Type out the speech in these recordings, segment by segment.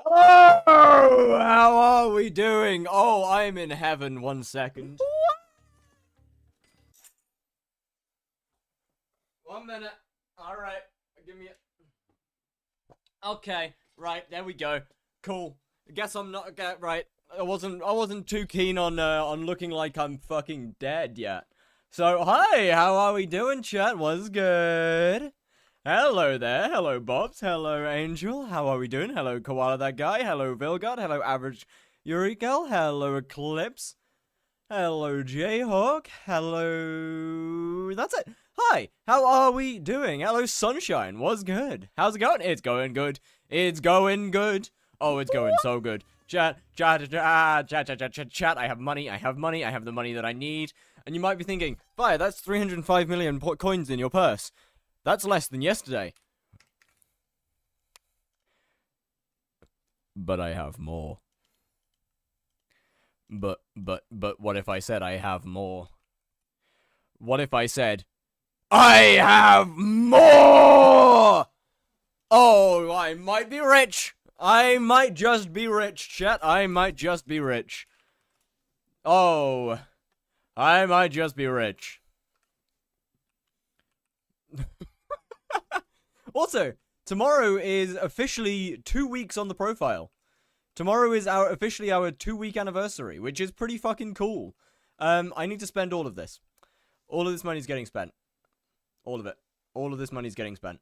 Oh, how are we doing? Oh, I'm in heaven. 1 second. 1 minute. All right, give me it. Okay, right, there we go. Cool. I guess I'm not right. I wasn't too keen on looking like I'm fucking dead yet. So, hi, how are we doing, chat? What's good? Hello there. Hello, Bobs. Hello, Angel. How are we doing? Hello, Koala that guy. Hello, Vilgard. Hello, Average Urikel. Hello, Eclipse. Hello, Jayhawk. Hello... That's it. Hi, how are we doing? Hello, Sunshine. What's good? How's it going? It's going good. It's going good. Oh, it's going so good. Chat. I have money. I have money. I have the money that I need. And you might be thinking, Fire, that's 305 million coins in your purse. That's less than yesterday. But I have more. But what if I said I have more? What if I said, I have more? Oh, I might be rich. I might just be rich, chat. I might just be rich. Oh, I might just be rich. Also, tomorrow is officially 2 weeks on the profile. Tomorrow is officially our 2-week anniversary, which is pretty fucking cool. I need to spend all of this. All of this money's getting spent. All of it. All of this money's getting spent.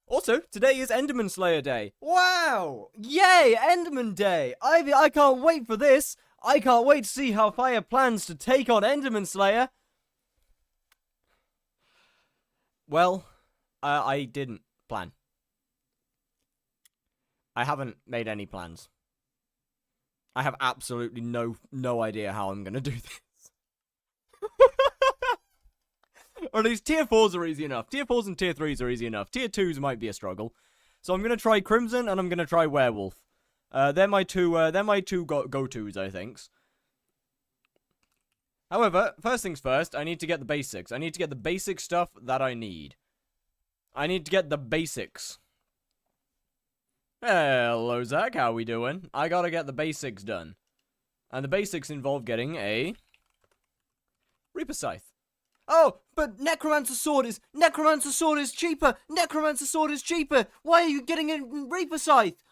Also, today is Enderman Slayer Day. Wow! Yay, Enderman Day! I can't wait for this. I can't wait to see how Fire plans to take on Enderman Slayer. Well, I didn't plan. I haven't made any plans. I have absolutely no idea how I'm gonna do this. Or at least tier 4s are easy enough. Tier 4s and tier 3s are easy enough. Tier 2s might be a struggle. So I'm gonna try Crimson and I'm gonna try Werewolf. They're my two go-tos, I think. However, first things first, I need to get the basics. I need to get the basic stuff that I need. I need to get the basics. Hello, Zach. How we doing? I gotta get the basics done. And the basics involve getting a Reaper Scythe. Oh, but Necromancer Sword is cheaper. Necromancer Sword is cheaper. Why are you getting a Reaper Scythe?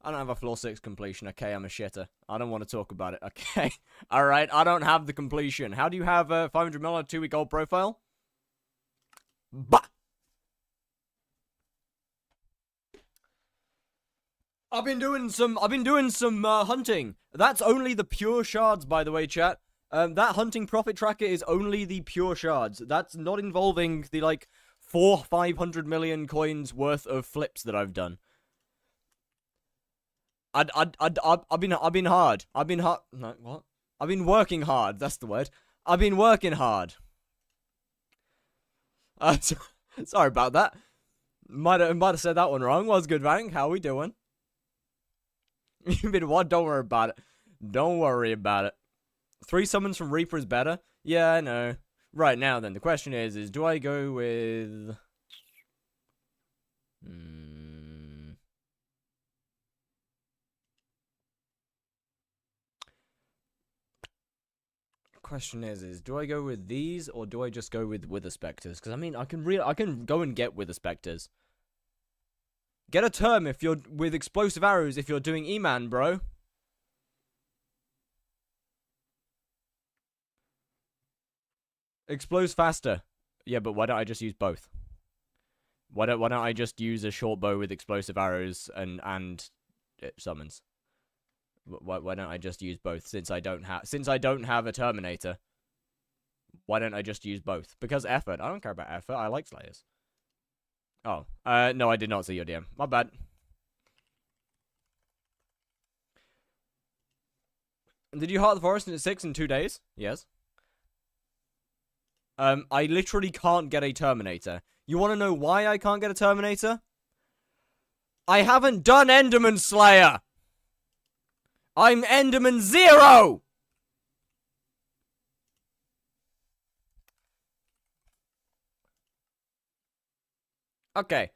I don't have a floor 6 completion. Okay, I'm a shitter. I don't want to talk about it. Okay. Alright, I don't have the completion. How do you have 500 mil on a 2-week-old profile? Bah! I've been doing some hunting. That's only the pure shards, by the way, chat. That hunting profit tracker is only the pure shards. That's not involving the, like, 500 million coins worth of flips that I've done. I've been hard. No, what? I've been working hard. That's the word. I've been working hard. Sorry about that. Might have said that one wrong. What's good, Rank? How we doing? You've been what? Don't worry about it. Don't worry about it. 3 summons from Reaper is better? Yeah, I know. Right, now then, the question is do I go with... Question is do I go with these, or do I just go with Wither Spectres? Because, I mean, I can go and get Wither Spectres. Get a term if you're with explosive arrows if you're doing Eman, bro. Explodes faster. Yeah, but why don't I just use both? Why don't I just use a short bow with explosive arrows and it summons? Why don't I just use both since I don't have a Terminator? Why don't I just use both? Because effort. I don't care about effort. I like Slayers. Oh, no, I did not see your DM. My bad. Did you heart the forest at 6 in 2 days? Yes. I literally can't get a Terminator. You want to know why I can't get a Terminator? I haven't done Enderman Slayer! I'm Enderman 0! Okay,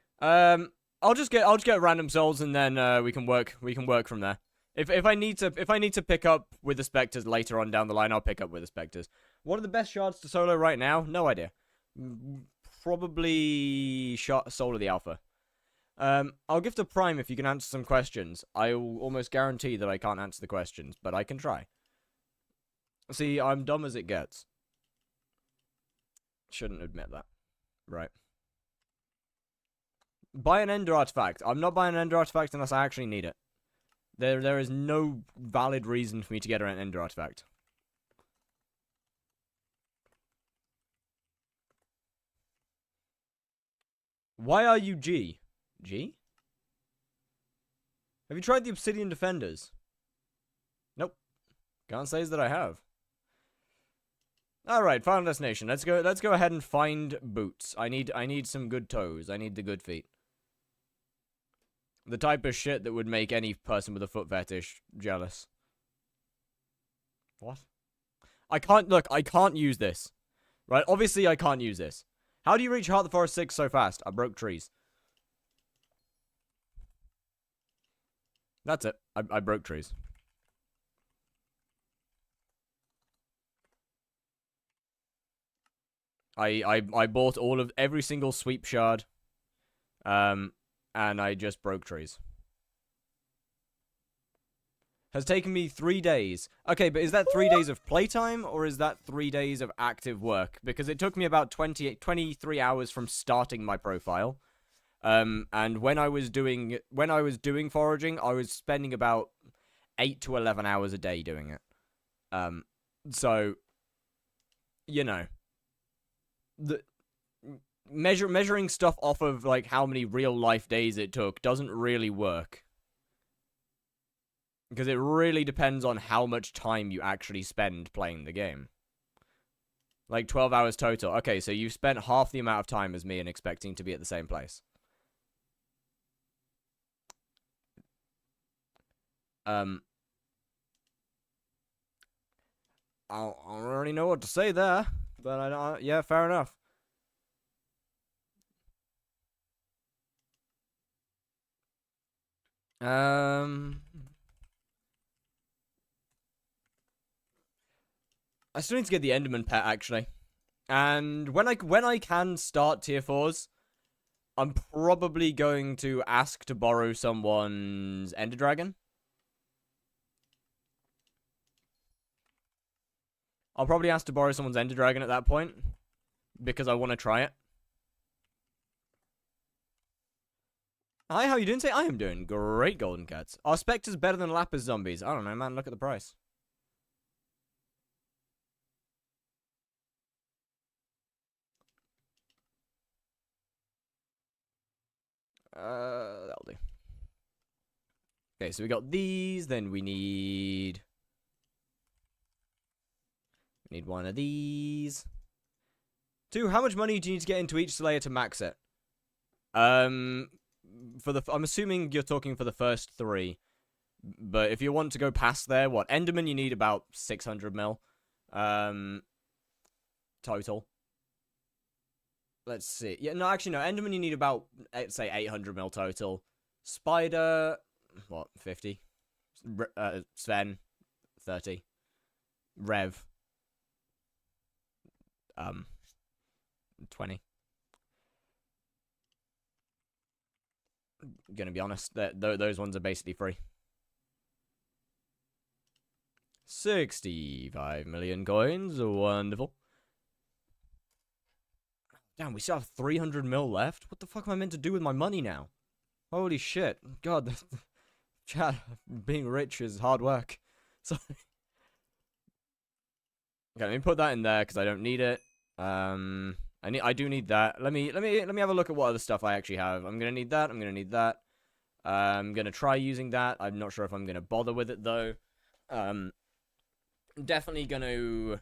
I'll just get random souls, and then we can work from there. If I need to pick up with the specters later on down the line, I'll pick up with the specters. What are the best shards to solo right now? No idea. Probably Soul of the Alpha. I'll give to Prime if you can answer some questions. I'll almost guarantee that I can't answer the questions, but I can try. See, I'm dumb as it gets. Shouldn't admit that. Right. Buy an Ender Artifact. I'm not buying an Ender Artifact unless I actually need it. There is no valid reason for me to get an Ender Artifact. Why are you G? G? Have you tried the Obsidian Defenders? Nope. Can't say that I have. Alright, final destination. Let's go ahead and find boots. I need some good toes. I need the good feet. The type of shit that would make any person with a foot fetish jealous. What? I can't use this. Right? Obviously I can't use this. How do you reach Heart of the Forest 6 so fast? I broke trees. That's it. I broke trees. I bought every single sweep shard. And I just broke trees. Has taken me 3 days. Okay, but is that 3 days of playtime, or is that 3 days of active work? Because it took me about 23 hours from starting my profile. And when I was doing foraging, I was spending about 8 to 11 hours a day doing it. So, you know, measuring stuff off of like how many real life days it took doesn't really work. Because it really depends on how much time you actually spend playing the game. Like 12 hours total. Okay, so you've spent half the amount of time as me and expecting to be at the same place. I don't really know what to say there, but yeah, fair enough. I still need to get the Enderman pet, actually. And when I can start tier 4s, I'm probably going to ask to borrow someone's Ender Dragon. I'll probably ask to borrow someone's Ender Dragon at that point, because I want to try it. Hi, how you doing today? I am doing great, Golden Cats. Are Spectres better than Lapis Zombies? I don't know, man. Look at the price. That'll do. Okay, so we got these, then we need one of these. 2, how much money do you need to get into each Slayer to max it? I'm assuming you're talking for the first 3. But if you want to go past there, what? Enderman, you need about 600 mil. Total. Let's see. Yeah, no, actually, no. Enderman, you need about, say, 800 mil total. Spider, what, 50? Sven, 30. Rev, 20. Gonna be honest, those ones are basically free. 65 million coins, wonderful. Damn, we still have 300 mil left? What the fuck am I meant to do with my money now? Holy shit. God, chat, being rich is hard work. Sorry. Okay, let me put that in there, because I don't need it. I do need that. Let me have a look at what other stuff I actually have. I'm gonna need that, I'm gonna need that. I'm gonna try using that. I'm not sure if I'm gonna bother with it, though. Definitely gonna...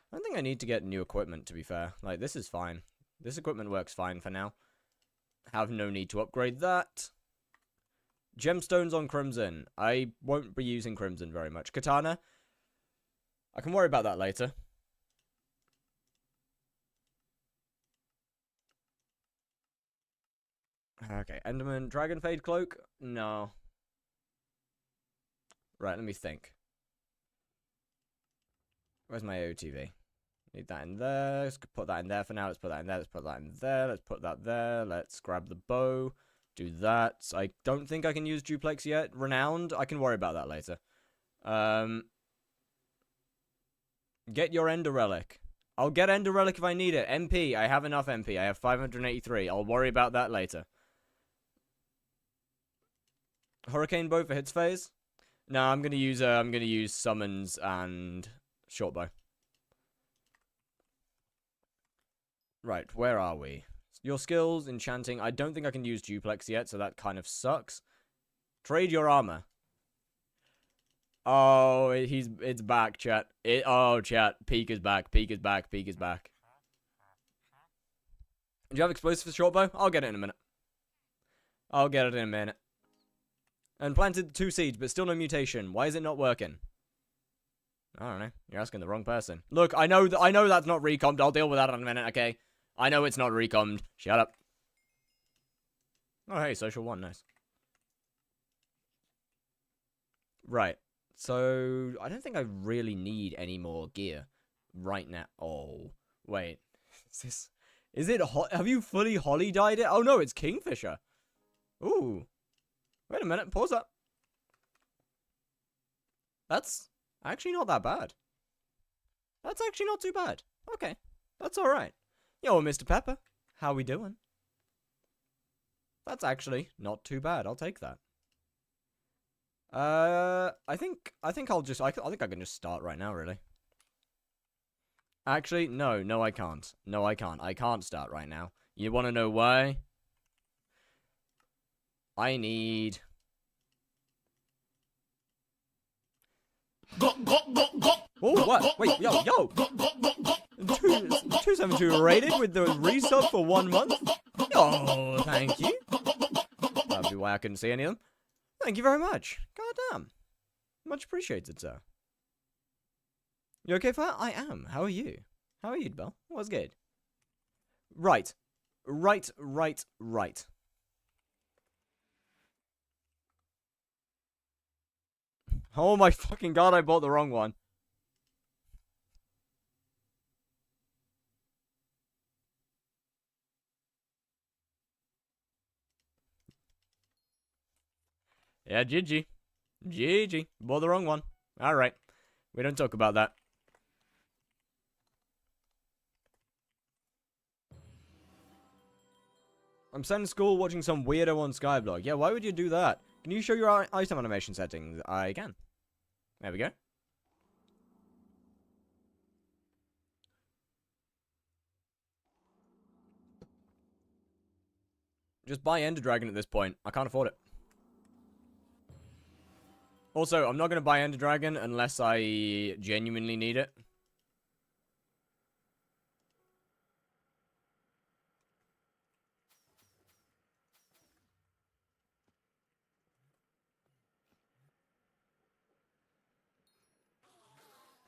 I don't think I need to get new equipment, to be fair. Like, this is fine. This equipment works fine for now. Have no need to upgrade that. Gemstones on Crimson. I won't be using Crimson very much. Katana. I can worry about that later. Okay, Enderman, Dragon Fade Cloak? No. Right, let me think. Where's my OTV? Need that in there. Let's put that in there for now. Let's put that in there. Let's put that in there. Let's put that there. Let's grab the bow. Do that. I don't think I can use duplex yet. Renowned. I can worry about that later. Get your Ender Relic. I'll get Ender Relic if I need it. MP. I have enough MP. I have 583. I'll worry about that later. Hurricane Bow for hits phase. No, I'm gonna use summons and shortbow. Right, where are we? Your skills, enchanting. I don't think I can use duplex yet, so that kind of sucks. Trade your armor. Oh, it's back, chat. Chat. Peak is back. Peak is back. Peak is back. Do you have explosive for shortbow? I'll get it in a minute. I'll get it in a minute. And planted 2 seeds, but still no mutation. Why is it not working? I don't know. You're asking the wrong person. Look, I know that's not recommed. I'll deal with that in a minute, okay? I know it's not recommed. Shut up. Oh, hey, social 1. Nice. Right. So, I don't think I really need any more gear right now. Oh, wait. Is it have you fully holly dyed it? Oh, no, it's Kingfisher. Ooh. Wait a minute, pause that. That's actually not that bad. That's actually not too bad. Okay, that's alright. Yo, Mr. Pepper, how we doing? That's actually not too bad, I'll take that. I think I think I can just start right now, really. Actually, no, I can't. No, I can't. I can't start right now. You want to know why? I need... Oh, what? Wait, yo! 272 rated with the resub for 1 month? Oh, thank you. That'd be why I couldn't see any of them. Thank you very much. God damn. Much appreciated, sir. You okay, Fire? I am. How are you? How are you, Belle? What's good? Right. Oh my fucking god, I bought the wrong one. Yeah, GG. GG. Bought the wrong one. Alright. We don't talk about that. I'm sitting in school watching some weirdo on skyblock. Yeah, why would you do that? Can you show your item animation settings? I can. There we go. Just buy Ender Dragon at this point. I can't afford it. Also, I'm not going to buy Ender Dragon unless I genuinely need it.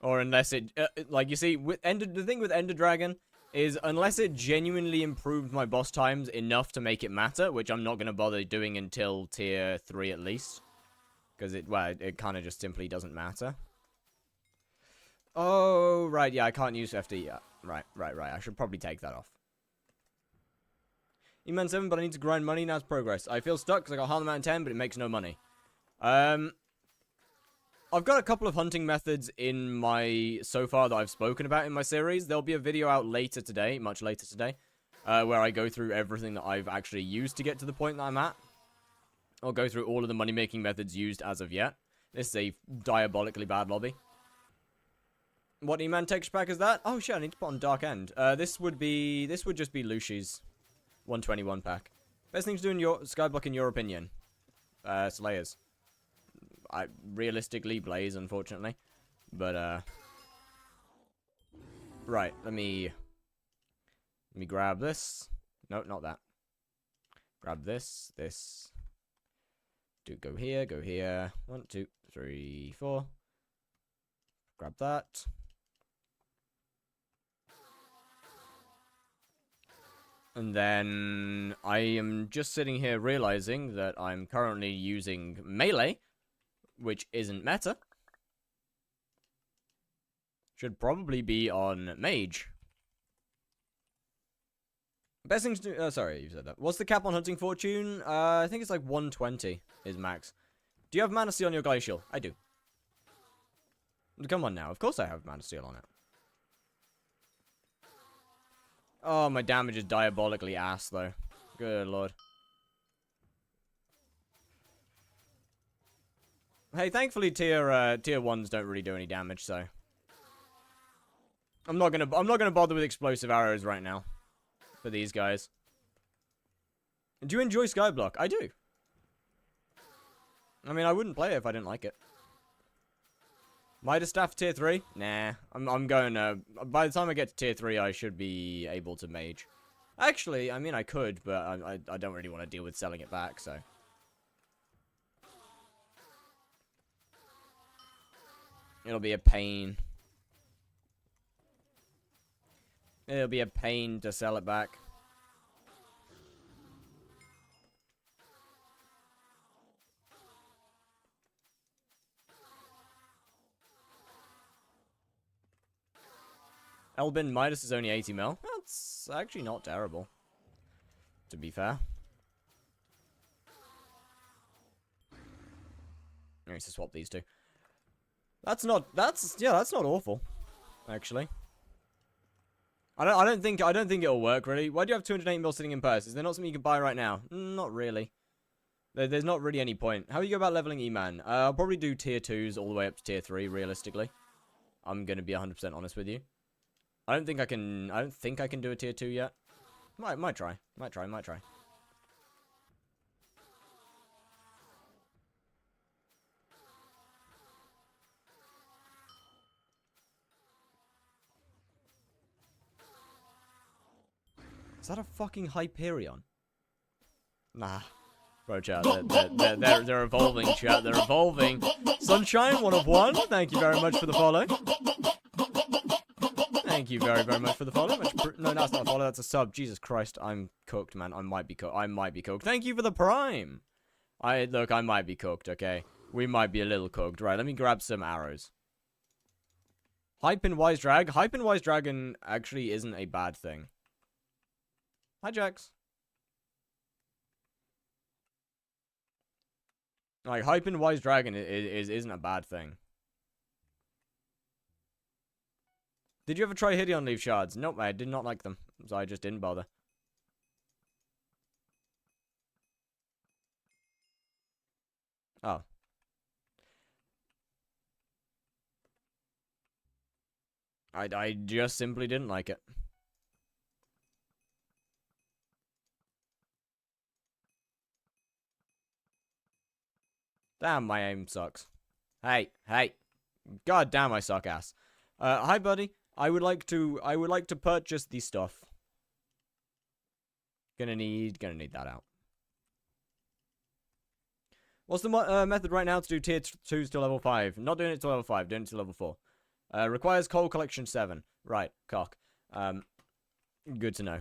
Or unless it, like, you see, with the thing with Ender Dragon is unless it genuinely improved my boss times enough to make it matter, which I'm not going to bother doing until tier 3 at least. Because it kind of just simply doesn't matter. Oh, right, yeah, I can't use FD yet. Right, I should probably take that off. Eman 7, but I need to grind money, now's progress. I feel stuck because I got Harlem out 10, but it makes no money. I've got a couple of hunting methods in my, so far, that I've spoken about in my series. There'll be a video out later today, much later today, where I go through everything that I've actually used to get to the point that I'm at. I'll go through all of the money-making methods used as of yet. This is a diabolically bad lobby. What Eman texture pack is that? Oh shit, I need to put on Dark End. This would just beLushi's 121 pack. Best thing to do in your skyblock in your opinion? Slayers. Realistically, Blaze, unfortunately. But, right, let me grab this. No, not that. Grab this. Go here. 1, 2, 3, 4. Grab that. And then I am just sitting here realizing that I'm currently using melee, which isn't meta. Should probably be on mage. Best things to do, sorry, you said that. What's the cap on hunting fortune? I think it's like 120 is max. Do you have Mana Steel on your glacial? I do. Come on now, of course I have Mana Steel on it. Oh, my damage is diabolically ass, though. Good lord. Hey, thankfully tier 1s don't really do any damage, so I'm not gonna bother with explosive arrows right now for these guys. Do you enjoy skyblock? I do. I mean, I wouldn't play it if I didn't like it. Midas Staff tier 3? Nah, I'm going by the time I get to tier 3, I should be able to mage. Actually, I mean, I could, but I don't really want to deal with selling it back, so. It'll be a pain. It'll be a pain to sell it back. Elbin Midas is only 80 mil. That's actually not terrible, to be fair. I need to swap these two. That's not awful, actually. I don't think it'll work really. Why do you have 208 mil sitting in purse? Is there not something you can buy right now? Not really. There's not really any point. How do you go about leveling Eman? I'll probably do tier 2s all the way up to tier 3 realistically. I'm gonna be 100% honest with you. I don't think I can do a tier 2 yet. Might try. Is that a fucking Hyperion? Nah. Bro, chat, they're evolving, chat, they're evolving. Sunshine, 1 of 1, thank you very much for the follow. Thank you very, very much for the follow. No, that's not a follow, that's a sub. Jesus Christ, I'm cooked, man. I might be cooked. Thank you for the prime. Look, I might be cooked, okay? We might be a little cooked. Right, let me grab some arrows. Hype and Wise Drag. Hype and Wise Dragon actually isn't a bad thing. Hi, Jax. Like, Hype and Wise Dragon isn't a bad thing. Did you ever try Hideon Leaf Shards? Nope, I did not like them, so I just didn't bother. Oh. I just simply didn't like it. Damn, my aim sucks. Hey. God damn, I suck ass. Hi, buddy. I would like to purchase the stuff. Gonna need that out. What's the method right now to do tier 2s to level 5? Not doing it to level 5, doing it to level 4. Requires coal collection 7. Right, cock. Good to know.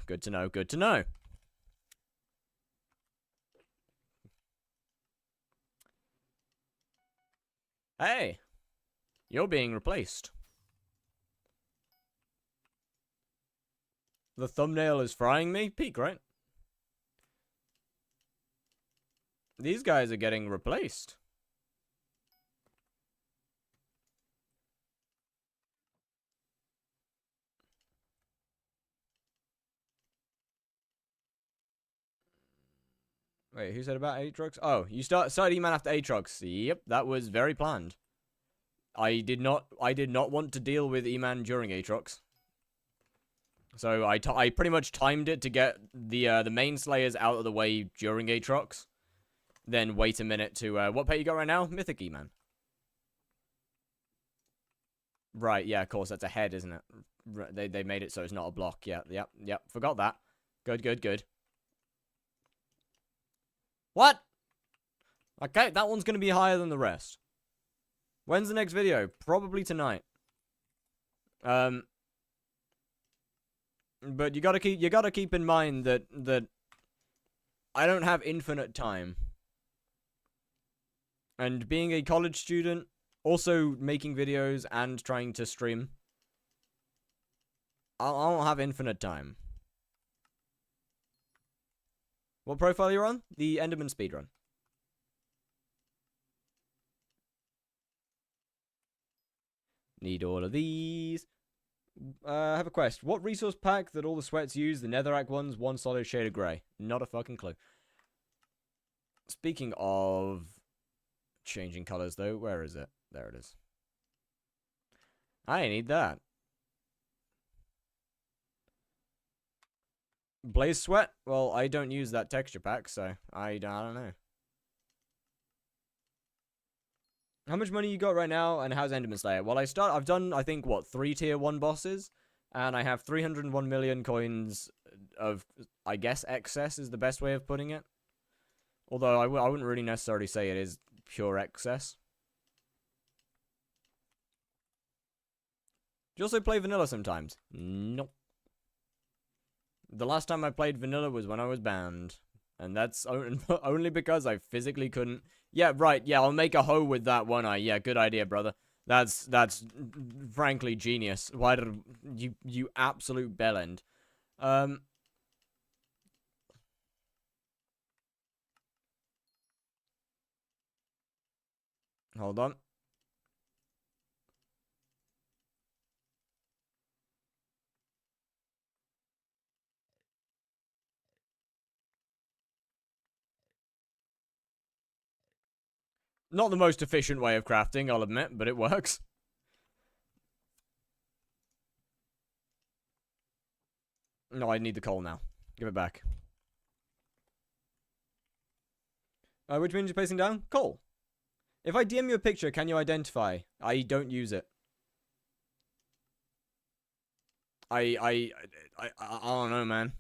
Hey! You're being replaced. The thumbnail is frying me? Peak, right? These guys are getting replaced. Wait, who said about Aatrox? Oh, you started Eman after Aatrox. Yep, that was very planned. I did not want to deal with Eman during Aatrox. So I pretty much timed it to get the main slayers out of the way during Aatrox. Then wait a minute to what pet you got right now? Mythic Eman. Right, yeah, of course, that's a head, isn't it? They made it so it's not a block. Yeah, yep. Forgot that. Good. What? Okay, that one's gonna be higher than the rest. When's the next video? Probably tonight. But you gotta keep in mind that I don't have infinite time. And being a college student, also making videos and trying to stream, I don't have infinite time. What profile you're on? The Enderman Speedrun. Need all of these. I have a quest. What resource pack that all the sweats use? The netherrack ones, one solid shade of grey. Not a fucking clue. Speaking of changing colors, though, where is it? There it is. I need that. Blaze sweat? Well, I don't use that texture pack, so I don't know. How much money you got right now, and how's Enderman Slayer? Well, I've done, I think, what, 3 tier 1 bosses, and I have 301 million coins of, I guess, excess is the best way of putting it. Although, I wouldn't really necessarily say it is pure excess. Do you also play vanilla sometimes? Nope. The last time I played vanilla was when I was banned. And that's only because I physically couldn't. Yeah, right. Yeah, I'll make a hoe with that, won't I? Yeah, good idea, brother. That's frankly genius. Why did you absolute bellend? Hold on. Not the most efficient way of crafting, I'll admit, but it works. No, I need the coal now. Give it back. Which means you're placing down? Coal. If I DM you a picture, can you identify? I don't use it. I don't know, man.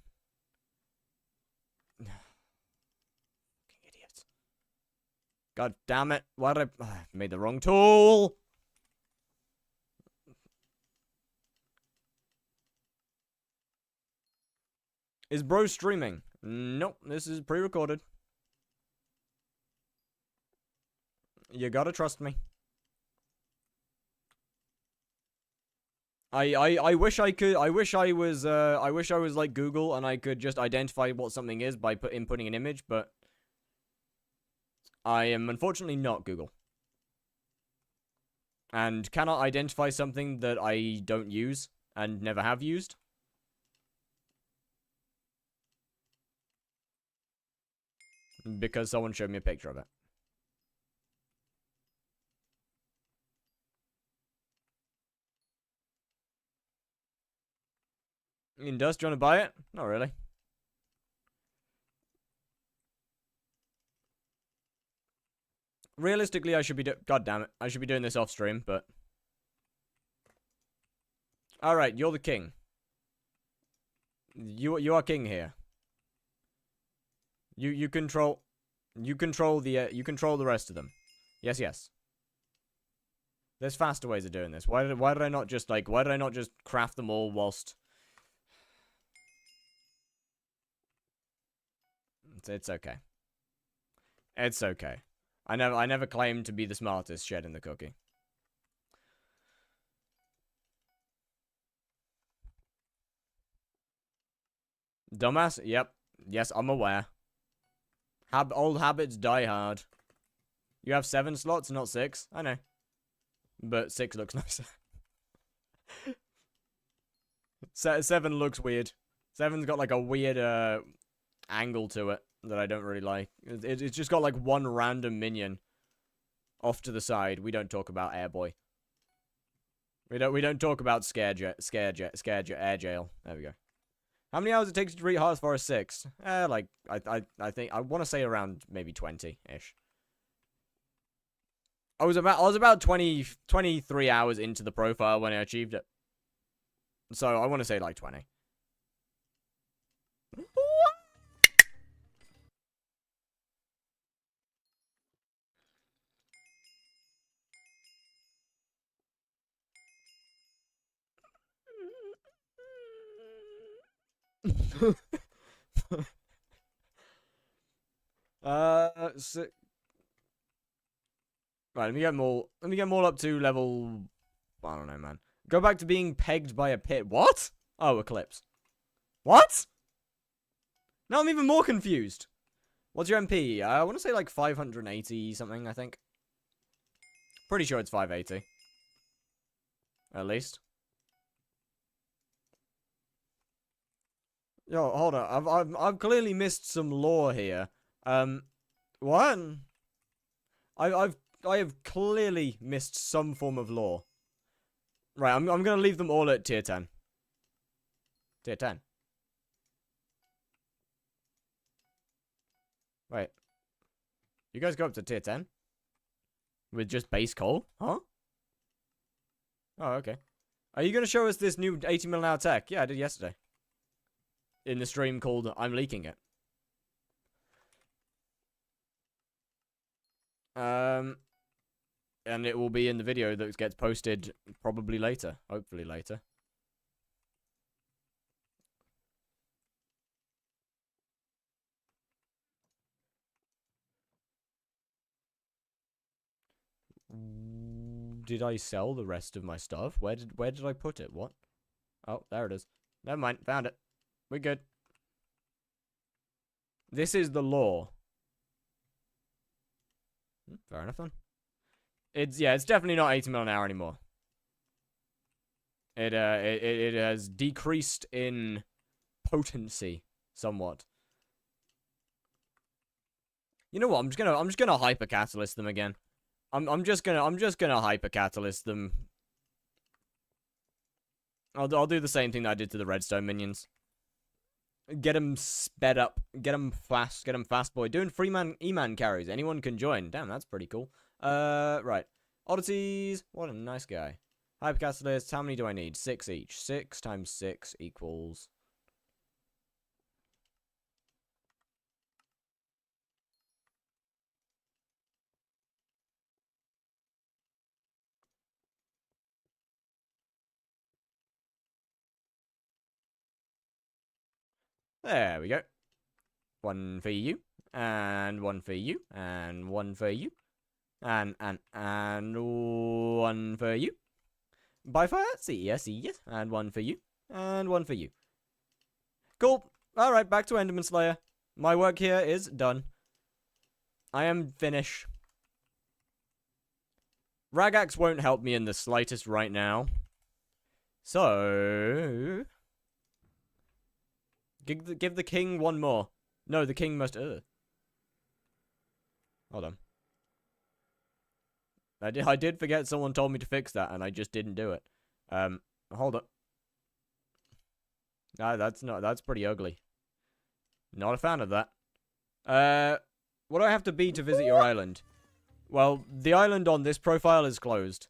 Fucking idiot. God damn it. Why did I made the wrong tool? Is bro streaming? Nope, this is pre-recorded. You gotta trust me. I wish I could. I wish I was like Google and I could just identify what something is by inputting an image, but I am unfortunately not Google. And cannot identify something that I don't use and never have used. Because someone showed me a picture of it. Dust, do you want to buy it? Not really. Realistically, I should be God damn it. I should be doing this off stream, but... Alright, you're the king. You are king here. You control the rest of them. Yes, yes. There's faster ways of doing this. Why did I not just craft them all whilst... It's okay. It's okay. I never claimed to be the smartest shed in the cookie. Dumbass? Yep. Yes, I'm aware. Old habits die hard. You have 7 slots, not 6. I know. But 6 looks nicer. 7 looks weird. 7's got like a weird angle to it that I don't really like. It's just got like one random minion off to the side. We don't talk about Airboy. We don't talk about Scare Air Jail. There we go. How many hours it takes to read Hearts Forest 6? Like I think I want to say around maybe 20-ish. I was about 23 hours into the profile when I achieved it. So I want to say like 20. So, right, let me get more. Let me get more up to level. I don't know, man. Go back to being pegged by a pit. What? Oh, Eclipse. What? Now I'm even more confused. What's your MP? I want to say like 580 something, I think. Pretty sure it's 580. At least. Yo, hold on. I've clearly missed some lore here. What? I have clearly missed some form of lore. Right, I'm gonna leave them all at tier 10. Tier 10. Wait. You guys go up to tier 10? With just base coal? Huh? Oh, okay. Are you gonna show us this new 80 mil an hour tech? Yeah, I did yesterday. In the stream called I'm Leaking It. And it will be in the video that gets posted probably later. Hopefully later. Did I sell the rest of my stuff? Where did I put it? What? Oh, there it is. Never mind. Found it. We're good. This is the law. Fair enough then. It's definitely not 80 mil an hour anymore. It has decreased in potency somewhat. You know what? I'm just gonna hyper catalyst them again. I'm just gonna hyper catalyst them. I'll do the same thing that I did to the redstone minions. Get them sped up. Get them fast. Get them fast, boy. Doing free-man Eman carries. Anyone can join. Damn, that's pretty cool. Right. Oddities. What a nice guy. Hypercatalysts. How many do I need? 6 each. 6 times 6 equals... There we go. 1 for you. And 1 for you. And 1 for you. And 1 for you. By fire, see yes. And 1 for you. And 1 for you. Cool. Alright, back to Enderman Slayer. My work here is done. I am finished. Ragax won't help me in the slightest right now. So... Give the king 1 more. No, the king must... Hold on. I did forget someone told me to fix that, and I just didn't do it. Hold up. No, that's pretty ugly. Not a fan of that. What do I have to be to visit your island? Well, the island on this profile is closed.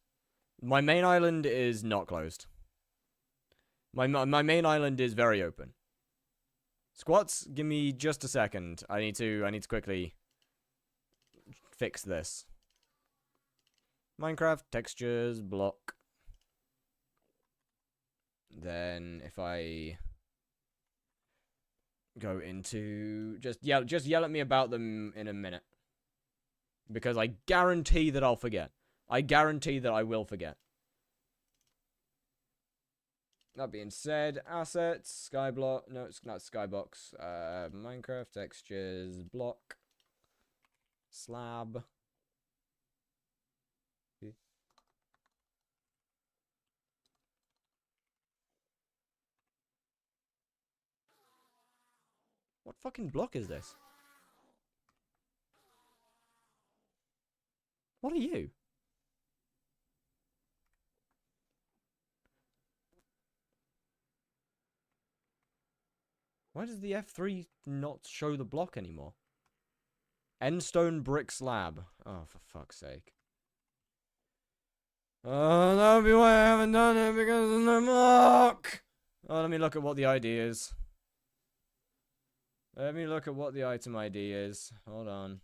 My main island is not closed. My main island is very open. Squats, give me just a second. I need to quickly fix this. Minecraft, textures, block. Then if I go into just yell at me about them in a minute. Because I guarantee that I'll forget. I guarantee that I will forget. That being said, assets, skyblock, no, it's not skybox, Minecraft, textures, block, slab. What fucking block is this? What are you? Why does the F3 not show the block anymore? Endstone brick slab. Oh, for fuck's sake. Oh, that would be why I haven't done it, because there's no block! Oh, let me look at what the ID is. Let me look at what the item ID is. Hold on.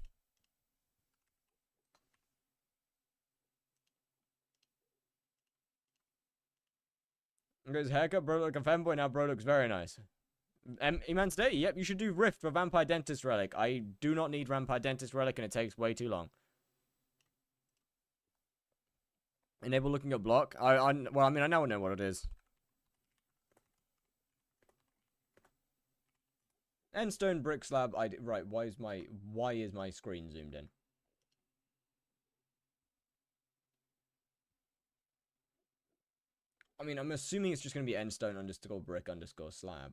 Because haircut, bro look a fanboy, now bro looks very nice. Eman's Day, yep, you should do Rift for Vampire Dentist Relic. I do not need Vampire Dentist Relic, and it takes way too long. Enable looking at block. Well, I mean, I now know what it is. Endstone brick slab. Right. Why is my screen zoomed in? I mean, I'm assuming it's just gonna be endstone underscore brick underscore slab.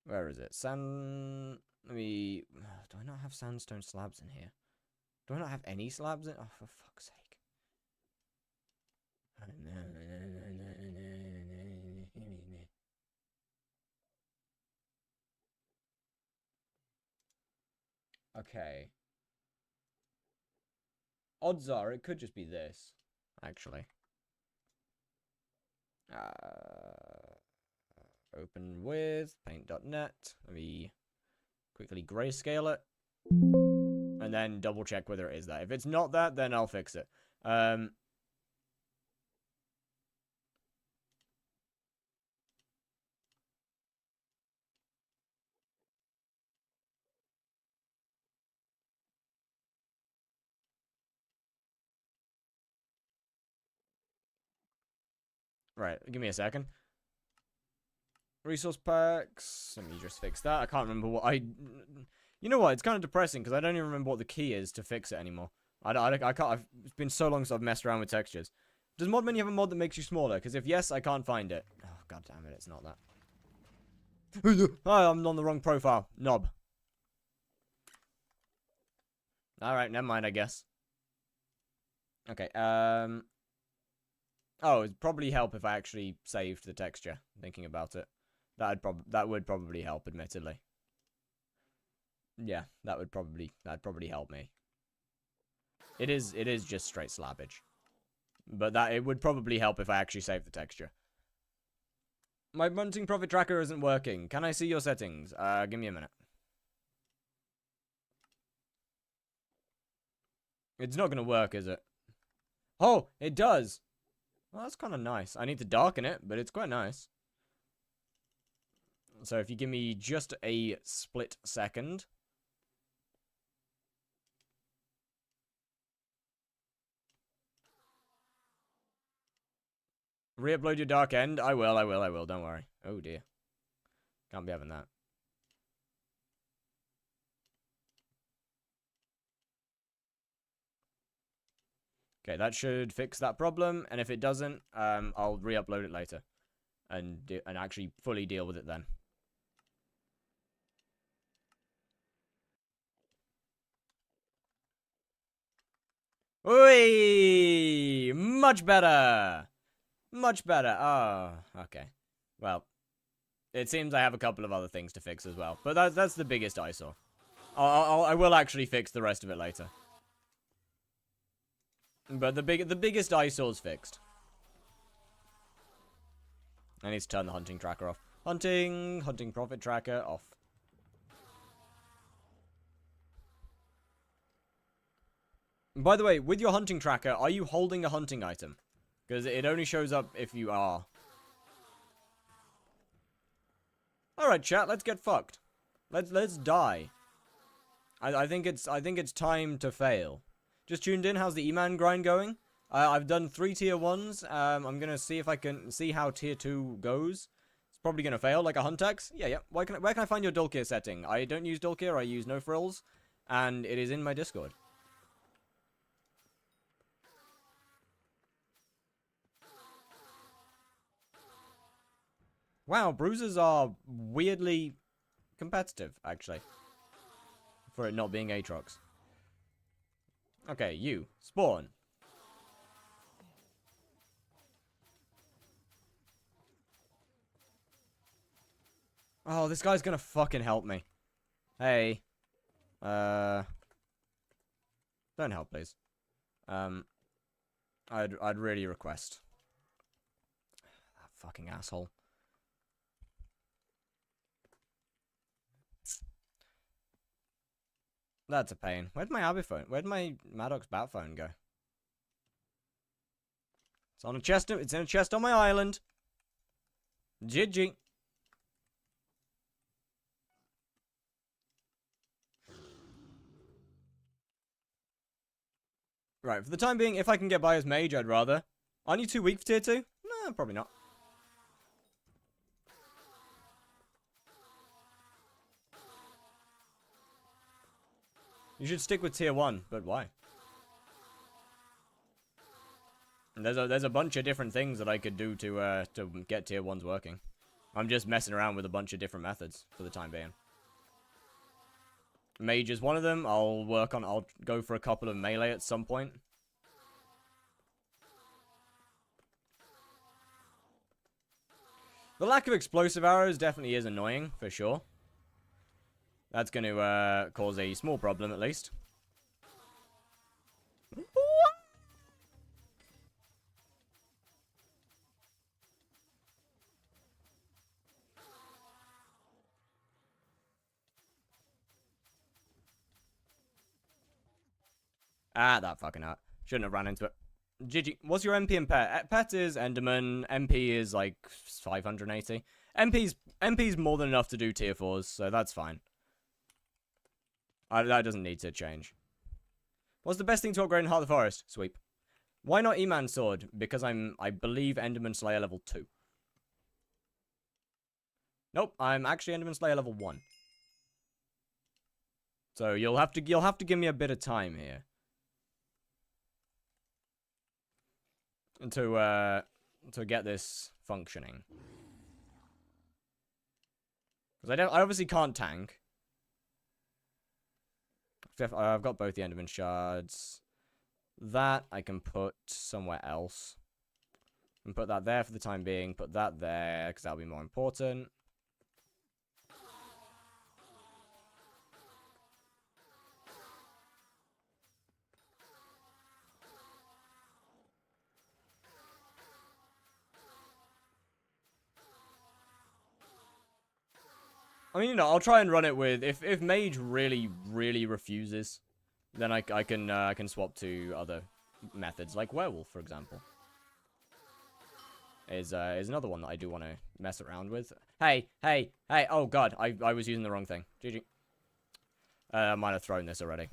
Where is it? Let me. Do I not have sandstone slabs in here? Do I not have any slabs in? Oh, for fuck's sake. Okay. Odds are it could just be this, actually. Open with paint.net. Let me quickly grayscale it. And then double check whether it is that. If it's not that, then I'll fix it. Right, give me a second. Resource packs. Let me just fix that. I can't remember what I... You know what? It's kind of depressing because I don't even remember what the key is to fix it anymore. I can't... It's been so long since I've messed around with textures. Does Mod Menu have a mod that makes you smaller? Because if yes, I can't find it. Oh, god damn it, it's not that. Oh, I'm on the wrong profile. Knob. Alright, never mind, I guess. Okay, Oh, it'd probably help if I actually saved the texture, thinking about it. That would probably help, admittedly. Yeah, that'd probably help me. It is just straight slabbage. But it would probably help if I actually saved the texture. My Munting Profit Tracker isn't working. Can I see your settings? Give me a minute. It's not gonna work, is it? Oh, it does! Well, that's kind of nice. I need to darken it, but it's quite nice. So if you give me just a split second. Re-upload your dark end? I will, don't worry. Oh dear. Can't be having that. Okay, that should fix that problem, and if it doesn't, I'll re-upload it later. And actually fully deal with it then. Oi! Much better! Much better. Oh, okay. Well, it seems I have a couple of other things to fix as well. But that's the biggest eyesore. I will actually fix the rest of it later. But the biggest eyesore's fixed. I need to turn the hunting tracker off. Hunting profit tracker off. By the way, with your hunting tracker, are you holding a hunting item? Because it only shows up if you are. Alright, chat, let's get fucked. Let's die. I think it's time to fail. Just tuned in, how's the Eman grind going? I've done 3 tier 1s. I'm gonna see if I can see how tier 2 goes. It's probably gonna fail, like a Huntax. Yeah. Where can I find your Dulkir setting? I don't use Dulkir, I use No Frills. And it is in my Discord. Wow, bruises are weirdly competitive, actually. For it not being Aatrox. Okay, you. Spawn. Oh, this guy's gonna fucking help me. Hey. Don't help, please. I'd really request. That fucking asshole. That's a pain. Where'd my Abby phone? Where'd my Maddox bat phone go? It's on a chest. It's in a chest on my island. GG. Right, for the time being, if I can get by as mage, I'd rather. Aren't you too weak for tier 2? No, probably not. You should stick with tier 1, but why? And there's a bunch of different things that I could do to get tier 1s working. I'm just messing around with a bunch of different methods for the time being. Mage is one of them. I'll go for a couple of melee at some point. The lack of explosive arrows definitely is annoying, for sure. That's going to cause a small problem, at least. Ah, that fucking hurt. Shouldn't have ran into it. GG. What's your MP and pet? Pet is Enderman. MP is like 580. MP's more than enough to do tier 4s, so that's fine. That doesn't need to change. What's the best thing to upgrade in Heart of the Forest? Sweep. Why not Eman Sword? Because I believe Enderman Slayer level 2. Nope, I'm actually Enderman Slayer level 1. So you'll have to give me a bit of time here. To get this functioning. Because I obviously can't tank. I've got both the Enderman shards. That I can put somewhere else. And put that there for the time being. Put that there, because that'll be more important. I mean, you know, I'll try and run it with if mage really refuses, then I can swap to other methods like werewolf, for example. Is another one that I do want to mess around with. Hey! Oh god, I was using the wrong thing. GG. I might have thrown this already.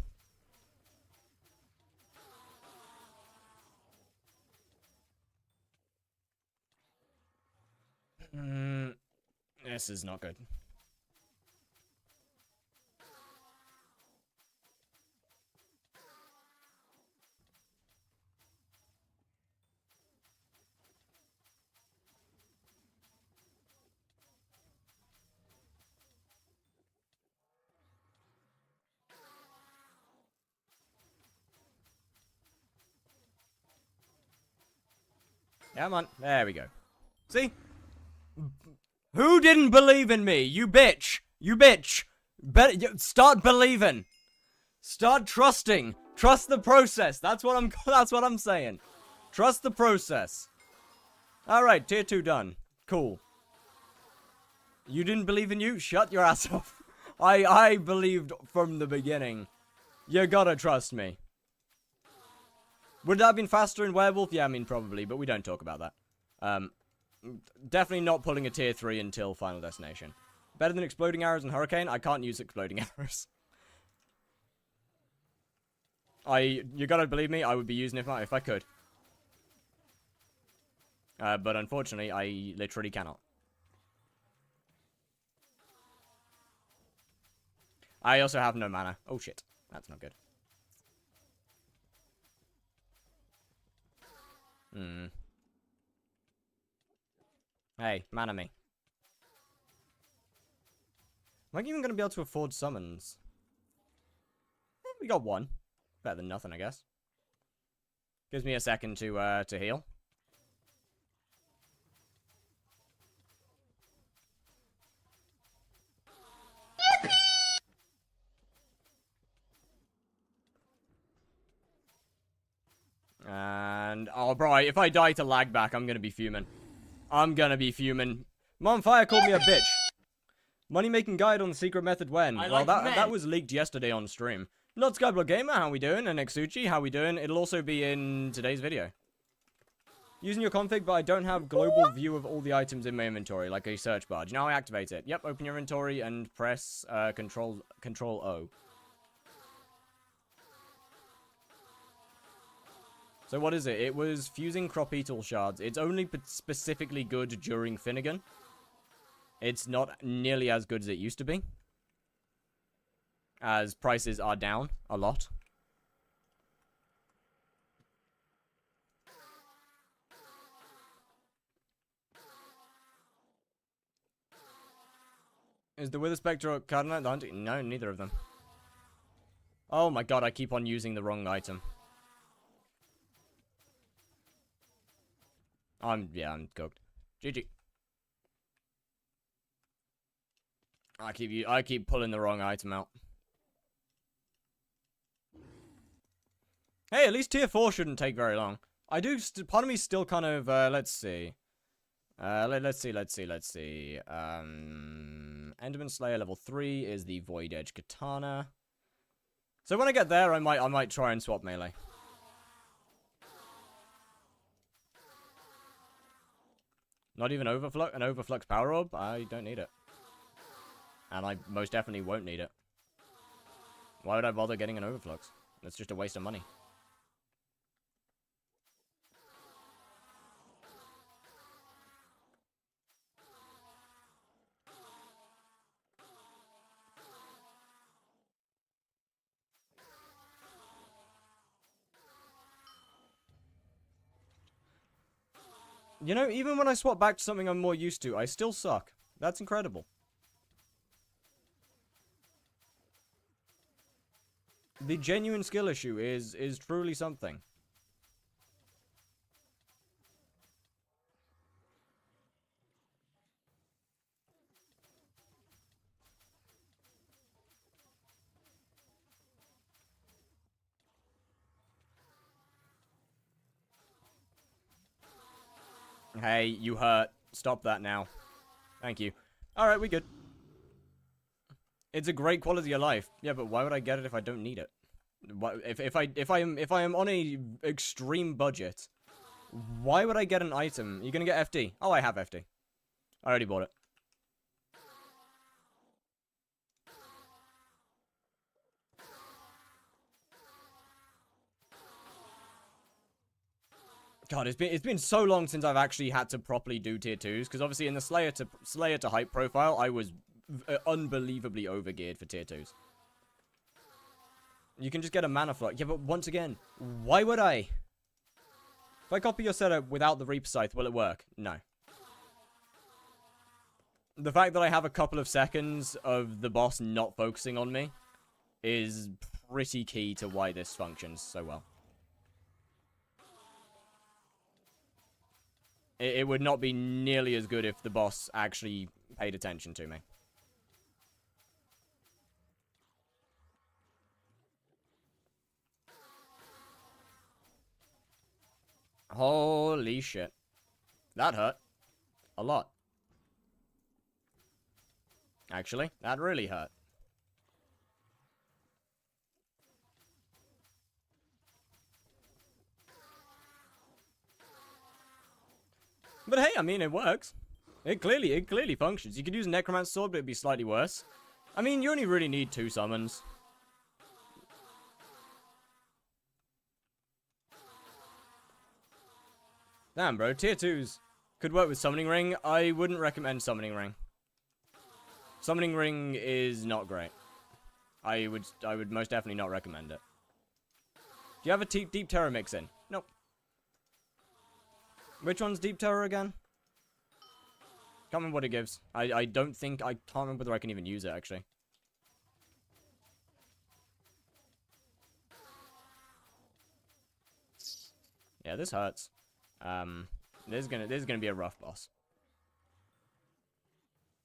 This is not good. Come on. There we go. See? Who didn't believe in me? You bitch. You bitch. Start believing. Start trusting. Trust the process. That's what I'm saying. Trust the process. All right, tier 2 done. Cool. You didn't believe in you? Shut your ass off. I believed from the beginning. You gotta trust me. Would that have been faster in Werewolf? Yeah, I mean, probably, but we don't talk about that. Definitely not pulling a tier 3 until Final Destination. Better than Exploding Arrows and Hurricane? I can't use Exploding Arrows. You gotta believe me, I would be using it if I could. But unfortunately, I literally cannot. I also have no mana. Oh shit, that's not good. Hey, mana me. Am I even going to be able to afford summons? We got one. Better than nothing, I guess. Gives me a second to heal. And, oh, bro, if I die to lag back, I'm gonna be fuming. I'm gonna be fuming. Monfire called me a bitch. Money-making guide on the secret method when? Well, that was leaked yesterday on stream. Not Skyblock Gamer, how we doing? And Exuchi, how we doing? It'll also be in today's video. Using your config, but I don't have global view of all the items in my inventory, like a search bar. Do you know how I activate it? Yep, open your inventory and press Control O. So what is it? It was fusing cropetal shards. It's only specifically good during Finnegan. It's not nearly as good as it used to be, as prices are down a lot. Is the Wither Spectre or Cardinal the hunting? No, neither of them. Oh my god, I keep on using the wrong item. Yeah, I'm cooked. GG. I keep pulling the wrong item out. Hey, at least tier 4 shouldn't take very long. I do, part of me still kind of, let's see. Let's see. Enderman Slayer level 3 is the Void Edge Katana. So when I get there, I might try and swap melee. Not even an Overflux Power Orb? I don't need it. And I most definitely won't need it. Why would I bother getting an Overflux? That's just a waste of money. You know, even when I swap back to something I'm more used to, I still suck. That's incredible. The genuine skill issue is truly something. Hey, you hurt. Stop that now. Thank you. Alright, we good. It's a great quality of life. Yeah, but why would I get it if I don't need it? If I am on a extreme budget, why would I get an item? You're gonna get FD. Oh, I have FD. I already bought it. God, it's been so long since I've actually had to properly do tier 2s, because obviously in the Slayer to hype profile, I was unbelievably overgeared for tier 2s. You can just get a mana flux. Yeah, but once again, why would I? If I copy your setup without the Reaper Scythe, will it work? No. The fact that I have a couple of seconds of the boss not focusing on me is pretty key to why this functions so well. It would not be nearly as good if the boss actually paid attention to me. Holy shit. That hurt. A lot. Actually, that really hurt. But hey, I mean, it works. It clearly functions. You could use a Necromancer Sword, but it'd be slightly worse. I mean, you only really need 2 summons. Damn, bro. Tier 2s could work with Summoning Ring. I wouldn't recommend Summoning Ring. Summoning Ring is not great. I would most definitely not recommend it. Do you have a Deep Terror mix in? Nope. Which one's Deep Terror again? Can't remember what it gives. I can't remember whether I can even use it, actually. Yeah, this hurts. This is gonna be a rough boss.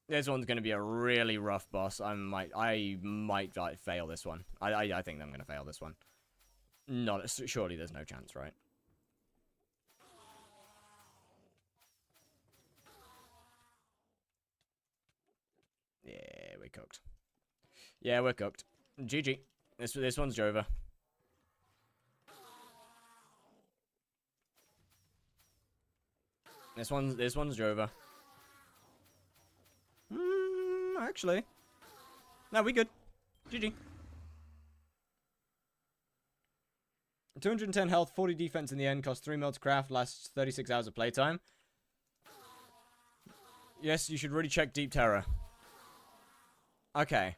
This one's gonna be a really rough boss. I might like, fail this one. I think I'm gonna fail this one. Surely there's no chance, right? Yeah, we're cooked. Yeah, we're cooked. GG. This one's over. This one's Jova. Actually. No, we good. GG. 210 health, 40 defense in the end, costs 3 mil to craft, lasts 36 hours of playtime. Yes, you should really check Deep Terror. Okay.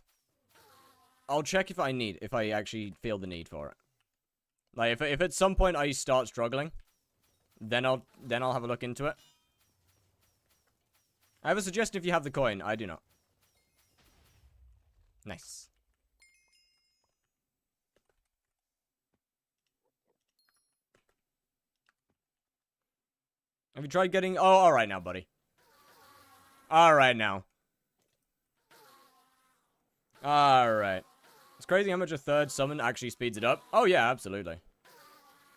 I'll check if I actually feel the need for it. Like, if at some point I start struggling, then I'll have a look into it. I have a suggestion if you have the coin. I do not. Nice. Have you tried getting... Oh, alright now, buddy. Alright now. Alright. It's crazy how much a third summon actually speeds it up. Oh, yeah, absolutely.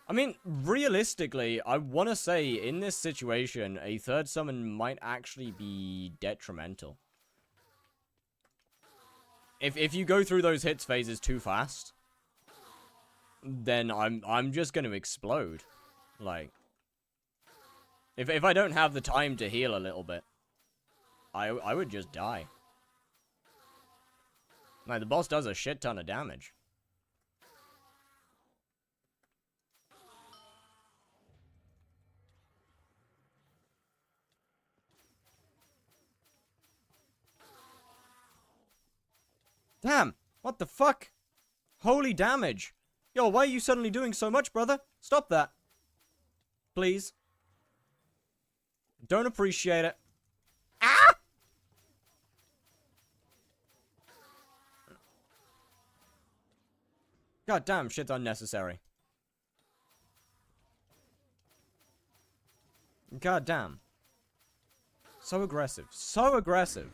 I mean, realistically, I want to say, in this situation, a third summon might actually be detrimental. If you go through those hits phases too fast, then I'm just going to explode. Like... If I don't have the time to heal a little bit, I would just die. Like, the boss does a shit ton of damage. Damn! What the fuck? Holy damage! Yo, why are you suddenly doing so much, brother? Stop that. Please. Don't appreciate it. Ah! God damn, shit's unnecessary. God damn. So aggressive. So aggressive.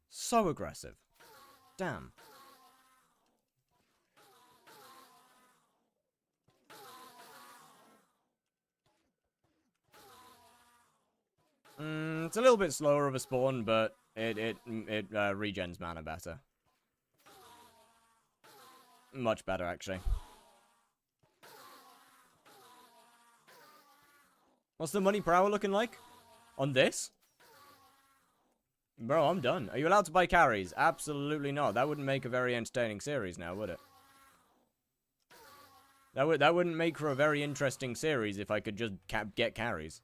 So aggressive. Damn. It's a little bit slower of a spawn, but it regens mana better. Much better, actually. What's the money per hour looking like? On this? Bro, I'm done. Are you allowed to buy carries? Absolutely not. That wouldn't make a very entertaining series now, would it? That wouldn't make for a very interesting series if I could just get carries.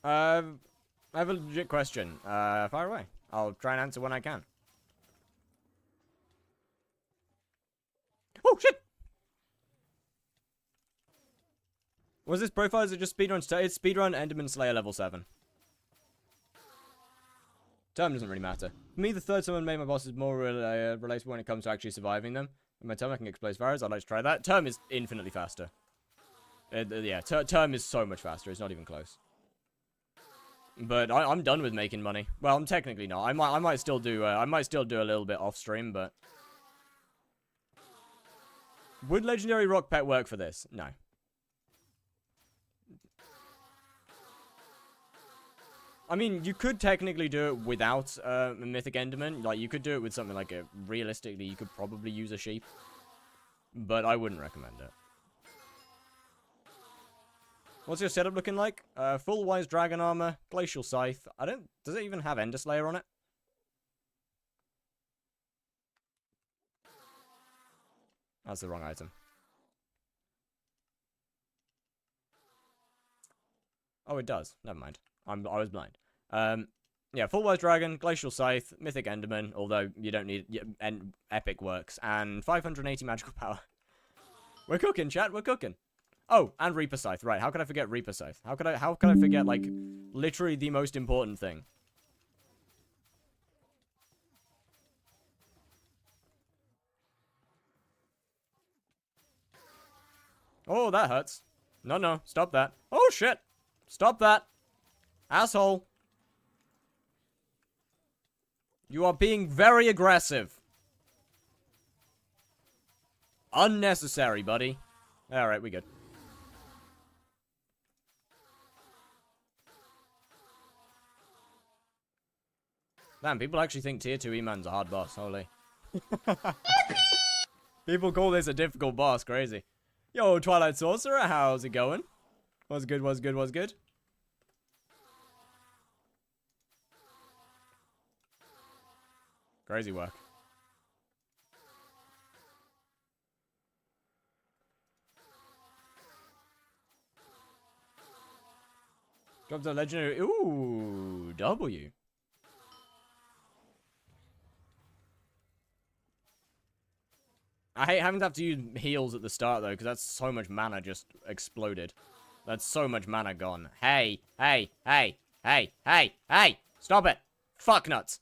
I have a legit question. Fire away. I'll try and answer when I can. Oh, shit! Was this profile? Is it just speedrun? It's speedrun Enderman Slayer level 7. Term doesn't really matter. For me, the third summon made my bosses more relatable when it comes to actually surviving them. With my term, I can explode fires. I'd like to try that. Term is infinitely faster. Yeah, term is so much faster. It's not even close. But I'm done with making money. Well, I'm technically not. I might still do a little bit off stream, but would Legendary Rock Pet work for this? No. I mean, you could technically do it without a Mythic Enderman. Like, you could do it with something like a... Realistically, you could probably use a sheep. But I wouldn't recommend it. What's your setup looking like? Full Wise Dragon Armor, Glacial Scythe. Does it even have Ender Slayer on it? That's the wrong item. Oh, it does. Never mind. I was blind. Yeah, Full Wise Dragon, Glacial Scythe, Mythic Enderman, although you don't need... and Epic works, and 580 magical power. We're cooking, chat, we're cooking. Oh, and Reaper Scythe, right. How could I forget Reaper Scythe? How could I forget, like, literally the most important thing? Oh, that hurts. No, stop that. Oh, shit. Stop that. Asshole. You are being very aggressive. Unnecessary, buddy. Alright, we good. Damn, people actually think tier 2 Eman's a hard boss. Holy. People call this a difficult boss. Crazy. Yo, Twilight Sorcerer, how's it going? What's good, what's good, what's good? Crazy work. Dropped a legendary. Ooh, W. I hate having to have to use heals at the start, though, because that's so much mana just exploded. That's so much mana gone. Hey, hey, hey, hey, hey, hey! Stop it! Fuck nuts!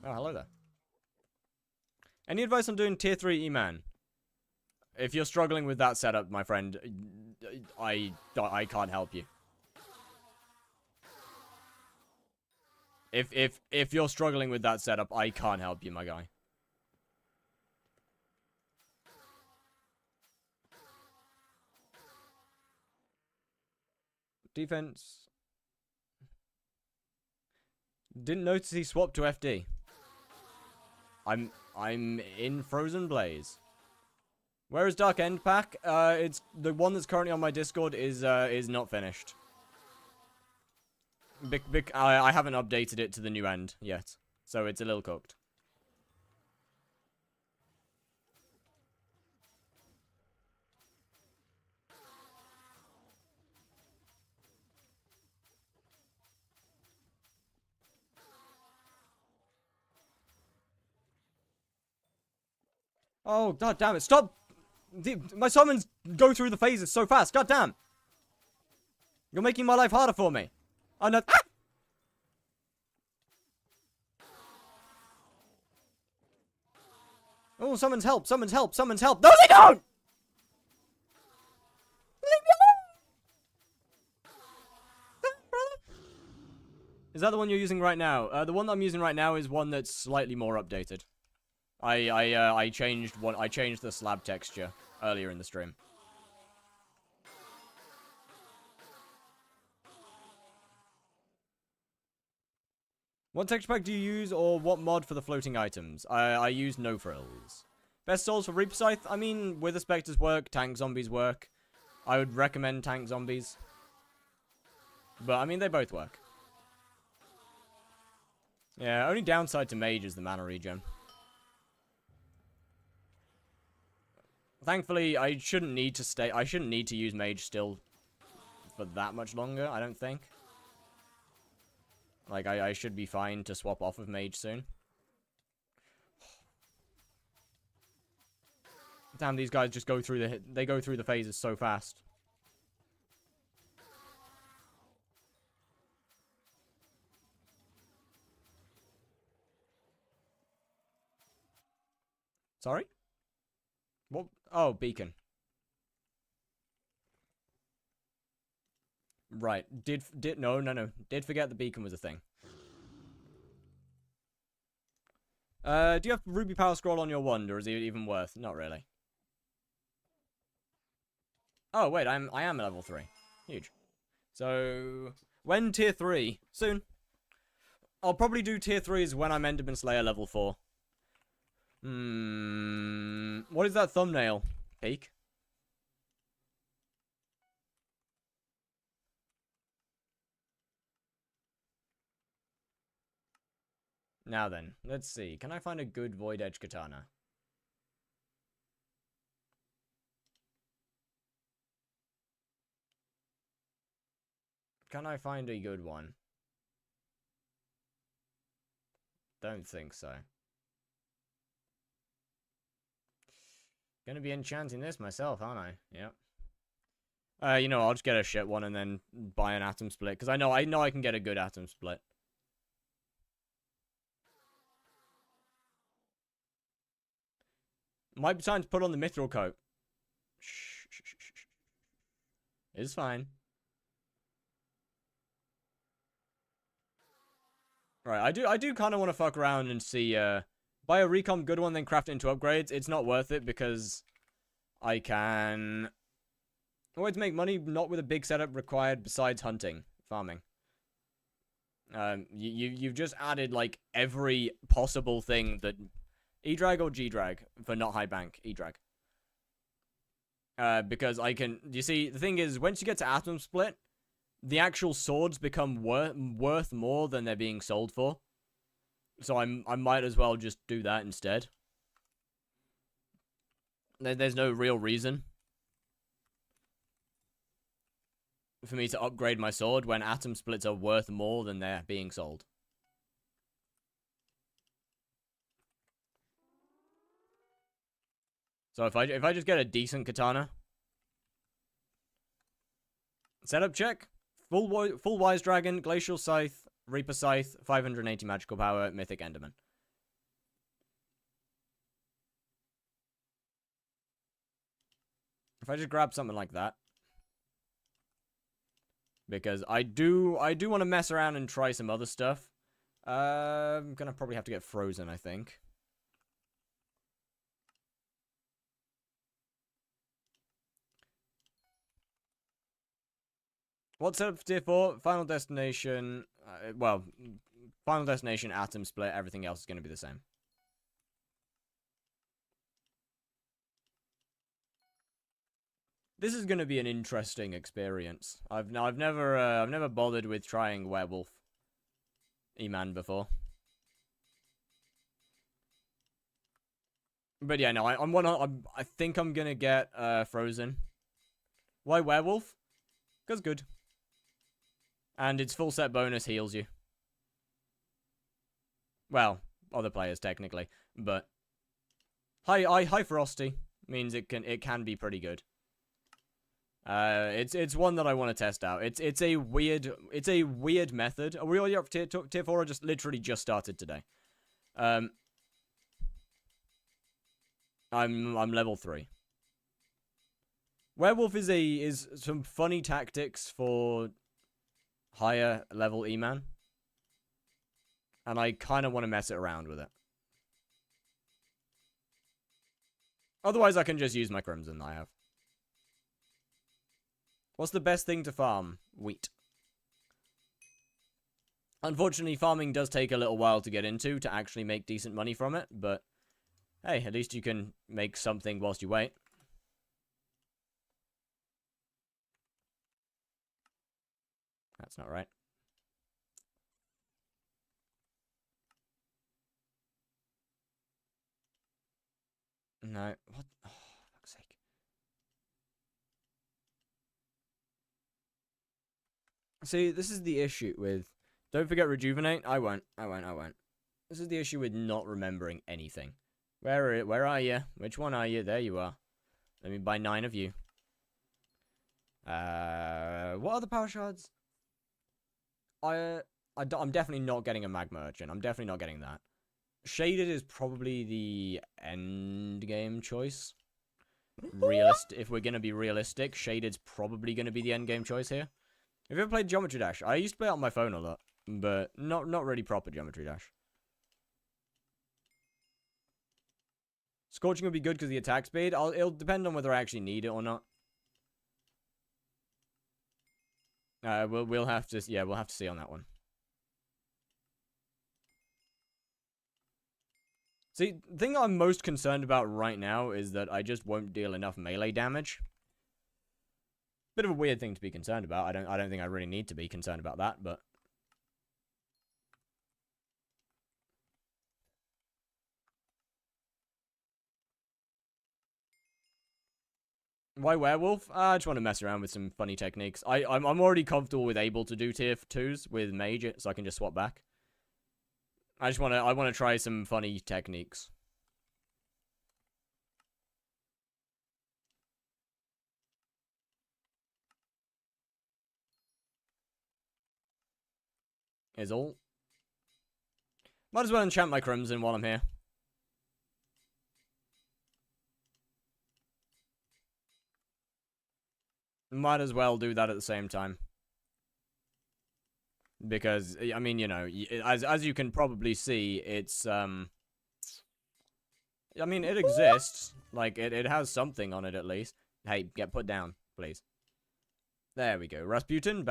Oh, hello there. Any advice on doing tier 3 Eman? If you're struggling with that setup, my friend, I can't help you. If you're struggling with that setup, I can't help you, my guy. Defense. Didn't notice he swapped to FD. I'm in Frozen Blaze. Where is Dark End Pack? It's the one that's currently on my Discord is not finished. I haven't updated it to the new end yet, so it's a little cooked. Oh, god damn it, stop! My summons go through the phases so fast, god damn! You're making my life harder for me. Oh no. Ah! Oh, summons help, summons help, summons help. No, they don't! Leave me alone! Is that the one you're using right now? The one that I'm using right now is one that's slightly more updated. I changed the slab texture earlier in the stream. What texture pack do you use, or what mod for the floating items? I use No Frills. Best souls for Reaper Scythe? I mean, Wither Spectres work, Tank Zombies work. I would recommend Tank Zombies. But, I mean, they both work. Yeah, only downside to Mage is the mana regen. Thankfully, I shouldn't need to use Mage still for that much longer, I don't think. Like, I should be fine to swap off of Mage soon. Damn, these guys just go through the phases so fast. Sorry? What? Oh, beacon. Right. No. Did forget the beacon was a thing. Do you have Ruby Power Scroll on your wand, or is it even worth? Not really. Oh, wait, I am level 3. Huge. So, when tier 3? Soon. I'll probably do tier 3s when I'm Enderman Slayer level 4. What is that thumbnail? Peek. Now then, let's see. Can I find a good Void Edge Katana? Can I find a good one? Don't think so. Gonna be enchanting this myself, aren't I? Yep. You know, I'll just get a shit one and then buy an atom split, because I know I can get a good atom split. Might be time to put on the mithril coat. Shh. It's fine. Right, I do kind of want to fuck around and see, buy a recom good one, then craft it into upgrades. It's not worth it because I can A way to make money not with a big setup required besides hunting, farming. You've just added like every possible thing that E-drag or G-drag for not high bank E-drag. Because I can, you see, the thing is, once you get to atom split, the actual swords become worth more than they're being sold for. So I might as well just do that instead. There's no real reason for me to upgrade my sword when atom splits are worth more than they're being sold. So if I just get a decent katana, setup check, full wise dragon, glacial scythe, reaper scythe, 580 magical power, mythic enderman. If I just grab something like that, because I do want to mess around and try some other stuff. I'm gonna probably have to get frozen, I think. What's up for tier 4? Final Destination, well, Final Destination, Atom Split, everything else is going to be the same. This is going to be an interesting experience. I've never bothered with trying Werewolf Eman before. But yeah, no, I think I'm going to get Frozen. Why Werewolf? Because good. And its full set bonus heals you. Well, other players technically, but high frosty means it can be pretty good. It's one that I want to test out. It's a weird method. Are we already up tier 4 or just literally just started today? I'm level 3. Werewolf is some funny tactics for higher level E-Man. And I kind of want to mess it around with it. Otherwise, I can just use my Crimson that I have. What's the best thing to farm? Wheat. Unfortunately, farming does take a little while to get into to actually make decent money from it. But, hey, at least you can make something whilst you wait. That's not right. No. What? Oh, fuck's sake. See, this is the issue with... Don't forget Rejuvenate. I won't. This is the issue with not remembering anything. Where are you? Which one are you? There you are. Let me buy 9 of you. What are the power shards? I'm definitely not getting a Magma Urchin. I'm definitely not getting that. Shaded is probably the end game choice. If we're gonna be realistic, Shaded's probably gonna be the end game choice here. Have you ever played Geometry Dash? I used to play it on my phone a lot, but not really proper Geometry Dash. Scorching would be good because of the attack speed. It'll depend on whether I actually need it or not. We'll have to see on that one. See, the thing I'm most concerned about right now is that I just won't deal enough melee damage. Bit of a weird thing to be concerned about. I don't think I really need to be concerned about that, but why Werewolf? I just want to mess around with some funny techniques. I'm already comfortable with able to do tier 2s with Mage, so I can just swap back. I want to try some funny techniques. Is all. Might as well enchant my Crimson while I'm here. Might as well do that at the same time. Because, I mean, you know, as you can probably see, it's, I mean, it exists. Like, it has something on it at least. Hey, get put down, please. There we go. Rasputin.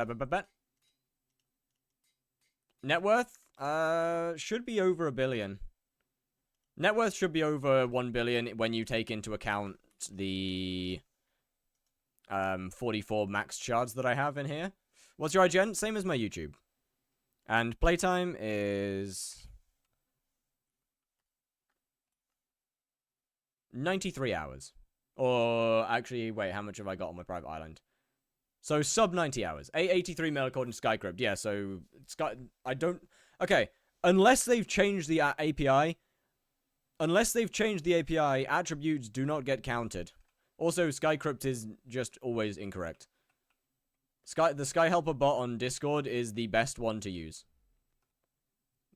Net worth? Should be over 1 billion. Net worth should be over 1 billion when you take into account the 44 max shards that I have in here. What's your IGN? Same as my YouTube. And playtime is 93 hours. Or actually, wait, how much have I got on my private island? So sub 90 hours. 83 mil according to Skycrypt. Yeah, so I don't. Okay, unless they've changed the API. Unless they've changed the API, attributes do not get counted. Also, Skycrypt is just always incorrect. The Sky Helper bot on Discord is the best one to use.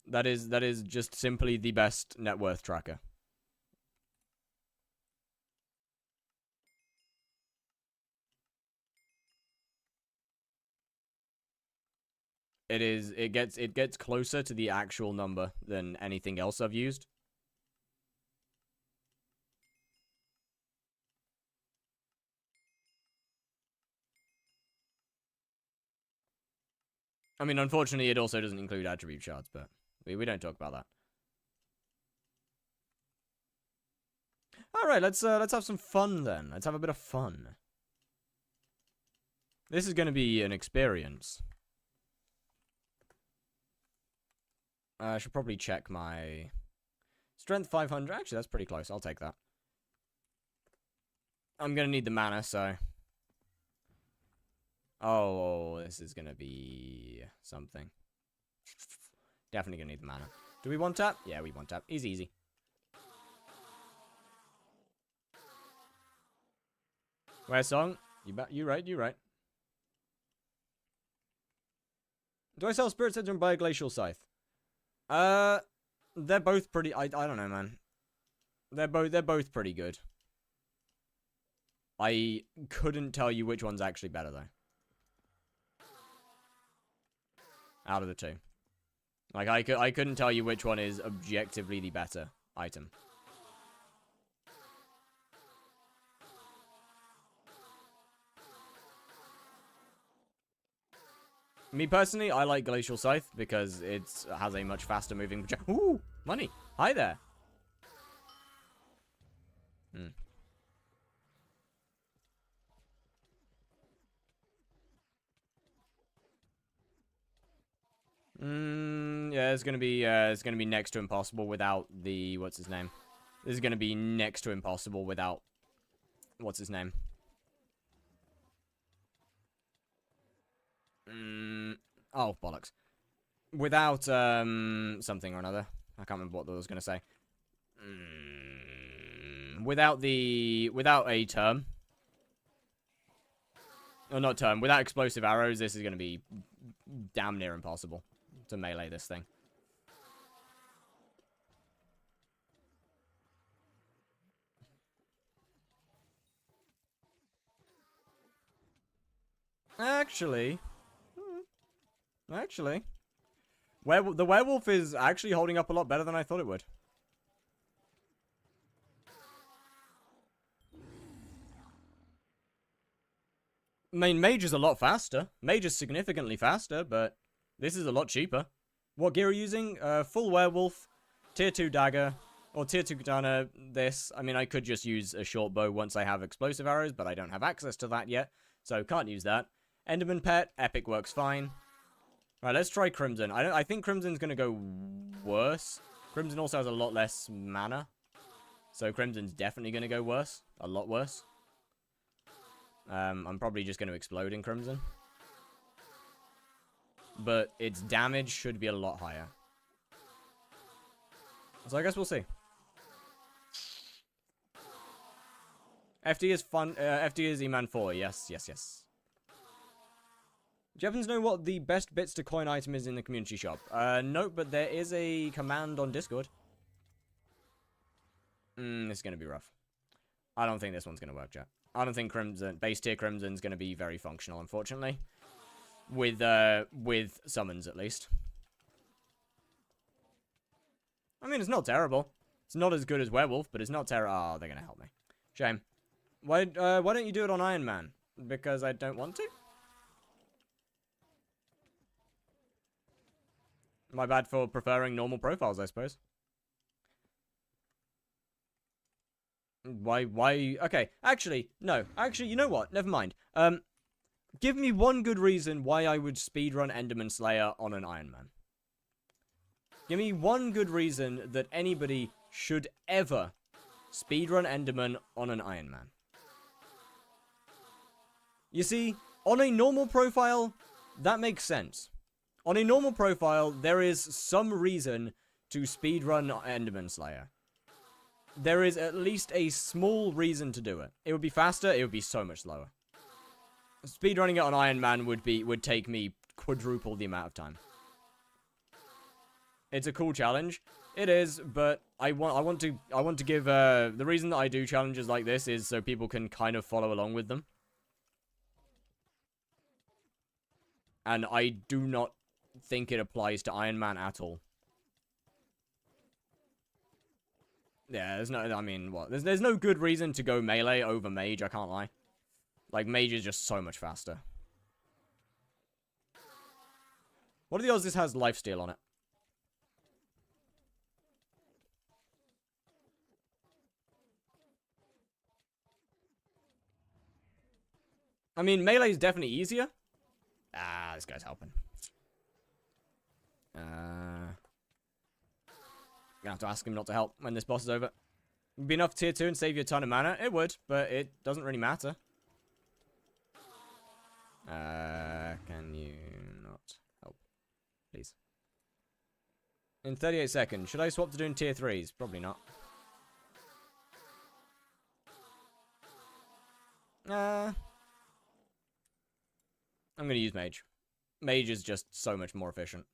That is just simply the best net worth tracker. It gets closer to the actual number than anything else I've used. I mean, unfortunately, it also doesn't include attribute shards, but we don't talk about that. All right, let's have some fun then. Let's have a bit of fun. This is going to be an experience. I should probably check my strength 500. Actually, that's pretty close. I'll take that. I'm going to need the mana, so. Oh, this is going to be something. Definitely going to need the mana. Do we want tap? Yeah, we want tap. Easy, easy. Where's song? You right, you right. Do I sell Spirit Center and buy a Glacial Scythe? They're both pretty. I don't know, man. They're both pretty good. I couldn't tell you which one's actually better though. Out of the two, like I couldn't tell you which one is objectively the better item. Me personally, I like Glacial Scythe because it has a much faster moving project. Ooh, money. Hi there. Yeah, it's gonna be next to impossible without the what's his name. This is gonna be next to impossible without what's his name. Oh, bollocks. Without, something or another. I can't remember what I was going to say. Without a term. Or not term. Without explosive arrows, this is going to be damn near impossible to melee this thing. Actually, the werewolf is actually holding up a lot better than I thought it would. I mean, mage is a lot faster. Mage is significantly faster, but this is a lot cheaper. What gear are you using? Full werewolf, tier 2 dagger, or tier 2 katana. This, I mean, I could just use a short bow once I have explosive arrows, but I don't have access to that yet, so can't use that. Enderman pet, epic works fine. Right, let's try Crimson. I think Crimson's gonna go worse. Crimson also has a lot less mana, so Crimson's definitely gonna go worse, a lot worse. I'm probably just gonna explode in Crimson, but its damage should be a lot higher. So I guess we'll see. FD is fun. FD is Eman 4. Yes, yes, yes. Do you happen to know what the best bits to coin item is in the community shop? No, but there is a command on Discord. This is going to be rough. I don't think this one's going to work, chat. I don't think Crimson, base tier Crimson's going to be very functional, unfortunately. With summons, at least. I mean, it's not terrible. It's not as good as Werewolf, but it's not terrible. Oh, they're going to help me. Shame. Why don't you do it on Iron Man? Because I don't want to? My bad for preferring normal profiles, I suppose. Why, okay, actually, no, actually, you know what, never mind. Give me one good reason why I would speedrun Enderman Slayer on an Iron Man. Give me one good reason that anybody should ever speedrun Enderman on an Iron Man. You see, on a normal profile, that makes sense. On a normal profile, there is some reason to speedrun Enderman Slayer. There is at least a small reason to do it. It would be faster, it would be so much slower. Speedrunning it on Iron Man would take me quadruple the amount of time. It's a cool challenge. It is, but I want to give the reason that I do challenges like this is so people can kind of follow along with them. And I do not think it applies to Iron Man at all. Yeah, there's no, I mean, what? There's no good reason to go melee over mage, I can't lie. Like, mage is just so much faster. What are the odds this has lifesteal on it? I mean, melee is definitely easier. Ah, this guy's helping. Gonna have to ask him not to help when this boss is over. Would be enough tier 2 and save you a ton of mana? It would, but it doesn't really matter. Can you not help? Please. In 38 seconds. Should I swap to doing tier 3s? Probably not. I'm gonna use mage. Mage is just so much more efficient.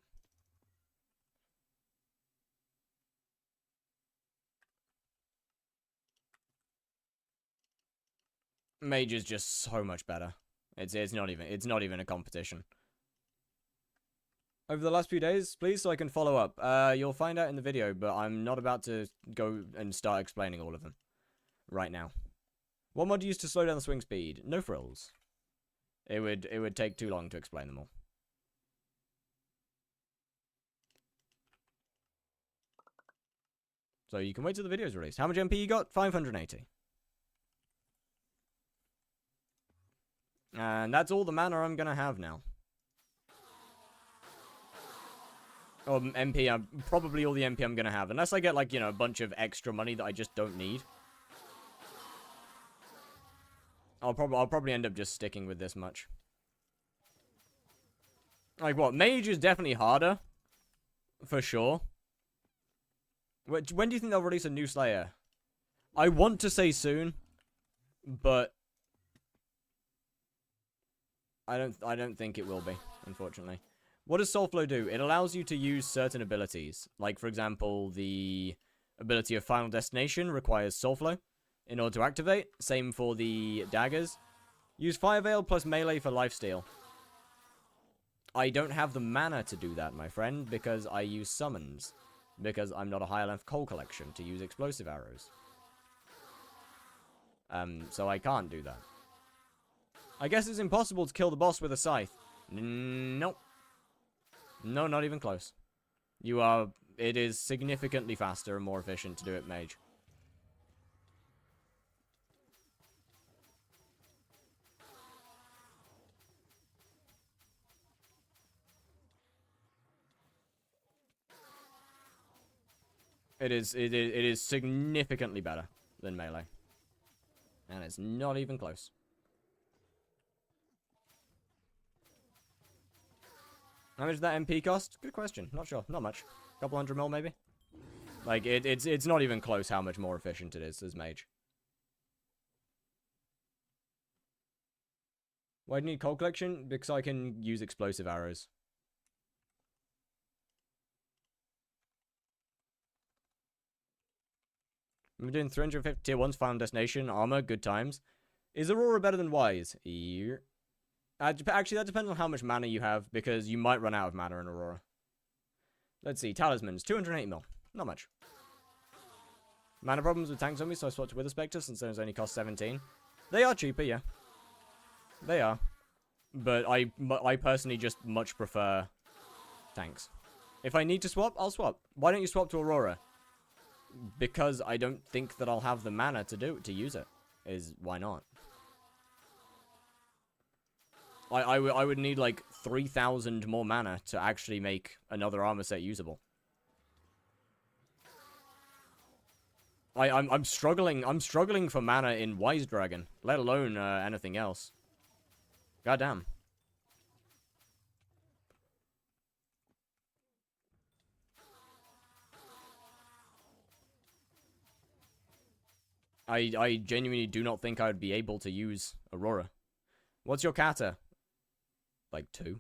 Mage is just so much better. It's not even a competition. Over the last few days, please, so I can follow up. You'll find out in the video, but I'm not about to go and start explaining all of them right now. What mod do you use to slow down the swing speed? No frills. It would take too long to explain them all. So you can wait till the video's released. How much MP you got? 580. And that's all the mana I'm gonna have now. Or MP, probably all the MP I'm gonna have. Unless I get, like, you know, a bunch of extra money that I just don't need. I'll probably end up just sticking with this much. Like, what? Mage is definitely harder. For sure. When do you think they'll release a new Slayer? I want to say soon. But I don't think it will be, unfortunately. What does Soulflow do? It allows you to use certain abilities. Like, for example, the ability of Final Destination requires Soulflow in order to activate. Same for the daggers. Use Fire Veil plus melee for lifesteal. I don't have the mana to do that, my friend, because I use summons. Because I'm not a higher length coal collection to use explosive arrows. So I can't do that. I guess it's impossible to kill the boss with a scythe. Nope. No, not even close. It is significantly faster and more efficient to do it mage. It is significantly better than melee. And it's not even close. How much does that MP cost? Good question. Not sure. Not much. Couple hundred mil, maybe? Like, it's not even close how much more efficient it is as mage. Why do you need coal collection? Because I can use explosive arrows. I'm doing 350 tier 1's Final Destination, armor, good times. Is Aurora better than Wise? Yeah. Actually, that depends on how much mana you have, because you might run out of mana in Aurora. Let's see, Talismans, 280 mil. Not much. Mana problems with tank zombies, so I swapped to Wither Spectre since those only cost 17. They are cheaper, yeah. They are. But I personally just much prefer tanks. If I need to swap, I'll swap. Why don't you swap to Aurora? Because I don't think that I'll have the mana to use it. Why not? I would need like 3,000 more mana to actually make another armor set usable. I'm struggling for mana in Wise Dragon, let alone anything else. Goddamn. I genuinely do not think I would be able to use Aurora. What's your kata? Like 2.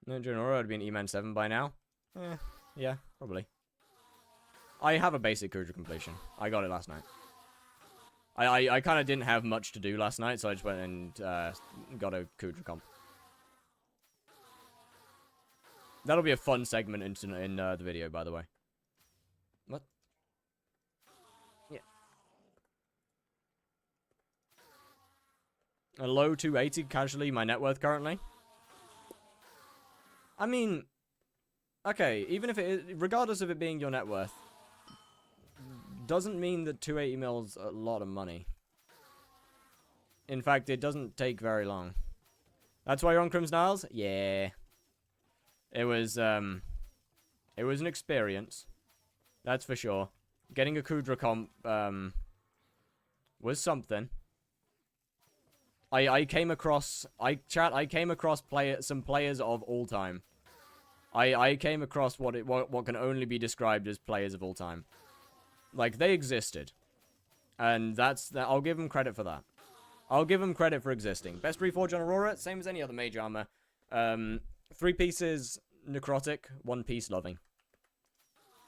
Ninja Aurora would be an Eman 7 by now. Yeah, probably. I have a basic Kudra completion. I got it last night. I kind of didn't have much to do last night, so I just went and got a Kudra comp. That'll be a fun segment in the video, by the way. What? Yeah. A low 280 casually, my net worth currently. I mean, okay, even if it is, regardless of it being your net worth, doesn't mean that 280 mil's a lot of money. In fact, it doesn't take very long. That's why you're on Crimson Isles? Yeah. It was an experience. That's for sure. Getting a Kudra comp, was something. I came across, I came across some players of all time. I came across what can only be described as players of all time. Like, they existed. And I'll give them credit for that. I'll give them credit for existing. Best reforge on Aurora, same as any other mage armor. 3 pieces necrotic, 1 piece loving.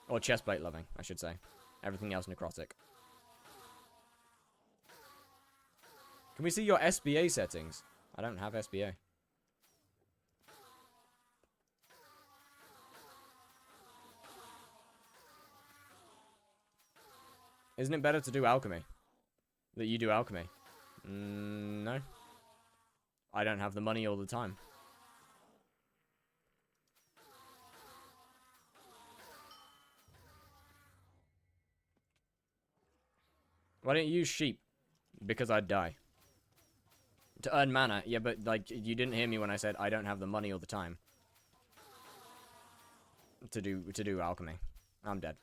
Or chestplate loving, I should say. Everything else necrotic. Can we see your SBA settings? I don't have SBA. Isn't it better to do alchemy? That you do alchemy? No. I don't have the money all the time. Why don't you use sheep? Because I'd die. To earn mana. Yeah, but, like, you didn't hear me when I said I don't have the money all the time. To do alchemy. I'm dead.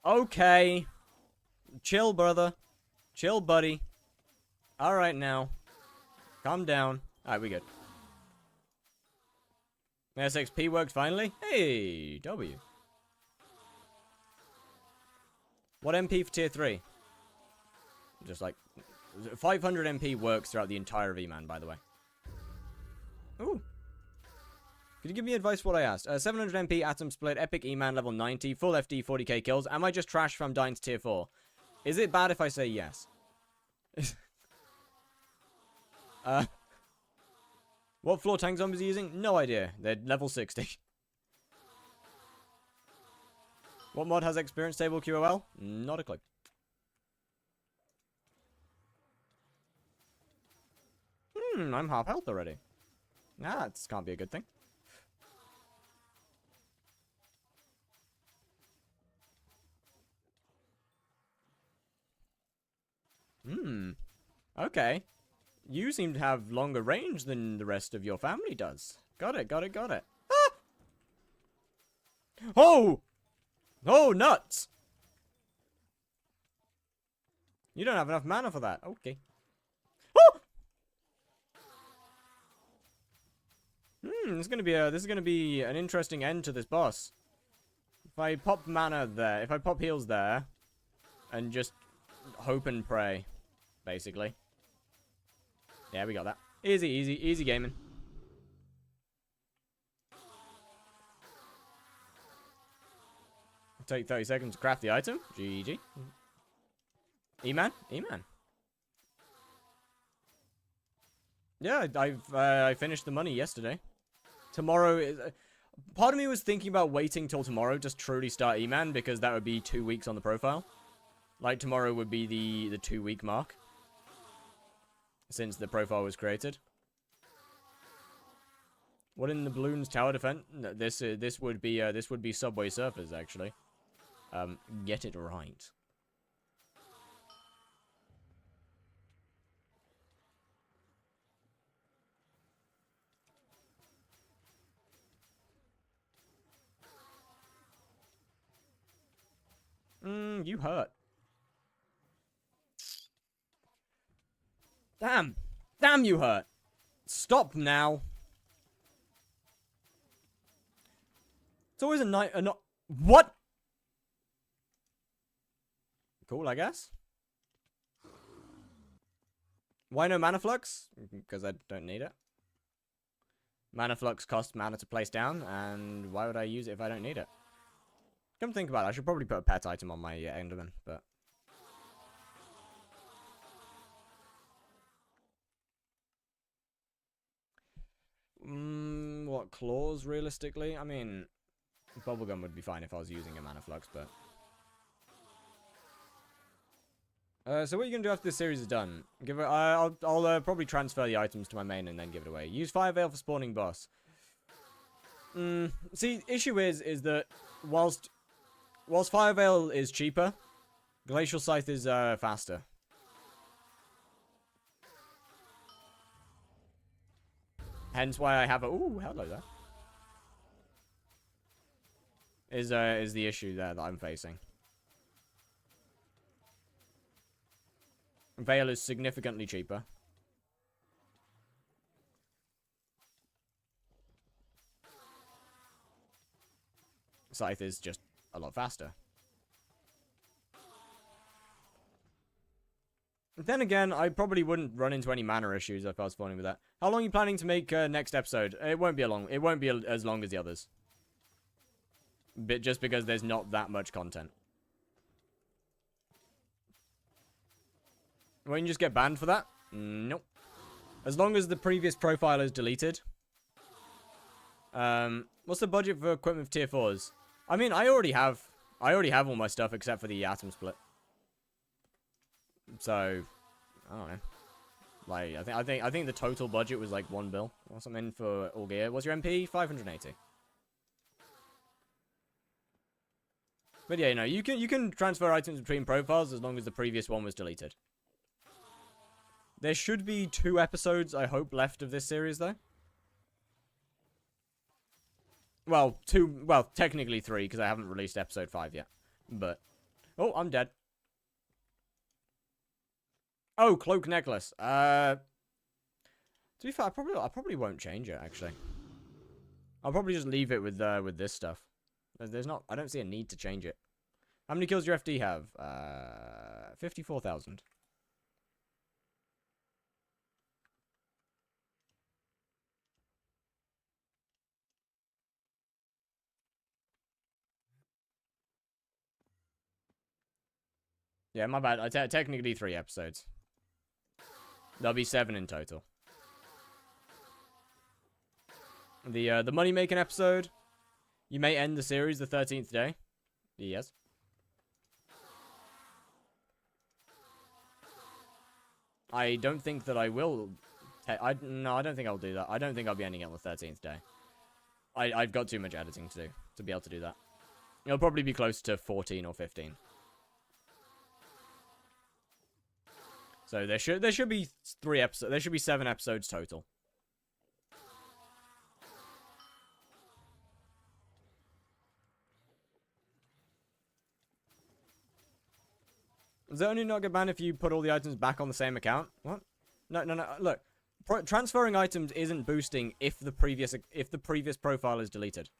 Okay. Chill, brother. Chill, buddy. Alright now. Calm down. Alright, we good. SXP works finally? Hey, W. What MP for tier 3? Just like 500 MP works throughout the entire V-Man, by the way. Ooh. Could you give me advice for what I asked? 700 MP, Atom Split, Epic E-Man, level 90, full FD, 40k kills. Am I just trash if I'm dying to tier 4? Is it bad if I say yes? What floor tank zombies are you using? No idea. They're level 60. What mod has experience table QOL? Not a clue. I'm half health already. Nah, this can't be a good thing. Okay. You seem to have longer range than the rest of your family does. Got it, got it, got it. Ah! Oh! Oh, nuts! You don't have enough mana for that. Okay. Oh! This is gonna be an interesting end to this boss. If I pop mana there, if I pop heals there, and just hope and pray, basically. Yeah, we got that. Easy, easy, easy gaming. Take 30 seconds to craft the item. GG. Eman? Eman. Yeah, I finished the money yesterday. Tomorrow is... part of me was thinking about waiting till tomorrow to truly start Eman, because that would be 2 weeks on the profile. Like, tomorrow would be the 2-week mark. Since the profile was created. What in the balloons tower defense? No, this would be Subway Surfers, actually. Get it right. You hurt. Damn. Damn, you hurt. Stop now. It's always a night. What? Cool, I guess. Why no mana flux? Because I don't need it. Mana flux costs mana to place down, and why would I use it if I don't need it? Come think about it, I should probably put a pet item on my Enderman, but... what, claws, realistically? I mean, bubblegum would be fine if I was using a mana flux, but... so what are you going to do after this series is done? Give it, I'll probably transfer the items to my main and then give it away. Use Fire Veil for spawning boss. See, issue is that whilst Fire Veil is cheaper, Glacial Scythe is faster. Hence why I have a... Ooh, hello there. Is the issue there that I'm facing. Veil is significantly cheaper. Scythe is just a lot faster. Then again, I probably wouldn't run into any mana issues if I was spawning with that. How long are you planning to make next episode? It won't be as long as the others. But just because there's not that much content. Won't you just get banned for that? Nope. As long as the previous profile is deleted. What's the budget for equipment for tier 4s? I mean, I already have all my stuff except for the atom split. So, I don't know. Like, I think the total budget was like 1 bill or something for all gear. What's your MP? 580. But yeah, you know, you can transfer items between profiles as long as the previous one was deleted. There should be 2 episodes, I hope, left of this series, though. Well, 2... Well, technically 3, because I haven't released episode 5 yet. But... Oh, I'm dead. Oh, cloak necklace. To be fair, I probably won't change it, actually. I'll probably just leave it with this stuff. There's not... I don't see a need to change it. How many kills does your FD have? 54,000. Yeah, my bad. Technically 3 episodes. There'll be 7 in total. The money making episode. You may end the series the 13th day. Yes. I don't think that I will. No, I don't think I'll do that. I don't think I'll be ending it on the 13th day. I've got too much editing to do to be able to do that. It'll probably be close to 14 or 15. So there should be 3 episodes. There should be 7 episodes total. Does it only not get banned if you put all the items back on the same account? What? No. Look, transferring items isn't boosting if the previous profile is deleted.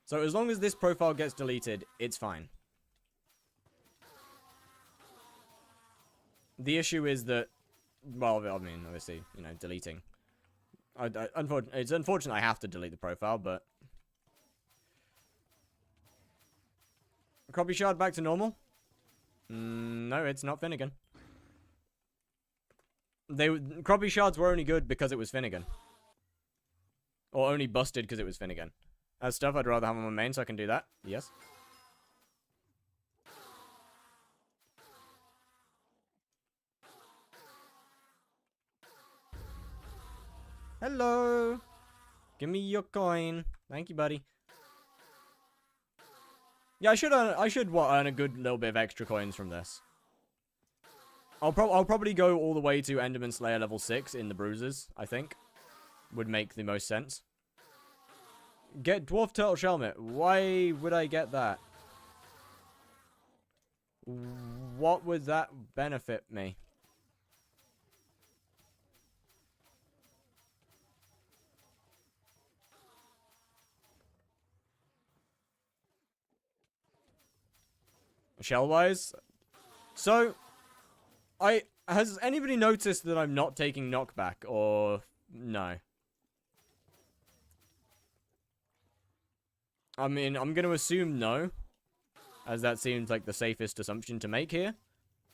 So as long as this profile gets deleted, it's fine. The issue is that, well, I mean, obviously, you know, deleting. It's unfortunate I have to delete the profile, but... Copy shard back to normal? No, it's not Finnegan. Crappie shards were only good because it was Finnegan. Or only busted because it was Finnegan. As stuff I'd rather have on my main so I can do that. Yes. Hello. Give me your coin. Thank you, buddy. Yeah, I should earn a good little bit of extra coins from this. I'll probably go all the way to Enderman Slayer level 6 in the bruises, I think. Would make the most sense. Get Dwarf Turtle Shelmet. Why would I get that? What would that benefit me? Shell-wise? So, has anybody noticed that I'm not taking knockback, or no? I mean, I'm going to assume no, as that seems like the safest assumption to make here.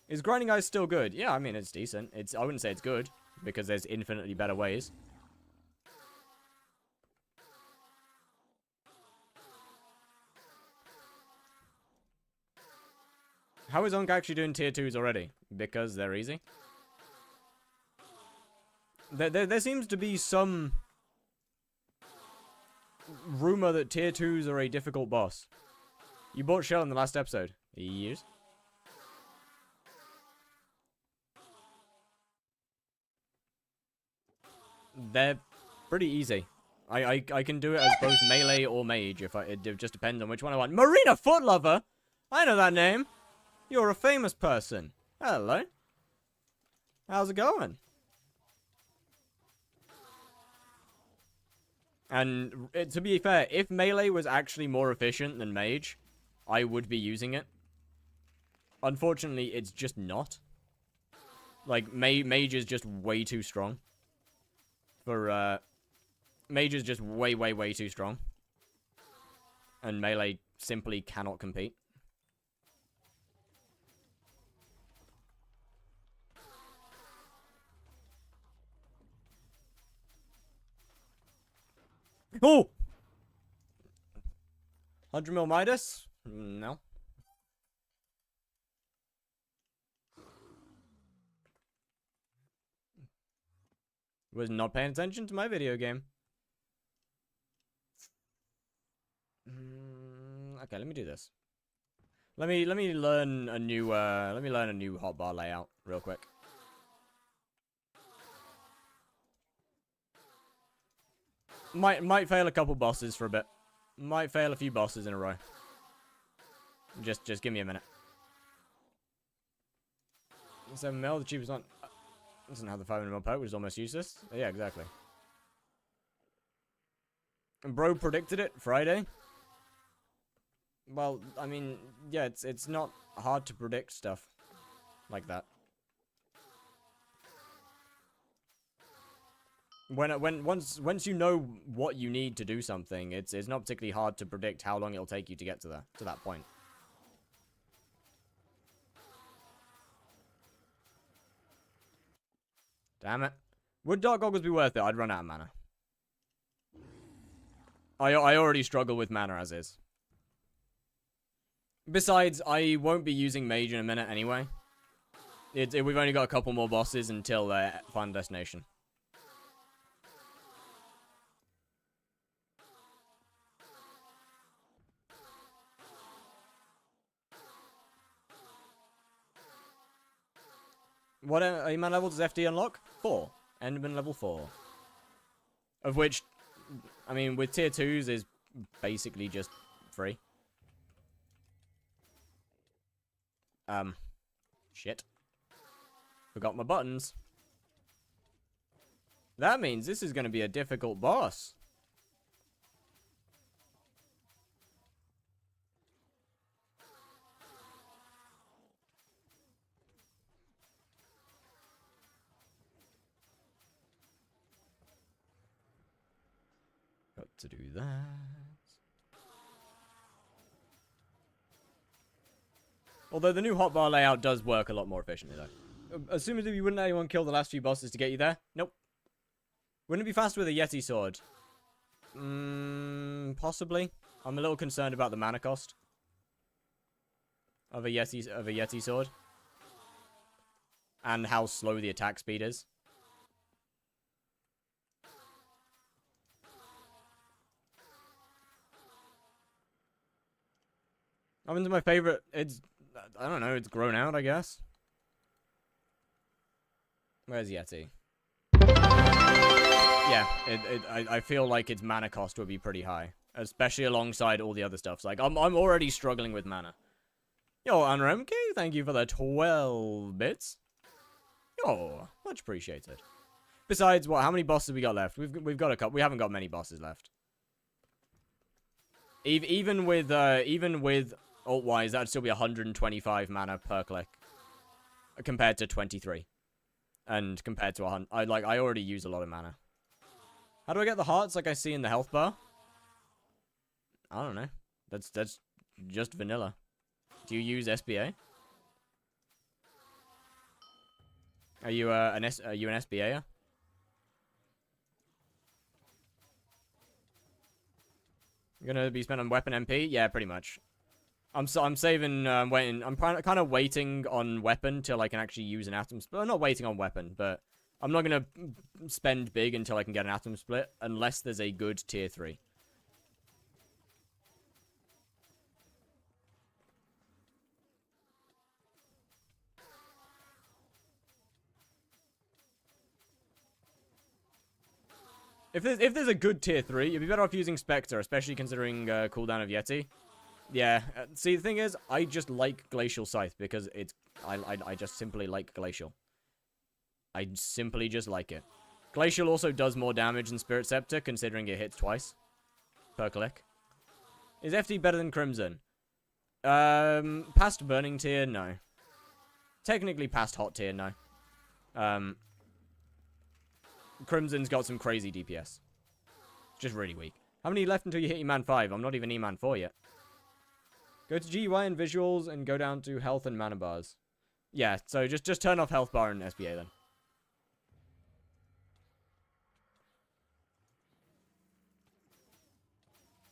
Is grinding ice still good? Yeah, I mean, it's decent. I wouldn't say it's good, because there's infinitely better ways. How is Onk actually doing tier 2s already? Because they're easy. There seems to be some rumor that tier 2s are a difficult boss. You bought Shell in the last episode. Yes. They're pretty easy. I can do it as both melee or mage if it just depends on which one I want. Marina Footlover? I know that name. You're a famous person. Hello. How's it going? And to be fair, if melee was actually more efficient than mage, I would be using it. Unfortunately, it's just not. Like, mage is just way too strong. Mage is just way too strong. And melee simply cannot compete. Oh! 100 mil Midas? No. Was not paying attention to my video game. Okay, let me do this. Let me learn a new hotbar layout real quick. Might fail a couple bosses for a bit. Might fail a few bosses in a row. Just give me a minute. 7 mil, the cheapest one. Doesn't have the 500 mil poke, which is almost useless. Yeah, exactly. And bro predicted it Friday. Well, I mean, yeah, it's not hard to predict stuff like that. Once you know what you need to do something, it's not particularly hard to predict how long it'll take you to get to that point. Damn it. Would Dark Goggles be worth it? I'd run out of mana. I already struggle with mana as is. Besides, I won't be using Mage in a minute anyway. We've only got a couple more bosses until Final Destination. What Eman level does FD unlock? 4. Enderman level 4. Of which, I mean, with tier 2s is basically just free. Shit. Forgot my buttons. That means this is going to be a difficult boss. Got to do that. Although the new hotbar layout does work a lot more efficiently, though. assuming that you wouldn't let anyone kill the last few bosses to get you there. Nope. Wouldn't it be faster with a Yeti sword? Possibly. I'm a little concerned about the mana cost of a Yeti sword. And how slow the attack speed is. I mean, my favorite. It's, I don't know. It's grown out, I guess. Where's Yeti? Yeah, I feel like its mana cost would be pretty high, especially alongside all the other stuff. Like I'm already struggling with mana. Yo, Anremke, thank you for the 12 bits. Yo, much appreciated. Besides, what? How many bosses we got left? We've got a couple. We haven't got many bosses left. Even with alt-wise, that'd still be 125 mana per click, compared to 23, and compared to 100. I already use a lot of mana. How do I get the hearts like I see in the health bar? I don't know. That's just vanilla. Do you use SBA? Are you an SBA-er? You're gonna be spent on weapon MP? Yeah, pretty much. I'm saving, waiting. I'm kind of waiting on weapon till I can actually use an atom split. I'm not waiting on weapon, but I'm not gonna spend big until I can get an atom split unless there's a good tier 3. If there's a good tier 3, you'd be better off using Spectre, especially considering cooldown of Yeti. Yeah, see, the thing is, I just like Glacial Scythe because it's... I just simply like Glacial. I simply just like it. Glacial also does more damage than Spirit Scepter, considering it hits twice per click. Is FD better than Crimson? Past Burning Tier, no. Technically past Hot Tier, no. Crimson's got some crazy DPS. Just really weak. How many left until you hit Eman 5? I'm not even Eman 4 yet. Go to GUI and visuals and go down to health and mana bars. Yeah, so just turn off health bar and SBA then.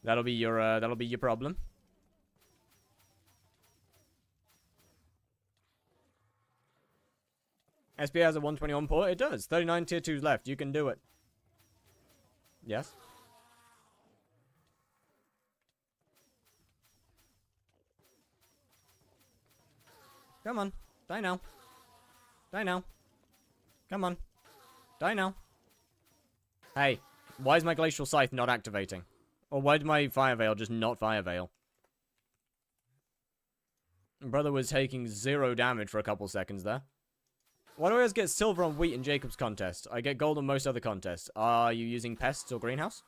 That'll be your problem. SBA has a 121 port? It does. 39 tier 2s left. You can do it. Yes? Come on. Die now. Die now. Come on. Die now. Hey, why is my Glacial Scythe not activating? Or why did my Fire Veil just not Fire Veil? Brother was taking 0 damage for a couple seconds there. Why do I always get silver on wheat in Jacob's contest? I get gold on most other contests. Are you using pests or greenhouse?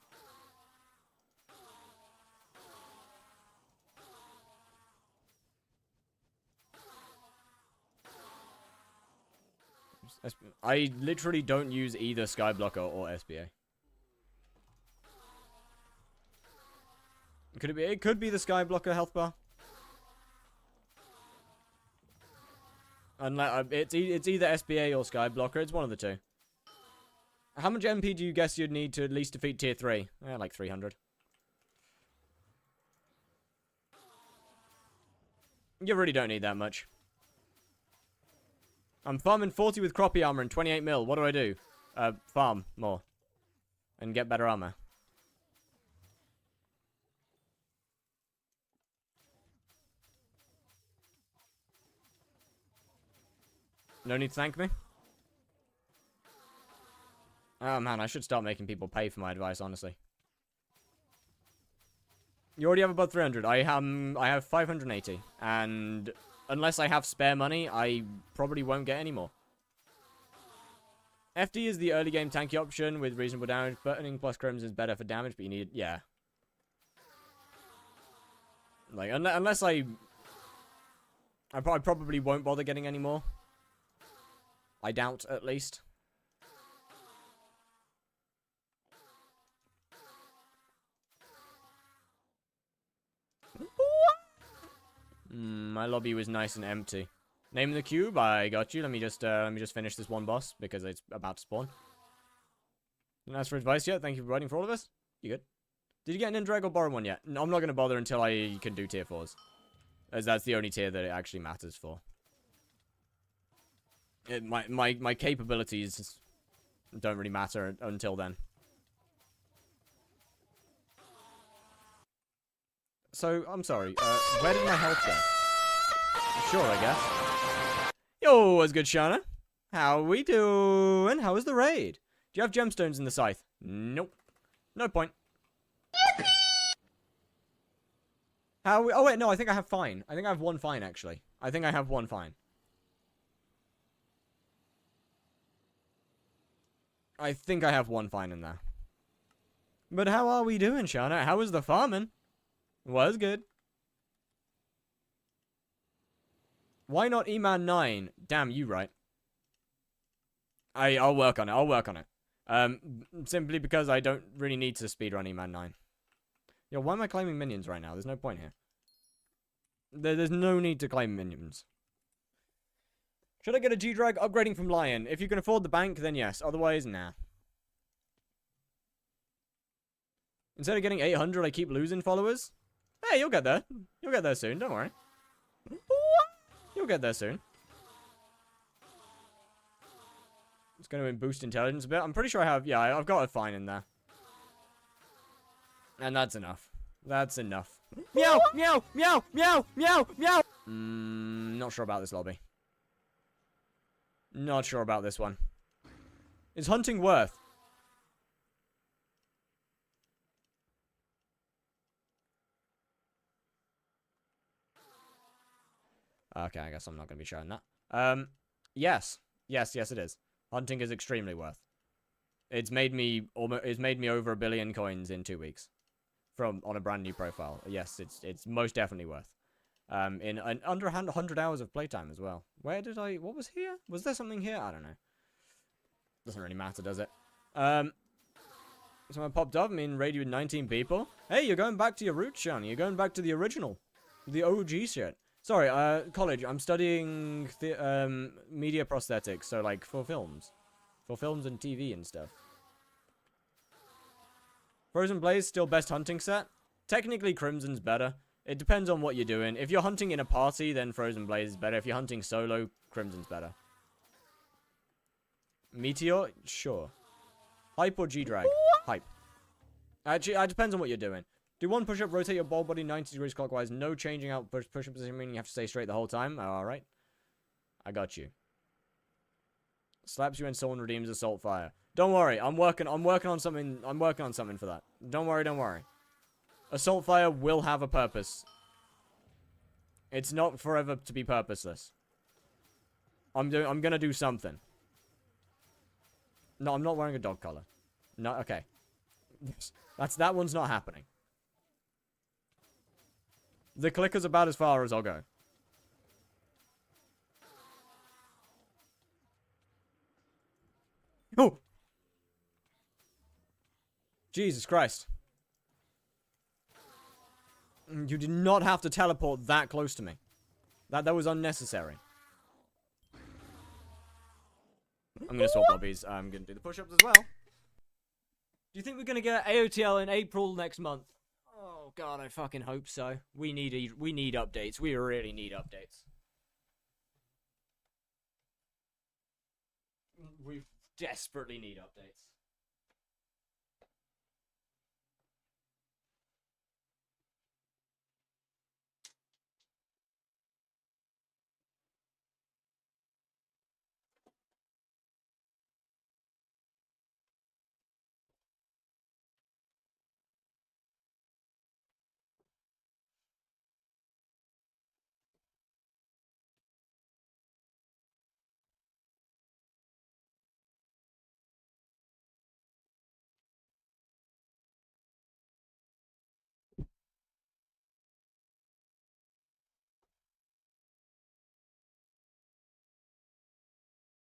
I literally don't use either skyblock or SBA. Could it be? It could be the skyblocker health bar. Unless it's either SBA or skyblocker. It's one of the two. How much MP do you guess you'd need to at least defeat tier 3? Like 300. You really don't need that much. I'm farming 40 with Croppy armor and 28 mil. What do I do? Farm more. And get better armor. No need to thank me? Oh man, I should start making people pay for my advice, honestly. You already have above 300. I have 580. And unless I have spare money, I probably won't get any more. FD is the early game tanky option with reasonable damage. Burning plus Crimson is better for damage, but you need... Yeah. Like, unless I probably won't bother getting any more. I doubt, at least. My lobby was nice and empty. Name the cube. I got you. Let me just finish this one boss because it's about to spawn. Didn't ask for advice yet. Thank you for writing for all of us. You good? Did you get an Ender Egg or borrow one yet? No, I'm not gonna bother until I can do tier 4s, as that's the only tier that it actually matters for. My capabilities don't really matter until then. So, I'm sorry, where did my health go? Sure, I guess. Yo, what's good, Shana? How we doing? How was the raid? Do you have gemstones in the scythe? Nope. No point. Oh wait, no, I think I have fine. I think I have one fine, actually. I think I have one fine. I think I have one fine in there. But how are we doing, Shana? How was the farming? Was good. Why not Eman 9? Damn, you right. I'll work on it. I'll work on it. Simply because I don't really need to speedrun Eman 9. Yo, why am I claiming minions right now? There's no point here. There's no need to claim minions. Should I get a G-Drag? Upgrading from Lion. If you can afford the bank, then yes. Otherwise, nah. Instead of getting 800, I keep losing followers. Hey, you'll get there. You'll get there soon. Don't worry. You'll get there soon. It's going to boost intelligence a bit. I'm pretty sure I have... Yeah, I've got a fine in there. And that's enough. That's enough. Meow! Meow! Meow! Meow! Meow! Meow! Not sure about this lobby. Not sure about this one. Is hunting worth? Okay, I guess I'm not going to be showing that. Yes. Yes, it is. Hunting is extremely worth. It's made me over 1 billion coins in 2 weeks. On a brand new profile. Yes, it's most definitely worth. In under 100 hours of playtime as well. What was here? Was there something here? I don't know. Doesn't really matter, does it? Someone popped up, raided with 19 people. Hey, you're going back to your roots, Sean. You're going back to the original. The OG shit. Sorry, college. I'm studying media prosthetics, so like for films. For films and TV and stuff. Frozen Blaze still best hunting set. Technically, Crimson's better. It depends on what you're doing. If you're hunting in a party, then Frozen Blaze is better. If you're hunting solo, Crimson's better. Meteor? Sure. Hype or G-Drag? Hype. Actually, it depends on what you're doing. Do one push-up, rotate your ball body 90 degrees clockwise. No changing out push-up position, meaning you have to stay straight the whole time. Alright. I got you. Slaps you when someone redeems Assault Fire. Don't worry, I'm working on something for that. Don't worry. Assault Fire will have a purpose. It's not forever to be purposeless. I'm gonna do something. No, I'm not wearing a dog collar. No, okay. That one's not happening. The clicker's about as far as I'll go. Oh! Jesus Christ. You did not have to teleport that close to me. That was unnecessary. I'm gonna swap lobbies. I'm gonna do the push-ups as well. Do you think we're gonna get AOTL in April next month? Oh god, I fucking hope so. We need updates. We really need updates. We desperately need updates.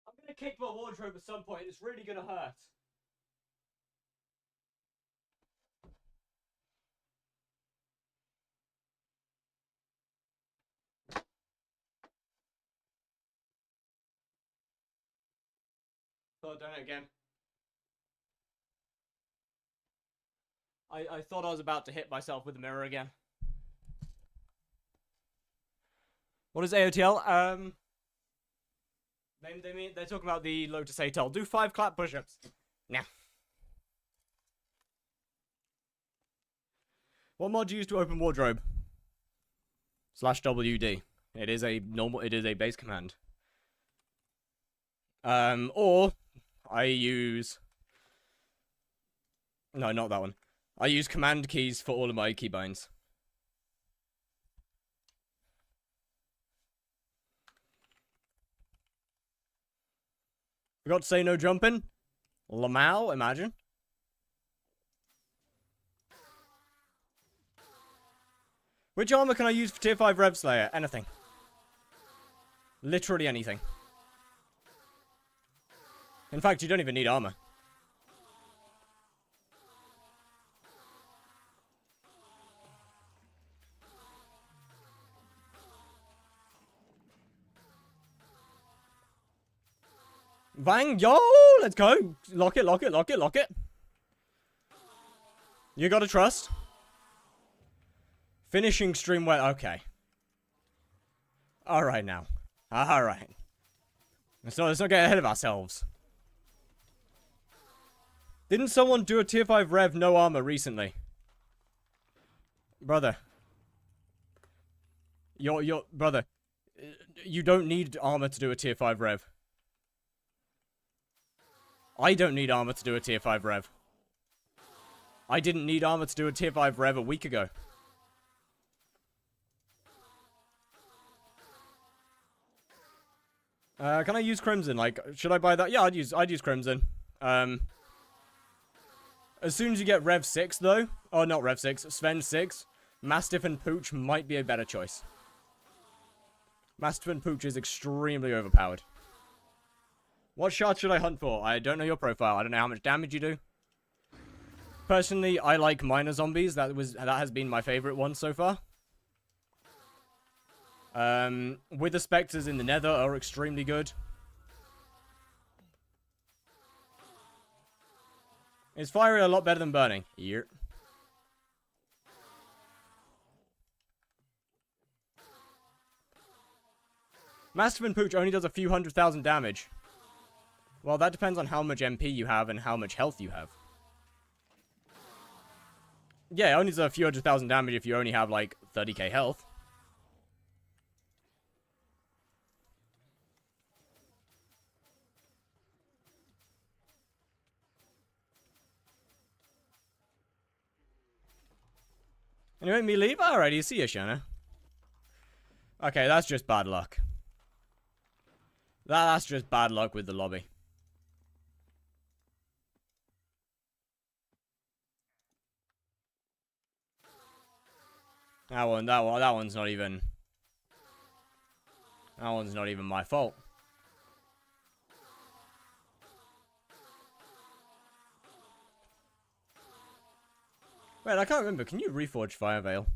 I'm gonna kick my wardrobe at some point. It's really gonna hurt. thought I'd done it again. I thought I was about to hit myself with the mirror again. What is AOTL? They're talking about the Lotus ATL. Do 5 clap push-ups. Nah. What mod do you use to open wardrobe? /WD. It is a base command. Or I use... No, not that one. I use command keys for all of my keybinds. Forgot to say no jumping. Lamau, imagine. Which armor can I use for tier 5 Rev Slayer? Anything. Literally anything. In fact, you don't even need armor. Bang, yo, let's go. Lock it, lock it, lock it, lock it. You gotta trust. Finishing stream well, okay. Alright now. Alright. Let's not get ahead of ourselves. Didn't someone do a tier 5 rev no armor recently? Brother. Your brother. You don't need armor to do a tier 5 rev. I don't need armor to do a tier 5 rev. I didn't need armor to do a tier 5 rev a week ago. Can I use Crimson? Like, should I buy that? Yeah, I'd use Crimson. As soon as you get Rev 6, though... Oh, not Rev 6. Sven 6. Mastiff and Pooch might be a better choice. Mastiff and Pooch is extremely overpowered. What shard should I hunt for? I don't know your profile. I don't know how much damage you do. Personally, I like miner zombies. That has been my favorite one so far. Wither specters in the nether are extremely good. Is fiery a lot better than burning? Yep. Mastiff and Pooch only does a few 100,000 damage. Well, that depends on how much MP you have and how much health you have. Yeah, it only does a few 100,000 damage if you only have, like, 30k health. Anyway, me leave? Alright, you see you, Shana. Okay, that's just bad luck. That's just bad luck with the lobby. That one's not even... That one's not even my fault. Wait, I can't remember. Can you reforge Fire Veil?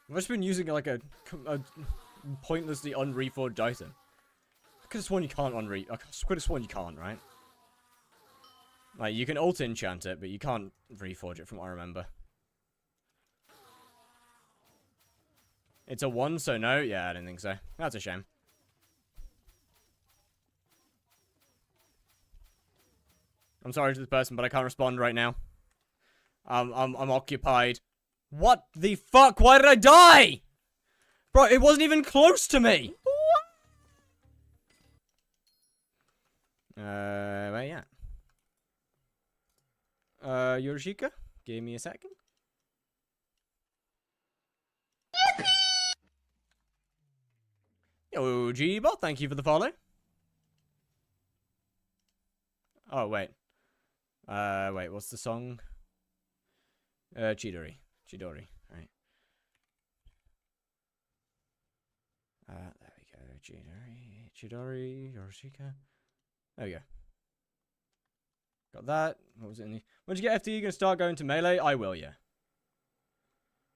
I've just been using like a pointlessly unreforged item. I could have sworn you can't I could have sworn you can't, right? Like, you can ult enchant it, but you can't reforge it from what I remember. It's a 1, so no? Yeah, I didn't think so. That's a shame. I'm sorry to the person, but I can't respond right now. I'm occupied. What the fuck? Why did I die? Bro, it wasn't even close to me. Where you at? Yorushika? Give me a second. Yo, G-Bot, thank you for the follow. Oh, wait. Wait, what's the song? Chidori. Chidori, right. There we go. Chidori, Yorushika. There we go. Got that. What was it in the... Once you get FD, you're going to start going to melee? I will, yeah.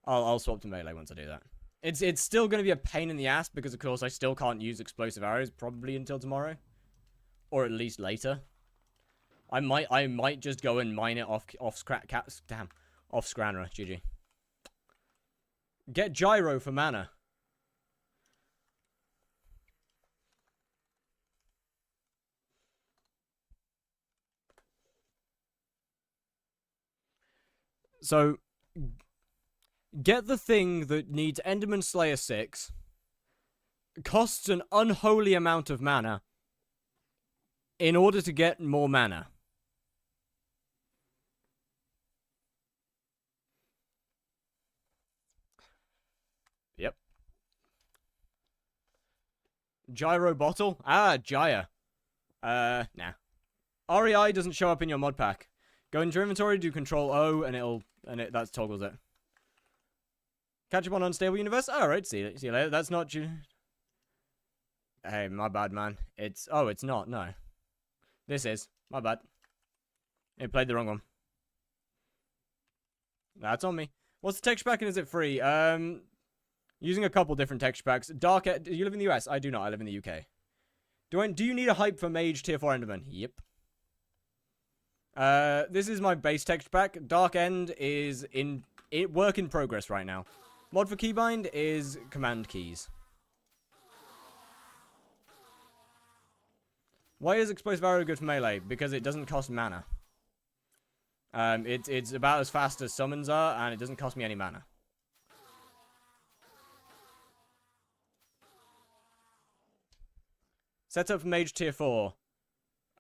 I'll swap to melee once I do that. It's still going to be a pain in the ass because, of course, I still can't use explosive arrows probably until tomorrow. Or at least later. I might just go and mine it off Scranra, GG. Get Gyro for mana. So, get the thing that needs Enderman Slayer 6, costs an unholy amount of mana, in order to get more mana. Yep. Gyro bottle? Ah, Jaya. Nah. REI doesn't show up in your mod pack. Go into your inventory, do Control O, and that toggles it. Catch up on Unstable Universe? Alright, see you later. That's not you. Hey, my bad, man. It's not, no. This is. My bad. It played the wrong one. That's on me. What's the texture pack and is it free? Using a couple different texture packs. Do you live in the US? I do not. I live in the UK. Do you need a hype for Mage Tier 4 Enderman? Yep. This is my base texture pack. Dark End is work in progress right now. Mod for Keybind is command keys. Why is Explosive Arrow good for melee? Because it doesn't cost mana. It's about as fast as summons are, and it doesn't cost me any mana. Set up for Mage Tier 4.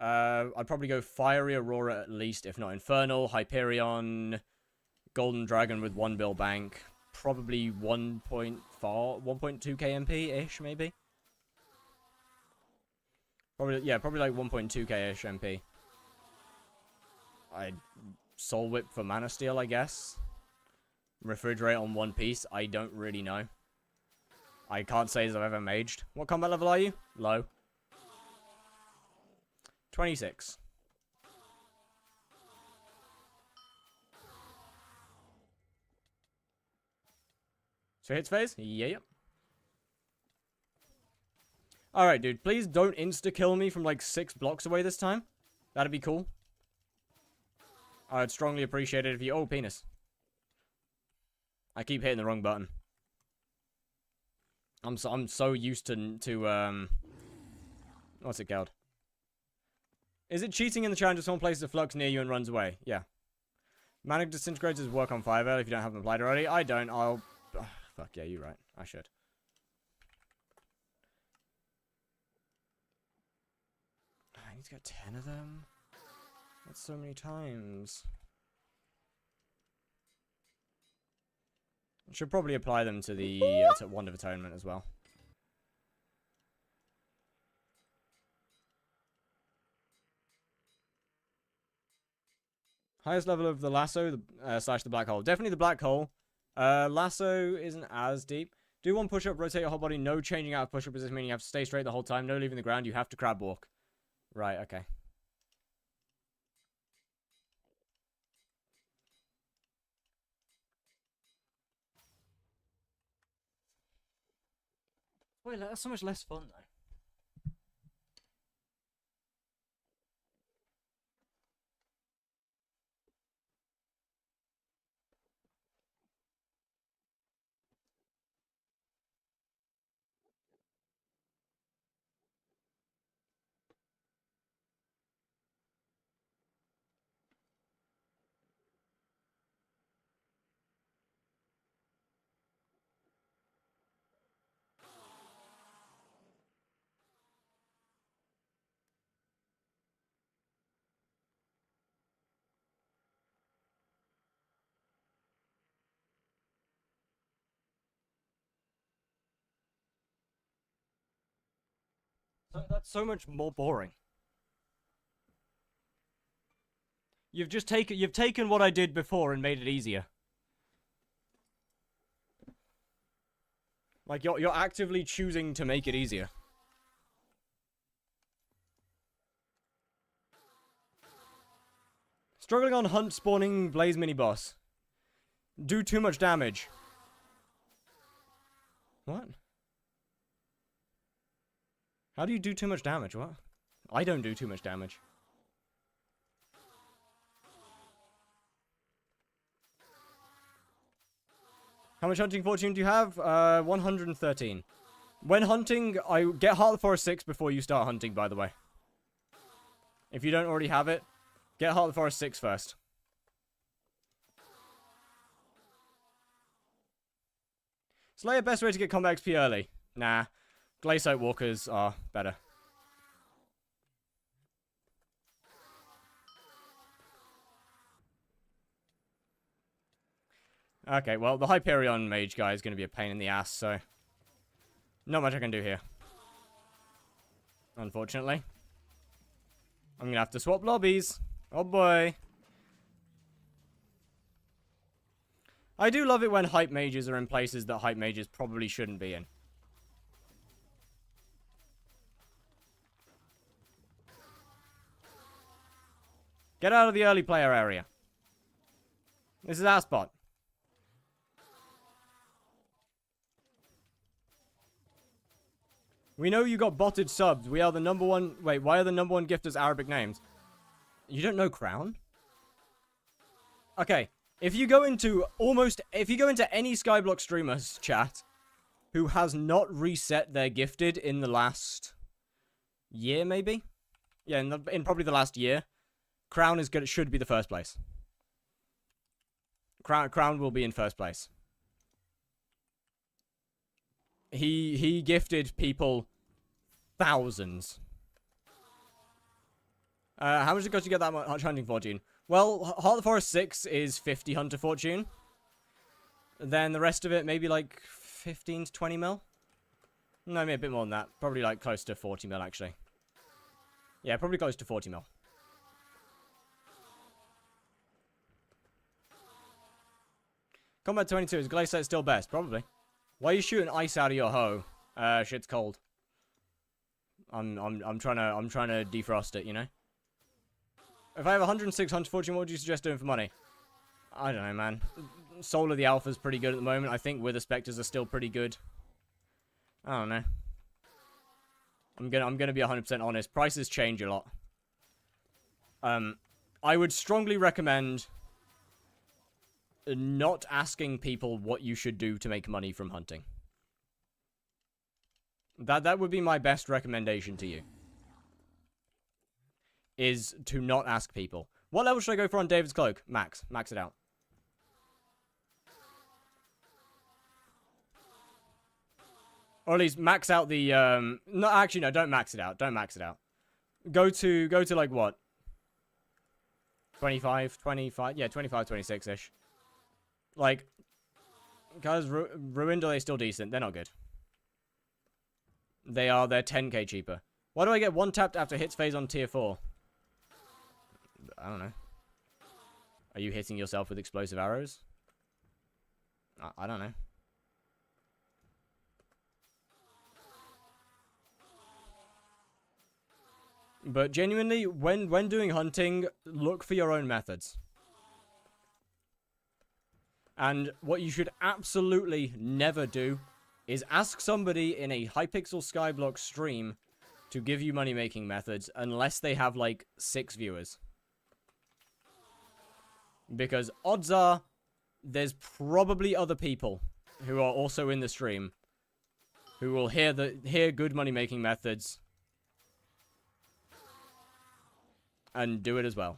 I'd probably go Fiery Aurora at least, if not Infernal, Hyperion, Golden Dragon with 1 bill bank, probably 1.2 KMP-ish, maybe? Probably like 1.2k-ish MP. I'd Soul Whip for Mana Steal, I guess. Refrigerate on 1 piece, I don't really know. I can't say as I've ever maged. What combat level are you? Low. 26. So hits phase? Yeah. Alright, dude. Please don't insta-kill me from like 6 blocks away this time. That'd be cool. I'd strongly appreciate it if you... Oh, penis. I keep hitting the wrong button. I'm so used to what's it called? Is it cheating in the challenge if someone places a flux near you and runs away? Yeah. Manic Disintegrators work on 5L if you don't have them applied already. I don't. I'll... Oh, fuck yeah, you're right. I should. I need to get 10 of them. That's so many times. I should probably apply them to the to Wand of Atonement as well. Highest level of the lasso slash the black hole. Definitely the black hole. Lasso isn't as deep. Do one push-up, rotate your whole body. No changing out of push-up position, meaning you have to stay straight the whole time. No leaving the ground. You have to crab walk. Right, okay. Wait, that's so much less fun, though. So that's so much more boring. You've taken what I did before and made it easier. Like you're actively choosing to make it easier. Struggling on hunt spawning blaze mini boss. Do too much damage. What? How do you do too much damage? What? I don't do too much damage. How much hunting fortune do you have? 113. When hunting, I get Heart of the Forest 6 before you start hunting, by the way. If you don't already have it, get Heart of the Forest 6 first. Slayer, best way to get combat XP early? Nah. Glaciate Walkers are better. Okay, well, the Hyperion mage guy is going to be a pain in the ass, so... not much I can do here. Unfortunately. I'm going to have to swap lobbies. Oh boy. I do love it when hype mages are in places that hype mages probably shouldn't be in. Get out of the early player area. This is our spot. We know you got botted subs. We are the number one... wait, why are the number one gifters Arabic names? You don't know Crown? Okay, if you go into any skyblock streamer's chat who has not reset their gifted in the last year, maybe? Yeah, in probably the last year. Crown is good. It should be the first place. Crown will be in first place. He gifted people thousands. How much it cost to get that much hunting fortune? Well, Heart of the Forest 6 is 50 hunter fortune. Then the rest of it, maybe like 15 to 20 mil? No, maybe a bit more than that. Probably like close to 40 mil, actually. Yeah, probably close to 40 mil. Combat 22, is Glaciate still best? Probably. Why are you shooting ice out of your hoe? Shit's cold. I'm trying to defrost it, you know? If I have 106 hunter fortune, what would you suggest doing for money? I don't know, man. Soul of the Alpha's pretty good at the moment. I think Wither Spectres are still pretty good. I don't know. I'm gonna be 100% honest. Prices change a lot. I would strongly recommend not asking people what you should do to make money from hunting. That would be my best recommendation to you. Is to not ask people. What level should I go for on David's Cloak? Max. Max it out. Or at least max out the, no, actually, no, don't max it out. Don't max it out. Go to like, what? 25, yeah, 25, 26-ish. Like, guys, Ruined, are they still decent? They're not good. They're 10k cheaper. Why do I get one tapped after hits phase on tier 4? I don't know. Are you hitting yourself with explosive arrows? I don't know. But genuinely, when doing hunting, look for your own methods. And what you should absolutely never do is ask somebody in a hypixel skyblock stream to give you money-making methods unless they have, like, 6 viewers. Because odds are, there's probably other people who are also in the stream who will hear good money-making methods and do it as well.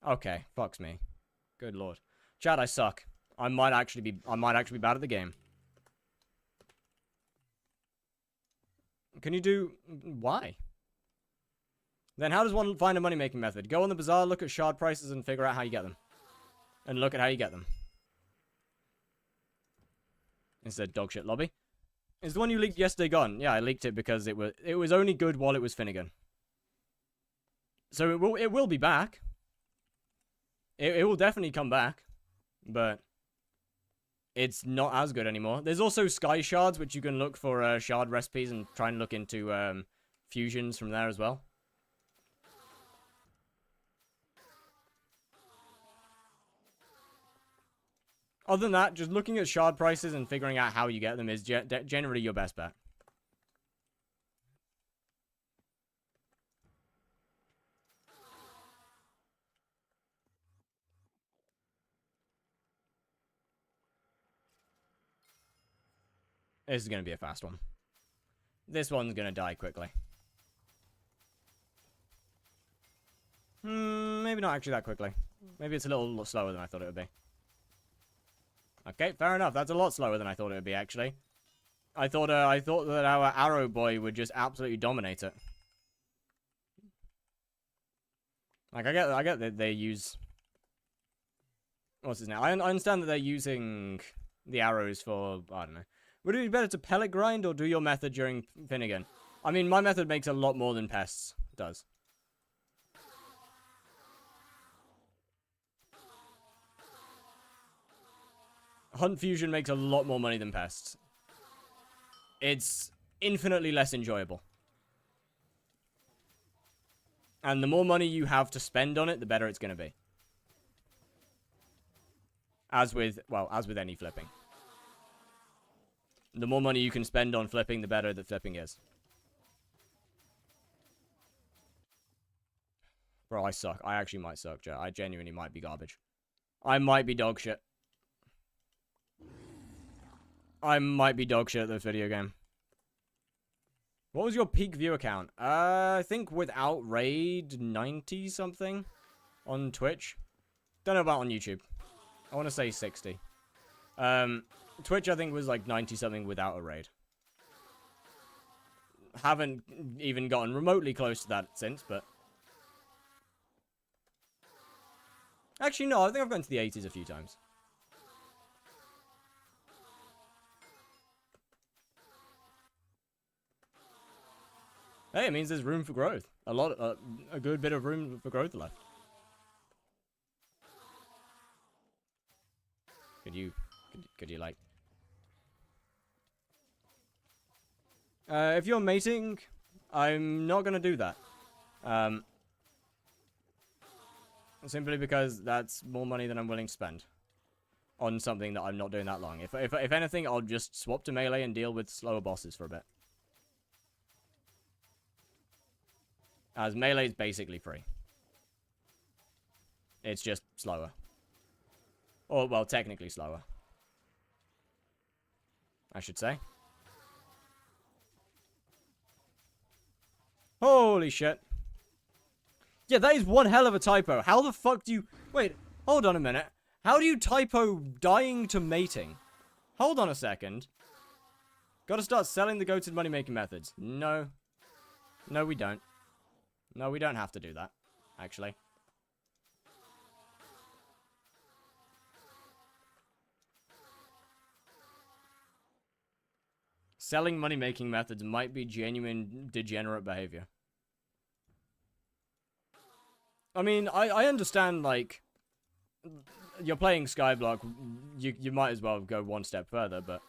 Okay, fucks me. Good lord. Chad, I suck. I might actually be bad at the game. Can you do... why? Then how does one find a money-making method? Go on the bazaar, look at shard prices, and figure out how you get them. And look at how you get them. Instead, dogshit lobby. Is the one you leaked yesterday gone? Yeah, I leaked it because it was only good while it was Finnegan. So it will be back. It will definitely come back. But it's not as good anymore. There's also Sky Shards, which you can look for shard recipes and try and look into fusions from there as well. Other than that, just looking at shard prices and figuring out how you get them is generally your best bet. This is going to be a fast one. This one's going to die quickly. Maybe not actually that quickly. Maybe it's a little slower than I thought it would be. Okay, fair enough. That's a lot slower than I thought it would be, actually. I thought that our arrow boy would just absolutely dominate it. Like, I get that they use... What's his name? I understand that they're using the arrows for... I don't know. Would it be better to pellet grind or do your method during Finnegan? I mean, my method makes a lot more than Pests does. Hunt Fusion makes a lot more money than Pests. It's infinitely less enjoyable. And the more money you have to spend on it, the better it's going to be. As with any flipping. The more money you can spend on flipping, the better the flipping is. Bro, I suck. I actually might suck, Joe. I genuinely might be garbage. I might be dog shit. I might be dog shit at this video game. What was your peak view count? I think without raid, 90 something on Twitch. Don't know about on YouTube. I want to say 60. Twitch I think was like 90 something without a raid. Haven't even gotten remotely close to that since, but... Actually, no, I think I've gone to the 80s a few times. Hey, it means there's room for growth. A good bit of room for growth left. Could you like... if you're mating, I'm not gonna do that. Simply because that's more money than I'm willing to spend on something that I'm not doing that long. If anything, I'll just swap to melee and deal with slower bosses for a bit. As melee is basically free. It's just slower. Or, well, technically slower. I should say. Holy shit. Yeah, that is one hell of a typo. How the fuck do you... Wait, hold on a minute. How do you typo dying to mating? Hold on a second. Gotta start selling the goated money-making methods. No. No, we don't. No, we don't have to do that, actually. Selling money-making methods might be genuine degenerate behavior. I mean, I understand, like, you're playing skyblock, you might as well go one step further, but...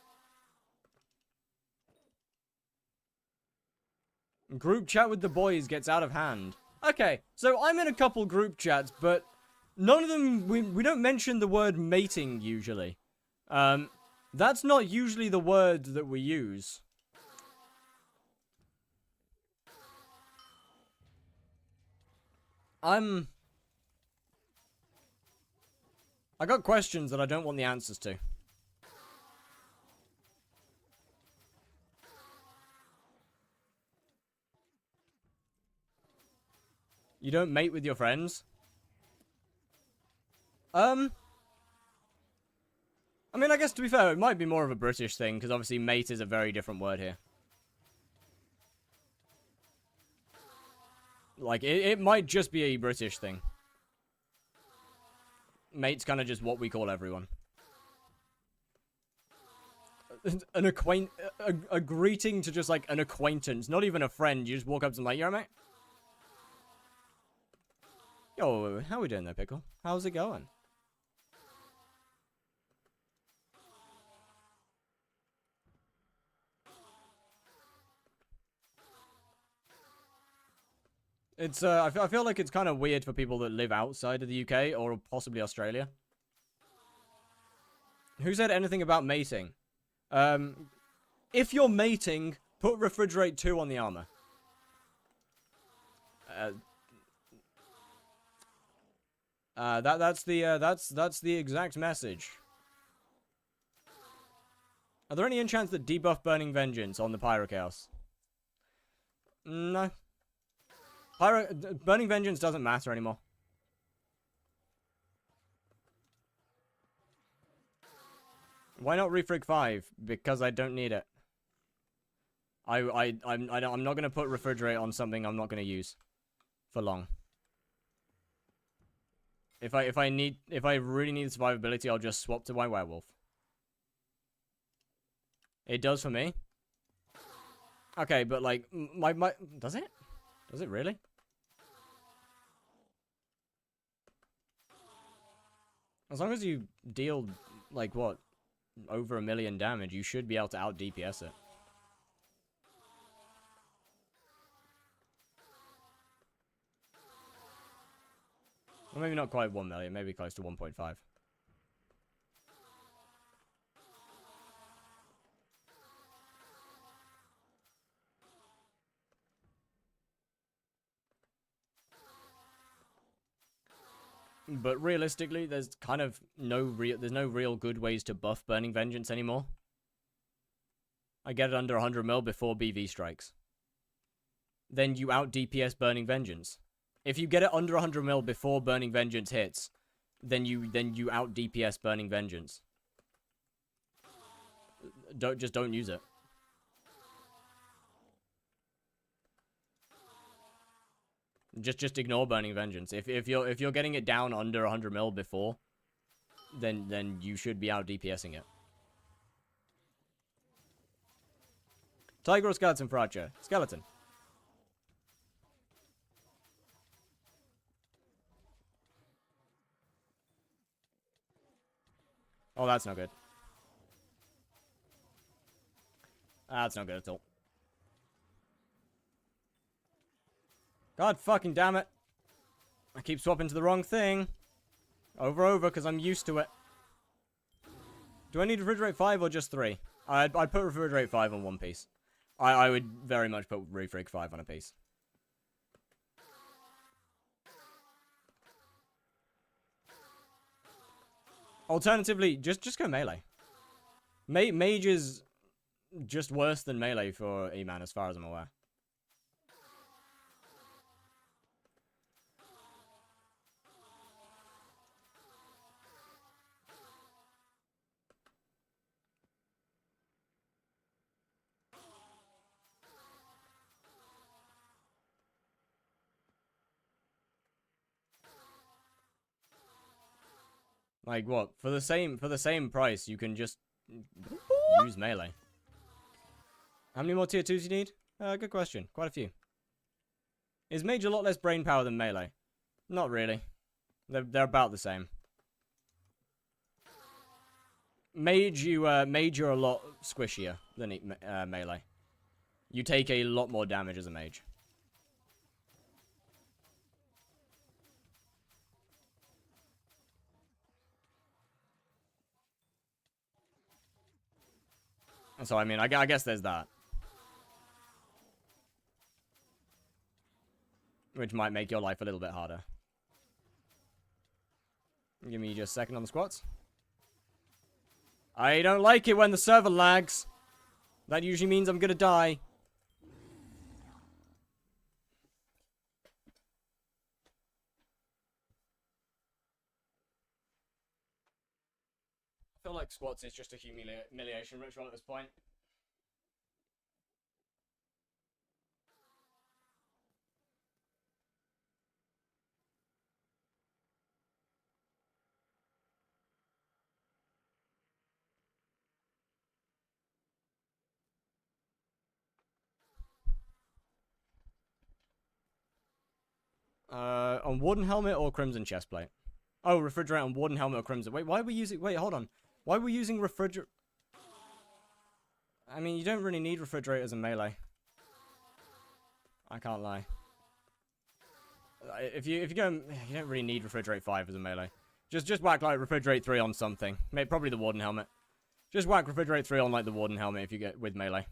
Group chat with the boys gets out of hand. Okay, so I'm in a couple group chats, but none of them, we don't mention the word mating usually. That's not usually the word that we use. I got questions that I don't want the answers to. You don't mate with your friends? I mean, I guess to be fair, it might be more of a British thing, because obviously mate is a very different word here. Like, it might just be a British thing. Mate's kind of just what we call everyone. A greeting to just, like, an acquaintance, not even a friend. You just walk up to them like, yo, mate? Yo, how we doing there, Pickle? How's it going? It's, I feel like it's kind of weird for people that live outside of the UK or possibly Australia. Who said anything about mating? If you're mating, put refrigerate 2 on the armor. That's the exact message. Are there any enchants that debuff Burning Vengeance on the Pyro Chaos? No. Burning Vengeance doesn't matter anymore. Why not Refrig 5? Because I don't need it. I'm not gonna put Refrigerate on something I'm not gonna use for long. If I really need survivability, I'll just swap to my werewolf. It does for me. Okay, but like my does it? Does it really? As long as you deal like what, over 1 million damage, you should be able to out DPS it. Well, maybe not quite 1 million, maybe close to 1.5. But realistically, there's kind of no real good ways to buff Burning Vengeance anymore. I get it under 100 mil before BV strikes. Then you out DPS Burning Vengeance. If you get it under 100 mil before Burning Vengeance hits, then you out DPS Burning Vengeance. Don't use it. Just ignore Burning Vengeance. If you're getting it down under 100 mil before, then you should be out DPSing it. Tiger or skeleton for Archer? Skeleton. Oh, that's not good. That's not good at all. God fucking damn it. I keep swapping to the wrong thing. Over, because I'm used to it. Do I need Refrigerate 5 or just 3? I'd put Refrigerate 5 on one piece. I would very much put Refrig 5 on a piece. Alternatively, just go melee. Mage is just worse than melee for Eman as far as I'm aware. Like what? For the same price, you can just use melee. How many more tier 2s you need? Good question. Quite a few. Is mage a lot less brain power than melee? Not really. They're about the same. Mage, you're a lot squishier than melee. You take a lot more damage as a mage. So, I mean, I guess there's that. Which might make your life a little bit harder. Give me just a second on the squats. I don't like it when the server lags. That usually means I'm gonna die. I feel like squats is just a humiliation ritual at this point. On wooden helmet or crimson chestplate? Oh, refrigerate on wooden helmet or crimson. Wait, why are we using... Wait, hold on. Why are we using refrigerate... I mean, you don't really need refrigerators in melee. I can't lie. If you go... You don't really need refrigerate 5 as a melee. Just whack, like, refrigerate 3 on something. Maybe, probably the warden helmet. Just whack refrigerate 3 on, like, the warden helmet if you get with melee.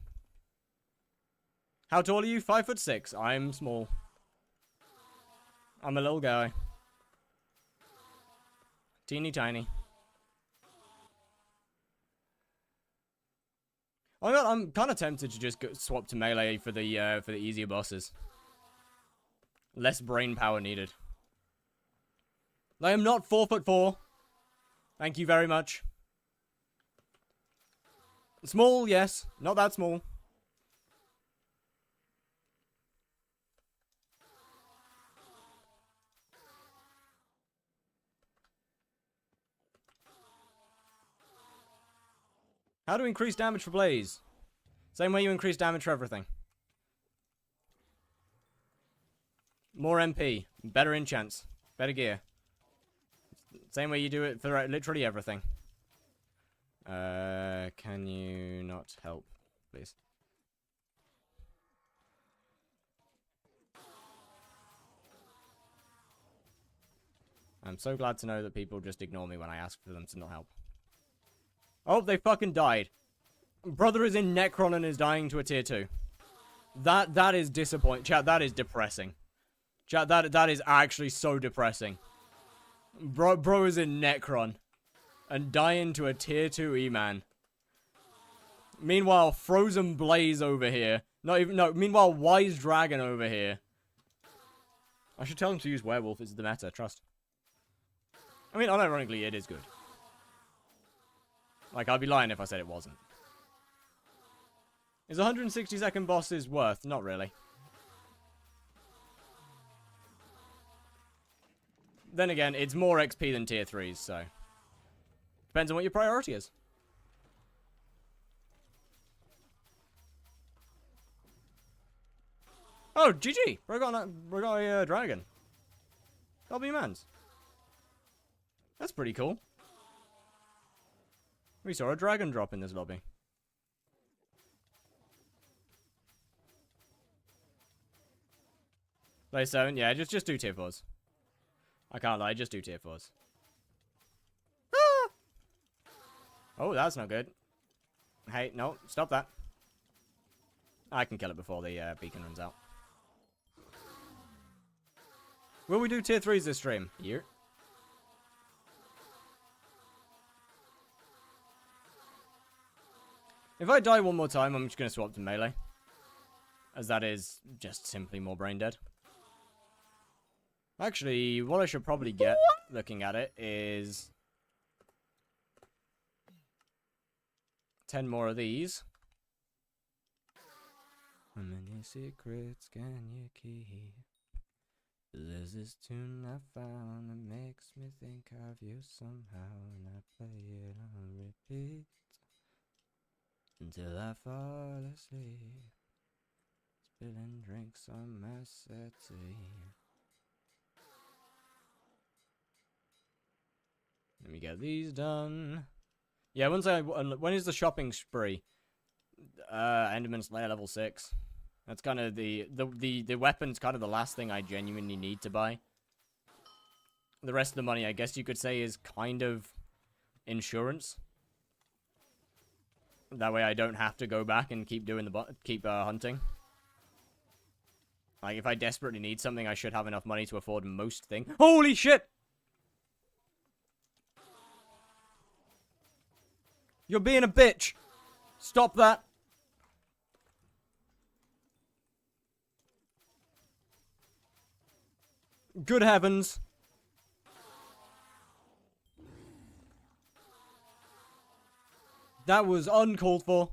How tall are you? 5'6". I'm small. I'm a little guy. Teeny tiny. Oh my god, I'm kind of tempted to just swap to melee for the easier bosses. Less brain power needed. I am not 4'4". Thank you very much. Small, yes. Not that small. How to increase damage for Blaze? Same way you increase damage for everything. More MP. Better enchants. Better gear. Same way you do it for literally everything. Can you not help, please? I'm so glad to know that people just ignore me when I ask for them to not help. Oh, they fucking died. Brother is in Necron and is dying to a tier 2. That is disappointing. Chat, that is depressing. Chat, that is actually so depressing. Bro is in Necron and dying to a tier 2 Eman. Meanwhile, Frozen Blaze over here. Meanwhile, Wise Dragon over here. I should tell him to use Werewolf. It's the meta, trust. I mean, unironically, it is good. Like, I'd be lying if I said it wasn't. Is 160-second bosses worth? Not really. Then again, it's more XP than tier 3s, so... Depends on what your priority is. Oh, GG! We got a dragon. That'll be man's. That's pretty cool. We saw a dragon drop in this lobby. Play 7, yeah, just do tier 4s. I can't lie, just do tier 4s. Ah! Oh, that's not good. Hey, no, stop that. I can kill it before the beacon runs out. Will we do tier 3s this stream? Here. If I die one more time, I'm just going to swap to melee. As that is just simply more brain dead. Actually, what I should probably get, looking at it, is 10 more of these. How many secrets can you keep? There's this tune I found that makes me think of you somehow, and I play it on repeat until I fall asleep, spilling drinks on my settee. Let me get these done. Yeah, when is the shopping spree? Enderman Slayer level 6. That's kind of the weapon's kind of the last thing I genuinely need to buy. The rest of the money, I guess you could say, is kind of insurance. That way I don't have to go back and keep doing hunting. Like, if I desperately need something, I should have enough money to afford most things. Holy shit! You're being a bitch! Stop that! Good heavens. That was uncalled for.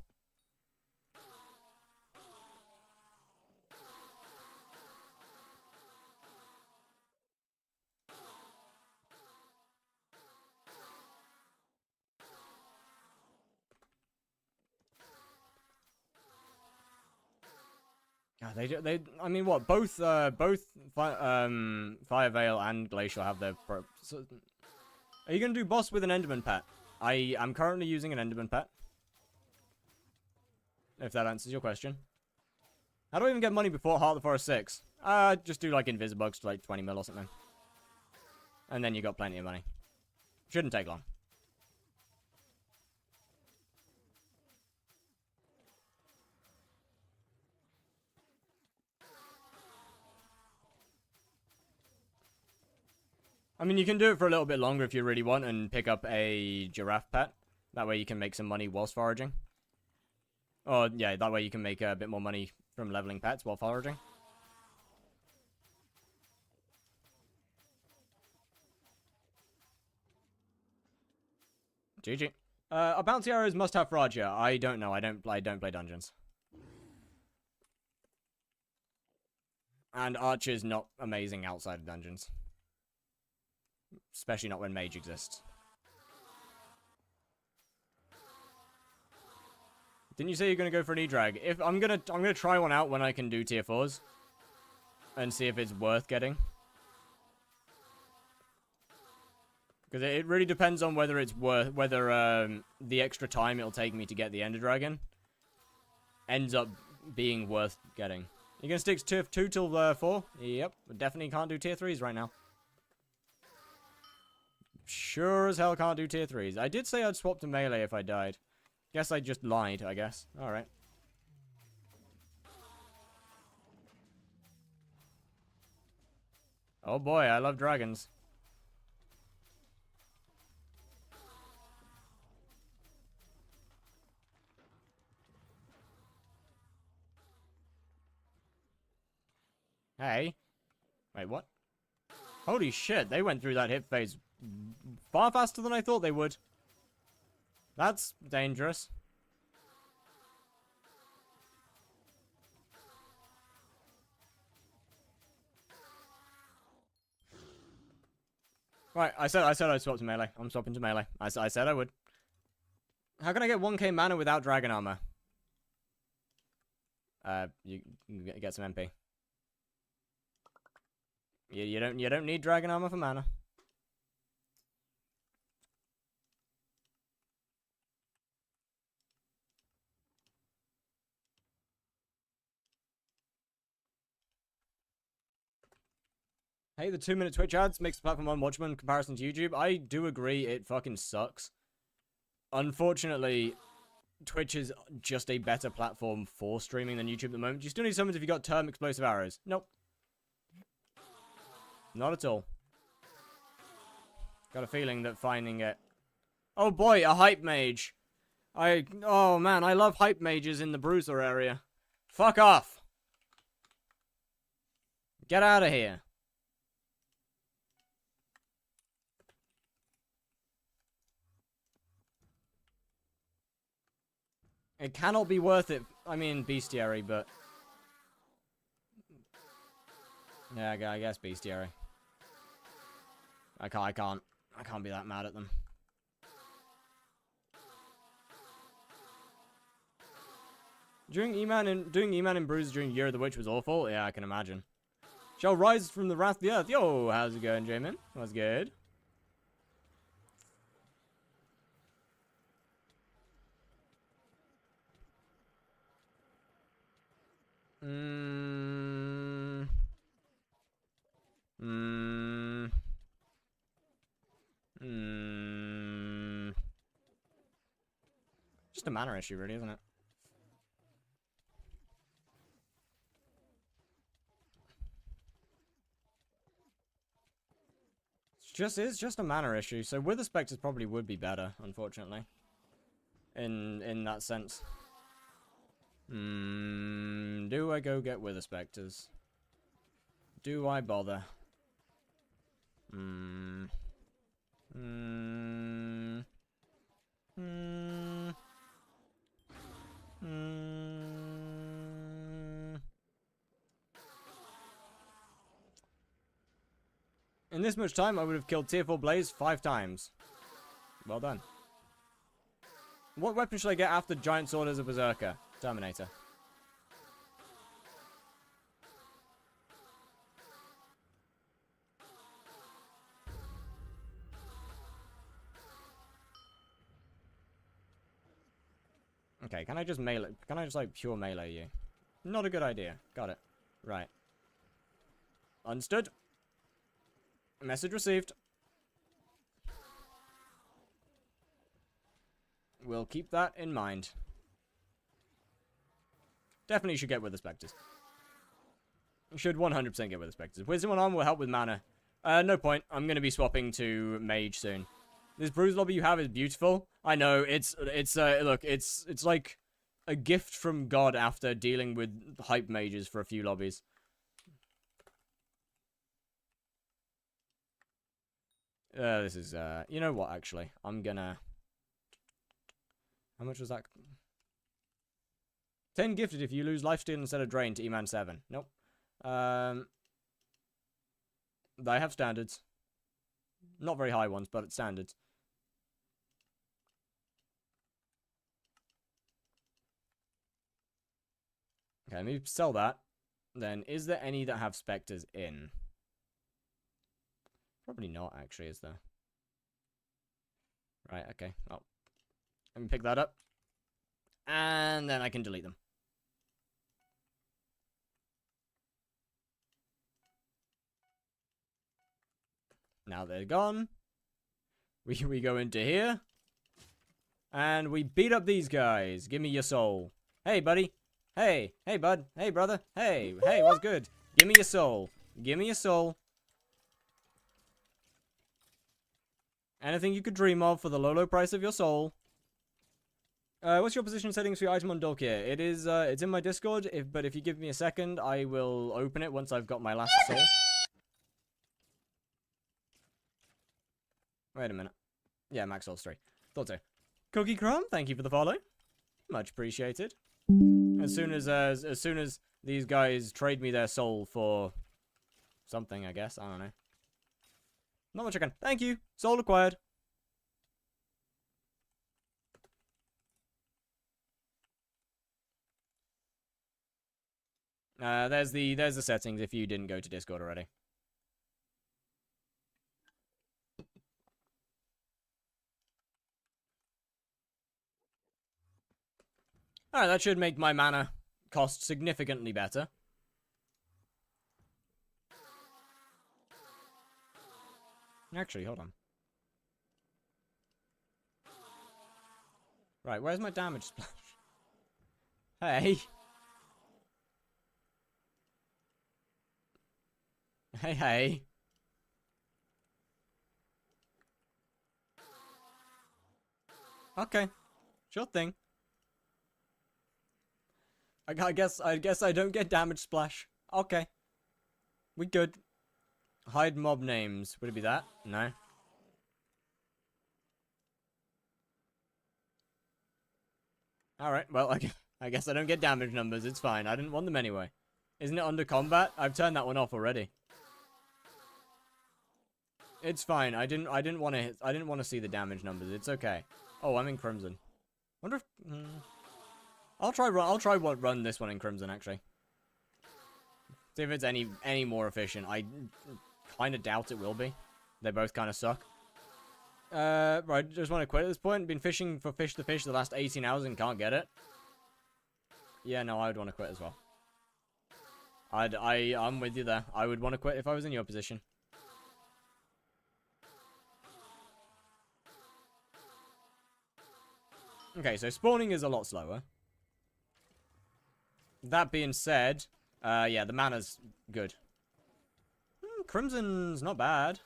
God, I mean, what? Both Fire Veil and Glacial have their so, are you gonna do boss with an Enderman pet? I'm currently using an Enderman pet. If that answers your question. How do I even get money before Heart of the Forest 6? Just do like Invisibugs to like 20 mil or something. And then you got plenty of money. Shouldn't take long. I mean, you can do it for a little bit longer if you really want and pick up a giraffe pet. That way you can make some money whilst foraging. Oh, yeah, that way you can make a bit more money from leveling pets while foraging. GG. Are bouncy arrows must have for Archer? I don't know. I don't play dungeons. And Archer's not amazing outside of dungeons. Especially not when Mage exists. Didn't you say you're gonna go for an E-Drag? If I'm gonna try one out when I can do tier 4s. And see if it's worth getting. Because it really depends on whether it's worth, the extra time it'll take me to get the Ender Dragon ends up being worth getting. You're gonna stick to tier 2 till 4? Yep, definitely can't do tier 3s right now. Sure as hell can't do tier 3s. I did say I'd swap to melee if I died. Guess I just lied, I guess. Alright. Oh boy, I love dragons. Hey. Wait, what? Holy shit, they went through that hit phase far faster than I thought they would. That's dangerous. Right, I said I'd swap to melee. I'm swapping to melee. I said I would. How can I get 1k mana without dragon armor? You get some MP. You don't need dragon armor for mana. Hey, the 2-minute Twitch ads makes the platform unwatchable in comparison to YouTube. I do agree, it fucking sucks. Unfortunately, Twitch is just a better platform for streaming than YouTube at the moment. You still need summons if you got term explosive arrows. Nope. Not at all. Got a feeling that finding it... Oh boy, a hype mage. Oh man, I love hype mages in the bruiser area. Fuck off. Get out of here. It cannot be worth it. I mean, bestiary, but... Yeah, I guess bestiary. I can't be that mad at them. Doing Eman in Bruiser during Year of the Witch was awful. Yeah, I can imagine. Shall rise from the wrath of the earth. Yo, how's it going, J-Man? What's good? Just a mana issue, really, isn't it? It's just a mana issue. So Wither Spectres probably would be better, unfortunately. In that sense. Do I go get Wither Spectres? Do I bother? In this much time, I would have killed tier 4 Blaze 5 times. Well done. What weapon should I get after Giant Sword as a Berserker? Terminator. Okay, can I just melee? Can I just like pure melee you? Not a good idea. Got it. Right. Understood. Message received. We'll keep that in mind. Definitely should get Wither Spectres. Should 100% get Wither Spectres. Wisdom on Armor will help with mana. No point. I'm going to be swapping to Mage soon. This bruise lobby you have is beautiful. I know, look, it's like a gift from God after dealing with hype mages for a few lobbies. This is, you know what, actually? I'm gonna... How much was that? 10 gifted if you lose lifesteal instead of drain to Eman 7. Nope. I have standards. Not very high ones, but it's standards. Okay, let me sell that. Then, is there any that have specters in? Probably not, actually, is there? Right, okay. Oh. Let me pick that up. And then I can delete them. Now they're gone. We go into here. And we beat up these guys. Give me your soul. Hey, buddy. Hey. Hey, bud. Hey, brother. Hey. Hey, what's good? Give me your soul. Give me your soul. Anything you could dream of for the low, low price of your soul. What's your position settings for your item on Dolk here? It is, it's in my Discord, but if you give me a second, I will open it once I've got my last soul. Wait a minute. Yeah, max souls 3. Thought so. Cookie Crumb, thank you for the follow. Much appreciated. As soon as these guys trade me their soul for something, I guess. I don't know. Not much I can. Thank you. Soul acquired. There's the settings if you didn't go to Discord already. Alright, that should make my mana cost significantly better. Actually, hold on. Right, where's my damage splash? Hey. Hey, hey. Okay. Sure thing. I guess I don't get damage splash. Okay. We good. Hide mob names. Would it be that? No. Alright, well, I guess I don't get damage numbers. It's fine. I didn't want them anyway. Isn't it under combat? I've turned that one off already. It's fine. I didn't want to see the damage numbers. It's okay. Oh, I'm in Crimson. Wonder if I'll try run this one in Crimson actually. See if it's any more efficient. I kind of doubt it will be. They both kind of suck. Right, just want to quit at this point. Been fishing for fish the last 18 hours and can't get it. Yeah, no, I would want to quit as well. I'm with you there. I would want to quit if I was in your position. Okay, so spawning is a lot slower. That being said, yeah, the mana's good. Crimson's not bad.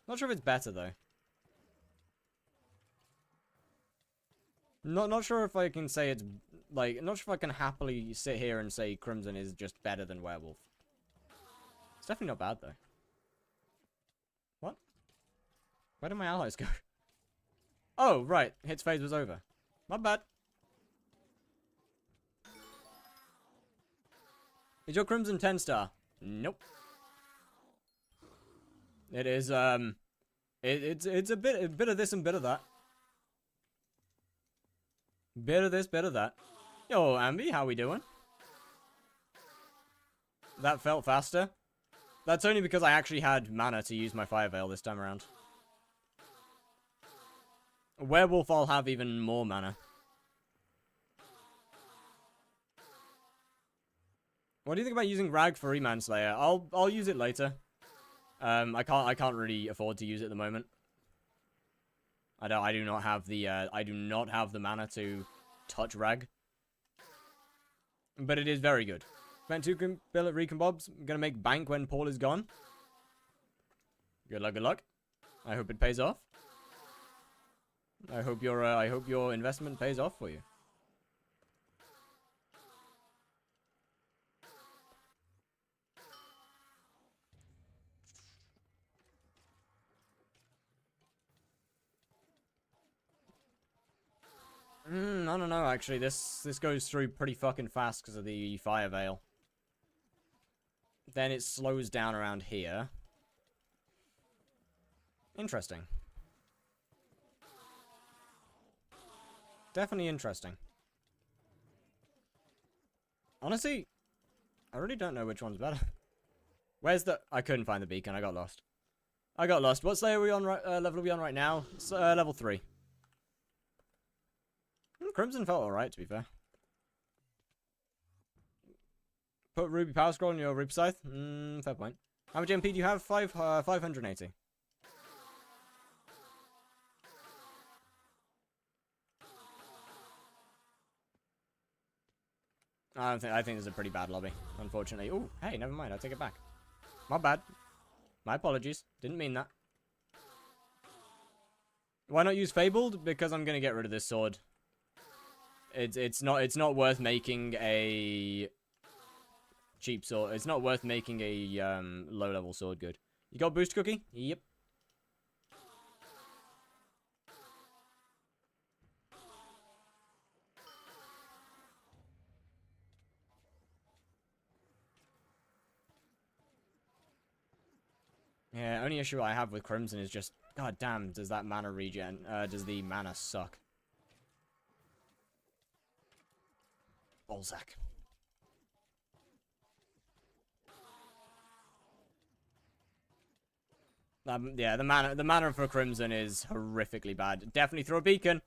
Not sure if it's better, though. Not sure if I can say it's, like, not sure if I can happily sit here and say Crimson is just better than Werewolf. It's definitely not bad, though. What? Where did my allies go? Oh, right. Hits phase was over. My bad. Is your Crimson 10-star? Nope. It is, it's a bit of this and bit of that. Bit of this, bit of that. Yo, Ambi, how we doing? That felt faster. That's only because I actually had mana to use my Fire Veil this time around. Werewolf, I'll have even more mana. What do you think about using Rag for Eman Slayer? I'll use it later. I can't really afford to use it at the moment. I do not have the mana to touch Rag. But it is very good. Spent 2 bill at Recon Bobs. I'm gonna make bank when Paul is gone. Good luck, good luck. I hope it pays off. I hope your investment pays off for you. I don't know, actually. This goes through pretty fucking fast because of the fire veil. Then it slows down around here. Interesting. Definitely interesting. Honestly, I really don't know which one's better. Where's the... I couldn't find the beacon. I got lost. What slayer are we on level are we on right now? It's level 3. Crimson felt alright, to be fair. Put Ruby Power Scroll in your Ruby Scythe? Fair point. How much MP do you have? 580. I think this is a pretty bad lobby, unfortunately. Ooh, hey, never mind. I take it back. My bad. My apologies. Didn't mean that. Why not use Fabled? Because I'm gonna get rid of this sword. It's not worth making a cheap sword. It's not worth making a low level sword good. You got boost cookie? Yep. Yeah, only issue I have with Crimson is just, god damn, does that mana regen, does the mana suck. Balzac. Yeah, the mana for Crimson is horrifically bad. Definitely throw a beacon.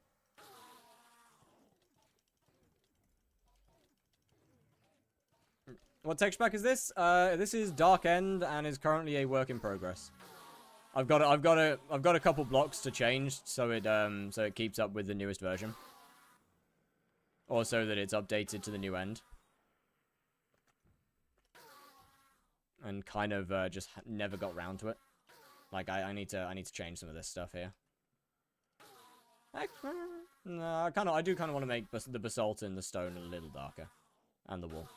What texture pack is this? This is Dark End and is currently a work in progress. I've got a couple blocks to change so it keeps up with the newest version. Or so that it's updated to the new end. And kind of just never got round to it. Like I need to change some of this stuff here. No, I do kind of want to make the basalt and the stone a little darker, and the wall.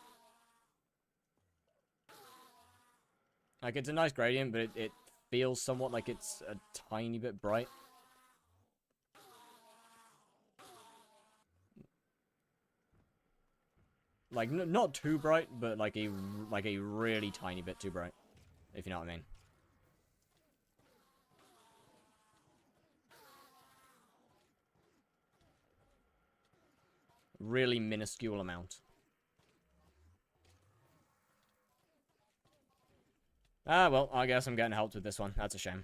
Like it's a nice gradient, but it feels somewhat like it's a tiny bit bright. Like not too bright, but like a really tiny bit too bright, if you know what I mean. Really minuscule amount. Ah, well, I guess I'm getting helped with this one. That's a shame.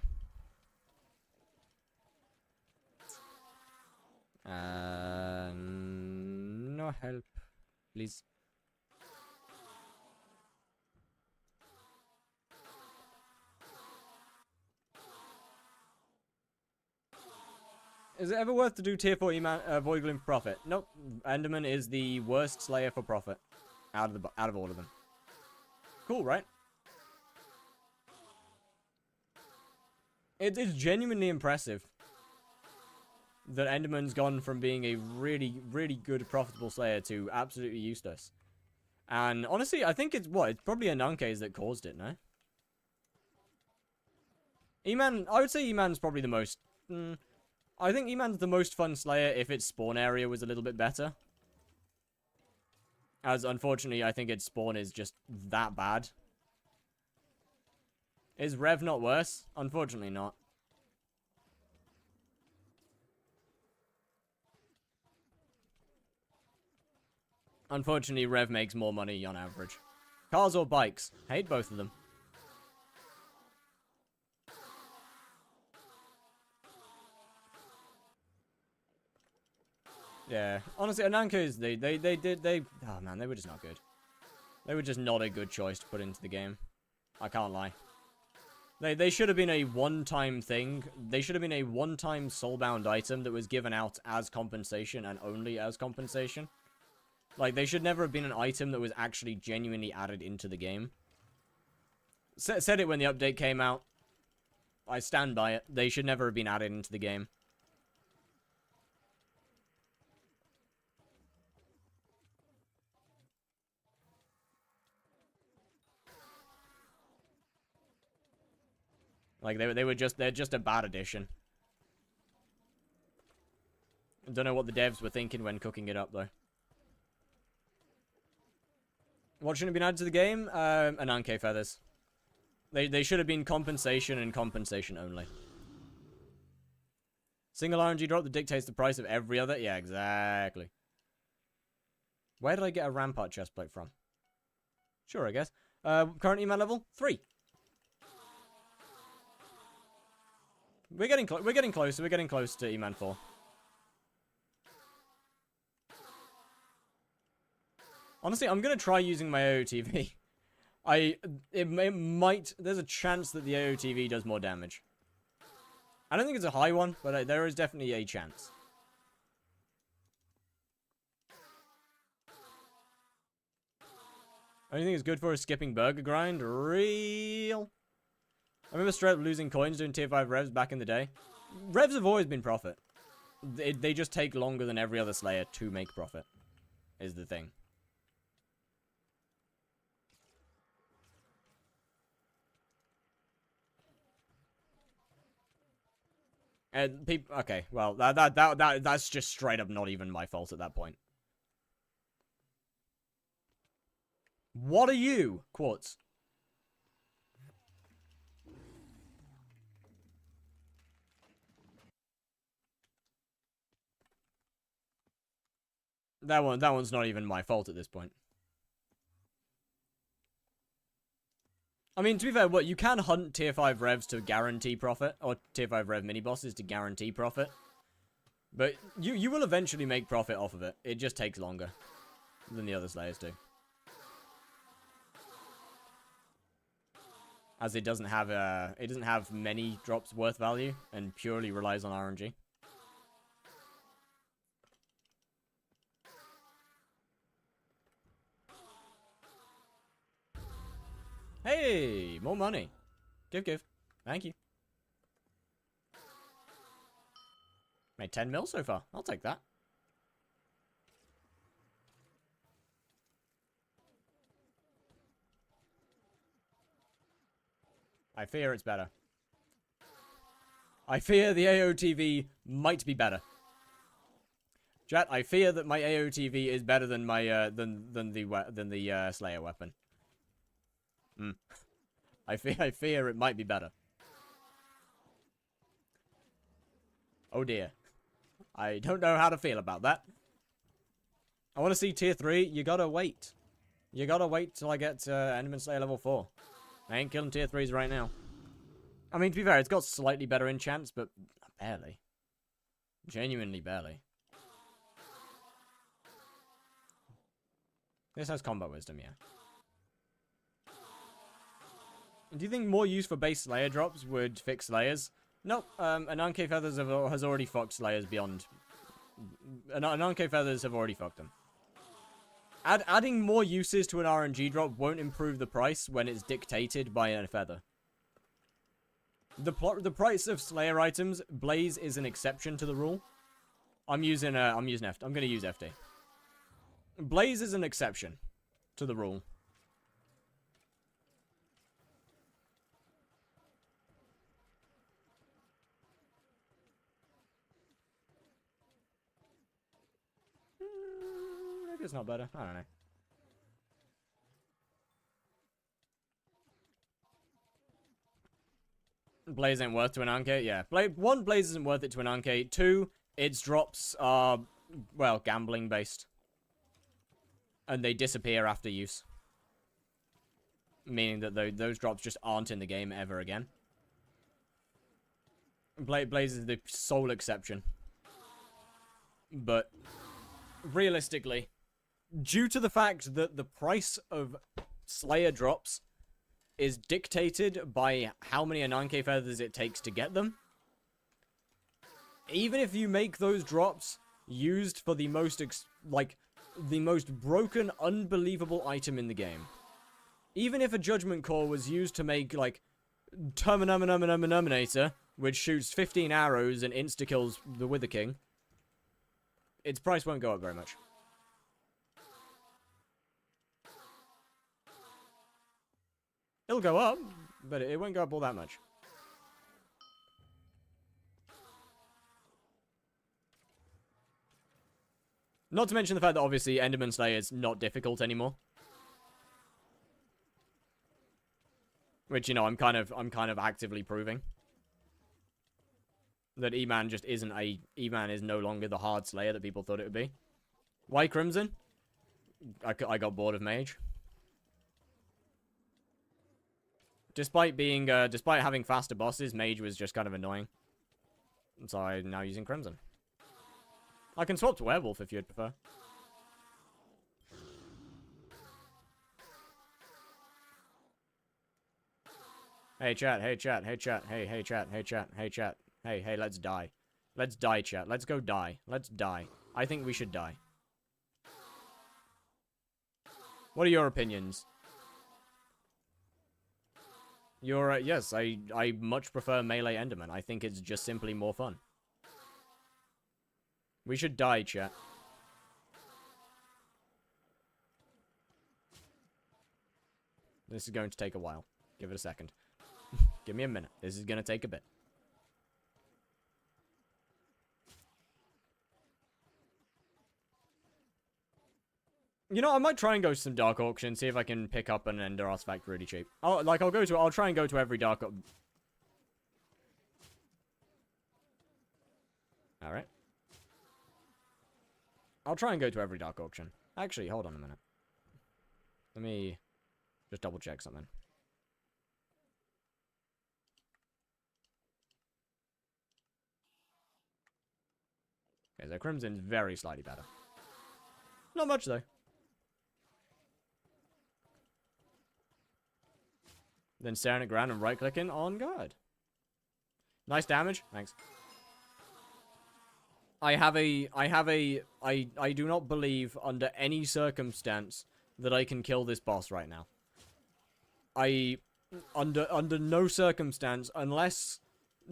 No help, please. Is it ever worth to do tier 4 Voidglim for profit? Nope. Enderman is the worst slayer for profit out of all of them. Cool, right? It is genuinely impressive that Enderman's gone from being a really, really good profitable slayer to absolutely useless. And honestly, I think it's probably Anankes that caused it, no? Eman, I would say Eman's probably the most... I think Eman's the most fun slayer if its spawn area was a little bit better. As, unfortunately, I think its spawn is just that bad. Is Rev not worse? Unfortunately not. Unfortunately, Rev makes more money on average. Cars or bikes? Hate both of them. Yeah, honestly, Anankos, oh man, they were just not good. They were just not a good choice to put into the game. I can't lie. They should have been a one-time thing. They should have been a one-time soulbound item that was given out as compensation and only as compensation. Like, they should never have been an item that was actually genuinely added into the game. Said it when the update came out. I stand by it. They should never have been added into the game. Like, they're just a bad addition. Don't know what the devs were thinking when cooking it up, though. What shouldn't have been added to the game? Ananke feathers. They should have been compensation and compensation only. Single RNG drop that dictates the price of every other? Yeah, exactly. Where did I get a Rampart chestplate from? Sure, I guess. Current email level? 3. We're getting closer. We're getting close to Eman 4. Honestly, I'm gonna try using my AOTV. It might. There's a chance that the AOTV does more damage. I don't think it's a high one, but there is definitely a chance. Only thing it's good for is skipping burger grind. Real. I remember straight up losing coins doing tier 5 revs back in the day. Revs have always been profit. They just take longer than every other Slayer to make profit. Is the thing. Okay, well, that's just straight up not even my fault at that point. What are you, Quartz? That one's not even my fault at this point. I mean, to be fair, what you can hunt tier 5 revs to guarantee profit, or tier 5 rev mini bosses to guarantee profit. But you will eventually make profit off of it. It just takes longer than the other Slayers do. As it doesn't have many drops worth value and purely relies on RNG. Hey, more money. Give. Thank you. Made 10 mil so far. I'll take that. I fear it's better. I fear the AOTV might be better. Chat, I fear that my AOTV is better than my than the Slayer weapon. I fear it might be better. Oh dear. I don't know how to feel about that. I want to see tier 3. You gotta wait. You gotta wait till I get Enderman Slayer level 4. I ain't killing tier 3s right now. I mean, to be fair, it's got slightly better enchants, but barely. Genuinely barely. This has combat wisdom, yeah. Do you think more use for base Slayer drops would fix Slayers? Nope. Ananke Feathers has already fucked Slayers beyond... Ananke Feathers have already fucked them. Adding more uses to an RNG drop won't improve the price when it's dictated by a feather. The price of Slayer items, Blaze is an exception to the rule. I'm gonna use FD. Blaze is an exception to the rule. Maybe it's not better. I don't know. Blaze ain't worth to an Anke. Yeah. One, Blaze isn't worth it to an Anke. 2, its drops are, well, gambling based. And they disappear after use. Meaning that those drops just aren't in the game ever again. Blaze is the sole exception. But, realistically, due to the fact that the price of Slayer drops is dictated by how many Ananke feathers it takes to get them, even if you make those drops used for the most, the most broken, unbelievable item in the game, even if a Judgment Core was used to make, like, Terminator, which shoots 15 arrows and insta-kills the Wither King, its price won't go up very much. It'll go up, but it won't go up all that much. Not to mention the fact that obviously Enderman Slayer is not difficult anymore. Which, you know, I'm kind of actively proving. That Eman just isn't Eman is no longer the hard Slayer that people thought it would be. Why Crimson? I got bored of Mage. Despite having faster bosses, Mage was just kind of annoying. And so I'm now using Crimson. I can swap to Werewolf if you'd prefer. Hey chat, hey chat, hey chat, hey chat, hey chat, hey chat. Hey, let's die. Let's die, chat. Let's go die. Let's die. I think we should die. What are your opinions? Yes, I much prefer melee Enderman. I think it's just simply more fun. We should die, chat. This is going to take a while. Give it a second. Give me a minute. This is going to take a bit. You know, I might try and go to some dark auction, see if I can pick up an ender artifact really cheap. I'll try and go to every dark Alright. I'll try and go to every dark auction. Actually, hold on a minute. Let me just double check something. Okay, so Crimson's very slightly better. Not much, though. Then staring at ground and right-clicking on guard. Nice damage. Thanks. I do not believe under any circumstance that I can kill this boss right now. Under no circumstance, unless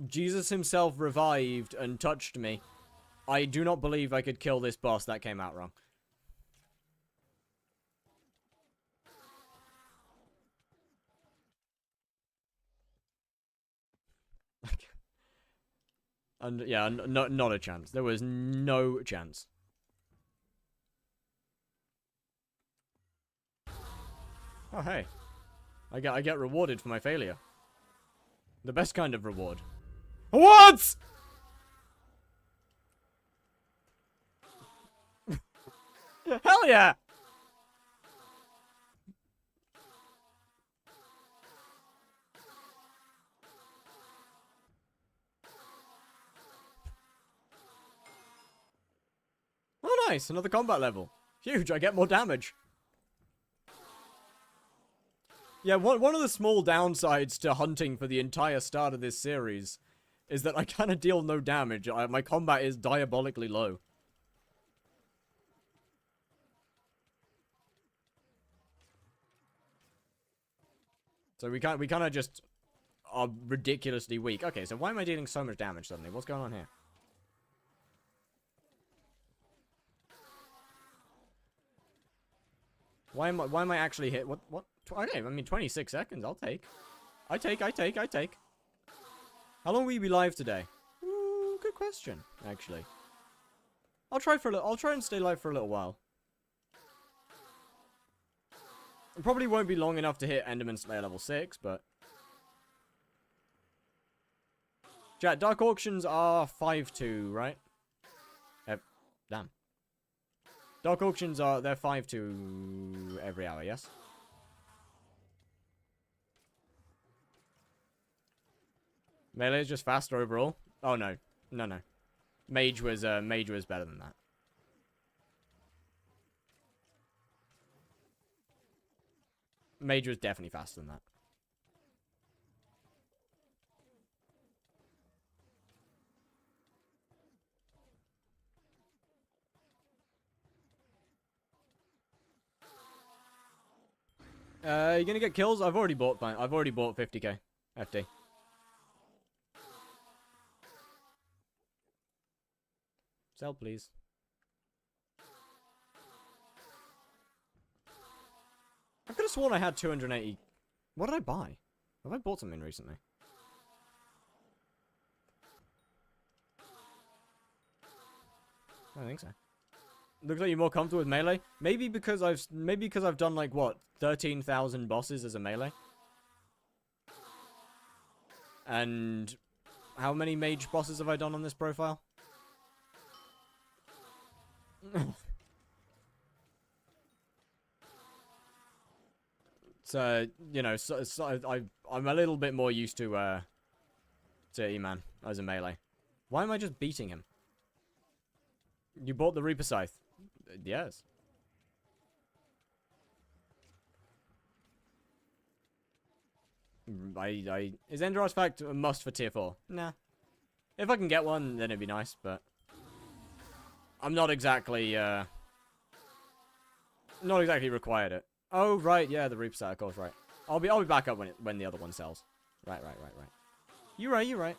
Jesus himself revived and touched me, I do not believe I could kill this boss. That came out wrong. And yeah, not a chance. There was no chance. Oh hey, I get rewarded for my failure. The best kind of reward. What? Hell yeah! Oh, nice. Another combat level. Huge. I get more damage. Yeah, one of the small downsides to hunting for the entire start of this series is that I kind of deal no damage. My combat is diabolically low. So we kind of just are ridiculously weak. Okay, so why am I dealing so much damage suddenly? What's going on here? Why am I actually hit? What? Okay, I mean 26 seconds. I'll take. I take. How long will you be live today? Ooh, good question. Actually, I'll try and stay live for a little while. It probably won't be long enough to hit Enderman Slayer level 6, but chat, dark auctions are 5-2, right? Damn. Dark auctions they're 5-2 every hour, yes? Melee is just faster overall. Oh no. No. Mage was better than that. Mage was definitely faster than that. You gonna get kills? I've already bought 50k FD. Sell, please. I could have sworn I had 280. What did I buy? Have I bought something recently? I don't think so. Looks like you're more comfortable with melee. Maybe because I've done like what 13,000 bosses as a melee. And how many mage bosses have I done on this profile? So, you know, I'm a little bit more used to Eman as a melee. Why am I just beating him? You bought the Reaper Scythe. Yes. Is Ender Artifact a must for tier 4? Nah. If I can get one, then it'd be nice, but I'm not exactly required it. Oh right, yeah, the Reaper Scythe, of course, right. I'll be back up when the other one sells. Right. You're right.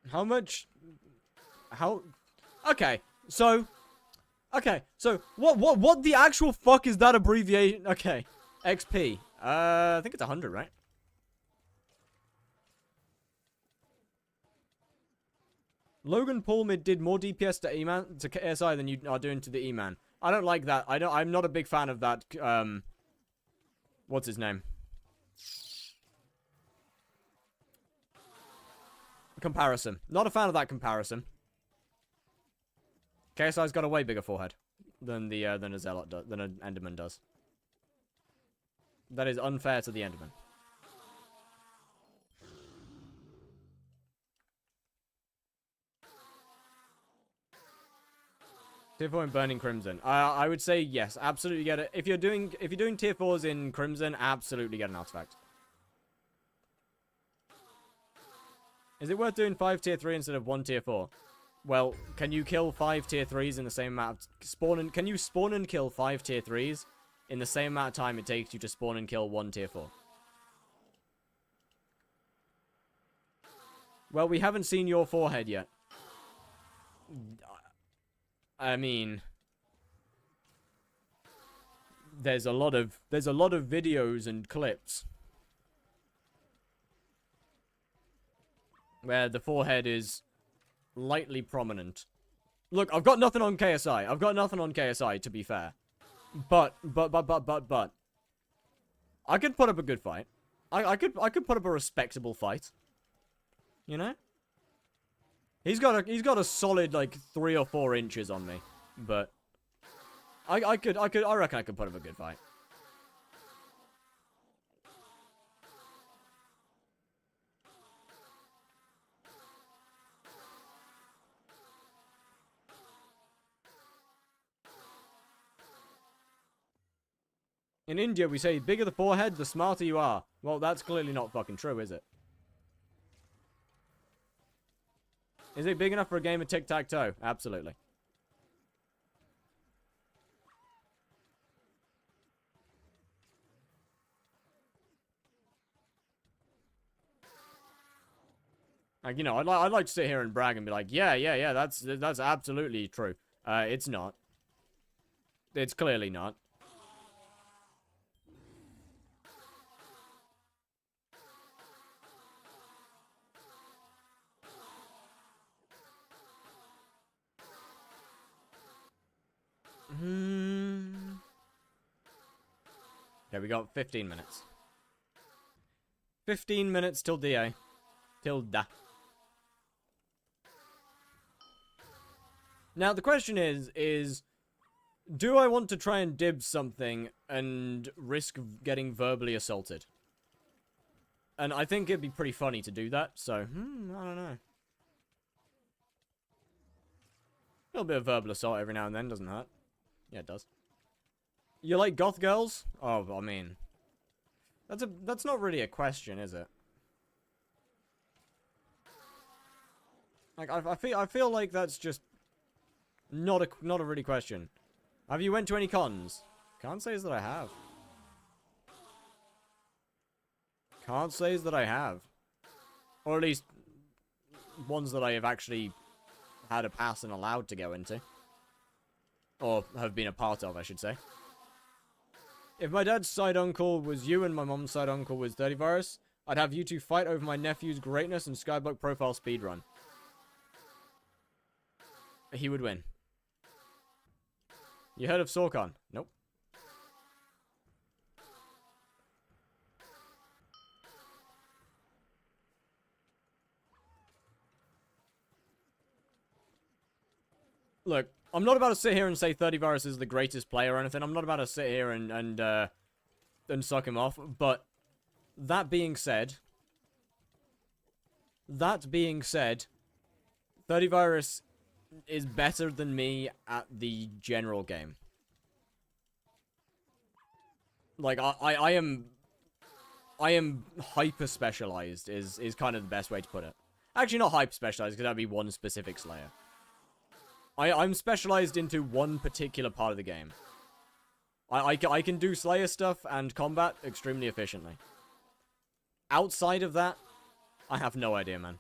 How much? How? Okay, so what the actual fuck is that abbreviation? Okay, XP. I think it's 100, right? Logan Paul did more DPS to Eman to KSI than you are doing to the Eman. I don't like that. I'm not a big fan of that. What's his name? Comparison. Not a fan of that comparison. KSI's got a way bigger forehead than a Zealot does, than an Enderman does. That is unfair to the Enderman. Tier 4 in Burning Crimson. I would say yes, absolutely get it. If you're doing tier 4s in Crimson, absolutely get an artifact. Is it worth doing 5 tier 3 instead of 1 tier 4? Well, can you kill 5 tier 3s in the same amount of can you spawn and kill 5 tier 3s in the same amount of time it takes you to spawn and kill 1 tier 4? Well, we haven't seen your forehead yet. I mean, there's a lot of videos and clips where the forehead is lightly prominent. Look, I've got nothing on KSI. I've got nothing on KSI, to be fair. But I could put up a good fight. I could put up a respectable fight. You know? He's got a solid like 3 or 4 inches on me, but I reckon I could put up a good fight. In India, we say, bigger the forehead, the smarter you are. Well, that's clearly not fucking true, is it? Is it big enough for a game of tic-tac-toe? Absolutely. Like, you know, I'd like to sit here and brag and be like, yeah, that's absolutely true. It's not. It's clearly not. Okay, we got 15 minutes. 15 minutes till DA. Till da. Now, the question is, do I want to try and dibs something and risk getting verbally assaulted? And I think it'd be pretty funny to do that, so, I don't know. A little bit of verbal assault every now and then doesn't hurt. Yeah, it does. You like goth girls? Oh, I mean, that's not really a question, is it? Like, I feel like that's just not a really question. Have you went to any cons? Can't say that I have. Can't say that I have. Or at least ones that I have actually had a pass and allowed to go into. Or have been a part of, I should say. If my dad's side uncle was you and my mom's side uncle was 30 virus, I'd have you two fight over my nephew's greatness and skyblock profile speedrun. He would win. You heard of Sorkon? Nope. Look, I'm not about to sit here and say 30virus is the greatest player or anything. I'm not about to sit here and suck him off. But that being said, 30virus is better than me at the general game. Like, I am hyper specialized is kind of the best way to put it. Actually, not hyper specialized, because that'd be one specific Slayer. I'm specialized into one particular part of the game. I can do Slayer stuff and combat extremely efficiently. Outside of that, I have no idea, man.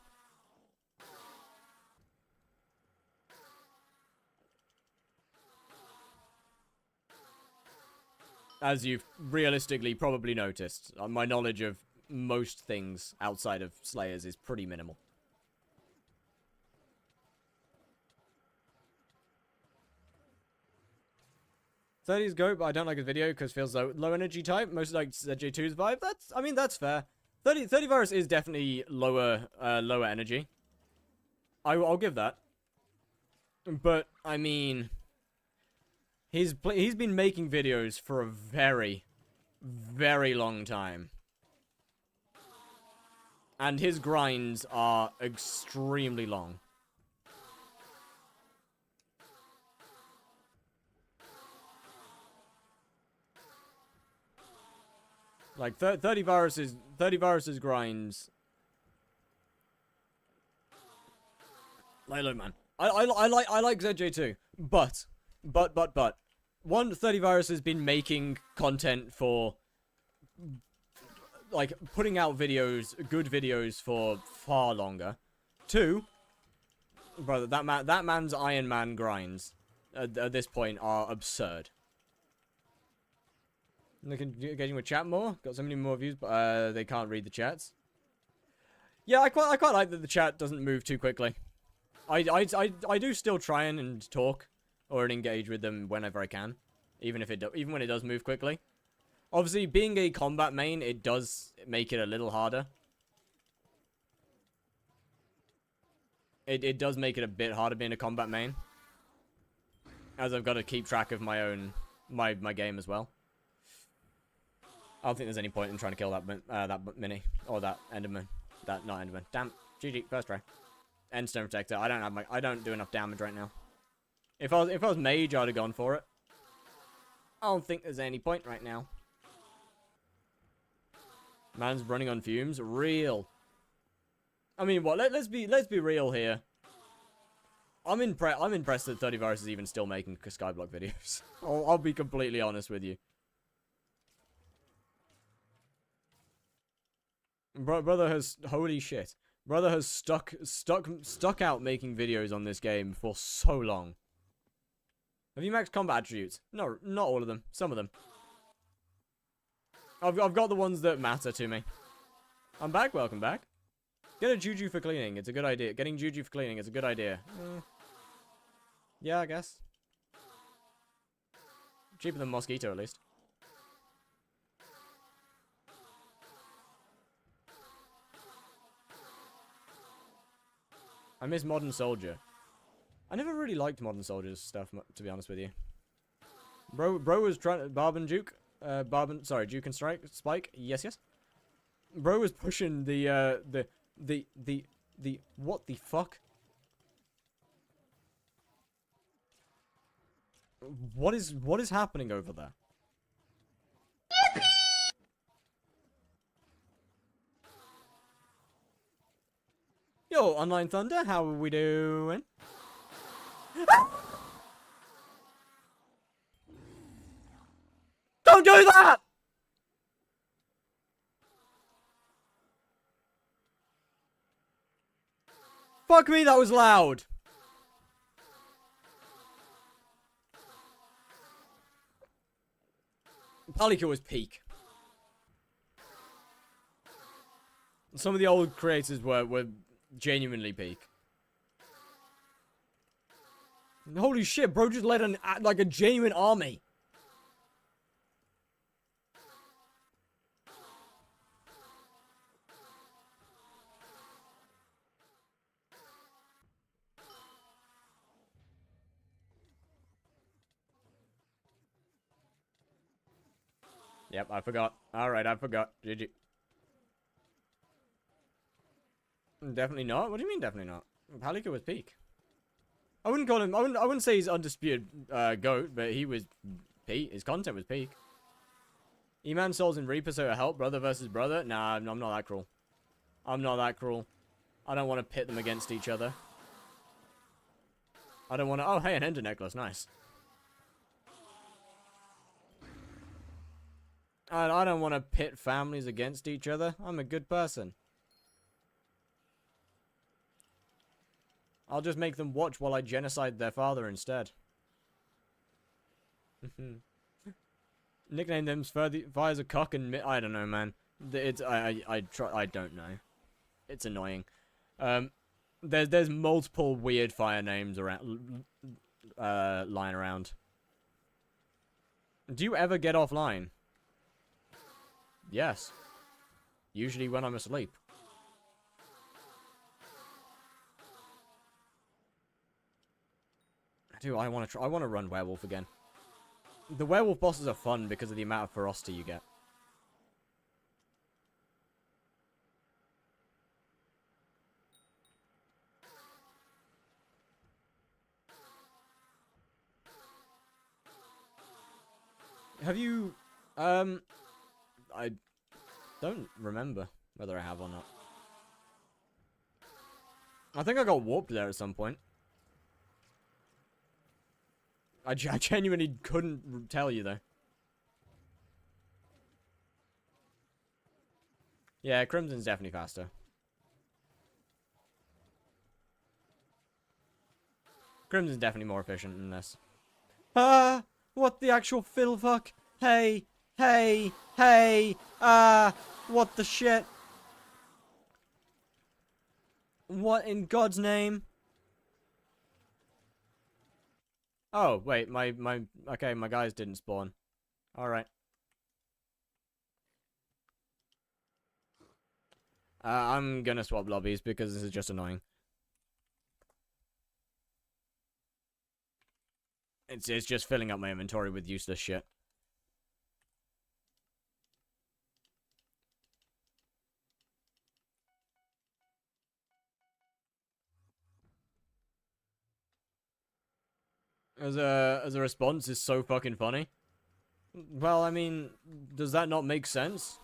As you've realistically probably noticed, my knowledge of most things outside of Slayers is pretty minimal. '30s GOAT, but I don't like his video because feels low energy type. Most like ZJ2's vibe. I mean, that's fair. 30virus is definitely lower energy. I'll give that. But I mean, he's been making videos for a very, very long time, and his grinds are extremely long. Like 30virus's grinds. Like, look, man, I like ZJ too, but 30virus has been making content for, like, putting out videos, good videos for far longer. 2, brother, that man's Iron Man grinds at this point are absurd. Engaging with chat more. Got so many more views, but they can't read the chats. Yeah, I quite like that the chat doesn't move too quickly. I do still try and talk or engage with them whenever I can, even when it does move quickly. Obviously, being a combat main, it does make it a little harder. It does make it a bit harder being a combat main, as I've got to keep track of my own my game as well. I don't think there's any point in trying to kill that mini or that Enderman. Not Enderman. Damn. GG. First try. Endstone Protector. I don't do enough damage right now. If I was mage, I'd have gone for it. I don't think there's any point right now. Man's running on fumes. Real. I mean, what? Let's be real here. I'm impressed that 30virus is even still making skyblock videos. I'll be completely honest with you. Brother has, holy shit. Brother has stuck out making videos on this game for so long. Have you maxed combat attributes? No, not all of them. Some of them. I've got the ones that matter to me. I'm back. Welcome back. Get a juju for cleaning. It's a good idea. Getting juju for cleaning is a good idea. Yeah, I guess. Cheaper than mosquito, at least. I miss Modern Soldier. I never really liked Modern Soldier's stuff, to be honest with you. Bro was trying Barb and Duke. Duke and Spike. Yes. Bro was pushing the what the fuck? What is happening over there? Yo, Online Thunder, how are we doing? Don't do that! Fuck me, that was loud. Polykill was peak. Some of the old creators were genuinely peak. Holy shit, bro just led like a genuine army. Yep, I forgot. Alright, I forgot. GG. Definitely not? What do you mean definitely not? Palika was peak. I wouldn't call him, I wouldn't say he's undisputed GOAT, but he was peak. His content was peak. Eman Souls and Reaper, so help brother versus brother? Nah, I'm not that cruel. I'm not that cruel. I don't want to pit them against each other. I don't want to... Oh, hey, an Ender Necklace. Nice. I don't want to pit families against each other. I'm a good person. I'll just make them watch while I genocide their father instead. Nickname them Fires a Cock and... I don't know, man. It's... I don't know. It's annoying. There's multiple weird fire names around... lying around. Do you ever get offline? Yes. Usually when I'm asleep. I want to run werewolf again. The werewolf bosses are fun because of the amount of ferocity you get. Have you I don't remember whether I have or not. I think I got warped there at some point. I genuinely couldn't tell you, though. Yeah, Crimson's definitely faster. Crimson's definitely more efficient than this. Ah! What the actual fiddle fuck? Hey! Hey! Hey! What the shit? What in God's name? Oh, wait, okay, my guys didn't spawn. Alright. I'm gonna swap lobbies because this is just annoying. It's just filling up my inventory with useless shit. As a response is so fucking funny. Well, I mean, does that not make sense?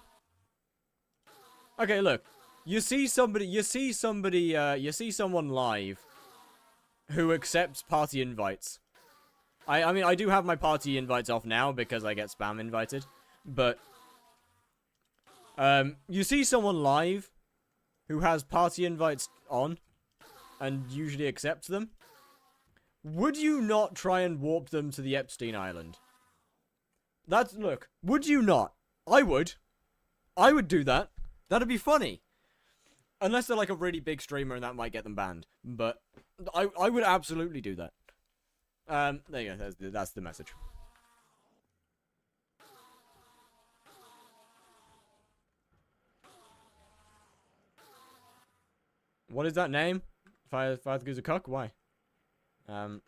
Okay, look. You see someone live who accepts party invites. I mean, I do have my party invites off now because I get spam invited, but you see someone live who has party invites on and usually accepts them. Would you not try and warp them to the Epstein Island? Look, would you not? I would. I would do that. That'd be funny. Unless they're like a really big streamer and that might get them banned. But I would absolutely do that. There you go, that's the message. What is that name? Fire Goose a Cock? Why? Look,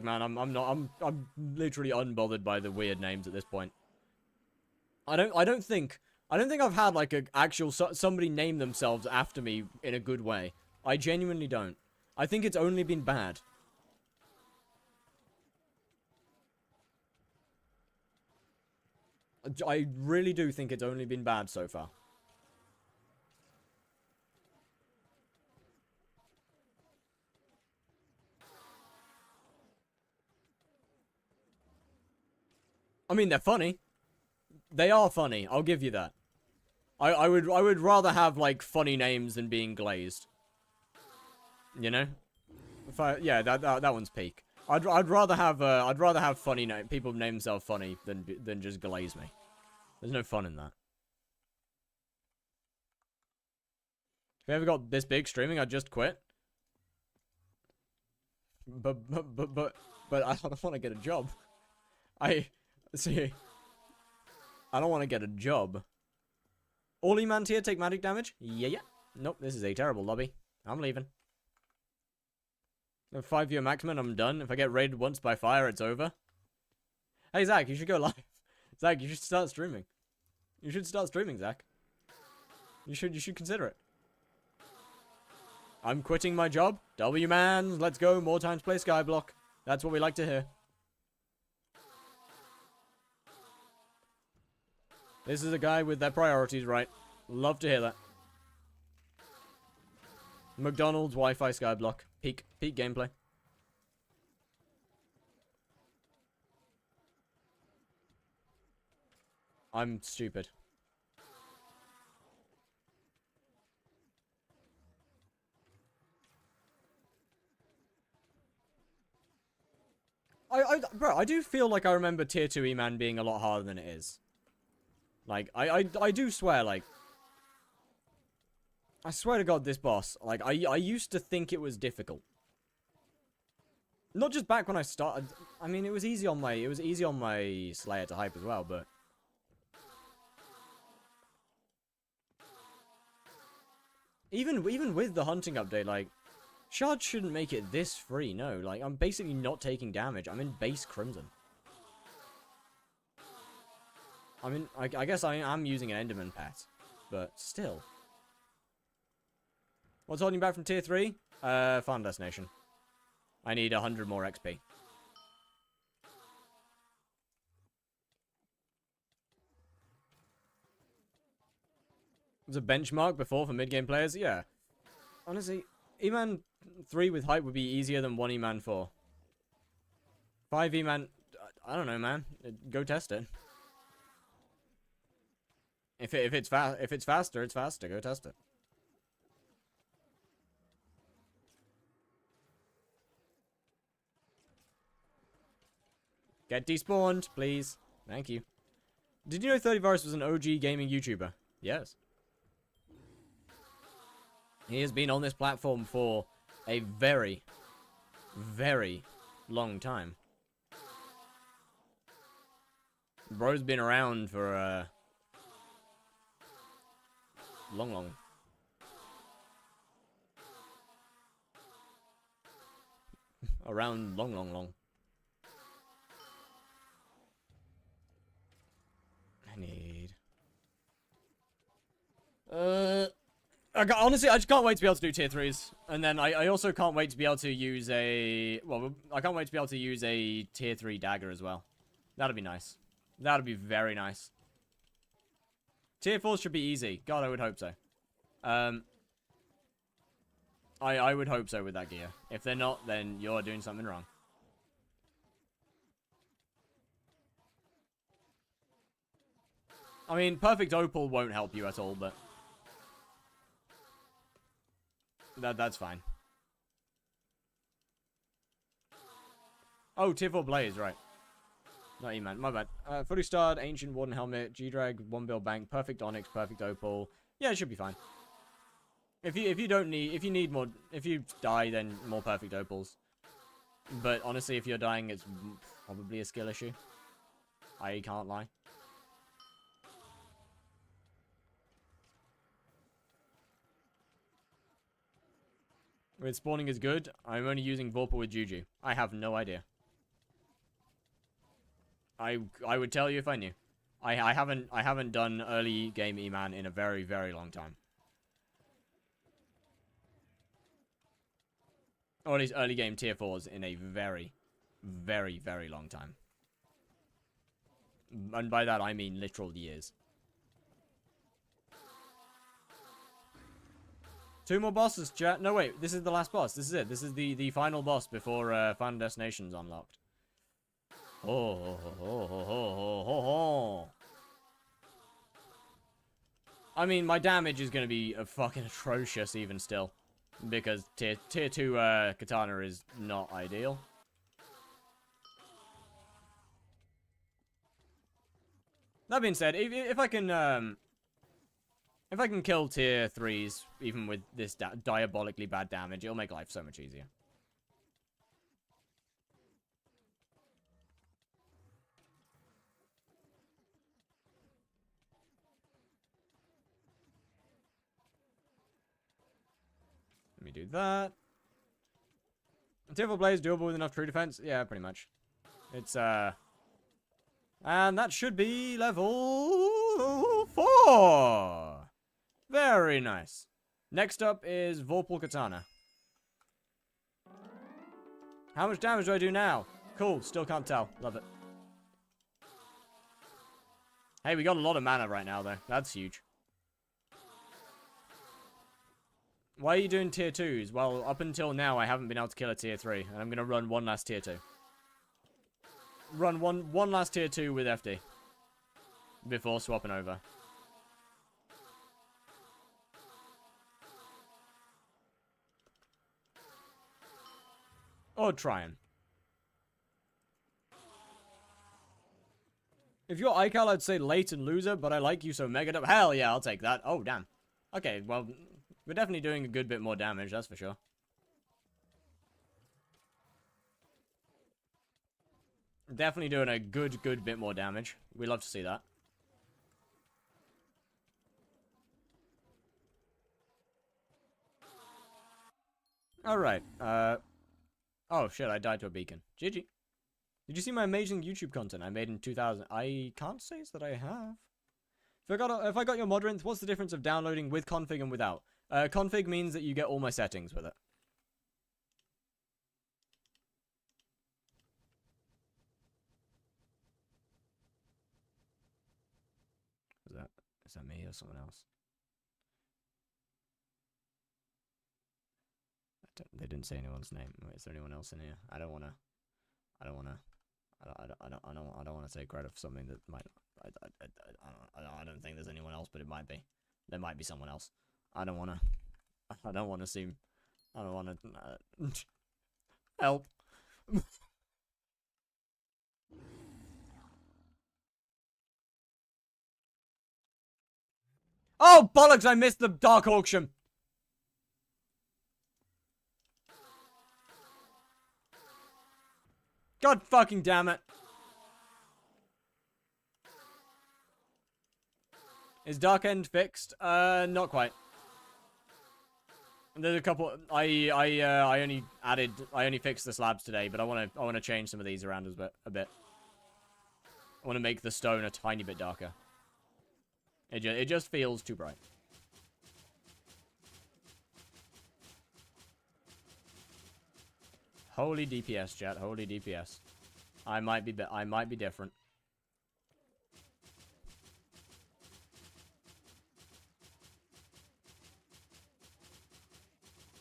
man, I'm literally unbothered by the weird names at this point. I don't think I've had like a actual somebody name themselves after me in a good way. I genuinely don't. I think it's only been bad. I really do think it's only been bad so far. I mean, they're funny. They are funny. I'll give you that. I would rather have like funny names than being glazed. You know? Yeah, that one's peak. I'd rather have funny people name themselves funny than just glaze me. There's no fun in that. I ever got this big streaming, I'd just quit. But I don't want to get a job. See, I don't want to get a job. All Eman tier take magic damage? Yeah. Nope, this is a terrible lobby. I'm leaving. 5-year maximum, I'm done. If I get raided once by fire, it's over. Hey, Zach, you should go live. Zach, you should start streaming. You should start streaming, Zach. You should consider it. I'm quitting my job. W-man, let's go. More times play skyblock. That's what we like to hear. This is a guy with their priorities right. Love to hear that. McDonald's, Wi-Fi, skyblock. Peak gameplay. I'm stupid. Bro, I do feel like I remember tier 2 Eman being a lot harder than it is. Like, I do swear, like, I swear to God, this boss, like, I used to think it was difficult. Not just back when I started. I mean, it was easy on my Slayer to hype as well, but even with the hunting update, like, shards shouldn't make it this free. No, like, I'm basically not taking damage. I'm in base Crimson. I mean, I guess I am using an Enderman pet, but still. What's holding back from tier 3? Farm destination. I need 100 more XP. Was a benchmark before for mid-game players? Yeah. Honestly, Eman 3 with hype would be easier than 1 Eman 4. 5 Eman... I don't know, man. Go test it. If it's faster, it's faster. Go test it. Get despawned, please. Thank you. Did you know 30virus was an OG gaming YouTuber? Yes. He has been on this platform for a very, very long time. Bro's been around for long. Around long. I need... honestly, I just can't wait to be able to do tier 3s. And then I also can't wait to be able to use a... Well, I can't wait to be able to use a tier 3 dagger as well. That'd be nice. That'd be very nice. Tier 4s should be easy. God, I would hope so. I would hope so with that gear. If they're not, then you're doing something wrong. I mean, perfect opal won't help you at all, but... That's fine. Oh, tier 4 blaze, right. Not Eman, my bad. Fully starred, ancient warden helmet, G-drag, 1 bill bank, perfect onyx, perfect opal. Yeah, it should be fine. If you die, then more perfect opals. But honestly, if you're dying, it's probably a skill issue. I can't lie. With spawning is good. I'm only using Vorpal with Juju. I have no idea. I would tell you if I knew. I haven't done early game Eman in a very, very long time. Or at least early game tier 4s in a very, very, very long time. And by that I mean literal years. 2 more bosses, chat. No, wait. This is the last boss. This is it. This is the final boss before Final Destination's unlocked. Oh. I mean, my damage is going to be fucking atrocious even still. Because tier 2 katana is not ideal. That being said, if I can... If I can kill tier 3s, even with this diabolically bad damage, it'll make life so much easier. Let me do that. Tier 4 play is doable with enough true defense? Yeah, pretty much. It's, and that should be level 4! Very nice. Next up is Vorpal Katana. How much damage do I do now? Cool, still can't tell. Love it. Hey, we got a lot of mana right now, though. That's huge. Why are you doing tier 2s? Well, up until now, I haven't been able to kill a tier 3. And I'm going to run one last tier 2. Run one last tier 2 with FD. Before swapping over. Or trying. If you're iCal, I'd say late and loser, but I like you so mega up. Hell yeah, I'll take that. Oh, damn. Okay, well, we're definitely doing a good bit more damage, that's for sure. Definitely doing a good bit more damage. We love to see that. Alright, oh shit, I died to a beacon. GG. Did you see my amazing YouTube content I made in 2000? I can't say that I have. If I got your Modrinth, what's the difference of downloading with config and without? Config means that you get all my settings with it. Is that me or someone else? They didn't say anyone's name. Wait, is there anyone else in here? I don't want to say credit for something that might. I don't think there's anyone else, but it might be. There might be someone else. I don't want to seem. I don't want to. Help. Oh bollocks! I missed the dark auction. God fucking damn it. Is Dark End fixed? Not quite. There's a couple. I only fixed the slabs today, but I want to change some of these around a bit. I want to make the stone a tiny bit darker. It just feels too bright. Holy DPS, chat. Holy DPS. I might be different.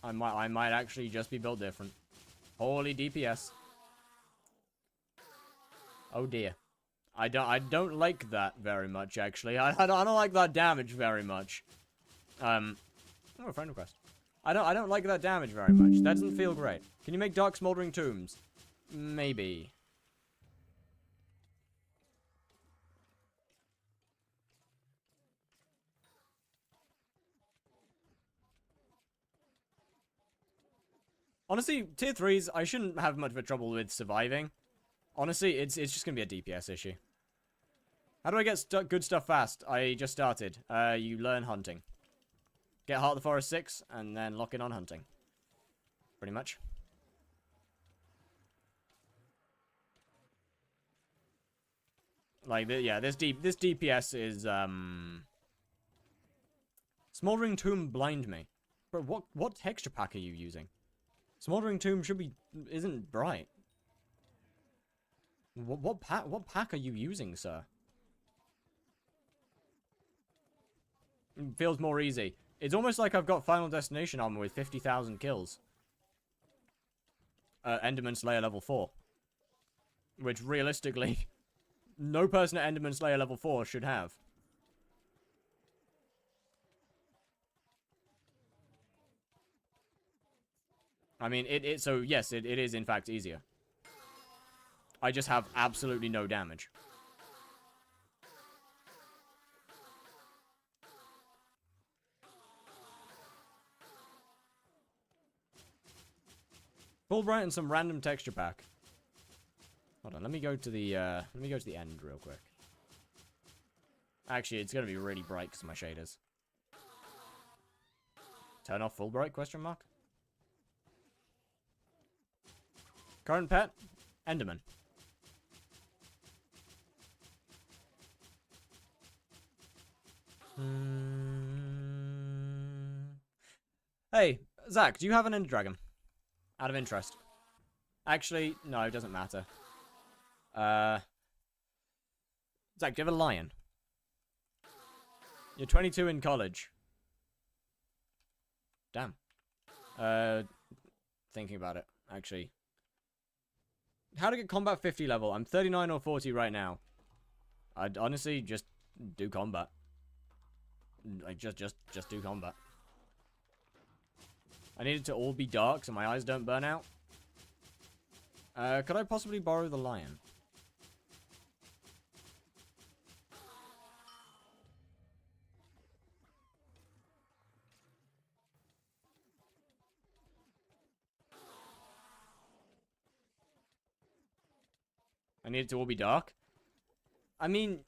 I might actually just be built different. Holy DPS. Oh dear. I don't like that very much, actually. I don't like that damage very much. Oh, a friend request. I don't like that damage very much. That doesn't feel great. Can you make dark smoldering tombs? Maybe. Honestly, tier 3s, I shouldn't have much of a trouble with surviving. Honestly, it's just gonna be a DPS issue. How do I get good stuff fast? I just started. You learn hunting. Get Heart of the Forest 6, and then lock in on hunting. Pretty much. Like, yeah, this DPS is, Smoldering Tomb blind me. Bro, what texture pack are you using? Smoldering Tomb isn't bright. What pack are you using, sir? It feels more easy. It's almost like I've got Final Destination armor with 50,000 kills. Enderman Slayer level 4. Which, realistically, no person at Enderman Slayer level 4 should have. I mean, so yes, it is in fact easier. I just have absolutely no damage. Fulbright and some random texture pack. Hold on, let me go to the end real quick. Actually, it's gonna be really bright because of my shaders. Turn off Fulbright, question mark? Current pet? Enderman. Hey, Zach, do you have an Ender Dragon? Out of interest. Actually, no, it doesn't matter. Zach, do you have a lion? You're 22 in college. Damn. Thinking about it, actually. How to get combat 50 level? I'm 39 or 40 right now. I'd honestly just do combat. Like, just do combat. I need it to all be dark so my eyes don't burn out. Could I possibly borrow the lion? I need it to all be dark? I mean,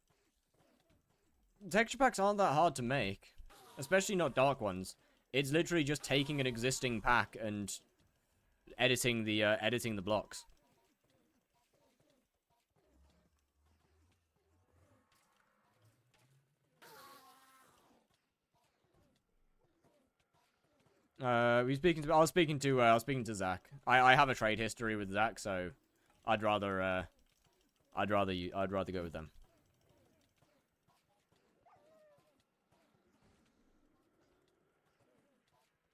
texture packs aren't that hard to make. Especially not dark ones. It's literally just taking an existing pack and editing the blocks. I was speaking to Zach. I have a trade history with Zach, so I'd rather go with them.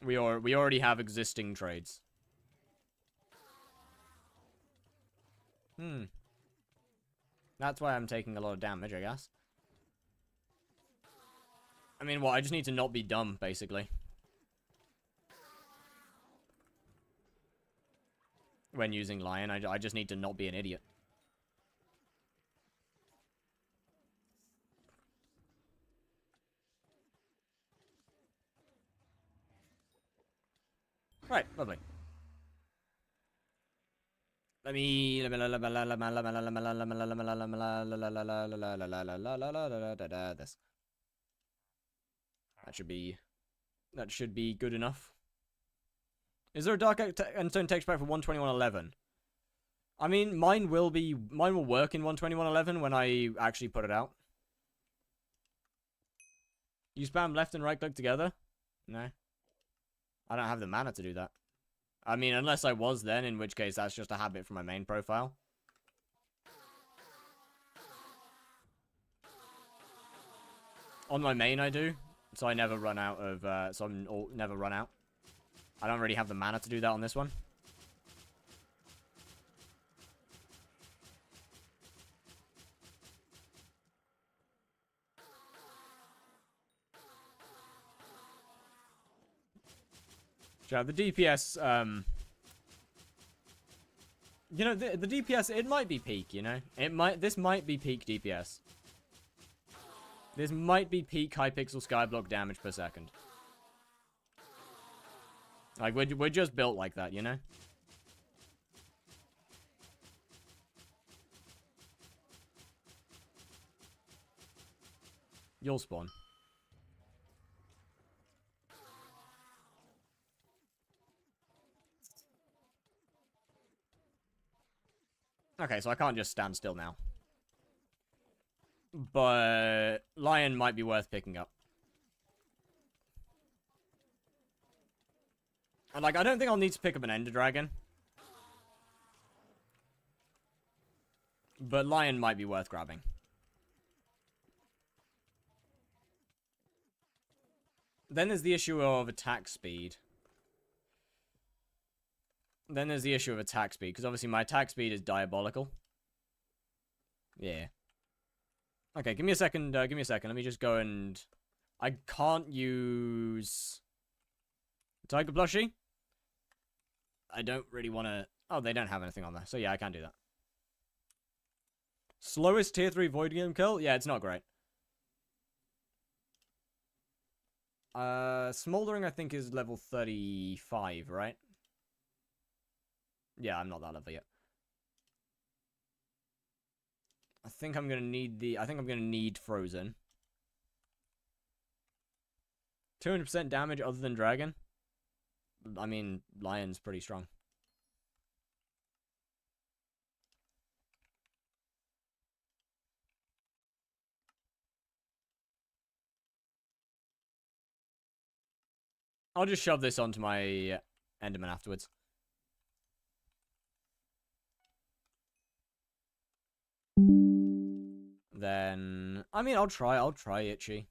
We already have existing trades. That's why I'm taking a lot of damage, I guess. I mean, what? I just need to not be dumb, basically. When using Lion, I just need to not be an idiot. Right, lovely. Let me this. That should be good enough. Is there a dark and stone texture pack for 121.11? I mean, mine will work in 121.11 when I actually put it out. You spam left and right click together? No. I don't have the mana to do that. I mean, unless I was then, in which case that's just a habit from my main profile. On my main I do, so I never run out of, never run out. I don't really have the mana to do that on this one. Yeah, the DPS, you know, the DPS, it might be peak, you know? This might be peak DPS. This might be peak hypixel skyblock damage per second. Like, we're just built like that, you know? You'll spawn. Okay, so I can't just stand still now. But Lion might be worth picking up. And, like, I don't think I'll need to pick up an Ender Dragon. But Lion might be worth grabbing. Then there's the issue of attack speed. Because obviously my attack speed is diabolical. Yeah. Okay, give me a second, Let me just go and... I can't use... Tiger Plushie? I don't really want to... Oh, they don't have anything on there. So yeah, I can do that. Slowest tier 3 Void Game kill? Yeah, it's not great. Smoldering, I think, is level 35, right? Yeah, I'm not that level yet. I think I'm gonna need I think I'm gonna need Frozen. 200% damage other than Dragon? I mean, Lion's pretty strong. I'll just shove this onto my Enderman afterwards. Then, I mean, I'll try Itchy.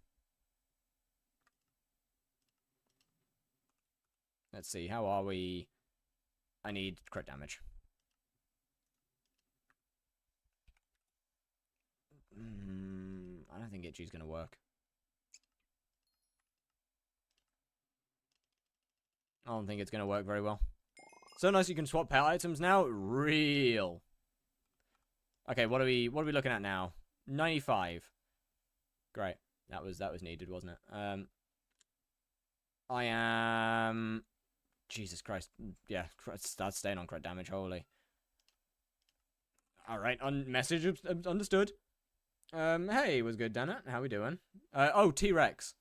Let's see, how are we? I need crit damage. I don't think Itchy's gonna work. I don't think it's gonna work very well. So nice you can swap pet items now. Real. Okay, what are we looking at now? 95. Great. That was needed, wasn't it? I am Jesus Christ. Yeah, that's staying on crit damage, holy. Alright, message understood. Hey, was good, Dana. How we doing? Oh, T-Rex.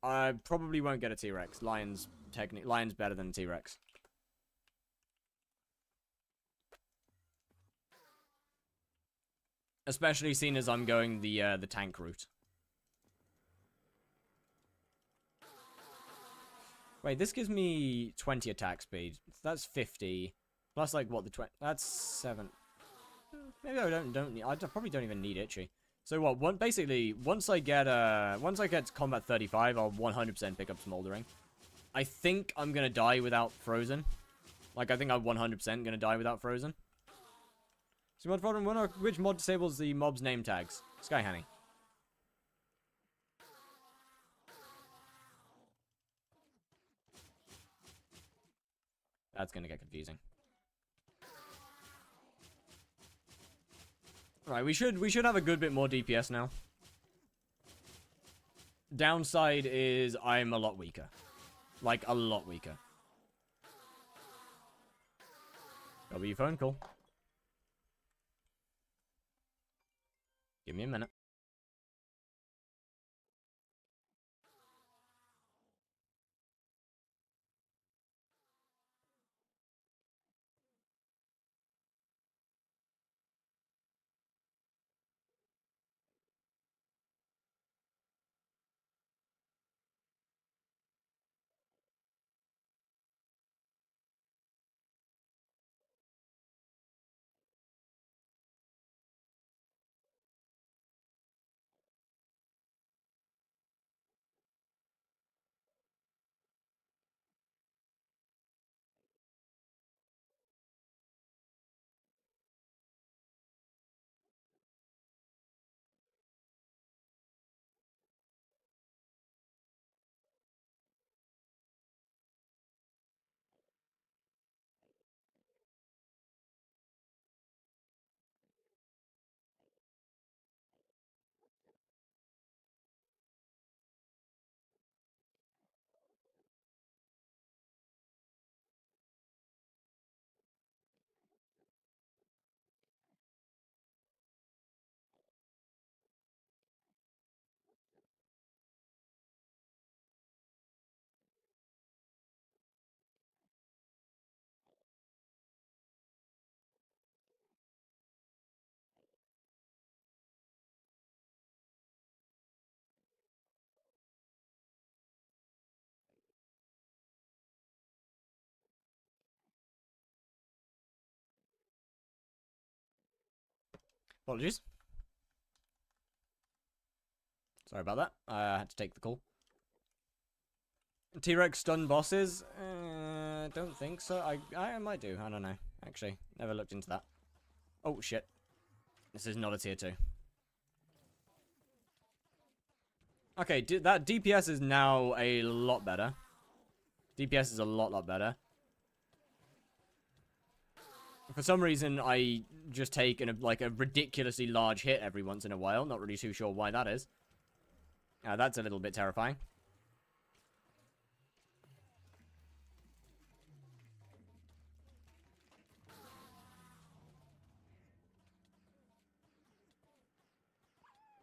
I probably won't get a T-Rex. Lion's better than T-Rex. Especially seeing as I'm going the tank route. Wait, this gives me 20 attack speed. That's 50. Plus, like, what, the 20... That's 7. Maybe I don't need... I probably don't even need Itchy. So what, basically, once I get to combat 35, I'll 100% pick up Smoldering. I think I'm gonna die without Frozen. Like, I think I'm 100% gonna die without Frozen. So mod problem, which mod disables the mob's name tags? Sky Honey. That's gonna get confusing. Right, we should have a good bit more DPS now. Downside is I'm a lot weaker. Like, a lot weaker. W phone call. Give me a minute. Apologies. Sorry about that. I had to take the call. T-Rex stun bosses? Don't think so. I might do. I don't know. Actually, never looked into that. Oh, shit. This is not a tier 2. Okay, that DPS is now a lot better. DPS is a lot better. For some reason, I just take like a ridiculously large hit every once in a while. Not really too sure why that is. That's a little bit terrifying.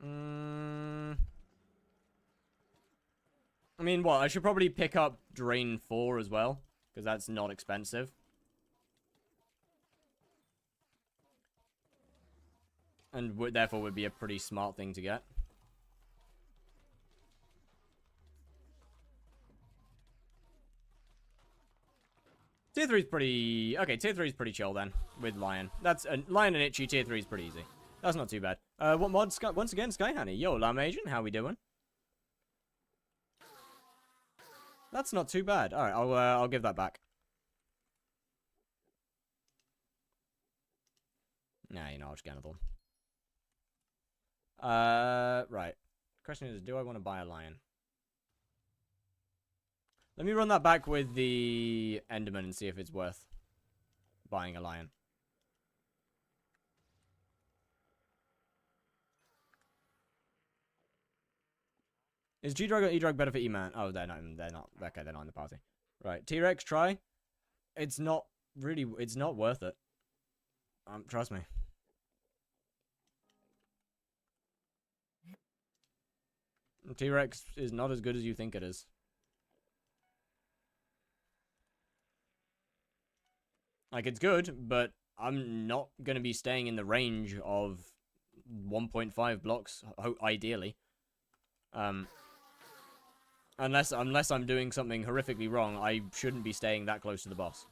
I mean, what? I should probably pick up Drain 4 as well, because that's not expensive. And therefore would be a pretty smart thing to get. Tier 3 is pretty... Okay, Tier 3 is pretty chill then, with Lion. That's... Lion and Itchy, Tier 3 is pretty easy. That's not too bad. What mod? Once again, Sky Honey. Yo, Lam Asian, how we doing? That's not too bad. Alright, I'll give that back. Nah, you know, I'll just get another one. Right. Question is, do I want to buy a lion? Let me run that back with the Enderman and see if it's worth buying a lion. Is G-Drug or E-Drug better for E-Man? Oh, they're not. Okay, they're not in the party. Right, T-Rex, try. It's not really, it's not worth it. Trust me. T-Rex is not as good as you think it is. Like, it's good, but I'm not going to be staying in the range of 1.5 blocks, ideally. Unless I'm doing something horrifically wrong, I shouldn't be staying that close to the boss.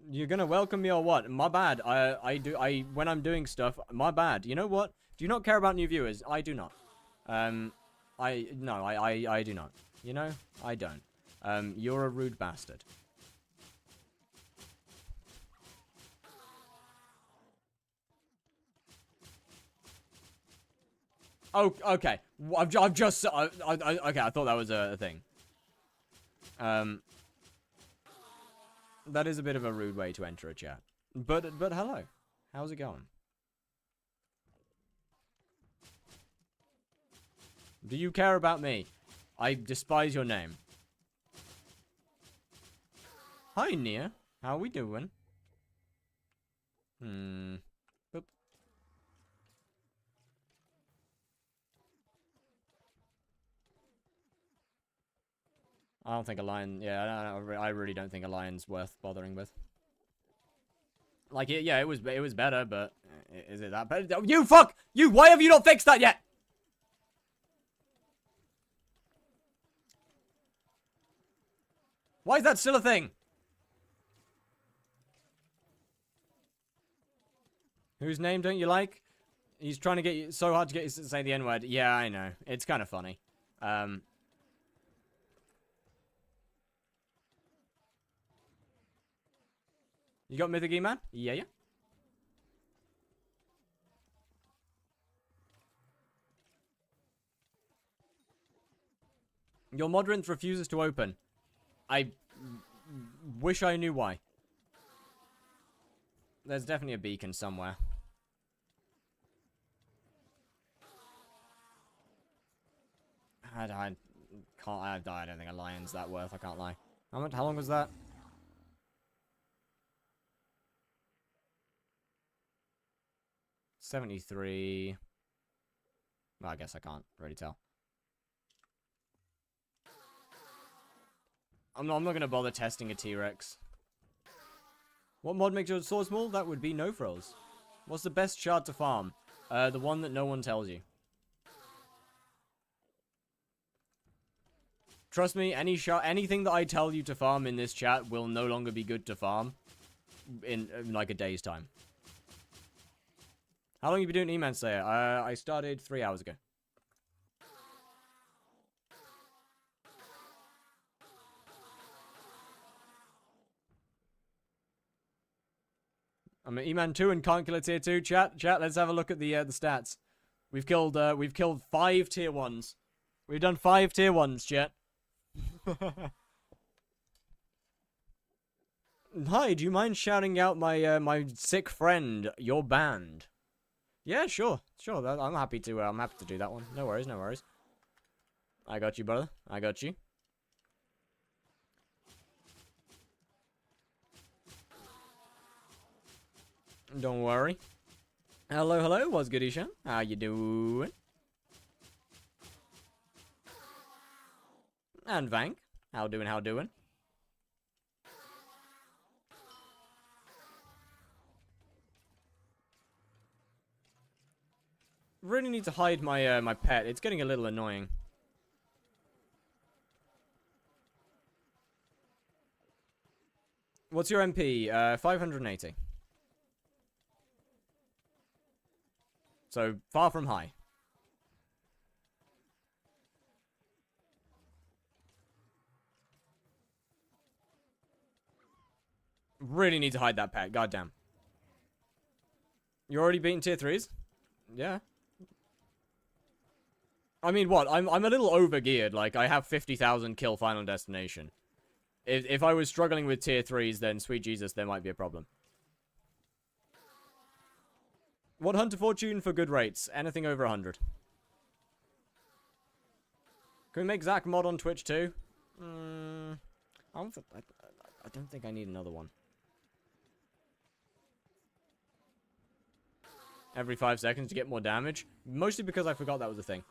You're gonna welcome me or what? My bad. When I'm doing stuff, my bad. You know what? Do you not care about new viewers? I do not. I do not. You know? I don't. You're a rude bastard. Oh, okay. I've just... okay, I thought that was a thing. That is a bit of a rude way to enter a chat. But hello. How's it going? Do you care about me? I despise your name. Hi, Nia. How we doing? Boop. I don't think a lion... Yeah, I really don't think a lion's worth bothering with. Like, yeah, it was better, but... Is it that better? You fuck! You! Why have you not fixed that yet? Why is that still a thing? Whose name don't you like? He's trying to get you... So hard to get you to say the N-word. Yeah, I know. It's kind of funny. You got Mythic E-Man? Yeah, yeah. Your Modrinth refuses to open. I wish I knew why. There's definitely a beacon somewhere. I don't think a lion's that worth, I can't lie. How long was that? $73. Well, I guess I can't really tell. I'm not gonna bother testing a T-Rex. What mod makes your sword small? That would be no frills. What's the best shard to farm? The one that no one tells you. Trust me, anything that I tell you to farm in this chat will no longer be good to farm in like a day's time. How long have you been doing E-Man Slayer? I started 3 hours ago. I'm at E-Man 2 and can't kill a tier 2. Chat, let's have a look at the stats. We've killed 5 tier 1s. We've done 5 tier 1s, chat. Hi, do you mind shouting out my my sick friend, your band? Yeah, sure. I'm happy to do that one. No worries. I got you, brother. I got you. Don't worry. Hello, hello. What's good, Isha? How you doing? And Vank. How doing, how doing? Really need to hide my my pet. It's getting a little annoying. What's your MP? 580. So, far from high. Really need to hide that pet. Goddamn. You're already beating tier 3s? Yeah. I mean, what? I'm a little over-geared. Like, I have 50,000 kill Final Destination. If I was struggling with tier 3s, then sweet Jesus, there might be a problem. What Hunter Fortune for good rates? Anything over 100. Can we make Zach mod on Twitch too? I don't think I need another one. Every 5 seconds to get more damage? Mostly because I forgot that was a thing.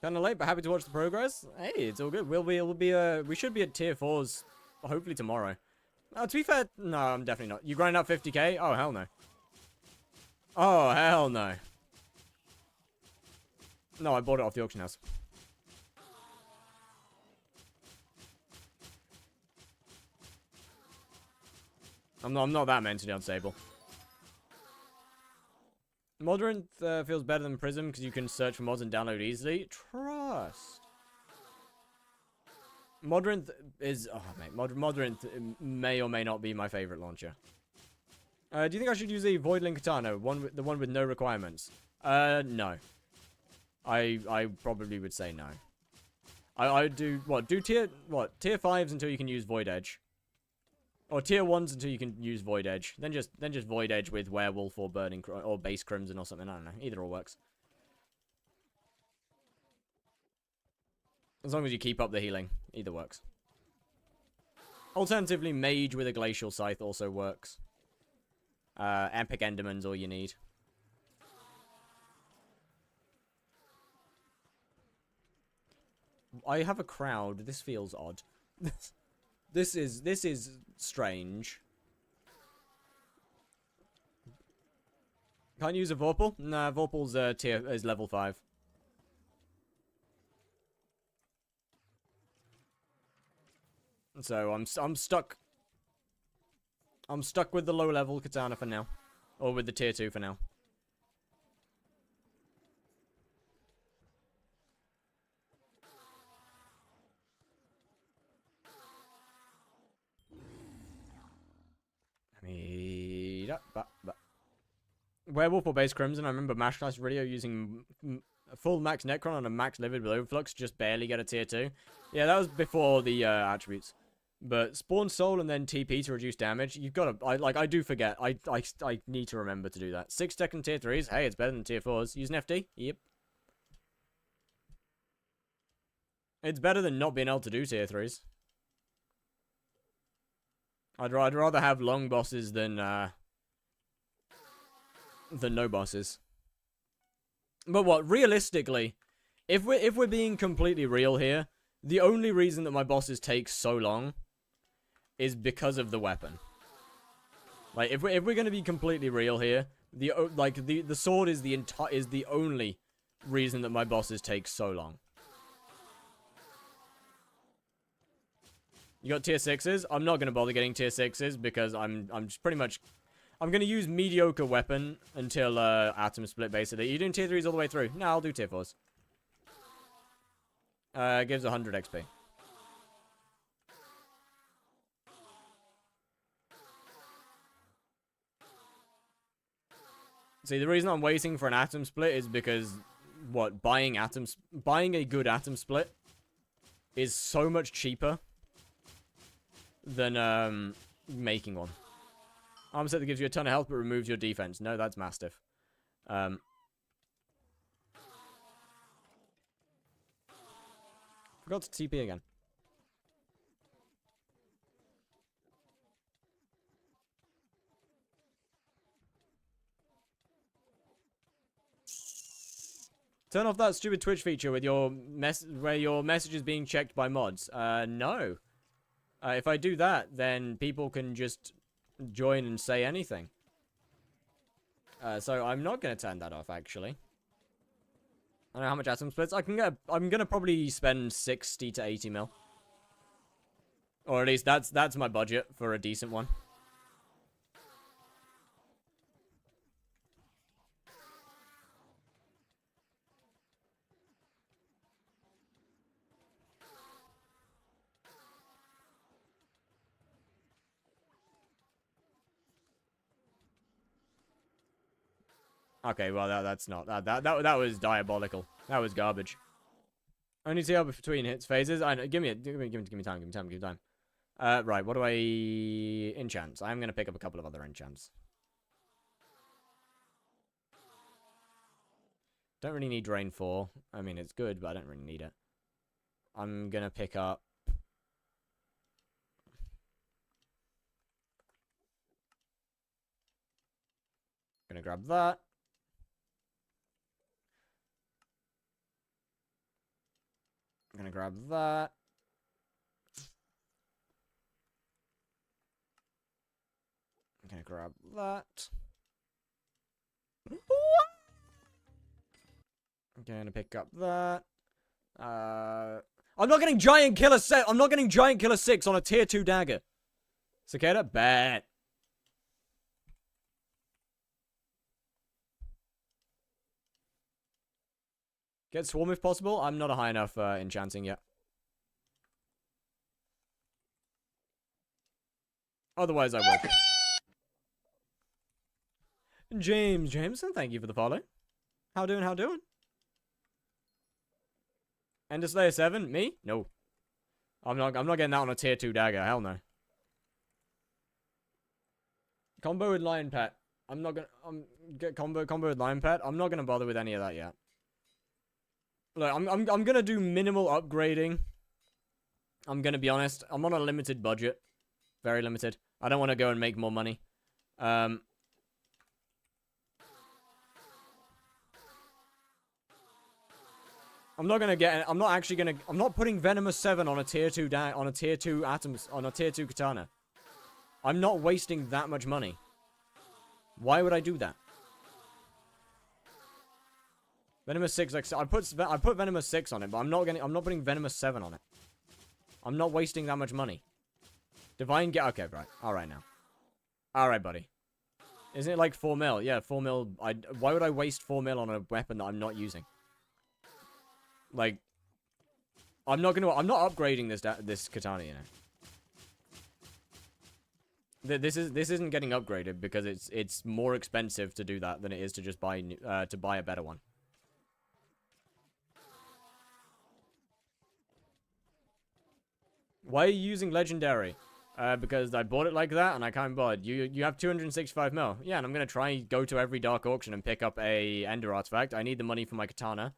Kinda late, but happy to watch the progress. Hey, it's all good. We should be at tier 4s, hopefully tomorrow. To be fair, no, I'm definitely not. You grind out 50k? Oh, hell no. Oh, hell no. No, I bought it off the auction house. I'm not that mentally unstable. Moderate feels better than Prism because you can search for mods and download easily. Trust. Moderate is... Oh, mate. Moderate may or may not be my favorite launcher. Do you think I should use a Voidling Katana? The one with no requirements? No. I probably would say no. I do... What? Do tier 5s until you can use Void Edge. Or tier 1s until you can use Void Edge. Then just Void Edge with Werewolf or Burning or Base Crimson or something. I don't know. Either or works. As long as you keep up the healing. Either works. Alternatively, Mage with a Glacial Scythe also works. Epic Enderman's all you need. I have a crowd. This feels odd. This is strange. Can't use a Vorpal? Nah, Vorpal's is level 5. So I'm stuck. I'm stuck with the low level katana for now. Or with the tier 2 for now. Werewolf or Base Crimson, I remember Mashclass video using a full max Necron on a max Livid with Overflux, just barely get a tier 2. Yeah, that was before the attributes. But Spawn Soul and then TP to reduce damage, you've got to... I do forget. I need to remember to do that. 6 second tier 3s, hey, it's better than tier 4s. Use an FD? Yep. It's better than not being able to do tier 3s. I'd rather have long bosses than no bosses. But what, realistically, if we're being completely real here, the only reason that my bosses take so long is because of the weapon. Like, if we're gonna be completely real here, the sword is the only reason that my bosses take so long. You got tier 6s? I'm not gonna bother getting tier 6s because I'm just pretty much... I'm gonna use mediocre weapon until Atom Split, basically. You doing tier 3s all the way through? No, I'll do tier 4s. Gives 100 XP. See, the reason I'm waiting for an Atom Split is because, what, buying a good Atom Split is so much cheaper than making one. Armor set that gives you a ton of health but removes your defense. No, that's Mastiff. Forgot to TP again. Turn off that stupid Twitch feature with your where your message is being checked by mods. No. If I do that, then people can just join and say anything. So I'm not gonna turn that off, actually. I don't know how much atom splits I can get. I'm gonna probably spend 60 to 80 mil. Or at least that's my budget for a decent one. Okay, well that was diabolical. That was garbage. Only see between hits phases. I know. Give me time. Right. What do I enchant? I'm gonna pick up a couple of other enchants. Don't really need Drain 4. I mean, it's good, but I don't really need it. I'm gonna pick up. Gonna grab that. I'm gonna grab that. I'm gonna grab that. I'm gonna pick up that. I'm not getting Giant Killer 6. I'm not getting Giant Killer 6 on a tier 2 dagger. Cicada, bet. Get Swarm if possible. I'm not a high enough enchanting yet. Otherwise, I will. James Jameson, thank you for the follow. How doing? How doing? Ender Slayer 7? Me? No. I'm not getting that on a tier 2 dagger. Hell no. Combo with Lion Pet. I'm not gonna get combo with Lion Pet. I'm not gonna bother with any of that yet. Look, I'm gonna do minimal upgrading. I'm gonna be honest. I'm on a limited budget. Very limited. I don't want to go and make more money. I'm not putting Venomous 7 on a tier 2 atoms on a tier 2 katana. I'm not wasting that much money. Why would I do that? Venomous 6, like I put Venomous 6 on it, but I'm not putting Venomous 7 on it. I'm not wasting that much money. Divine get okay, right. Alright now. Alright, buddy. Isn't it like 4 mil? Yeah, 4 mil. Why would I waste 4 mil on a weapon that I'm not using? Like, I'm not upgrading this katana, you know. This isn't getting upgraded because it's more expensive to do that than it is to just buy a better one. Why are you using legendary? Because I bought it like that and I can't bother. You have 265 mil. Yeah, and I'm gonna try go to every dark auction and pick up a Ender artifact. I need the money for my katana.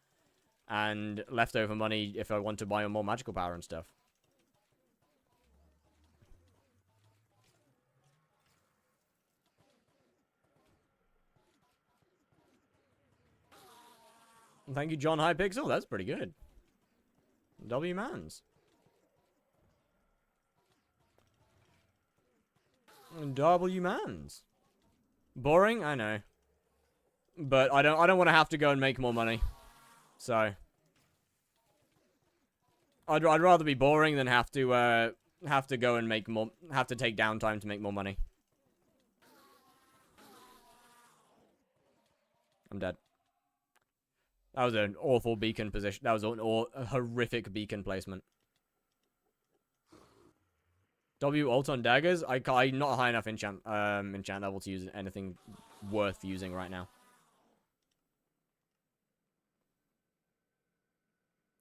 And leftover money if I want to buy more magical power and stuff. Thank you, John Hypixel. That's pretty good. W Mans. W Mans. Boring, I know. But I don't want to have to go and make more money. So I'd rather be boring than have to go and make more, have to take downtime to make more money. I'm dead. That was an awful beacon position. That was a horrific beacon placement. W ult on daggers. I'm not high enough enchant level to use anything worth using right now.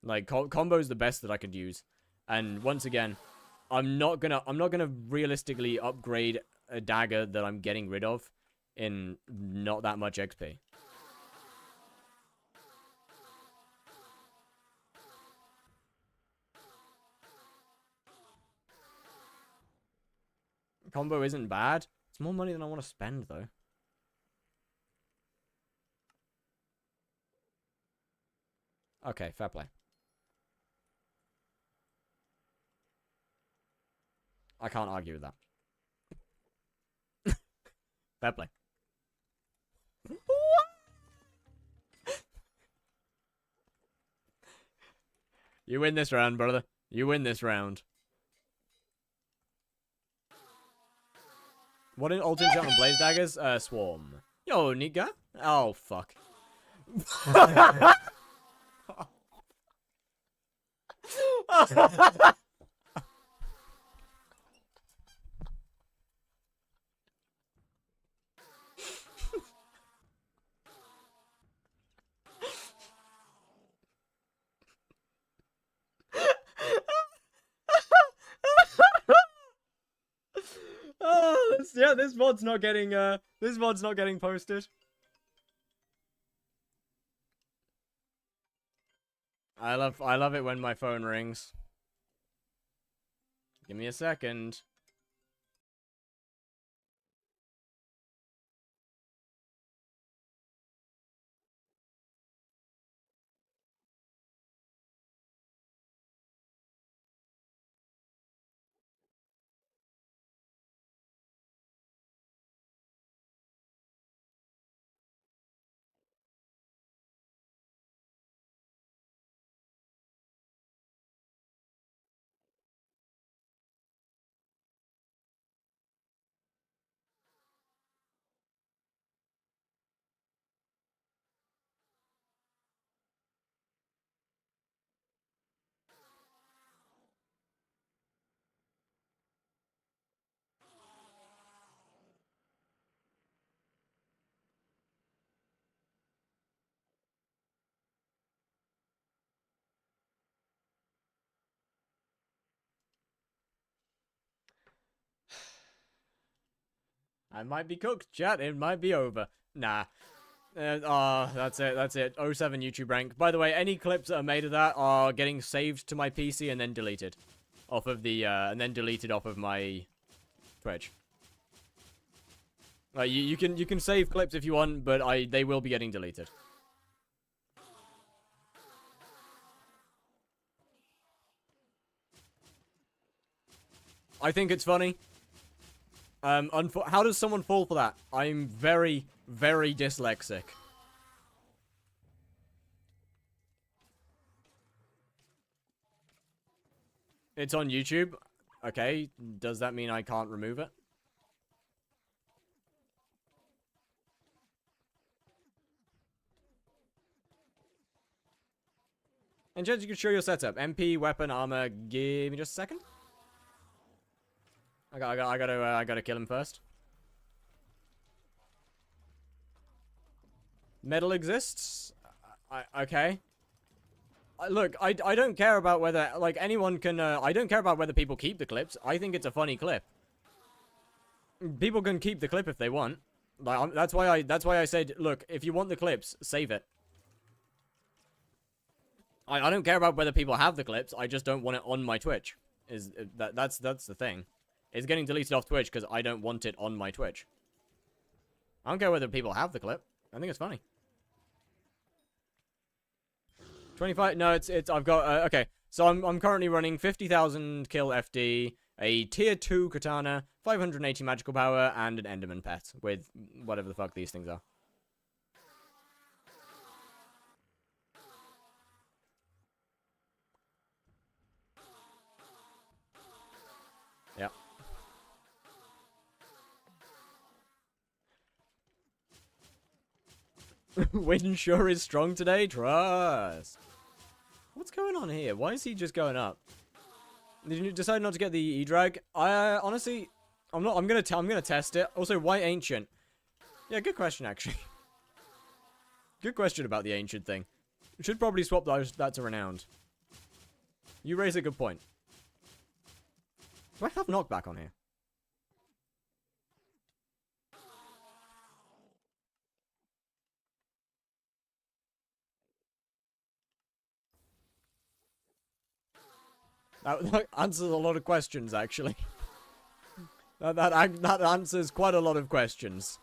Like combo is the best that I could use, and once again, I'm not gonna realistically upgrade a dagger that I'm getting rid of in not that much XP. Combo isn't bad. It's more money than I want to spend, though. Okay, fair play. I can't argue with that. Fair play. You win this round, brother. You win this round. What in Alt Enchant on Blaze Daggers? Swarm. Yo, nigga. Oh, fuck. Oh, yeah, this mod's not getting posted. I love it when my phone rings. Give me a second. I might be cooked, chat. It might be over. Nah. That's it. That's it. 07 YouTube rank. By the way, any clips that are made of that are getting saved to my PC and then deleted off of the off of my Twitch. You can save clips if you want, but they will be getting deleted. I think it's funny. How does someone fall for that? I'm very, very dyslexic. It's on YouTube. Okay, does that mean I can't remove it? And Jed, you can show your setup. MP, weapon, armor. Give me just a second. I gotta kill him first. Metal exists. Okay. Look, I don't care about whether like anyone can. I don't care about whether people keep the clips. I think it's a funny clip. People can keep the clip if they want. Like that's why I said, look, if you want the clips, save it. I don't care about whether people have the clips. I just don't want it on my Twitch. That's the thing. It's getting deleted off Twitch because I don't want it on my Twitch. I don't care whether people have the clip. I think it's funny. 25. No, it's. I've got. Okay, so I'm currently running 50,000 kill FD, a tier 2 katana, 580 magical power, and an Enderman pet with whatever the fuck these things are. Yep. Win sure is strong today. Trust. What's going on here? Why is he just going up? Did you decide not to get the E-drag? I honestly, I'm gonna test it. Also, why ancient? Yeah, good question actually. Good question about the ancient thing. Should probably swap that to renowned. You raise a good point. Do I have knockback on here? That answers a lot of questions, actually. That answers quite a lot of questions.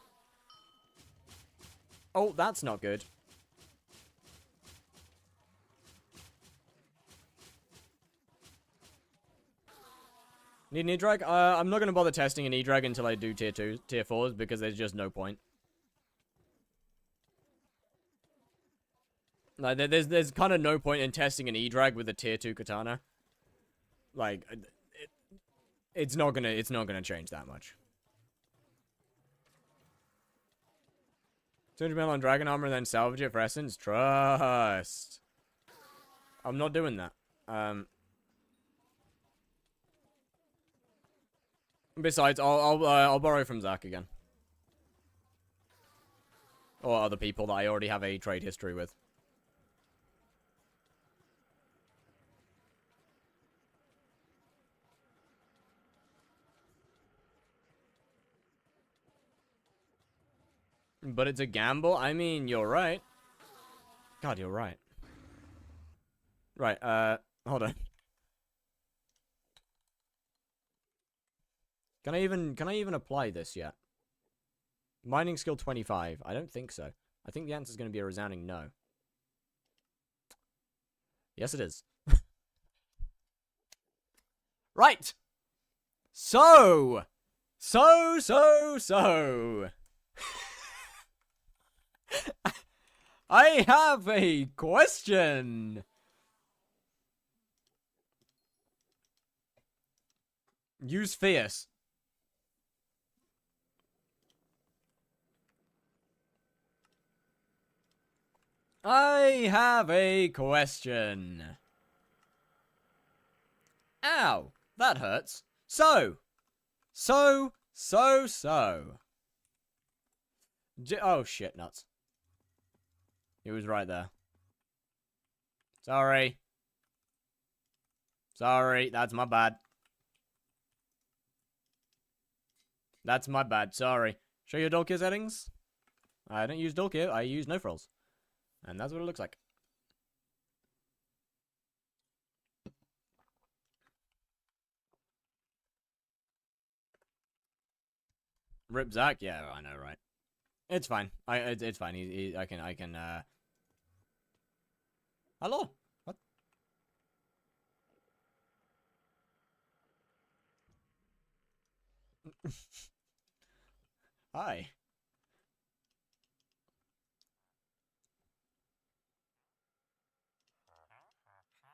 Oh, that's not good. Need an E-Drag? I'm not going to bother testing an E-Drag until I do tier 2s, tier 4s, because there's just no point. Like, there's kind of no point in testing an E-Drag with a tier 2 katana. Like, it's not gonna change that much. 200 mil on dragon armor and then salvage it for essence? Trust. I'm not doing that. Besides, I'll borrow from Zach again. Or other people that I already have a trade history with. But it's a gamble? I mean, you're right. God, you're right. Right, hold on. Can I even apply this yet? Mining skill 25. I don't think so. I think the answer is going to be a resounding no. Yes, it is. Right! So! I have a question! Use fierce. I have a question. Ow, that hurts. So. Oh shit, nuts. He was right there. Sorry, that's my bad. That's my bad, sorry. Show your dual gear settings. I don't use dual gear, I use no frills. And that's what it looks like. Rip Zach? Yeah, I know, right? It's fine. It's fine. I can. Hello. What? Hi.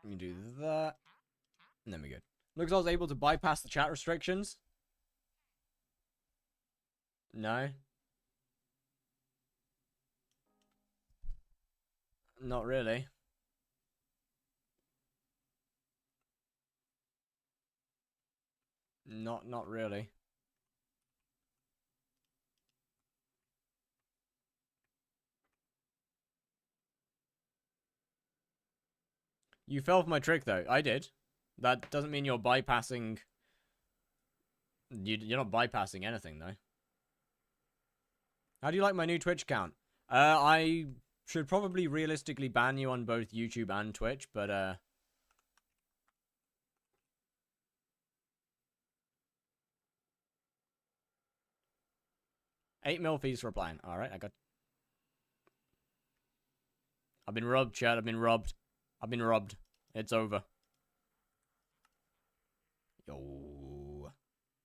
You do that. And then we go. Looks like I was able to bypass the chat restrictions. No. Not really. Not really. You fell for my trick, though. I did. That doesn't mean you're bypassing... You're not bypassing anything, though. How do you like my new Twitch account? I should probably realistically ban you on both YouTube and Twitch, but, 8 mil fees for applying. Alright, I've been robbed, chat. I've been robbed. It's over.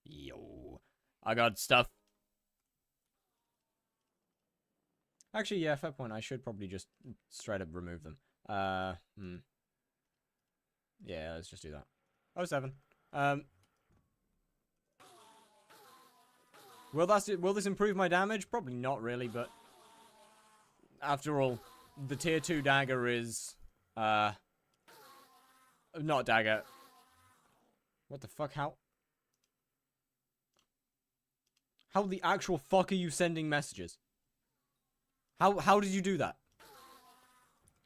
Yo. I got stuff. Actually, yeah, fair point. I should probably just straight up remove them. Yeah, let's just do that. 07. Will this improve my damage? Probably not really, but after all, the tier 2 dagger is not dagger. What the fuck? How the actual fuck are you sending messages? How did you do that?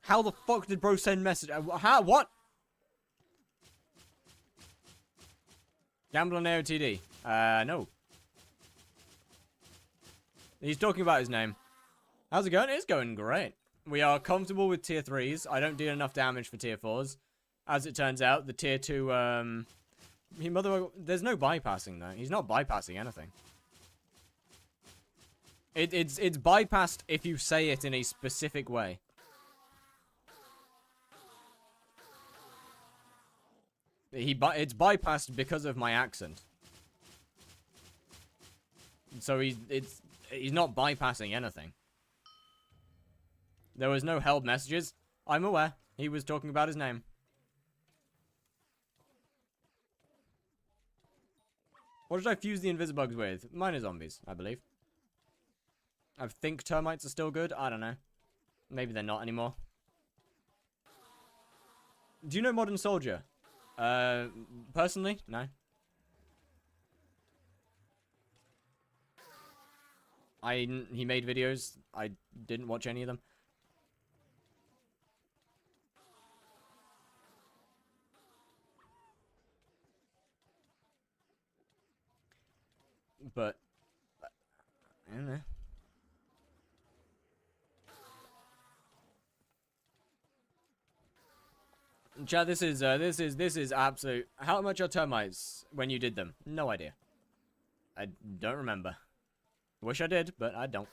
How the fuck did bro send message? How? What? Gamble on AOTD. No. He's talking about his name. How's it going? It's going great. We are comfortable with tier 3s. I don't do enough damage for tier 4s. As it turns out, the tier 2 There's no bypassing though. He's not bypassing anything. It's bypassed if you say it in a specific way. It's bypassed because of my accent. So he's not bypassing anything. There was no held messages. I'm aware. He was talking about his name. What did I fuse the invisibugs with? Mine are zombies, I believe. I think termites are still good. I don't know. Maybe they're not anymore. Do you know Modern Soldier? Personally, no. He made videos. I didn't watch any of them. But I don't know. Chat, this is absolute. How much are termites when you did them? No idea. I don't remember. Wish I did, but I don't.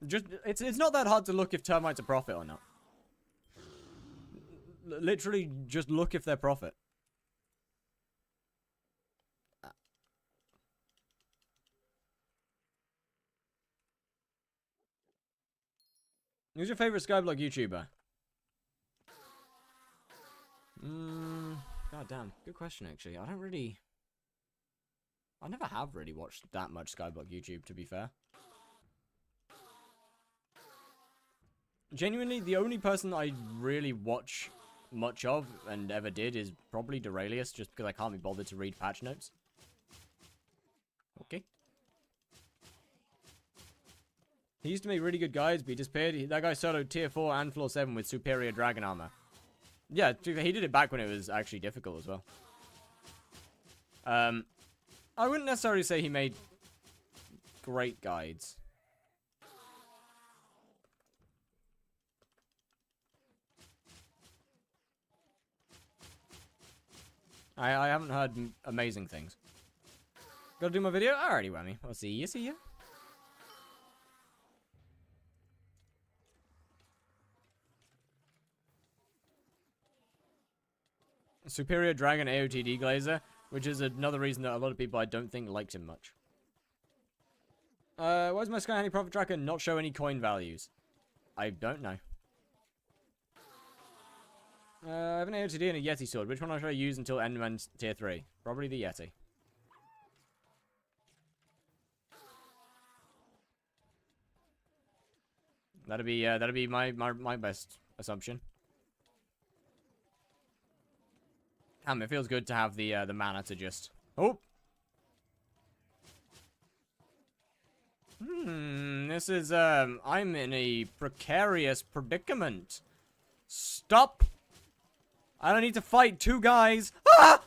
Just it's not that hard to look if termites are profit or not. Literally, just look if they're profit. Who's your favorite skyblock YouTuber? God damn, good question actually. I never have really watched that much skyblock YouTube, to be fair. Genuinely, the only person I really watch much of and ever did is probably Duralius, just because I can't be bothered to read patch notes. Okay. He used to make really good guides, but he disappeared. That guy soloed tier 4 and floor 7 with superior dragon armor. Yeah, he did it back when it was actually difficult as well. I wouldn't necessarily say he made great guides. I haven't heard amazing things. Gotta do my video? Alrighty, Whammy. I'll see you. See ya. Superior Dragon AOTD Glazer, which is another reason that a lot of people I don't think liked him much. Why does my Sky Honey Profit Tracker not show any coin values? I don't know. I have an AOTD and a Yeti sword. Which one should I use until Enderman tier 3? Probably the Yeti. That'd be my best assumption. Damn, it feels good to have the mana to just... Oh! This is, I'm in a precarious predicament. Stop! I don't need to fight two guys. Ah!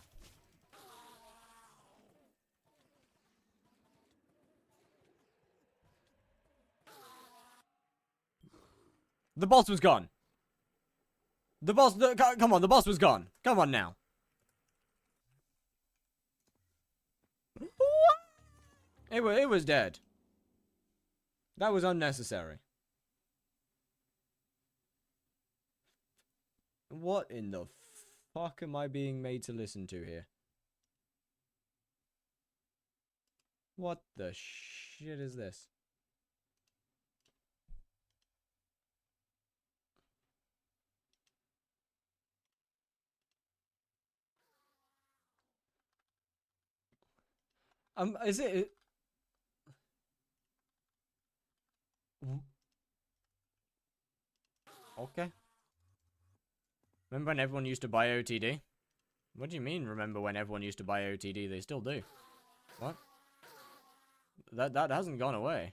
The boss was gone. Come on, the boss was gone. Come on now. It was dead. That was unnecessary. What in the fuck am I being made to listen to here? What the shit is this? Is it... Okay. Remember when everyone used to buy OTD? What do you mean, remember when everyone used to buy OTD? They still do. What? That hasn't gone away.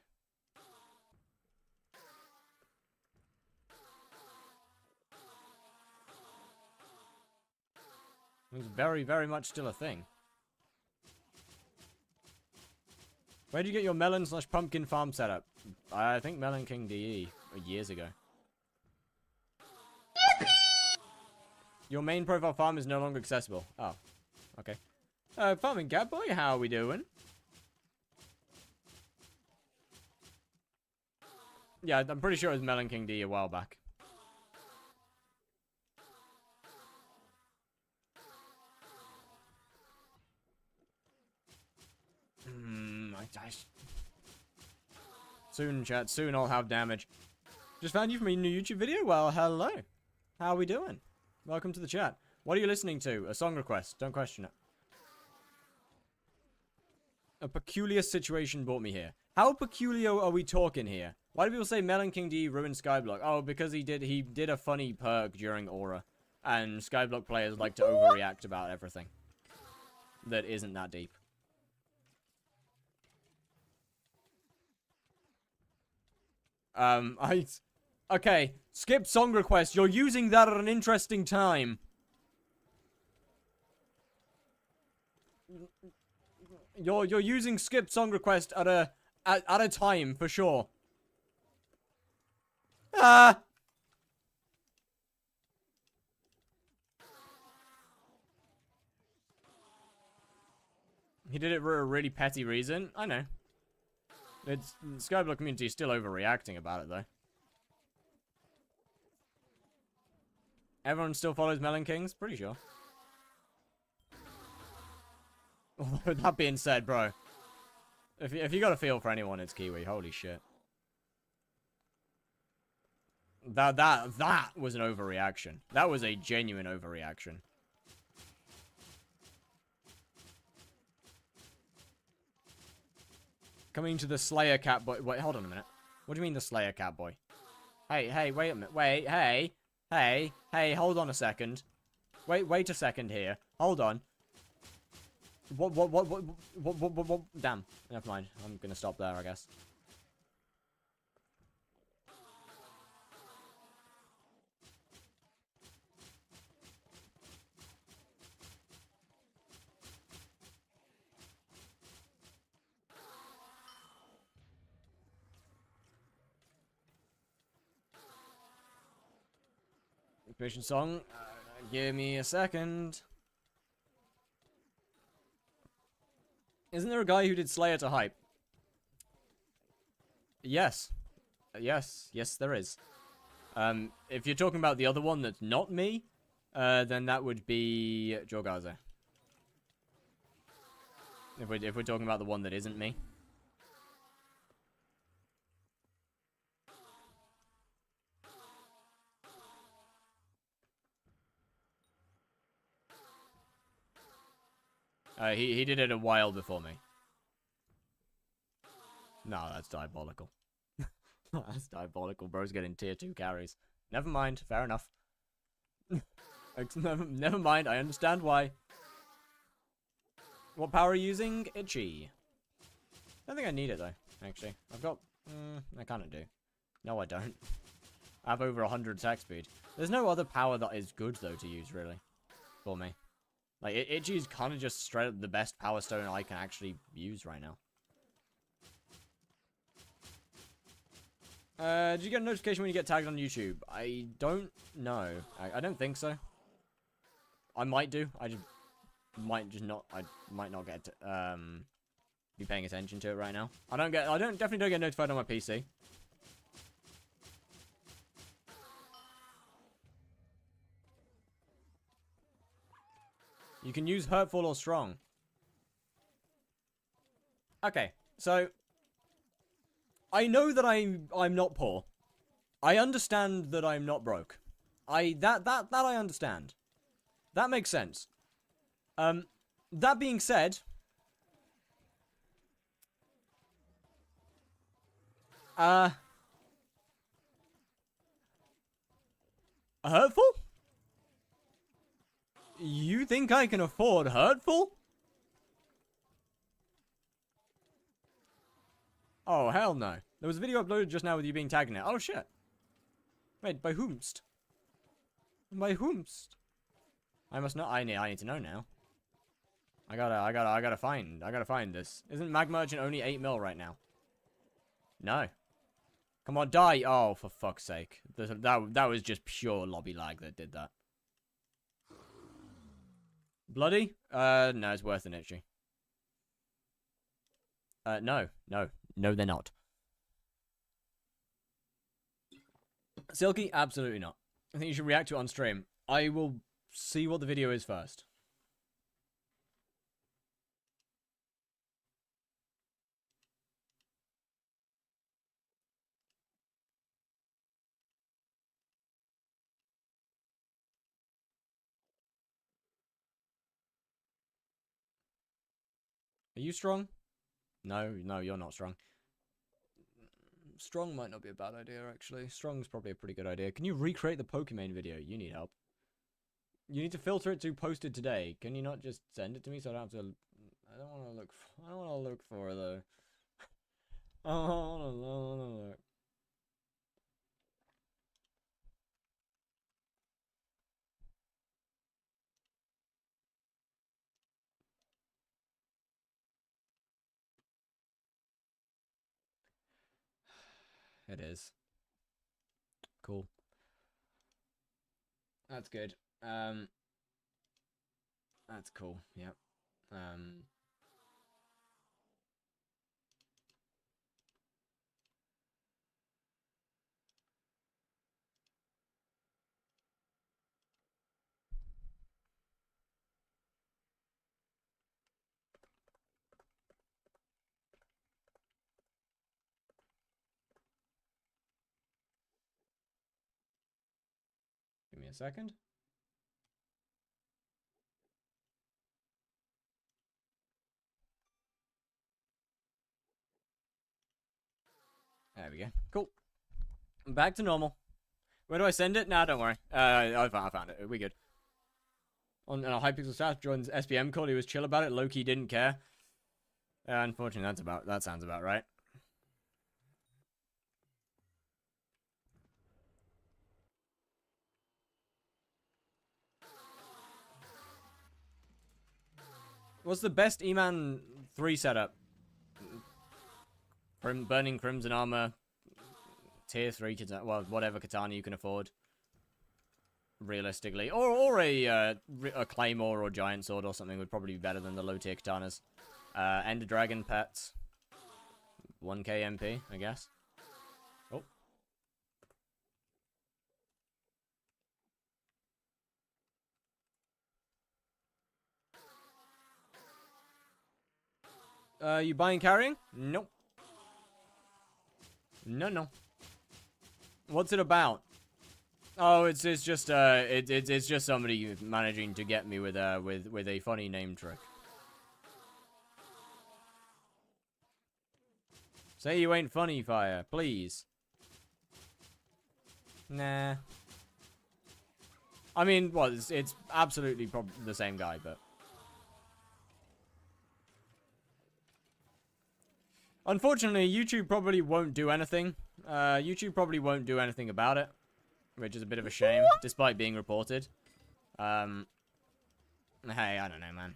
It's very, very much still a thing. Where did you get your melon/pumpkin farm setup? I think Melon King DE years ago. Yippee! Your main profile farm is no longer accessible. Oh. Okay. Farming Cat Boy, how are we doing? Yeah, I'm pretty sure it was Melon King D a while back. Soon, chat. Soon I'll have damage. Just found you from a new YouTube video? Well, hello. How are we doing? Welcome to the chat. What are you listening to? A song request. Don't question it. A peculiar situation brought me here. How peculiar are we talking here? Why do people say Melon King D ruined skyblock? Oh, because he did a funny perk during Aura. And skyblock players like to overreact about everything that isn't that deep. Okay, skip song request. You're using that at an interesting time. You're using skip song request at a time for sure. Ah. He did it for a really petty reason. I know. It's Skyblock community is still overreacting about it though. Everyone still follows Melon Kings? Pretty sure. Although that being said, bro, if you got a feel for anyone, it's Kiwi. Holy shit. That was an overreaction. That was a genuine overreaction. Coming to the Slayer Cat Boy. Wait, hold on a minute. What do you mean the Slayer Cat Boy? Hey, wait a minute. Wait, hey, hold on a second. Wait a second here. Hold on. What? Damn. Never mind. I'm gonna stop there, I guess. Mission song. Give me a second. Isn't there a guy who did Slayer to Hype? Yes. Yes, there is. If you're talking about the other one that's not me, then that would be Jorgaze. If we're talking about the one that isn't me. He did it a while before me. No, that's diabolical. That's diabolical. Bro's getting tier 2 carries. Never mind. Fair enough. Never mind. I understand why. What power are you using? Itchy. I don't think I need it, though, actually. I've got... I kind of do. No, I don't. I have over 100 attack speed. There's no other power that is good, though, to use, really. For me. Like, Itchy is kind of just straight up the best power stone I can actually use right now. Did you get a notification when you get tagged on YouTube? I don't know. I don't think so. I might do. I just might just not. I might not get be paying attention to it right now. Definitely don't get notified on my PC. You can use hurtful or strong. Okay, so I know that I'm not poor. I understand that I'm not broke. That I understand. That makes sense. That being said, hurtful? You think I can afford hurtful? Oh, hell no. There was a video uploaded just now with you being tagged in it. Oh, shit. Wait, by whomst? By whomst? I must know. I need to know now. I gotta find this. Isn't Mag Merchant only 8 mil right now? No. Come on, die. Oh, for fuck's sake. That was just pure lobby lag that did that. Bloody? No, it's worse than itchy. No, they're not. Silky? Absolutely not. I think you should react to it on stream. I will see what the video is first. Are you strong? No, you're not strong. Strong might not be a bad idea, actually. Strong's probably a pretty good idea. Can you recreate the Pokemon video? You need help. You need to filter it to posted today. Can you not just send it to me so I don't have to... I don't want to look for... I don't want to look for it, though. I don't want to look. It is. Cool. That's good. That's cool. Yep. Give me a second. There we go. Cool. Back to normal. Where do I send it? Nah, don't worry. I found it. We good. On a hypixel staff joins SPM call. He was chill about it. Loki didn't care. Unfortunately, that sounds about right. What's the best Eman 3 setup? Burning Crimson Armor, Tier 3 katana, well, whatever katana you can afford. Realistically. Or a Claymore or Giant Sword or something would probably be better than the low tier katanas. Ender Dragon Pets. 1k MP, I guess. Oh. You buying carrying? Nope. No. What's it about? Oh, it's just it's just somebody managing to get me with a funny name trick. Say you ain't funny, Fire, please. Nah. I mean, well, it's absolutely probably the same guy, but unfortunately, YouTube probably won't do anything. YouTube probably won't do anything about it, which is a bit of a shame, despite being reported. Hey, I don't know, man.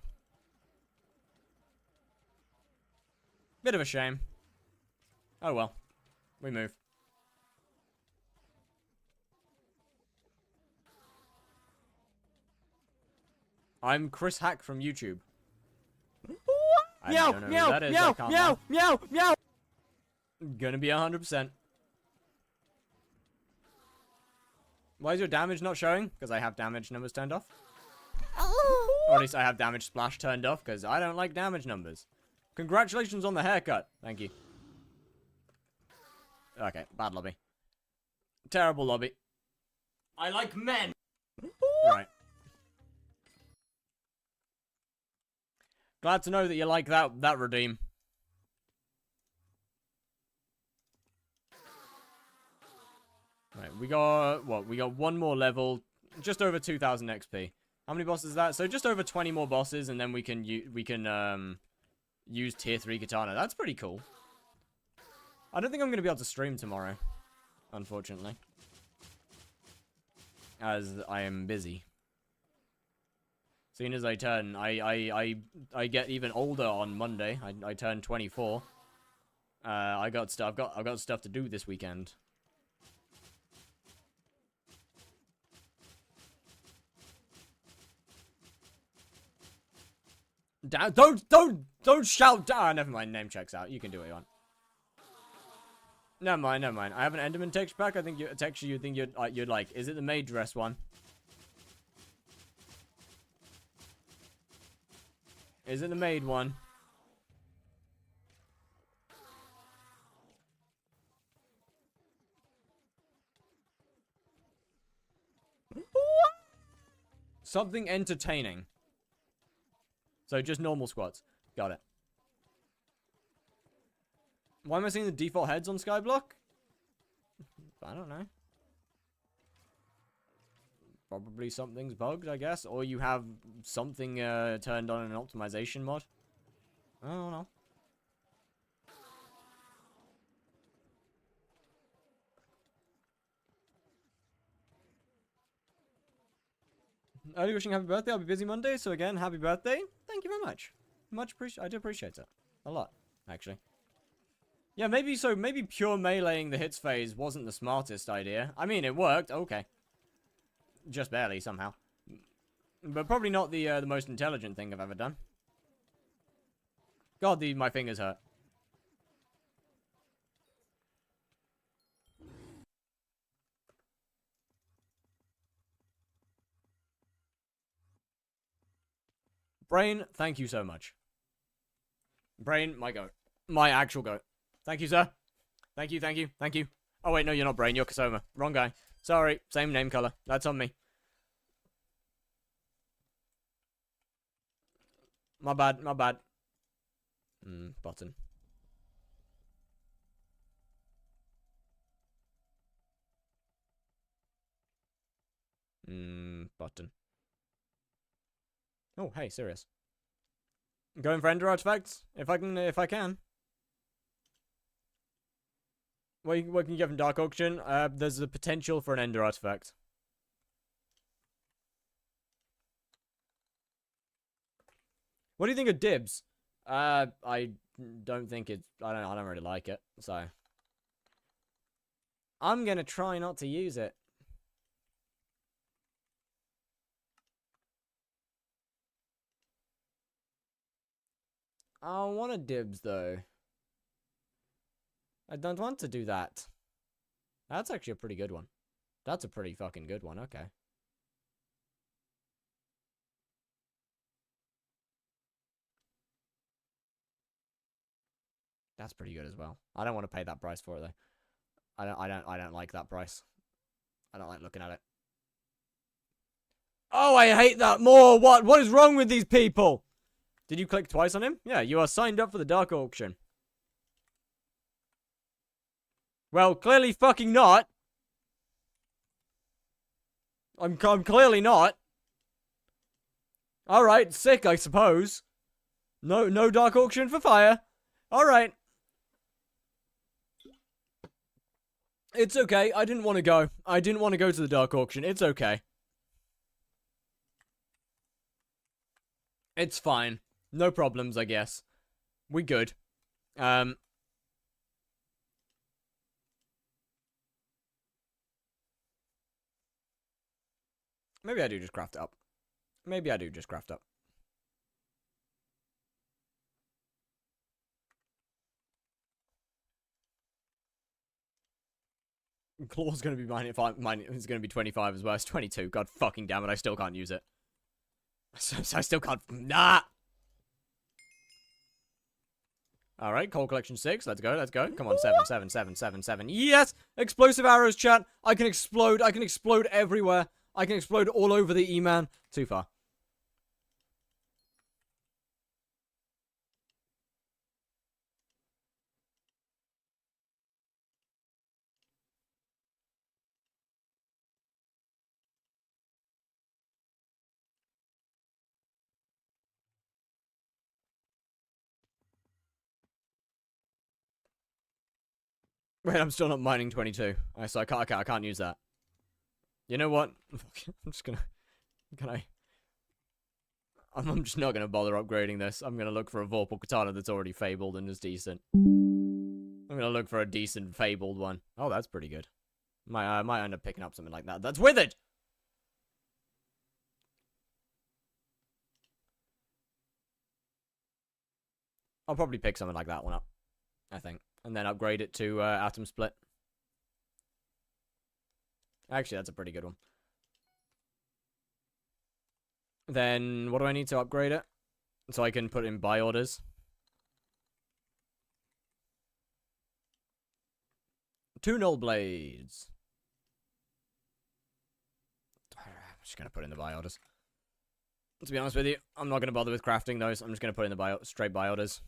Bit of a shame. Oh well. We move. I'm Chris Hack from YouTube. Meow, meow, meow, meow, meow, meow. Gonna be 100%. Why is your damage not showing? Because I have damage numbers turned off. Or at least I have damage splash turned off, because I don't like damage numbers. Congratulations on the haircut. Thank you. Okay, bad lobby. Terrible lobby. I like men! Right. Glad to know that you like that redeem. Right, we got, what? We got one more level, just over 2,000 XP. How many bosses is that? So just over 20 more bosses, and then we can use tier 3 katana. That's pretty cool. I don't think I'm going to be able to stream tomorrow, unfortunately, as I am busy. Seeing as I turn, I get even older on Monday. I turn 24. I've got stuff to do this weekend. Don't shout down. Never mind, name checks out. You can do what you want. Never mind. I have an Enderman texture pack. I think a texture you think you'd like. Is it the maid dress one? Is it the maid one? Something entertaining. So just normal squats. Got it. Why am I seeing the default heads on skyblock? I don't know. Probably something's bugged, I guess. Or you have something turned on in an optimization mod. I don't know. Early wishing happy birthday. I'll be busy Monday, so again, happy birthday. Thank you very much. I do appreciate it. A lot, actually. Yeah, maybe pure meleeing the hits phase wasn't the smartest idea. I mean, it worked, okay. Just barely, somehow. But probably not the most intelligent thing I've ever done. God, my fingers hurt. Brain, thank you so much. Brain, my goat. My actual goat. Thank you, sir. Thank you. Oh, wait, no, you're not Brain. You're Kasoma. Wrong guy. Sorry. Same name color. That's on me. My bad. Button. Button. Oh, hey, serious. Going for Ender artifacts? If I can. What can you get from Dark Auction? There's the potential for an Ender artifact. What do you think of Dibs? I don't think it's... I don't really like it, so... I'm gonna try not to use it. I want a Dibs, though. I don't want to do that. That's actually a pretty good one. That's a pretty fucking good one, okay. That's pretty good as well. I don't want to pay that price for it, though. I don't like that price. I don't like looking at it. Oh, I hate that more! What is wrong with these people? Did you click twice on him? Yeah, you are signed up for the Dark Auction. Well, clearly fucking not. I'm clearly not. Alright, sick, I suppose. No Dark Auction for fire. Alright. It's okay, I didn't want to go. I didn't want to go to the Dark Auction, it's okay. It's fine. No problems, I guess. We good. Maybe I do just craft it up. Maybe I do just craft up. Claw's gonna be mine if mine is gonna be 25 as well. It's 22. God fucking damn it, I still can't use it. I still can't. Nah! Alright, coal collection 6. Let's go. Come on, 7. Yes! Explosive arrows, chat. I can explode everywhere. I can explode all over the Eman. Too far. Wait, I'm still not mining 22. So I can't use that. You know what? I'm just gonna... I'm just not gonna bother upgrading this. I'm gonna look for a Vorpal Katana that's already fabled and is decent. I'm gonna look for a decent fabled one. Oh, that's pretty good. Might end up picking up something like that. That's withered! I'll probably pick something like that one up, I think. And then upgrade it to Atom Split. Actually, that's a pretty good one. Then, what do I need to upgrade it? So I can put in buy orders. 2 null blades. I'm just going to put in the buy orders. To be honest with you, I'm not going to bother with crafting those. I'm just going to put in the straight buy orders.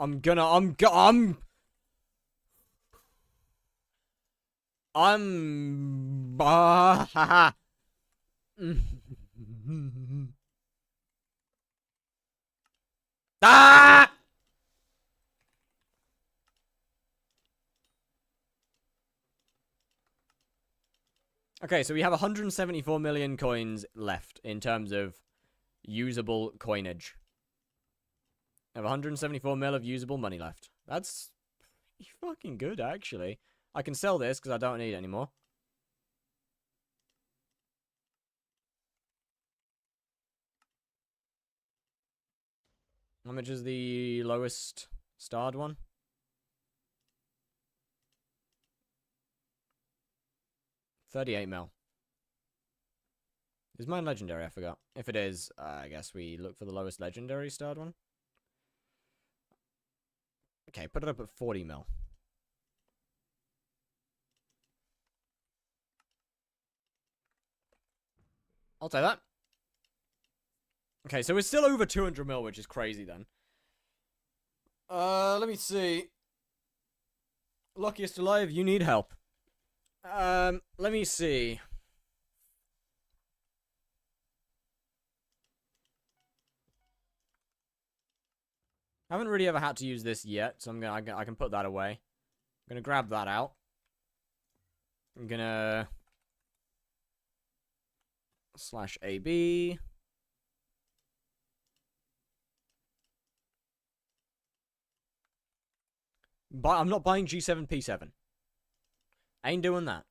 I'm Ah! Okay, so we have 174 million coins left in terms of usable coinage. I have 174 mil of usable money left. That's pretty fucking good, actually. I can sell this because I don't need it anymore. How much is the lowest starred one? 38 mil. Is mine legendary? I forgot. If it is, I guess we look for the lowest legendary starred one. Okay, put it up at 40 mil. I'll take that. Okay, so we're still over 200 mil, which is crazy then. Let me see. Luckiest alive, you need help. Let me see. I haven't really ever had to use this yet, so I can put that away. I'm gonna grab that out. I'm gonna /AB. But I'm not buying G7P7. I ain't doing that.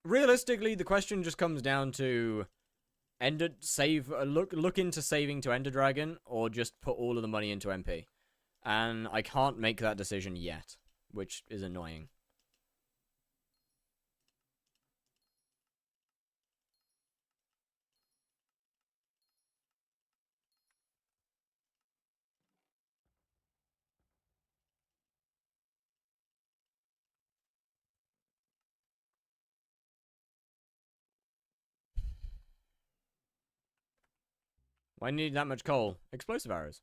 Realistically, the question just comes down to look into saving to Ender Dragon or just put all of the money into MP. And I can't make that decision yet, which is annoying. Why do you need that much coal? Explosive arrows.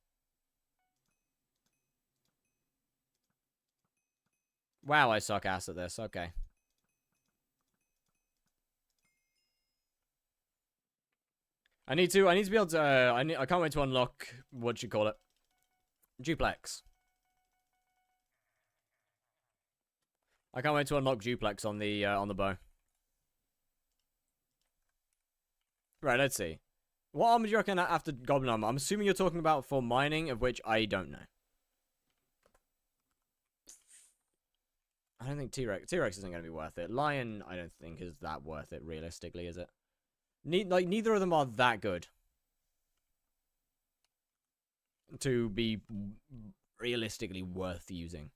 Wow, I suck ass at this. Okay. I need to be able to, I can't wait to unlock, what you call it? Duplex. I can't wait to unlock duplex on the bow. Right, let's see. What armor do you reckon after goblin armor? I'm assuming you're talking about for mining, of which I don't know. I don't think T-Rex isn't going to be worth it. Lion, I don't think is that worth it, realistically, is it? Neither of them are that good to be realistically worth using.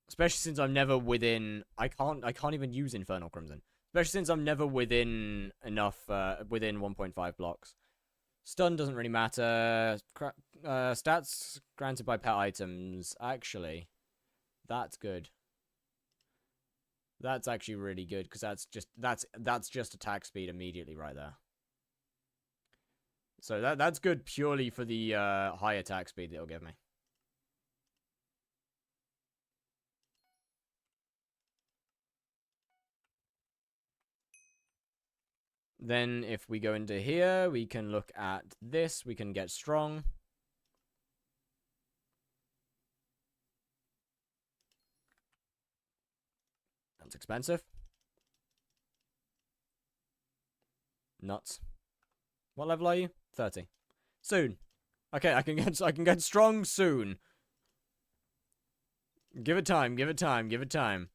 Especially since I'm never within... I can't even use Infernal Crimson. Especially since I'm never within enough, within 1.5 blocks. Stun doesn't really matter. Stats granted by pet items. Actually, that's good. That's actually really good, because that's just attack speed immediately right there. So that's good purely for the high attack speed that it'll give me. Then if we go into here, we can look at this. We can get strong. That's expensive. Nuts. What level are you? 30. Soon. Okay, I can get strong soon. Give it time, give it time, give it time.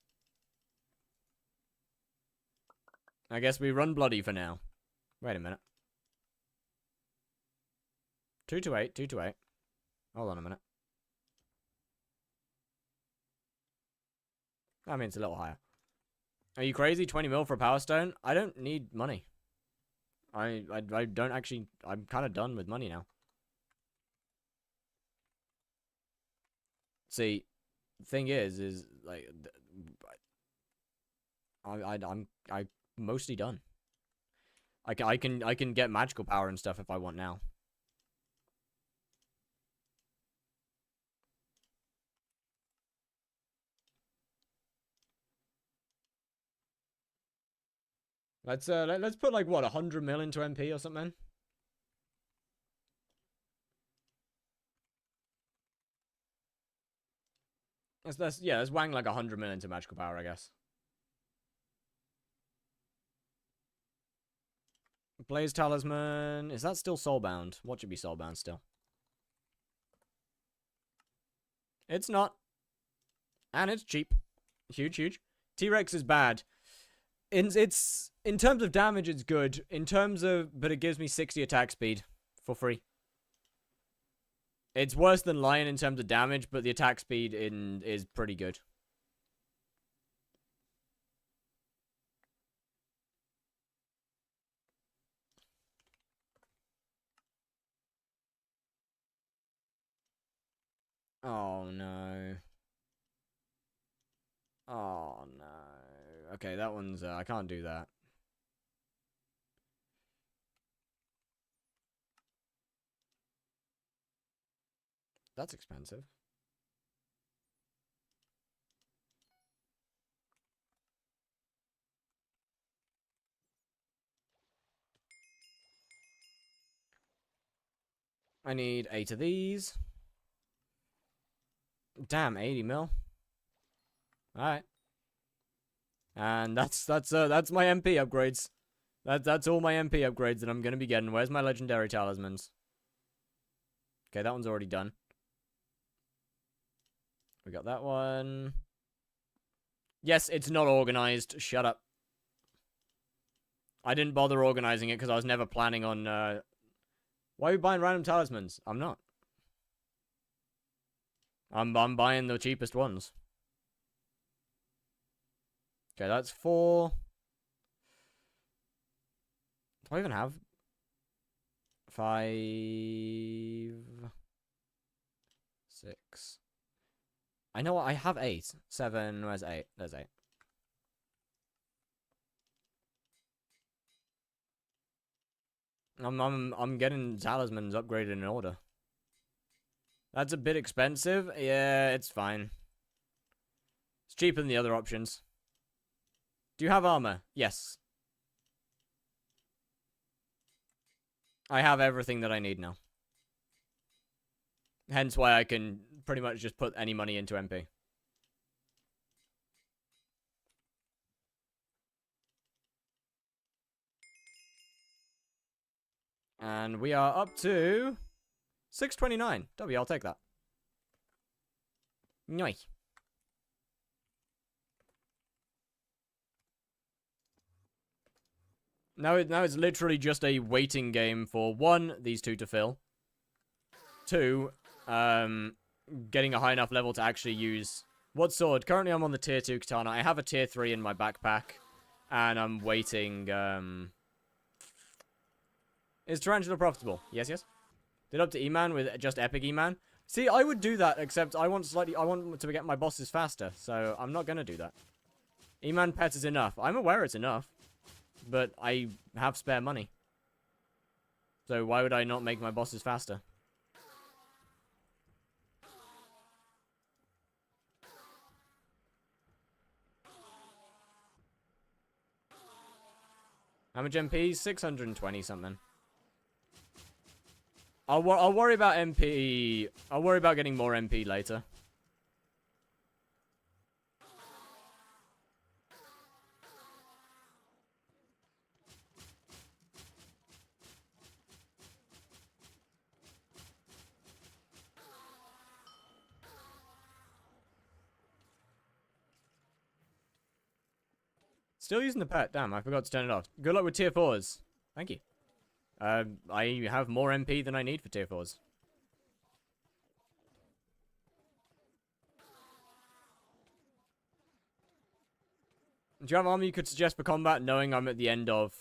I guess we run bloody for now. Wait a minute. 228, 228. Hold on a minute. I mean, it's a little higher. Are you crazy? 20 mil for a Power Stone? I don't need money. I don't actually... I'm kind of done with money now. See, thing is like... I'm mostly done. I can get magical power and stuff if I want now. Let's put like what, 100 mil into MP or something. Let's wang like 100 mil into magical power, I guess. Blaze Talisman. Is that still soulbound? What should be soulbound still? It's not. And it's cheap. Huge, huge. T-Rex is bad. It's in terms of damage, it's good. In terms of, but it gives me 60 attack speed for free. It's worse than Lion in terms of damage, but the attack speed is pretty good. Oh no. Oh no. Okay, that one's I can't do that. That's expensive. I need 8 of these. Damn, 80 mil. Alright. And that's my MP upgrades. That's all my MP upgrades that I'm gonna be getting. Where's my legendary talismans? Okay, that one's already done. We got that one. Yes, it's not organized. Shut up. I didn't bother organizing it because I was never planning on, Why are you buying random talismans? I'm not. I'm buying the cheapest ones. Okay, that's 4. Do I even have 5, 6? I know what I have 8. 7. Where's 8? There's 8. I'm getting talismans upgraded in order. That's a bit expensive. Yeah, it's fine. It's cheaper than the other options. Do you have armor? Yes. I have everything that I need now. Hence why I can pretty much just put any money into MP. And we are up to 629. W, I'll take that. Nice. Now it's literally just a waiting game for 1, these 2 to fill. 2, getting a high enough level to actually use... What sword? Currently I'm on the tier 2 katana. I have a tier 3 in my backpack. And I'm waiting, Is Tarantula profitable? Yes, yes. Did up to Eman with just epic Eman. See, I would do that, except I want to get my bosses faster, so I'm not gonna do that. Eman pet is enough. I'm aware it's enough, but I have spare money. So why would I not make my bosses faster? How much MP? 620 something. I'll worry about MP. I'll worry about getting more MP later. Still using the pet. Damn, I forgot to turn it off. Good luck with tier 4s. Thank you. I have more MP than I need for tier 4s. Do you have armor you could suggest for combat, knowing I'm at the end of...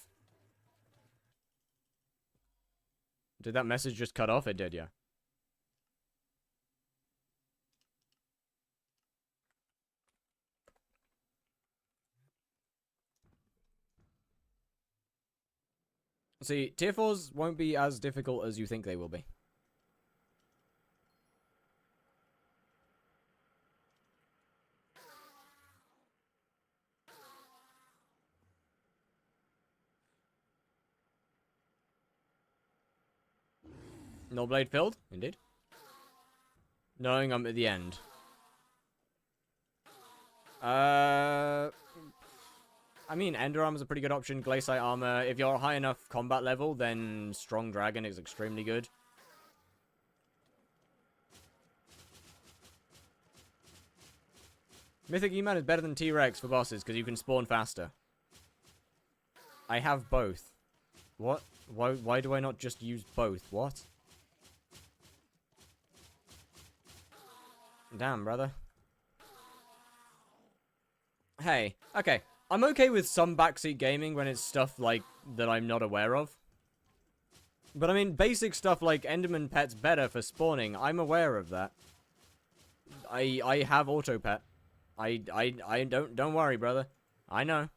Did that message just cut off? It did, yeah. See, tier 4s won't be as difficult as you think they will be. No blade filled? Indeed. Knowing I'm at the end. I mean, Ender Armor's a pretty good option. Glaciite Armor. If you're high enough combat level, then Strong Dragon is extremely good. Mythic Eman is better than T-Rex for bosses, because you can spawn faster. I have both. What? Why do I not just use both? What? Damn, brother. Hey, okay. I'm okay with some backseat gaming when it's stuff like that I'm not aware of. But I mean, basic stuff like Enderman Pet's better for spawning. I'm aware of that. I have auto pet. I don't worry, brother. I know.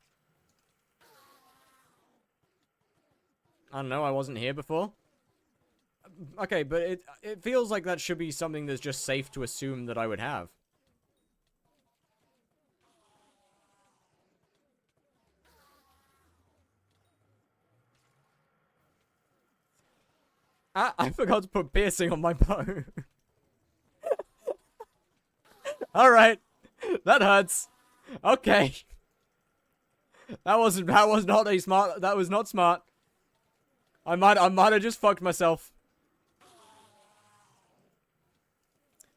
I don't know, I wasn't here before. Okay, but it feels like that should be something that's just safe to assume that I would have. Ah, I forgot to put piercing on my bow. Alright. That hurts. Okay. That was not smart. I might have just fucked myself.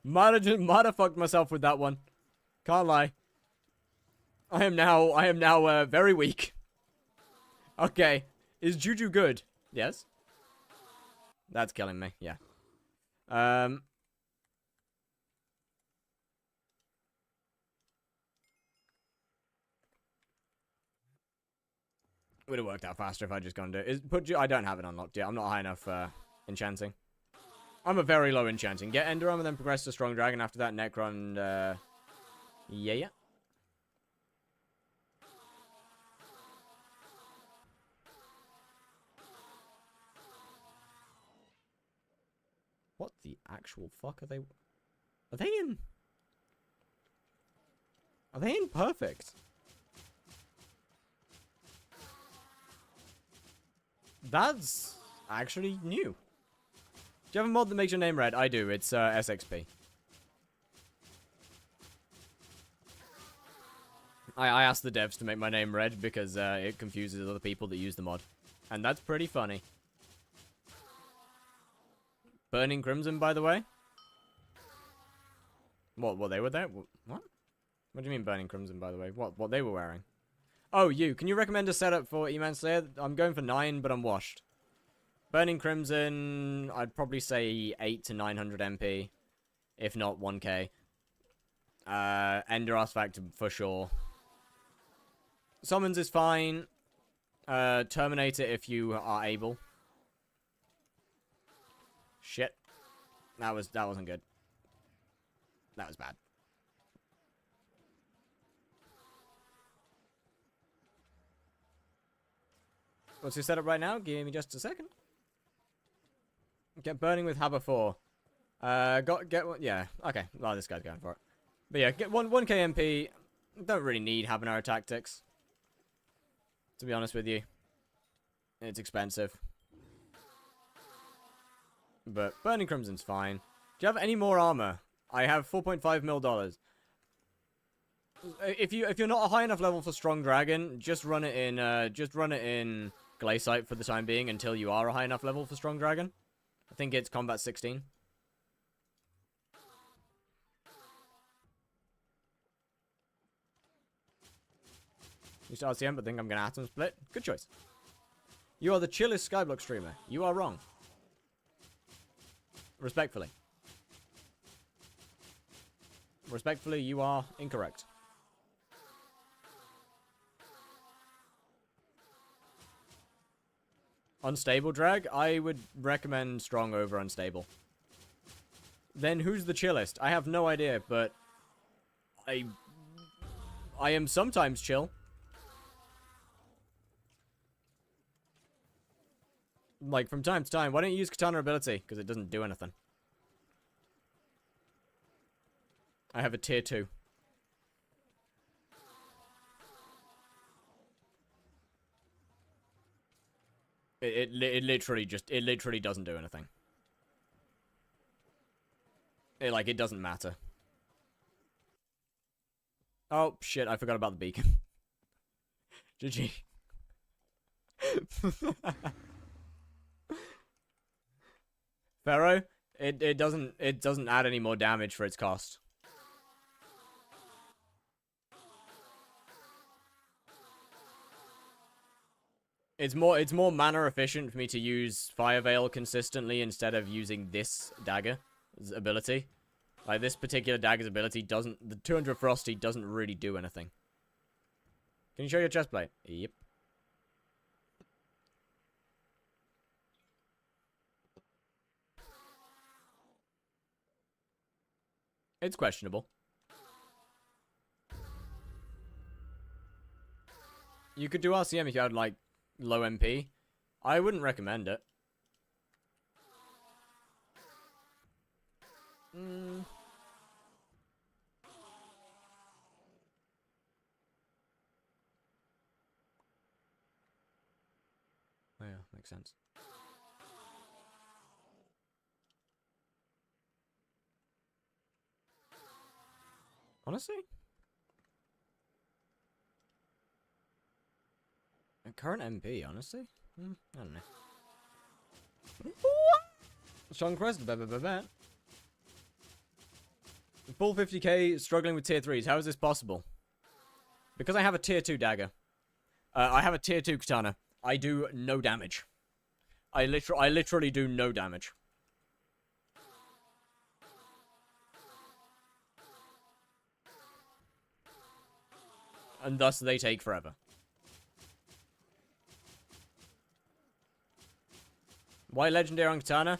Might have fucked myself with that one. Can't lie. I am now very weak. Okay. Is Juju good? Yes. That's killing me, yeah. Would have worked out faster if I just gone to it. I don't have it unlocked yet. I'm not high enough enchanting. I'm a very low enchanting. Get Ender Armor, then progress to Strong Dragon. After that, Necron. Yeah. What the actual fuck are they? Are they in? Are they in perfect? That's actually new. Do you have a mod that makes your name red? I do. It's SXP. I asked the devs to make my name red because it confuses other people that use the mod. And that's pretty funny. Burning Crimson, by the way. What, they were there? What? What do you mean Burning Crimson, by the way? What they were wearing? Oh, you. Can you recommend a setup for Eman Slayer? I'm going for 9, but I'm washed. Burning Crimson, I'd probably say 8 to 900 MP. If not 1k. Ender Artifact for sure. Summons is fine. Terminate it if you are able. Shit. That wasn't good. That was bad. What's your setup right now? Give me just a second. Get burning with Habba 4. Get one. Yeah. Okay. Well, this guy's going for it. But yeah, get 1k MP. Don't really need Habanero Tactics. To be honest with you. It's expensive. But Burning Crimson's fine. Do you have any more armor? I have $4.5 million. If you're not a high enough level for Strong Dragon, just run it in Glaciite for the time being until you are a high enough level for Strong Dragon. I think it's combat 16. Used to RCM, but think I'm gonna atom split. Good choice. You are the chillest skyblock streamer. You are wrong. Respectfully. Respectfully, you are incorrect. Unstable drag? I would recommend strong over unstable. Then who's the chillest? I have no idea, but I am sometimes chill. Like, from time to time. Why don't you use katana ability? Because it doesn't do anything. I have a tier 2. It literally doesn't do anything. It doesn't matter. Oh, shit, I forgot about the beacon. GG. Pharaoh, it doesn't add any more damage for its cost. It's more mana efficient for me to use Fire Veil consistently instead of using this dagger's ability. Like, this particular dagger's ability doesn't... The 200 Frosty doesn't really do anything. Can you show your chest plate? Yep. It's questionable. You could do RCM if you had, like, low MP. I wouldn't recommend it. Oh yeah, makes sense. Honestly? Current MP, honestly? I don't know. Strong quest, Full 50k, struggling with tier 3s. How is this possible? Because I have a tier 2 dagger. I have a tier 2 katana. I do no damage. I literally do no damage. And thus they take forever. Why legendary on katana?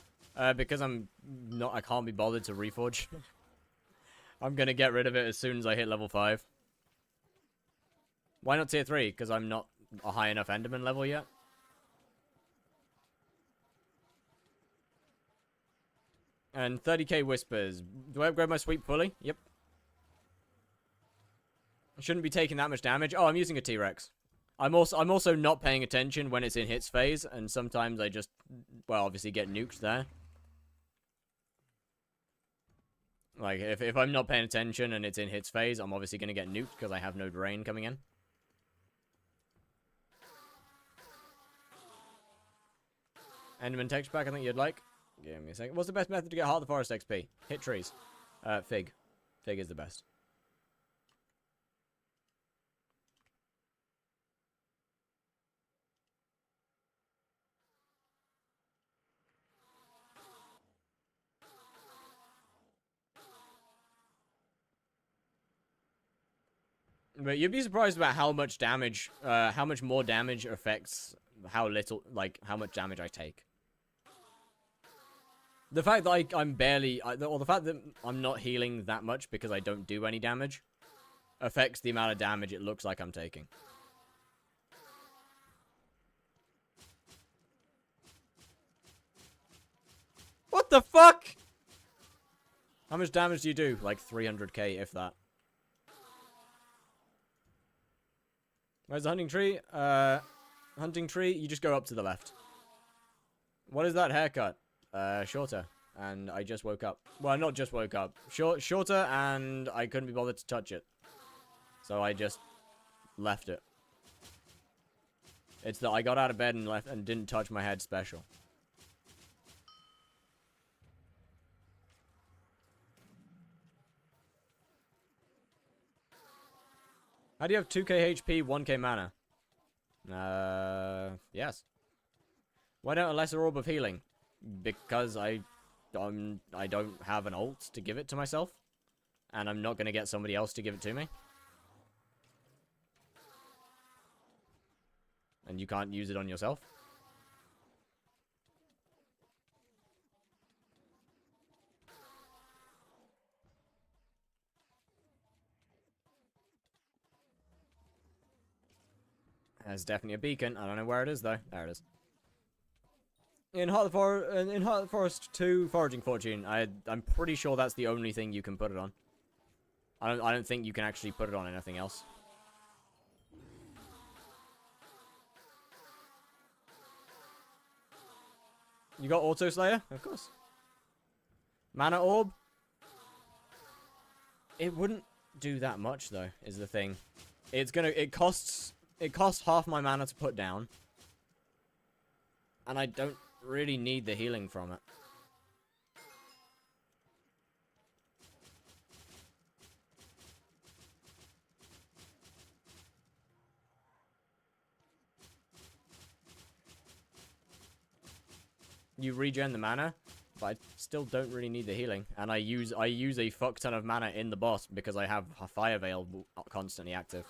Because I can't be bothered to reforge. I'm gonna get rid of it as soon as I hit level 5. Why not tier 3? Because I'm not a high enough Enderman level yet. And 30k whispers. Do I upgrade my sweep fully? Yep. I shouldn't be taking that much damage. Oh, I'm using a T-Rex. I'm also not paying attention when it's in hits phase, and sometimes I just, well, obviously get nuked there. Like, if I'm not paying attention and it's in hits phase, I'm obviously going to get nuked because I have no drain coming in. Enderman texture pack, I think you'd like. Give me a second. What's the best method to get Heart of the Forest XP? Hit trees. Fig. Fig is the best. But you'd be surprised about how much damage, how much more damage affects how little, like, how much damage I take. The fact that I'm barely, or the fact that I'm not healing that much because I don't do any damage, affects the amount of damage it looks like I'm taking. What the fuck? How much damage do you do? Like 300k, if that. Where's the hunting tree? Hunting tree, you just go up to the left. What is that haircut? Shorter. And I just woke up. Well, not just woke up. Shorter, and I couldn't be bothered to touch it. So I just left it. It's that I got out of bed and left and didn't touch my head special. How do you have 2k HP, 1k mana? Yes. Why don't a lesser orb of healing? Because I don't have an ult to give it to myself. And I'm not going to get somebody else to give it to me. And you can't use it on yourself. There's definitely a beacon. I don't know where it is, though. There it is. In Heart of the Forest 2 Foraging Fortune, I'm pretty sure that's the only thing you can put it on. I don't think you can actually put it on anything else. You got Auto Slayer? Of course. Mana Orb? It wouldn't do that much, though, is the thing. It costs half my mana to put down. And I don't really need the healing from it. You regen the mana, but I still don't really need the healing. And I use a fuck ton of mana in the boss because I have a Fire Veil constantly active.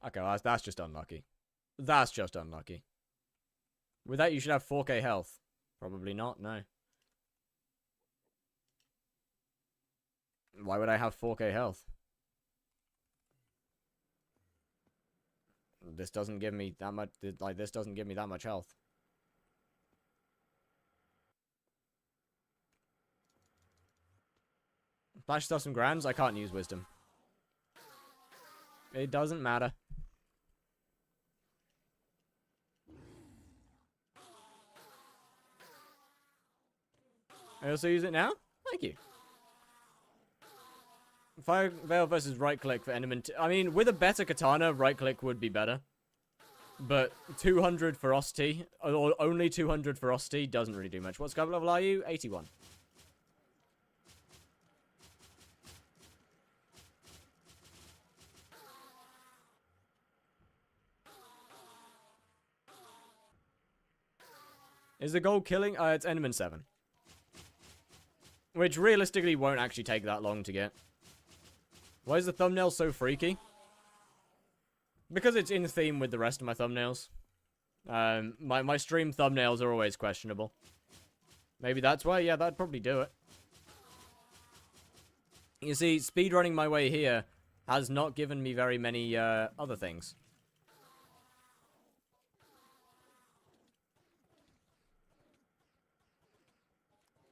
Okay, well, that's just unlucky. That's just unlucky. With that, you should have 4k health. Probably not, no. Why would I have 4k health? This doesn't give me that much, like, this doesn't give me that much health. Flash stuff some grands, I can't use wisdom. It doesn't matter. I also use it now? Thank you. Fire Veil versus right click for Enderman. I mean, with a better katana, right click would be better. But 200 ferocity, or only 200 ferocity, doesn't really do much. What skyblock level are you? 81. Is the goal killing? It's Enderman 7. Which realistically won't actually take that long to get. Why is the thumbnail so freaky? Because it's in theme with the rest of my thumbnails. My stream thumbnails are always questionable. Maybe that's why? Yeah, that'd probably do it. You see, speedrunning my way here has not given me very many other things.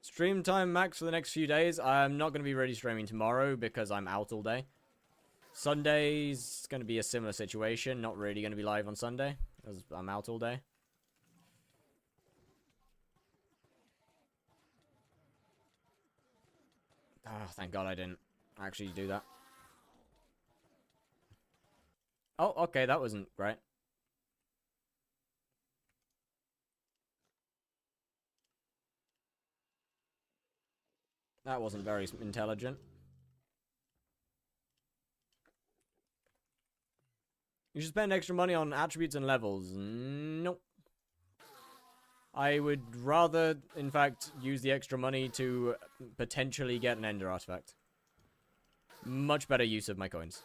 Stream time max for the next few days. I'm not going to be ready streaming tomorrow because I'm out all day. Sunday's going to be a similar situation. Not really going to be live on Sunday because I'm out all day. Ah, thank God I didn't actually do that. Oh, okay, that wasn't great. That wasn't very intelligent. You should spend extra money on attributes and levels. Nope. I would rather, in fact, use the extra money to potentially get an Ender artifact. Much better use of my coins.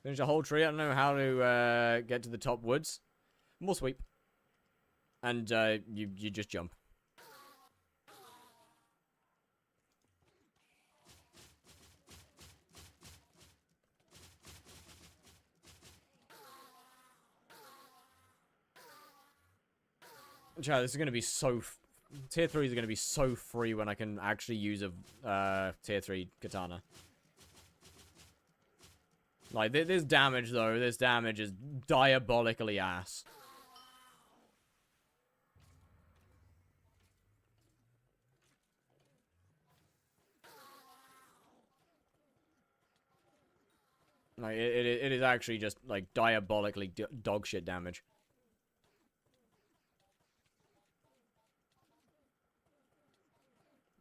Finish a whole tree. I don't know how to get to the top woods. More sweep. And you just jump. Chat, this is going to be so... Tier 3s are going to be so free when I can actually use a Tier 3 katana. Like, this damage, though, this damage is diabolically ass. Like, it is actually just, like, diabolically dog shit damage.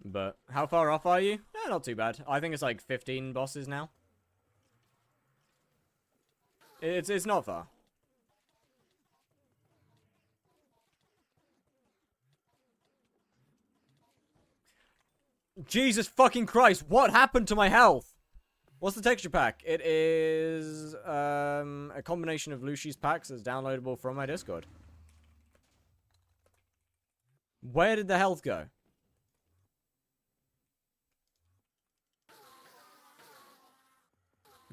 But, how far off are you? Eh, not too bad. I think it's like 15 bosses now. It's not far. Jesus fucking Christ, what happened to my health? What's the texture pack? It is a combination of Lucy's packs that's downloadable from my Discord. Where did the health go?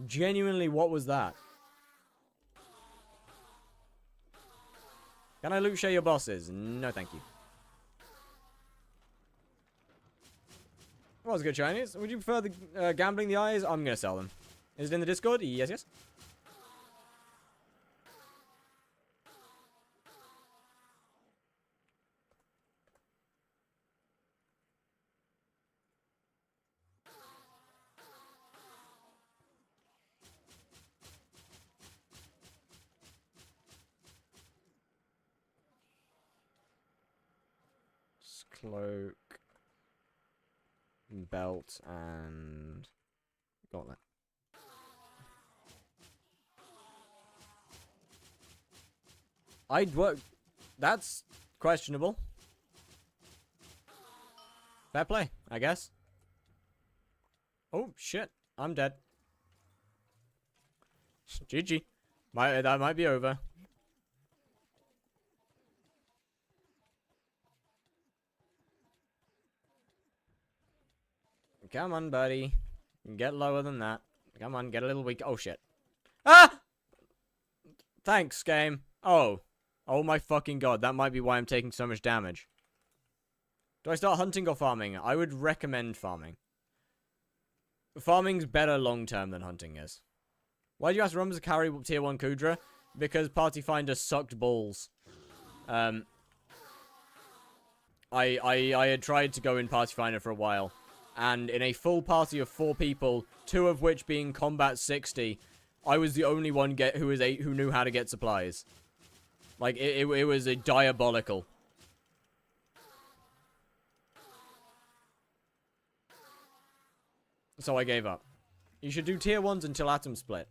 Genuinely, what was that? Can I loot share your bosses? No, thank you. What was good, Chinese? Would you prefer the gambling the eyes? I'm gonna sell them. Is it in the Discord? Yes, yes. Cloak, belt, and gauntlet. I'd work. That's questionable. Fair play, I guess. Oh shit, I'm dead. GG. That might be over. Come on, buddy. Get lower than that. Come on, get a little weak. Oh, shit. Ah! Thanks, game. Oh. Oh my fucking god. That might be why I'm taking so much damage. Do I start hunting or farming? I would recommend farming. Farming's better long-term than hunting is. Why do you ask Rums to carry tier 1 Kudra? Because Party Finder sucked balls. I had tried to go in Party Finder for a while. And in a full party of 4 people, 2 of which being combat 60, I was the only one who knew how to get supplies. Like, it was a diabolical. So I gave up. You should do tier 1s until Atom Split.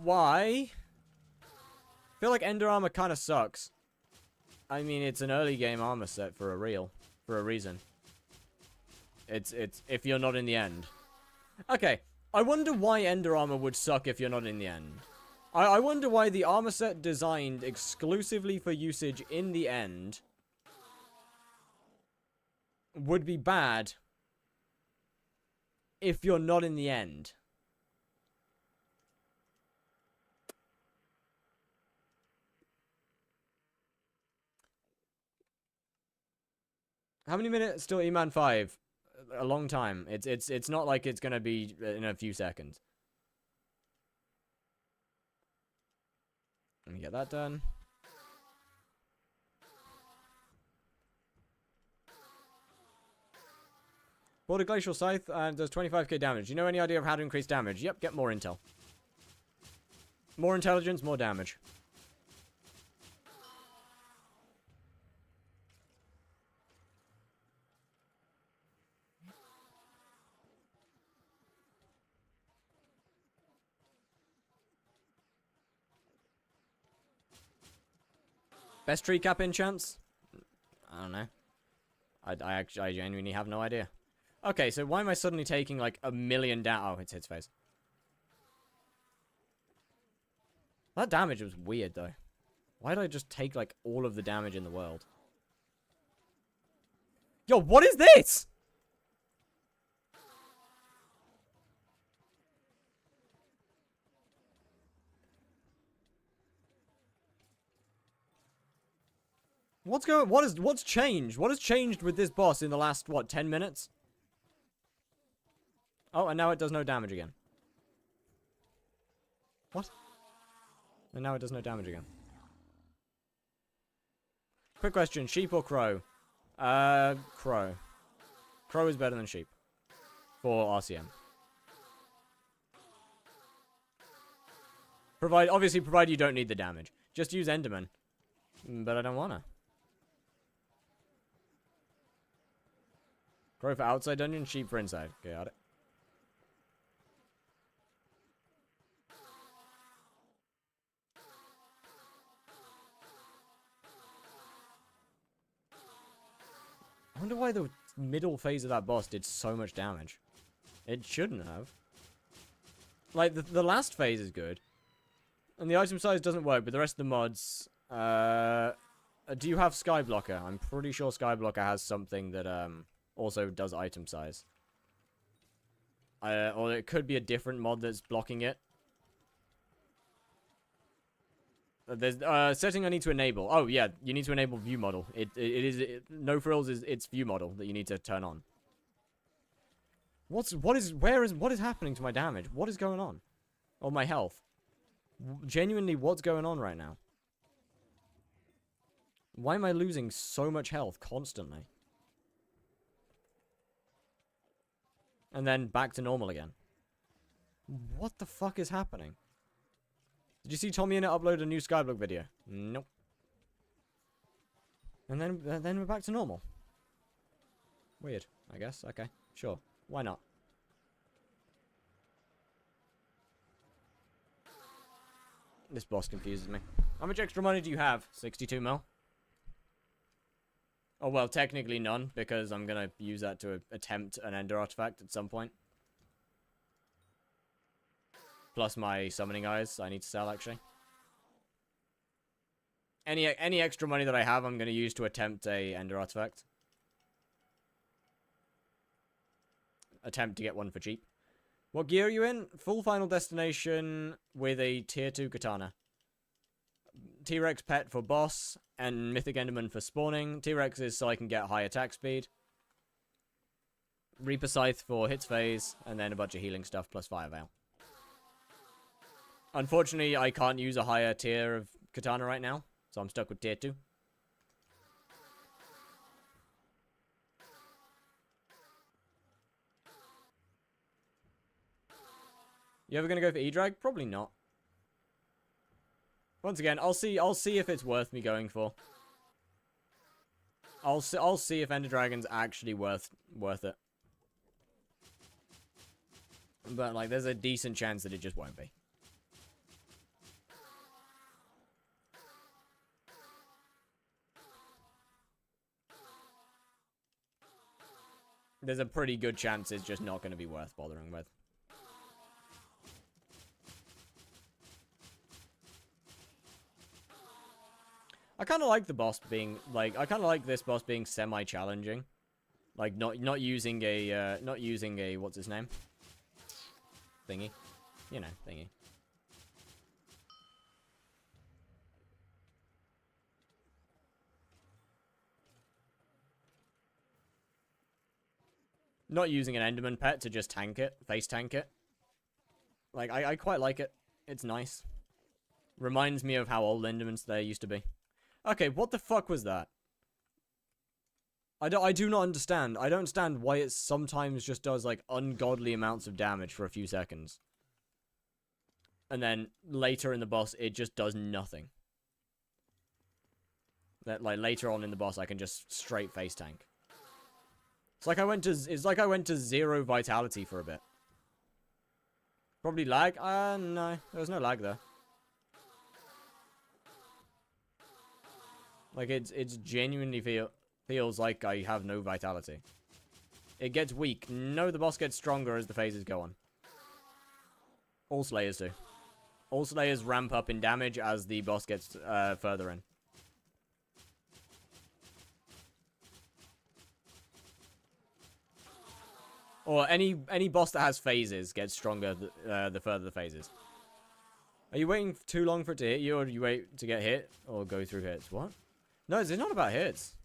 Why? I feel like Ender Armor kind of sucks. I mean, it's an early game armor set for a reason. It's if you're not in the end. Okay, I wonder why Ender Armor would suck if you're not in the end. I wonder why the armor set designed exclusively for usage in the end would be bad if you're not in the end. How many minutes still Eman 5? A long time. It's not like it's gonna be in a few seconds. Let me get that done. Bought a Glacial Scythe and does 25k damage. Do you know any idea of how to increase damage? Yep, get more intel. More intelligence, more damage. Best tree cap enchants? I don't know. I genuinely have no idea. Okay, so why am I suddenly taking like a million down? Oh, it's his face. That damage was weird though. Why did I just take like all of the damage in the world? Yo, what is this? What's changed? What has changed with this boss in the last, what, 10 minutes? Oh, and now it does no damage again. What? And now it does no damage again. Quick question, sheep or crow? Crow. Crow is better than sheep. For RCM. Obviously, provided you don't need the damage. Just use Enderman. But I don't wanna. Crow for outside dungeon, sheep for inside. Okay, got it. I wonder why the middle phase of that boss did so much damage. It shouldn't have. Like, the last phase is good. And the item size doesn't work, but the rest of the mods... do you have skyblocker? I'm pretty sure skyblocker has something that also does item size. Or it could be a different mod that's blocking it. There's setting I need to enable. Oh yeah, you need to enable view model. No frills is its view model that you need to turn on. What is happening to my damage? What is going on? Or my health? Genuinely, what's going on right now? Why am I losing so much health constantly? And then back to normal again. What the fuck is happening? Did you see Tommy Innit upload a new skyblock video? Nope. And then we're back to normal. Weird, I guess. Okay, sure. Why not? This boss confuses me. How much extra money do you have? 62 mil? Oh, well, technically none, because I'm gonna use that to attempt an ender artifact at some point. Plus my summoning eyes I need to sell, actually. Any extra money that I have, I'm gonna use to attempt a ender artifact. Attempt to get one for cheap. What gear are you in? Full Final Destination with a tier 2 katana. T-Rex pet for boss, and Mythic Enderman for spawning. T-Rex is so I can get high attack speed. Reaper Scythe for hits phase, and then a bunch of healing stuff plus Fire Veil. Unfortunately, I can't use a higher tier of katana right now, so I'm stuck with tier 2. You ever gonna go for E-Drag? Probably not. Once again, I'll see if it's worth me going for. I'll see if Ender Dragon's actually worth it. But like, there's a decent chance that it just won't be. There's a pretty good chance it's just not going to be worth bothering with. I kind of like the boss being, like, I kind of like this boss being semi-challenging. Like, not using a, what's his name? Thingy. You know, thingy. Not using an Enderman pet to just tank it, face tank it. Like, I quite like it. It's nice. Reminds me of how old Endermans there used to be. Okay, what the fuck was that? I do not understand. I don't understand why it sometimes just does, like, ungodly amounts of damage for a few seconds. And then, later in the boss, it just does nothing. That, like, later on in the boss, I can just straight face tank. It's like I went to 0 vitality for a bit. Probably lag? No. There was no lag there. Like, it's genuinely feels like I have no vitality. It gets weak. No, the boss gets stronger as the phases go on. All Slayers do. All Slayers ramp up in damage as the boss gets further in. Or any boss that has phases gets stronger the further the phases. Are you waiting too long for it to hit you, or do you wait to get hit, or go through hits? What? No, it's not about hits.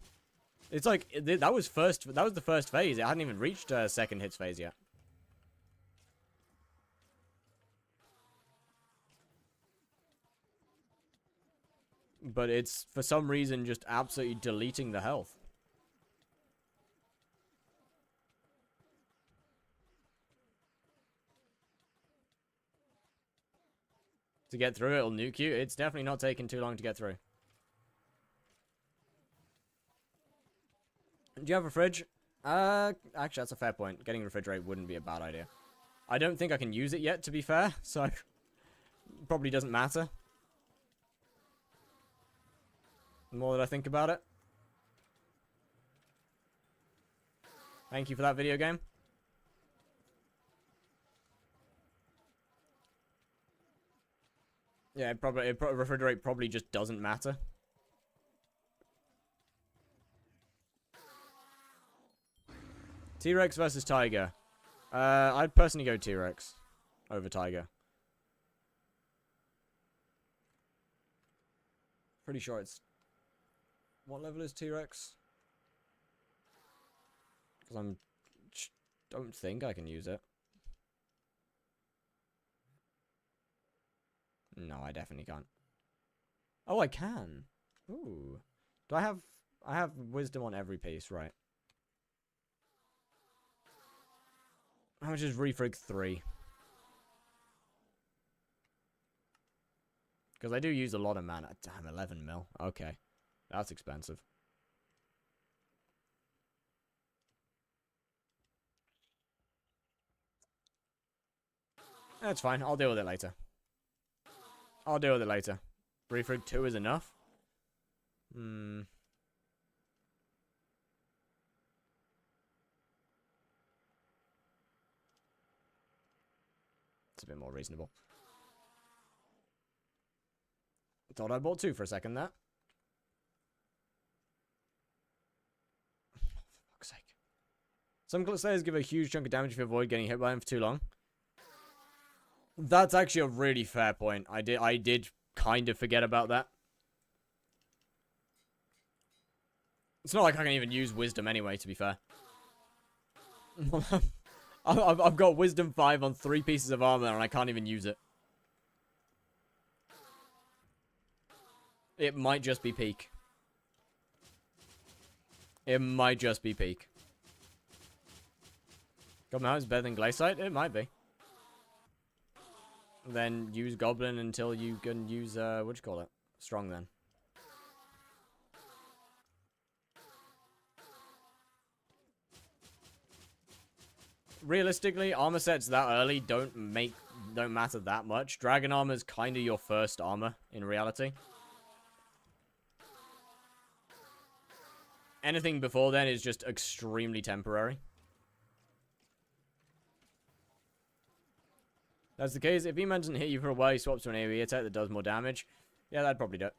It's like, that was the first phase. It hadn't even reached second hits phase yet. But it's, for some reason, just absolutely deleting the health. to get through. It'll nuke you. It's definitely not taking too long to get through. Do you have a fridge? Actually, that's a fair point. Getting a refrigerator wouldn't be a bad idea. I don't think I can use it yet, to be fair, so probably doesn't matter. The more that I think about it. Thank you for that video game. Yeah, refrigerate probably just doesn't matter. T-Rex versus Tiger. I'd personally go T-Rex over Tiger. Pretty sure it's... What level is T-Rex? Because don't think I can use it. No, I definitely can't. Oh, I can. Ooh. Do I have... I have wisdom on every piece, right. How much is refrig 3? Because I do use a lot of mana. Damn, 11 mil. Okay. That's expensive. That's fine. I'll deal with it later. I'll deal with it later. Refrig 2 is enough? Hmm. It's a bit more reasonable. Thought I bought 2 for a second there. For fuck's sake. Some slayers give a huge chunk of damage if you avoid getting hit by them for too long. That's actually a really fair point. I did kind of forget about that. It's not like I can even use wisdom anyway, to be fair. I've got wisdom 5 on 3 pieces of armor and I can't even use it. It might just be peak. It might just be peak. Goblin House is better than Glaciite? It might be. Then use Goblin until you can use, what do you call it? Strong then. Realistically, armor sets that early don't matter that much. Dragon armor is kind of your first armor in reality. Anything before then is just extremely temporary. That's the case. If Eman doesn't hit you for a while, he swaps to an AoE attack that does more damage. Yeah, that'd probably do it.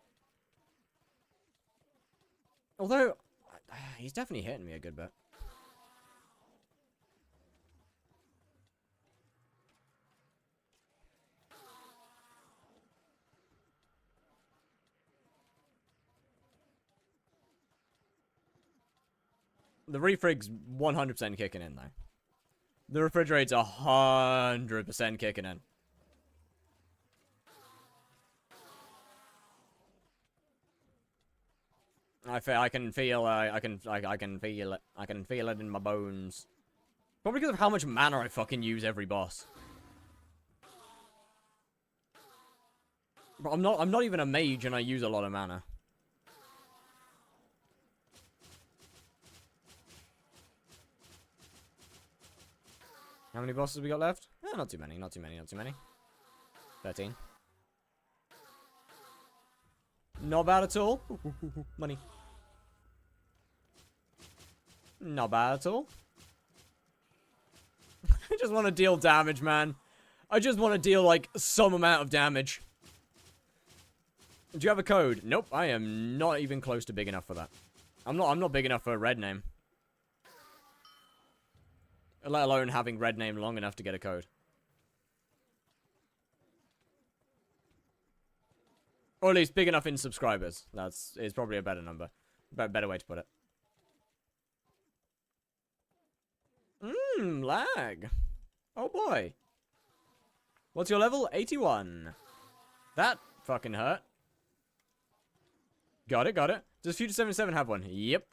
Although, he's definitely hitting me a good bit. The refrig's 100% kicking in, though. The refrigerator's 100% kicking in. I can feel it. I can feel it in my bones. Probably because of how much mana I fucking use every boss. But I'm not even a mage and I use a lot of mana. How many bosses we got left? Eh, not too many, not too many, not too many. 13. Not bad at all. Money. Not bad at all. I just want to deal damage, man. I just want to deal, like, some amount of damage. Do you have a code? Nope, I am not even close to big enough for that. I'm not big enough for a red name. Let alone having red name long enough to get a code. Or at least big enough in subscribers. Is probably a better number. Better way to put it. Lag. Oh boy. What's your level? 81. That fucking hurt. Got it, got it. Does Future 77 have one? Yep.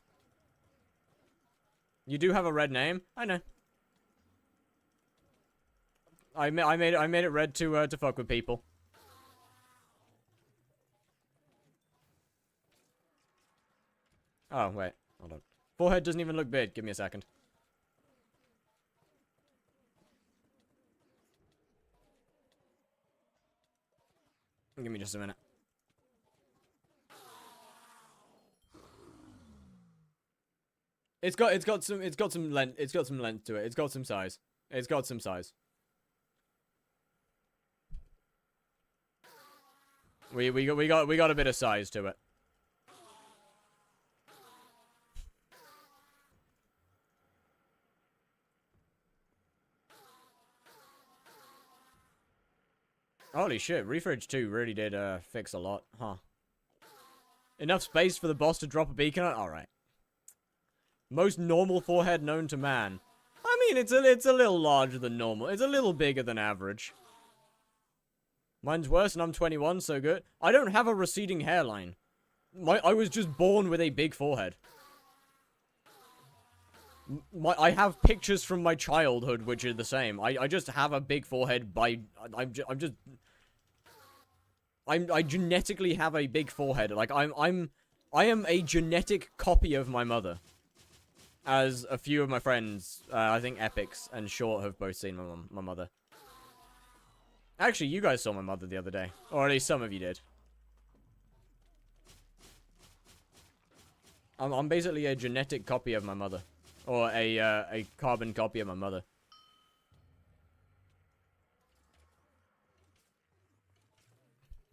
You do have a red name. I know. I made it red to fuck with people. Oh, wait. Hold on. Forehead doesn't even look big. Give me a second. Give me just a minute. It's got some length to it. It's got some size. It's got some size. We got a bit of size to it. Holy shit, Refridge 2 really did fix a lot, huh? Enough space for the boss to drop a beacon on? Alright. Most normal forehead known to man. I mean, it's a little larger than normal. It's a little bigger than average. Mine's worse and I'm 21, so good. I don't have a receding hairline. I was just born with a big forehead. I have pictures from my childhood which are the same. I just have a big forehead by... I genetically have a big forehead. Like, I am a genetic copy of my mother. As a few of my friends, I think Epix and Short have both seen my mother. Actually, you guys saw my mother the other day. Or at least some of you did. I'm basically a genetic copy of my mother. Or a carbon copy of my mother.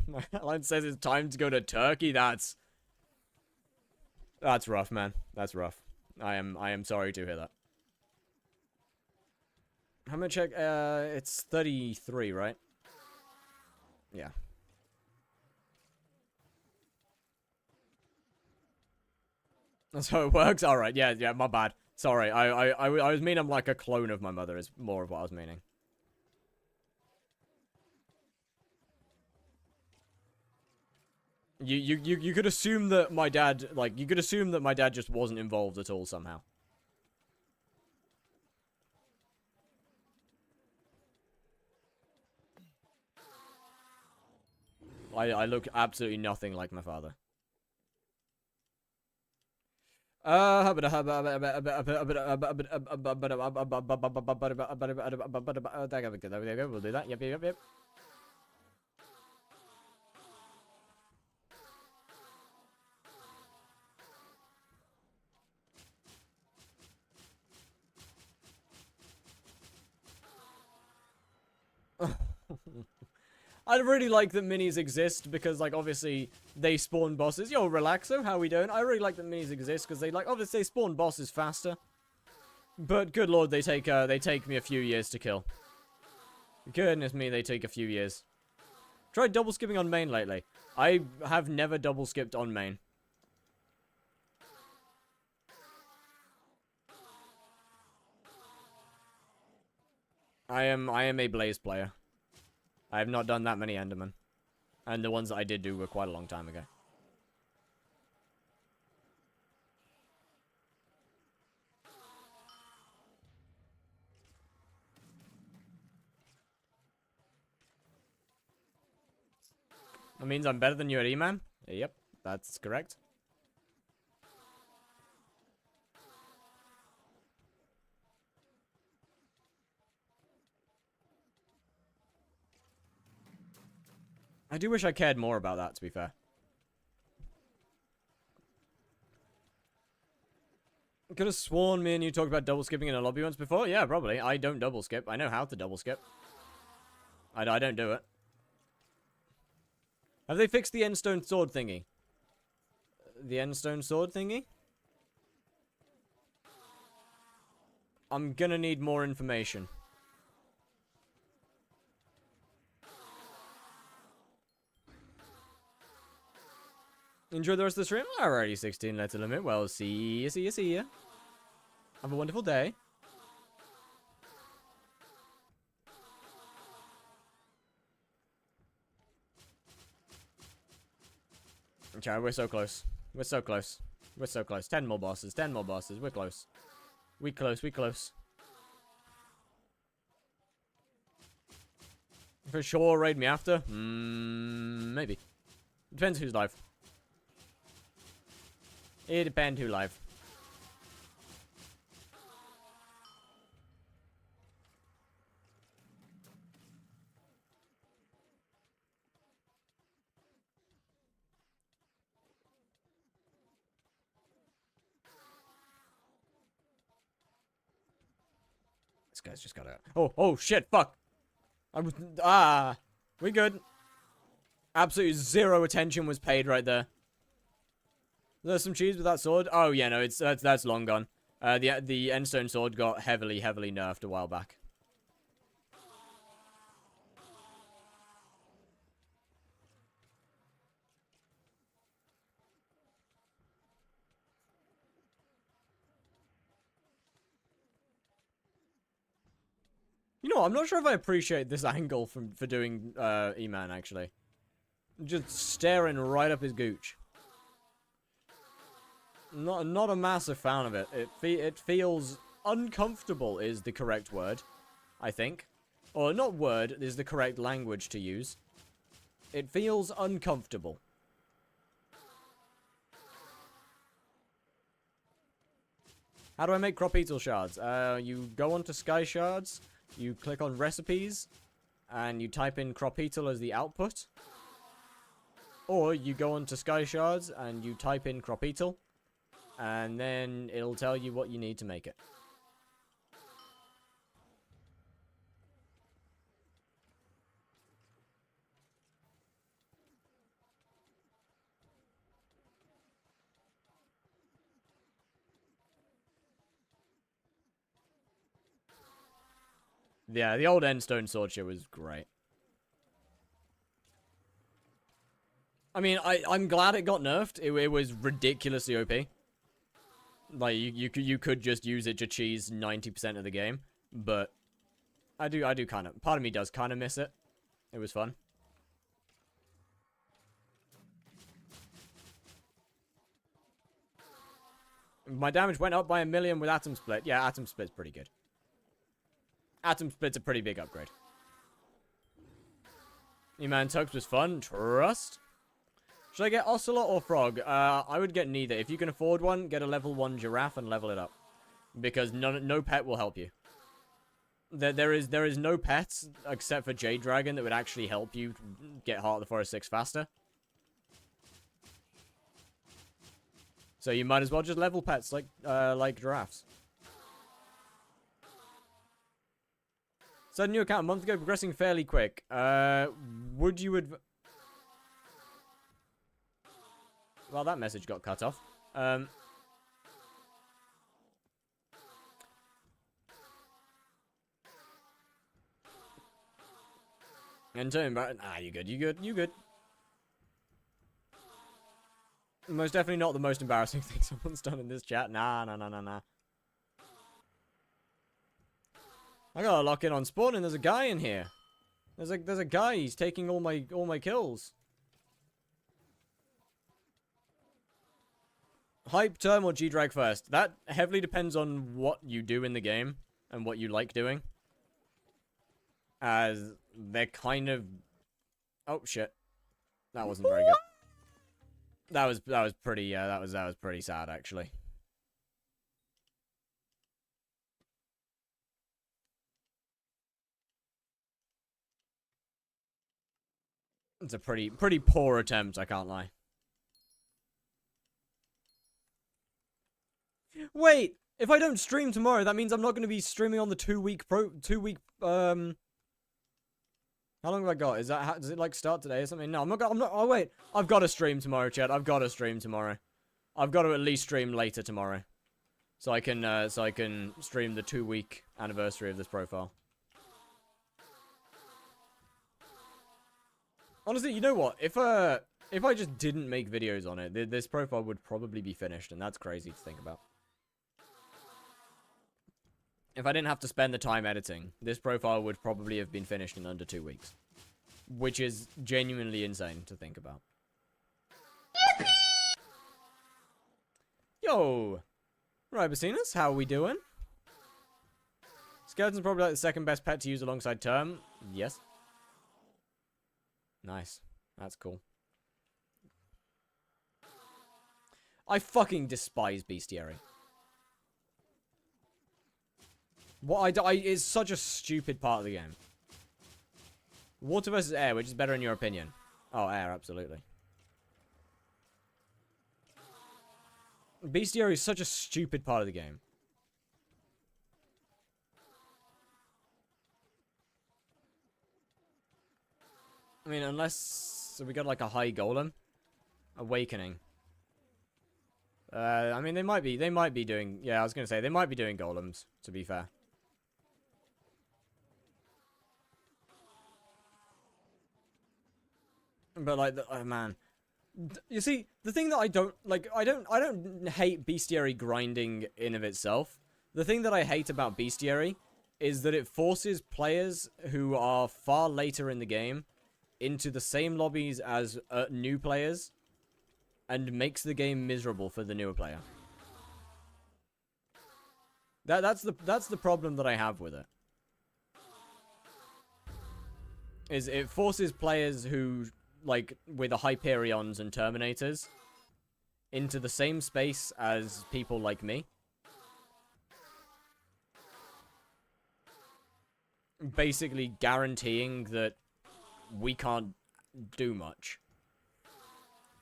My line says it's time to go to Turkey. That's rough, man. That's rough. I am sorry to hear that. How much check? It's 33, right? Yeah. That's how it works? Alright, yeah, my bad. Sorry, I was meaning I'm like a clone of my mother is more of what I was meaning. You could assume that my dad, like, you could assume that my dad just wasn't involved at all somehow. I look absolutely nothing like my father. We'll do that. Yep. I really like that minis exist because, like, obviously they spawn bosses. Yo, Relaxo, how we doing? I really like that minis exist because they, like, obviously they spawn bosses faster. But good lord, they take me a few years to kill. Goodness me, they take a few years. Tried double skipping on main lately. I have never double skipped on main. I am a Blaze player. I have not done that many Enderman. And the ones that I did do were quite a long time ago. That means I'm better than you at Eman? Yep, that's correct. I do wish I cared more about that, to be fair. Could have sworn me and you talked about double skipping in a lobby once before. Yeah, probably. I don't double skip. I know how to double skip. I don't do it. Have they fixed the endstone sword thingy? The endstone sword thingy? I'm gonna need more information. Enjoy the rest of the stream? Alrighty, 16 letter limit. Well, see ya. Have a wonderful day. Okay, we're so close. We're so close. We're so close. 10 more bosses. 10 more bosses. We're close. We close. For sure, raid me after? Maybe. Depends who's live. It depends who live. This guy's just gotta... Oh, shit, fuck! We good. Absolutely zero attention was paid right there. There's some cheese with that sword. Oh, yeah, no, that's long gone. The Endstone sword got heavily nerfed a while back. You know, I'm not sure if I appreciate this angle for doing Eman, actually. Just staring right up his gooch. Not a massive fan of it. It feels uncomfortable is the correct word, I think. Or not word is the correct language to use. It feels uncomfortable. How do I make Cropetal shards? You go onto Sky Shards. You click on recipes, and you type in Cropetal as the output. Or you go onto Sky Shards, and you type in Cropetal, and then it'll tell you what you need to make it. Yeah, the old Endstone sword shit was great. I mean, I'm glad it got nerfed. It was ridiculously OP. Like, you could just use it to cheese 90% of the game. But I do kind of... Part of me does kind of miss it. It was fun. My damage went up by 1 million with Atom Split. Yeah, Atom Split's pretty good. Atom Split's a pretty big upgrade. Eman Tokes was fun. Trust. Should I get Ocelot or Frog? I would get neither. If you can afford one, get a level 1 Giraffe and level it up. Because no pet will help you. There is no pets, except for Jade Dragon, that would actually help you get Heart of the Forest 6 faster. So you might as well just level pets like giraffes. Started a new account a month ago, progressing fairly quick. Would you well, that message got cut off. And turn back. You good. Most definitely not the most embarrassing thing someone's done in this chat. Nah. I gotta lock in on spawn, and there's a guy in here. There's a guy. He's taking all my kills. Hype, Term, or G-Drag first? That heavily depends on what you do in the game and what you like doing. As they're kind of... Oh shit, that wasn't very good. That was pretty. That was pretty sad actually. It's a pretty poor attempt, I can't lie. Wait, if I don't stream tomorrow, that means I'm not going to be streaming on the 2 week How long have I got? Does it like start today or something? No, I'm not. Oh wait, I've got to stream tomorrow, chat. I've got to stream tomorrow. I've got to at least stream later tomorrow, so I can stream the 2 week anniversary of this profile. Honestly, you know what? If I just didn't make videos on it, this profile would probably be finished, and that's crazy to think about. If I didn't have to spend the time editing, this profile would probably have been finished in under 2 weeks. Which is genuinely insane to think about. Yippee! Yo! Ribocinus, how are we doing? Skeleton's probably like the second best pet to use alongside Term. Yes. Nice. That's cool. I fucking despise bestiary. What is such a stupid part of the game. Water versus air, which is better in your opinion? Oh, air, absolutely. Bestiary is such a stupid part of the game. I mean, unless we got like a high golem. Awakening. I mean, they might be doing, yeah, I was gonna say, they might be doing golems, to be fair. But like, oh man. You see, the thing that I don't, like, I don't hate bestiary grinding in of itself. The thing that I hate about bestiary is that it forces players who are far later in the game into the same lobbies as new players and makes the game miserable for the newer player. That's the problem that I have with it. Is it forces players who, like, with the Hyperions and Terminators into the same space as people like me. Basically guaranteeing that we can't do much.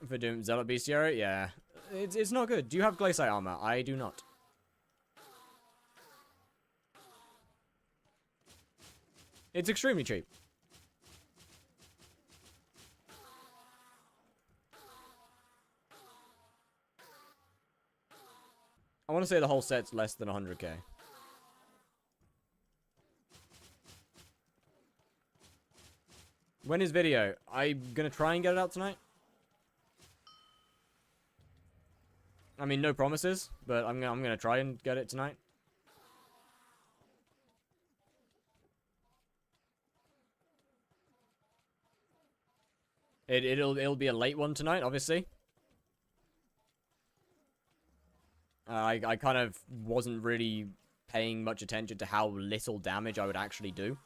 For doing Zealot Bestiary? Yeah. It's not good. Do you have Glaciate armor? I do not. It's extremely cheap. I want to say the whole set's less than 100k. When is video? I'm gonna try and get it out tonight. I mean, no promises, but I'm gonna try and get it tonight. It'll be a late one tonight, obviously. I kind of wasn't really paying much attention to how little damage I would actually do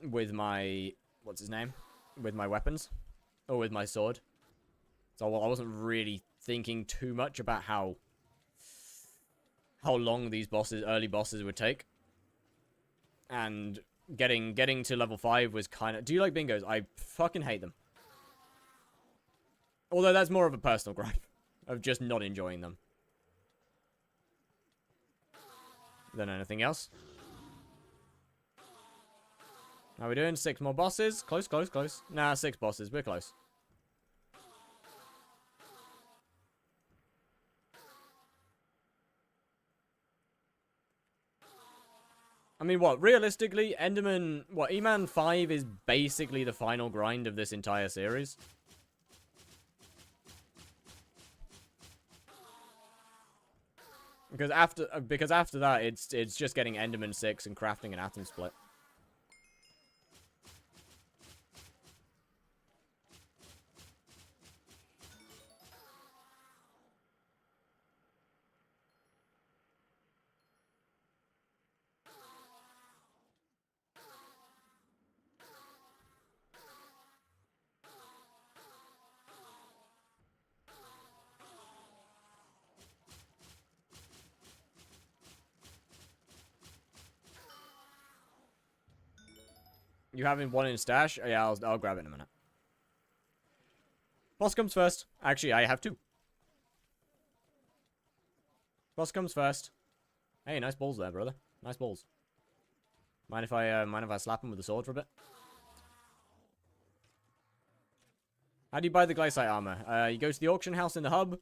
with my, what's his name? With my weapons. Or with my sword. So I wasn't really thinking too much about how long these early bosses would take. And getting to level 5 was kind of... Do you like bingos? I fucking hate them. Although that's more of a personal gripe. Of just not enjoying them. Than anything else. How are we doing? 6 more bosses. Close, close, close. Nah, 6 bosses. We're close. I mean, what? Realistically, Enderman... What? Eman 5 is basically the final grind of this entire series. Because after that, it's just getting Enderman 6 and crafting an atom split. You having one in stash? Oh, yeah, I'll grab it in a minute. Boss comes first. Actually, I have 2. Boss comes first. Hey, nice balls there, brother. Nice balls. Mind if I slap him with the sword for a bit? How do you buy the Glaciate armor? You go to the auction house in the hub,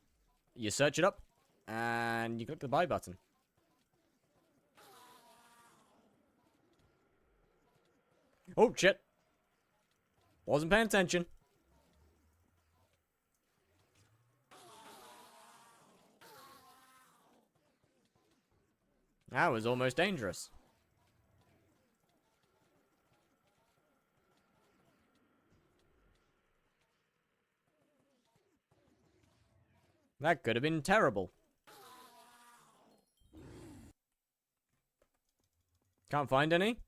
you search it up, and you click the buy button. Oh, shit. Wasn't paying attention. That was almost dangerous. That could have been terrible. Can't find any.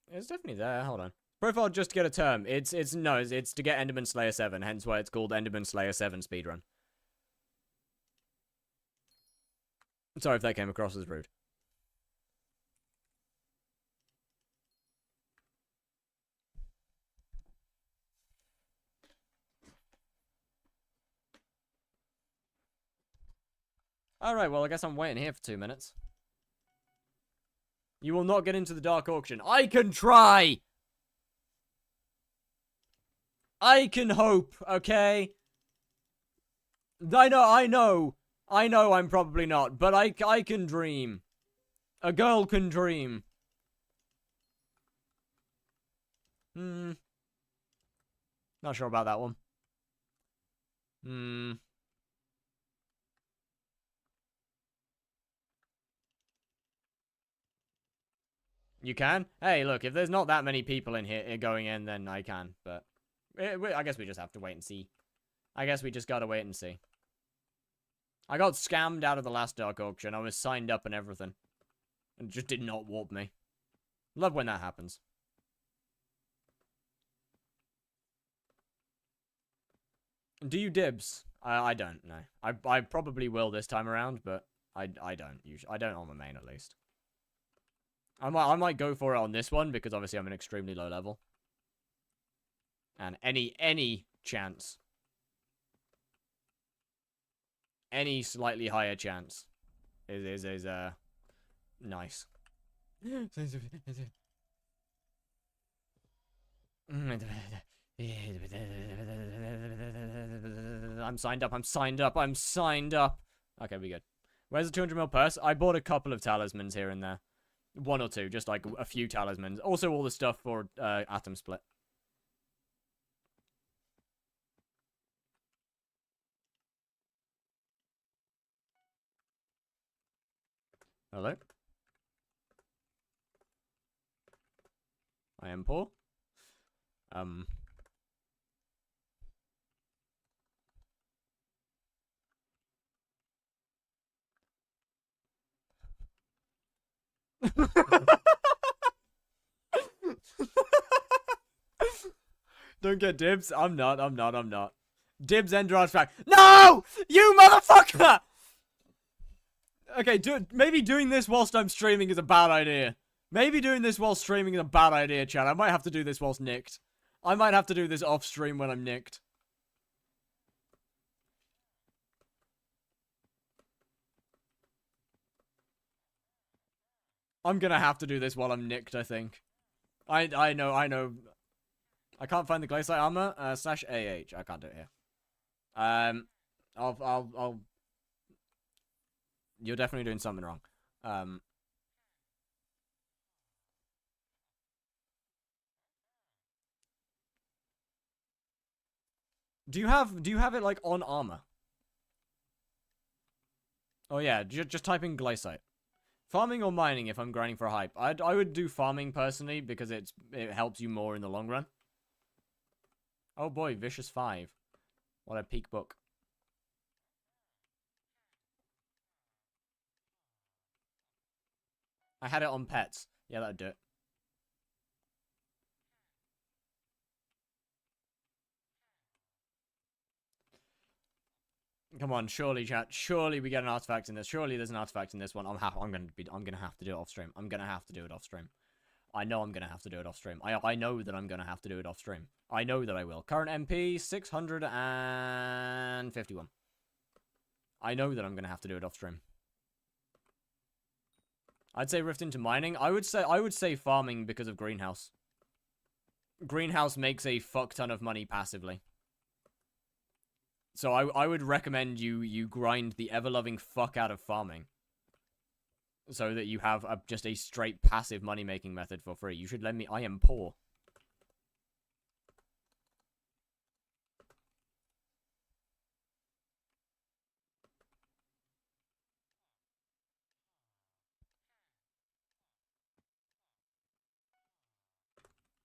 It's definitely there. Hold on. Profile just to get a term. It's to get Enderman Slayer 7, hence why it's called Enderman Slayer 7 speedrun. Sorry if that came across as rude. Alright, well, I guess I'm waiting here for 2 minutes. You will not get into the dark auction. I can try! I can hope, okay? I know I'm probably not, but I can dream. A girl can dream. Not sure about that one. You can? Hey, look, if there's not that many people in here going in, then I can, but... I guess we just have to wait and see. I guess we just gotta wait and see. I got scammed out of the last dark auction. I was signed up and everything. And it just did not warp me. Love when that happens. Do you dibs? I don't know. I probably will this time around, but I don't usually. I don't on the main, at least. I might go for it on this one, because obviously I'm an extremely low level. And any chance, any slightly higher chance is nice. I'm signed up. Okay, we good. Where's the 200 mil purse? I bought a couple of talismans here and there. 1 or 2, just like a few talismans. Also all the stuff for atom split. Hello? I am poor. Don't get dibs. I'm not. Dibs ender artifact. No! You motherfucker! Okay, maybe doing this whilst I'm streaming is a bad idea. Maybe doing this while streaming is a bad idea, chat. I might have to do this whilst nicked. I might have to do this off stream when I'm nicked. I'm gonna have to do this while I'm nicked, I think. I know. I can't find the glacier armor, slash AH. I can't do it here. I'll... You're definitely doing something wrong. Do you have it, like, on armor? Oh, yeah, just type in glacier. Farming or mining if I'm grinding for hype? I would do farming, personally, because it helps you more in the long run. Oh boy, Vicious 5. What a peak book. I had it on pets. Yeah, that'd do it. Come on, surely, chat. Surely we get an artifact in this. Surely there's an artifact in this one. I'm gonna have to do it off stream. I'm gonna have to do it off stream. I know I'm gonna have to do it off stream. I know that I'm gonna have to do it off stream. I know that I will. Current MP 651. I know that I'm gonna have to do it off stream. I'd say rift into mining. I would say farming because of greenhouse. Greenhouse makes a fuck ton of money passively. So I would recommend you grind the ever-loving fuck out of farming. So that you have just a straight passive money-making method for free. You should let me... I am poor.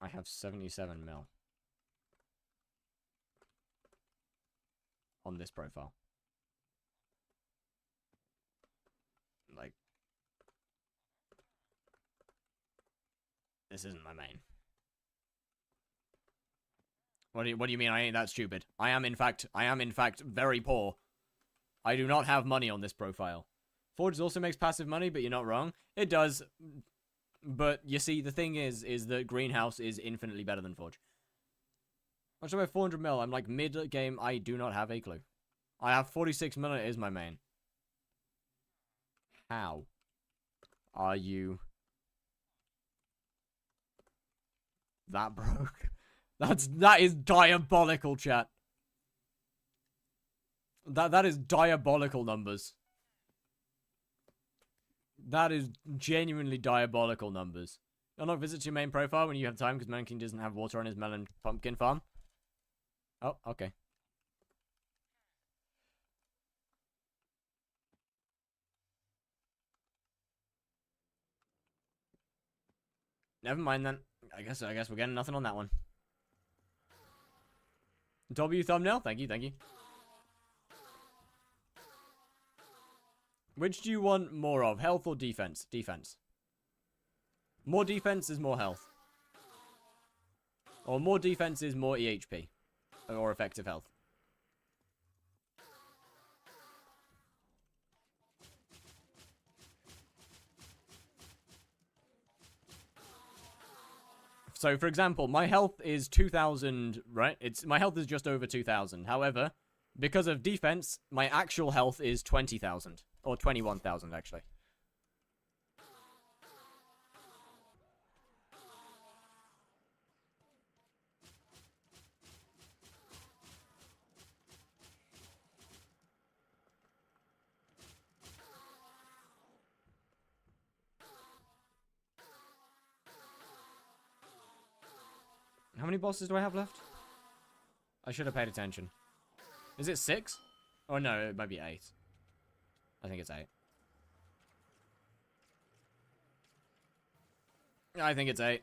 I have 77 mil. On this profile. Like... This isn't my main. What do you mean I ain't that stupid? I am in fact very poor. I do not have money on this profile. Forge also makes passive money, but you're not wrong. It does. But you see, the thing is that Greenhouse is infinitely better than Forge. I'm talking about 400 mil. I'm like mid-game. I do not have a clue. I have 46 mil. It is my main. How are you that broke? That is diabolical, chat. That is diabolical numbers. That is genuinely diabolical numbers. I'll not visit your main profile when you have time because Man King doesn't have water on his melon pumpkin farm. Oh, okay. Never mind then. I guess we're getting nothing on that one. W thumbnail, thank you. Which do you want more of, health or defense? Defense. More defense is more health. Or more defense is more EHP. Or effective health. So, for example, my health is 2,000, right? My health is just over 2,000. However, because of defense, my actual health is 20,000. Or 21,000, actually. How many bosses do I have left? I should have paid attention. Is it 6? Oh no, it might be 8. I think it's 8. I think it's 8.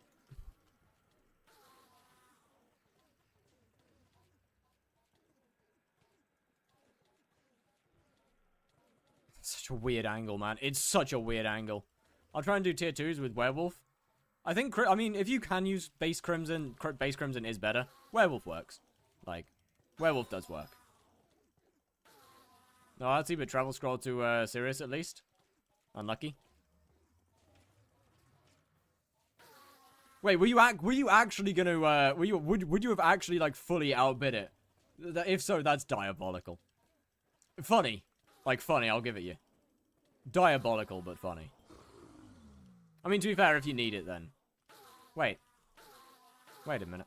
Such a weird angle, man. It's such a weird angle. I'll try and do tier 2s with Werewolf. I mean, if you can use base Crimson is better. Werewolf works. Like, Werewolf does work. No, I'll see, but travel scroll to Sirius at least. Unlucky. Wait, were you actually gonna would you have actually like fully outbid it? If so, that's diabolical. Funny. Like funny, I'll give it you. Diabolical, but funny. I mean, to be fair, if you need it then. Wait a minute.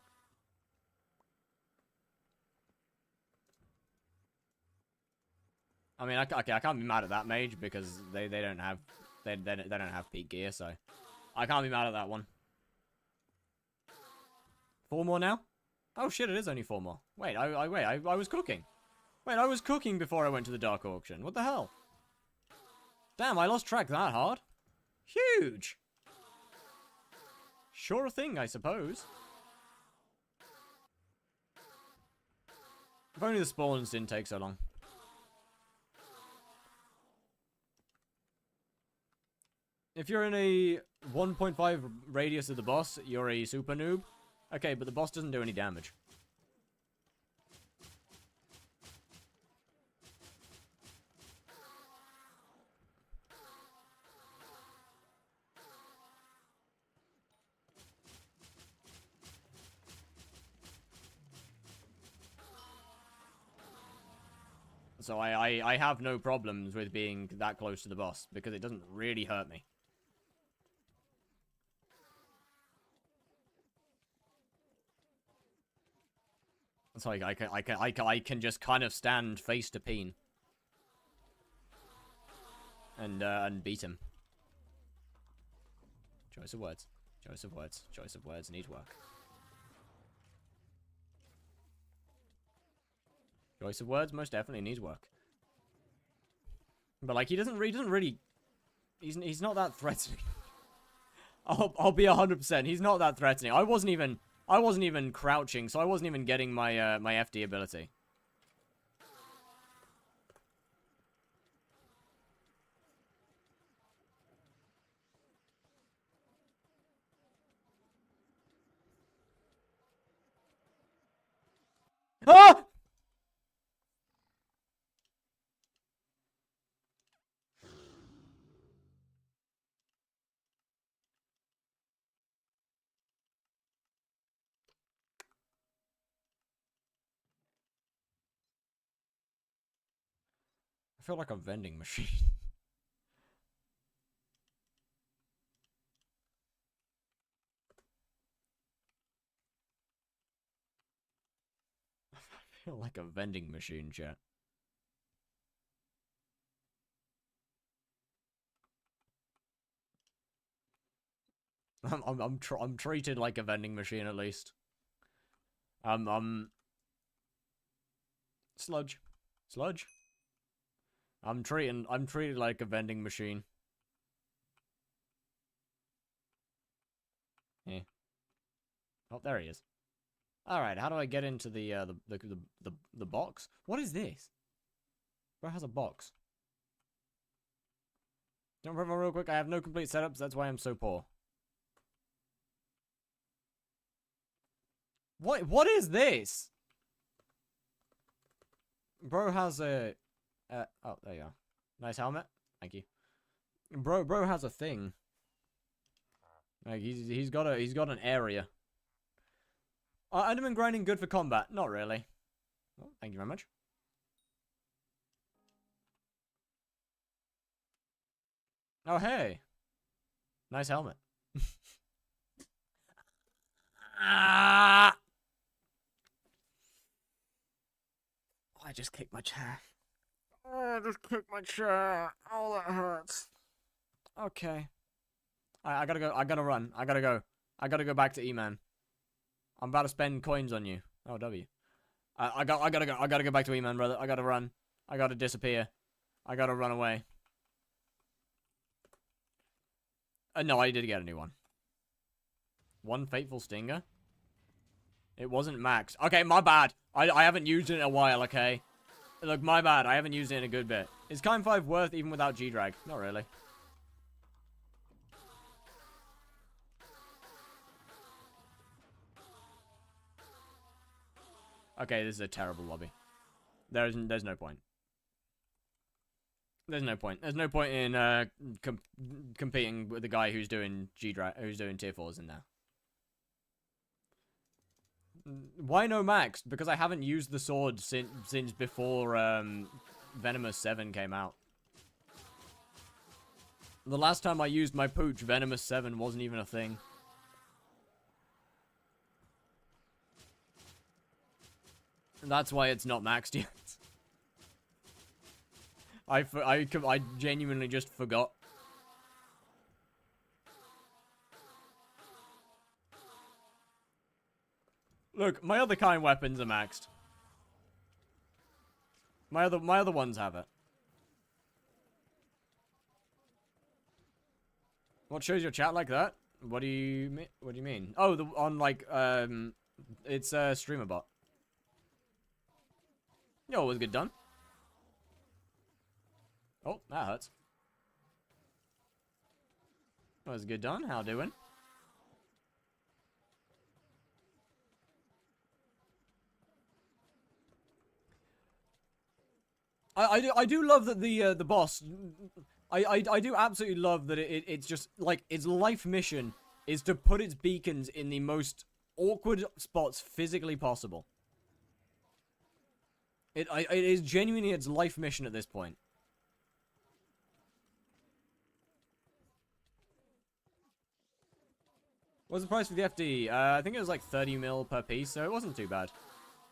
I mean, I can't be mad at that mage because they don't have peak gear, so I can't be mad at that one. 4 more now? Oh shit, it is only 4 more. Wait, I was cooking. Wait, I was cooking before I went to the dark auction. What the hell? Damn, I lost track that hard. Huge. Sure thing, I suppose. If only the spawns didn't take so long. If you're in a 1.5 radius of the boss, you're a super noob. Okay, but the boss doesn't do any damage. So I have no problems with being that close to the boss, because it doesn't really hurt me. It's like I can just kind of stand face to Peen. And beat him. Choice of words. Choice of words. Choice of words need work. Choice of words most definitely needs work. But like he doesn't really he's not that threatening. I'll be 100%. He's not that threatening. I wasn't even crouching, so I wasn't even getting my my FD ability. Ah! I feel like a vending machine. I feel like a vending machine, chat. I'm treated like a vending machine at least. Sludge. Sludge? I'm treated like a vending machine. Yeah. Oh, there he is. Alright, how do I get into the box? What is this? Where has a box? Jump over real quick, I have no complete setups, that's why I'm so poor. What is this? Bro has a... oh, there you are. Nice helmet. Thank you. Bro has a thing. Like, he's got an area. Enderman grinding good for combat? Not really. Oh, thank you very much. Oh, hey. Nice helmet. Ah! Oh, I just kicked my chair. Oh, I just kicked my chair. Oh, that hurts. Okay. I gotta go. I gotta run. I gotta go. I gotta go back to Eman. I'm about to spend coins on you. Oh, W. I gotta go. I gotta go back to Eman, brother. I gotta run. I gotta disappear. I gotta run away. No, I did get a new one. One fateful stinger. It wasn't max. Okay, my bad. I haven't used it in a while, okay? Look, my bad. I haven't used it in a good bit. Is Kind 5 worth even without G-Drag? Not really. Okay, this is a terrible lobby. There's no point. There's no point. There's no point in competing with the guy who's doing who's doing tier 4s in there. Why no max? Because I haven't used the sword since before Venomous 7 came out. The last time I used my pooch, Venomous 7 wasn't even a thing. And that's why it's not maxed yet. I genuinely just forgot. Look, my other kind weapons are maxed. My other ones have it. What shows your chat like that? What do you mean? Oh, on like it's a streamer bot. Yo, was good done. Oh, that hurts. Was good done. How doing? I do love that the boss. I do absolutely love that it's just like its life mission is to put its beacons in the most awkward spots physically possible. It is genuinely its life mission at this point. What's the price for the FD? I think it was like 30 mil per piece, so it wasn't too bad.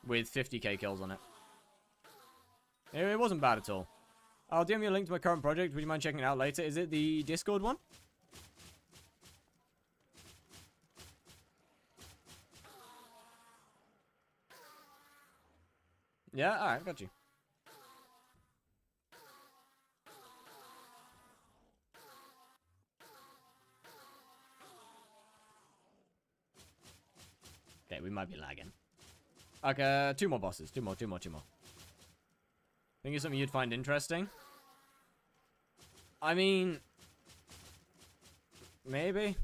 With 50k kills on it. It wasn't bad at all. I'll DM you a link to my current project. Would you mind checking it out later? Is it the Discord one? Yeah? Alright, got you. Okay, we might be lagging. Okay, two more bosses. Two more. Think it's something you'd find interesting? I mean... maybe?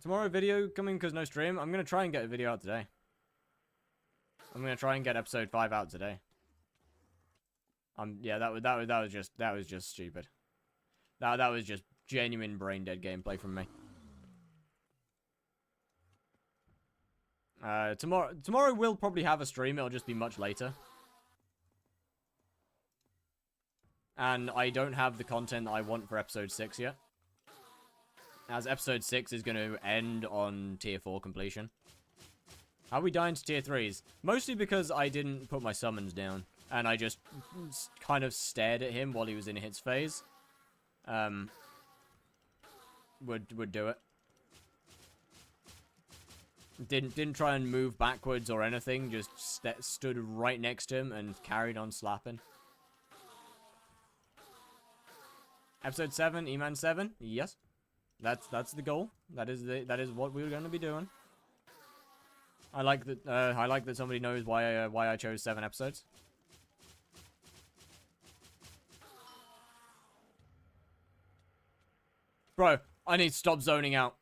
Tomorrow video coming because no stream? I'm gonna try and get a video out today. I'm gonna try and get episode 5 out today. Yeah, that was just stupid. That was just genuine brain dead gameplay from me. Tomorrow we'll probably have a stream. It'll just be much later. And I don't have the content that I want for episode 6 yet. As episode 6 is going to end on tier 4 completion. How are we dying to tier 3s? Mostly because I didn't put my summons down. And I just kind of stared at him while he was in hits phase. Would do it. Didn't try and move backwards or anything. Just stood right next to him and carried on slapping. Episode 7, Eman 7. Yes. That's the goal. That is what we're going to be doing. I like that somebody knows why I chose 7 episodes. Bro, I need to stop zoning out.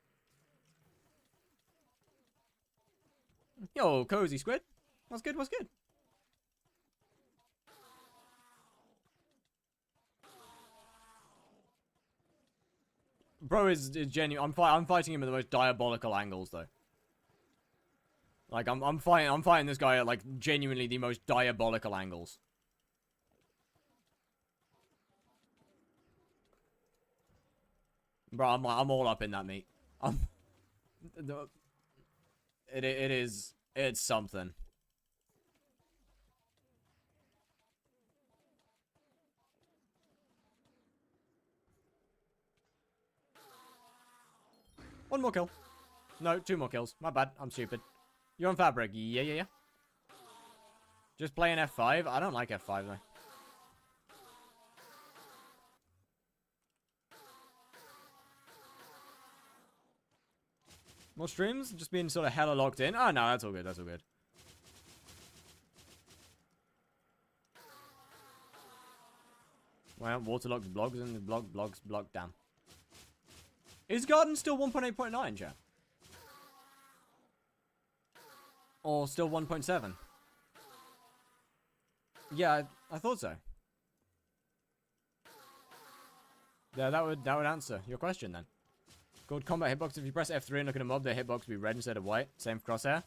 Yo, cozy squid. What's good? What's good? Bro is genuine. I'm fighting him at the most diabolical angles though. Like I'm fighting this guy at like genuinely the most diabolical angles. Bro, I'm all up in that meat. It's something. One more kill. No, 2 more kills. My bad. I'm stupid. You're on fabric. Yeah. Just playing F5. I don't like F5 though. More streams? Just being sort of hella locked in? Oh, no, that's all good. That's all good. Well, waterlogged blogs and the blogs block. Damn. Is Garden still 1.8.9, chat? Or still 1.7? Yeah, I thought so. Yeah, that would answer your question then. Good combat hitbox. If you press F3 and look at a mob, their hitbox will be red instead of white. Same for crosshair.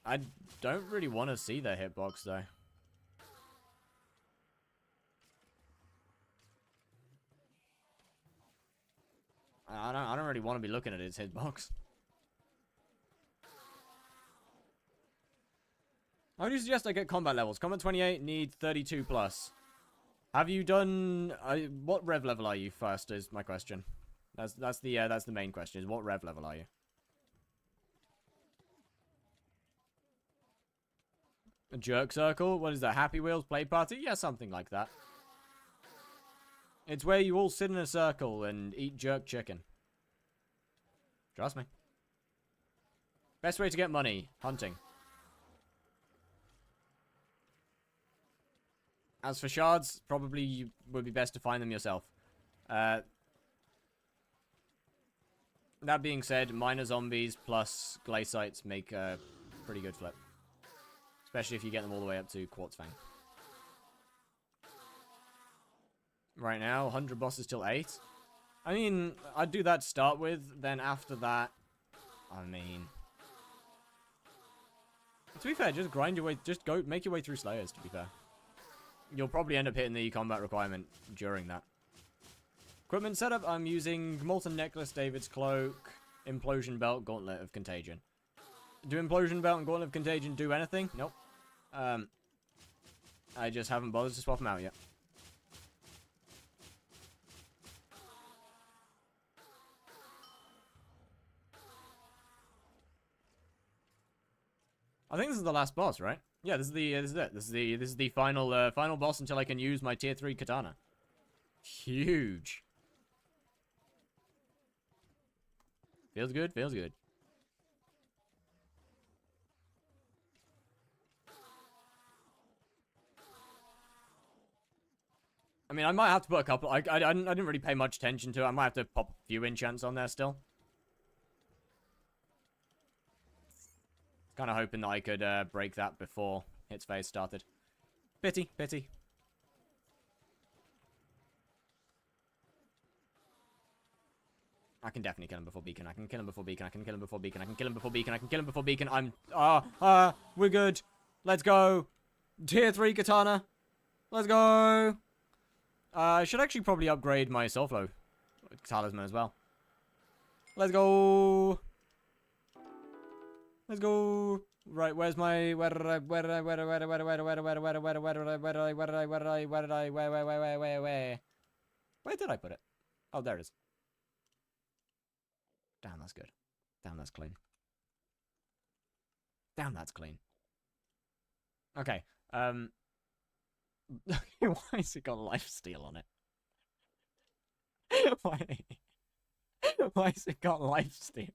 I don't really want to see their hitbox though. I don't really want to be looking at his hitbox. How do you suggest I get combat levels? Combat 28 need 32 plus. Have you done what rev level are you first? Is my question. That's the main question. Is what rev level are you? A jerk circle? What is that? Happy Wheels play party? Yeah, something like that. It's where you all sit in a circle and eat jerk chicken. Trust me. Best way to get money: hunting. As for shards, probably you would be best to find them yourself. That being said, minor zombies plus glacites make a pretty good flip. Especially if you get them all the way up to Quartz Fang. Right now, 100 bosses till 8. I mean, I'd do that to start with, then after that, I mean... To be fair, just grind your way, just go, make your way through Slayers, to be fair. You'll probably end up hitting the combat requirement during that. Equipment setup, I'm using Molten Necklace, David's Cloak, Implosion Belt, Gauntlet of Contagion. Do Implosion Belt and Gauntlet of Contagion do anything? Nope. I just haven't bothered to swap them out yet. I think this is the last boss, right? Yeah, this is it. This is the final final boss until I can use my tier 3 katana. Huge. Feels good, feels good. I mean, I might have to put a couple. I didn't really pay much attention to it. I might have to pop a few enchants on there still. Kind of hoping that I could break that before its phase started. Pity, pity. I can definitely kill him before beacon. I can kill him before beacon. I can kill him before beacon. I can kill him before beacon. I can kill him before beacon. We're good. Let's go. Tier 3 katana. Let's go. I should actually probably upgrade my Soulflow talisman as well. Let's go. Let's go. Right, where's my where did I put it? Oh, there it is. Damn, that's good. Damn, that's clean. Damn, that's clean. Okay. Why has it got lifesteal on it? Why has it got lifesteal?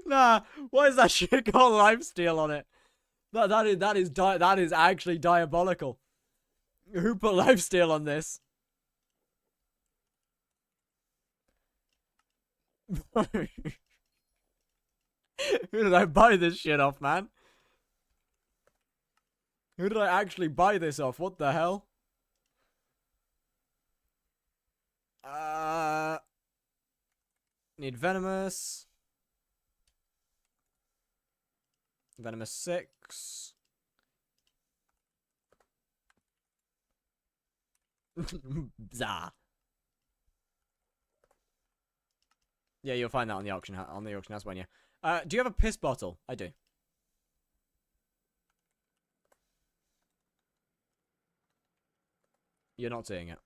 Nah, why is that shit got lifesteal on it? That is actually diabolical. Who put lifesteal on this? Who did I buy this shit off, man? Who did I actually buy this off? What the hell? Need venomous. Venomous 6. Zah. Yeah, you'll find that on the auction house when you. Do you have a piss bottle? I do. You're not seeing it.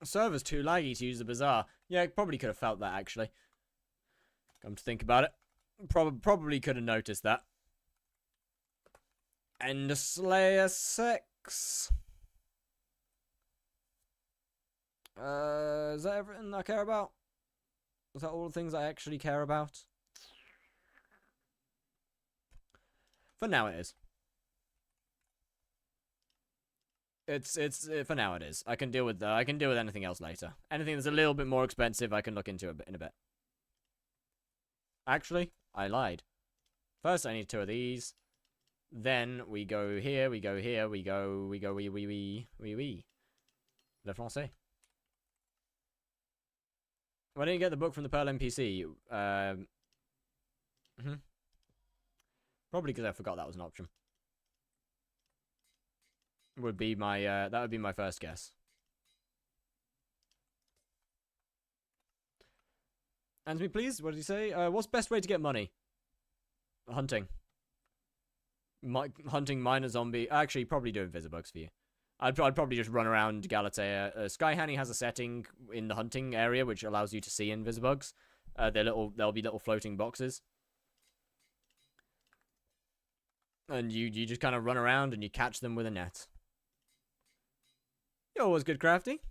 Server's too laggy to use the bazaar. Yeah, probably could have felt that, actually. Come to think about it. Probably could have noticed that. Ender Slayer 6. Is that everything I care about? Is that all the things I actually care about? For now it is. It's for now it is. I can deal with anything else later. Anything that's a little bit more expensive, I can look into in a bit. Actually, I lied. First, I need 2 of these. Then we go here. We go here. We go. Oui. Le français. Why didn't you get the book from the Pearl NPC? Probably because I forgot that was an option. Would be my that would be my first guess. Answer me, please. What did he say? What's best way to get money? Hunting. Hunting minor zombie. Actually, probably do invisibugs for you. I'd probably just run around Galatea. Skyhanny has a setting in the hunting area which allows you to see invisibugs. There'll be little floating boxes. And you just kind of run around and you catch them with a net. You're always good, Crafty.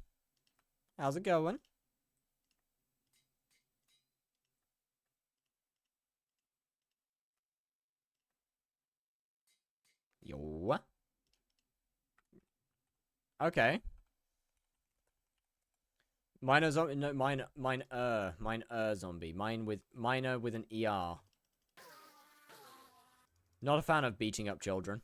How's it going? Yo. Okay. Minor zombie. No, minor zombie. Minor with an ER. Not a fan of beating up children.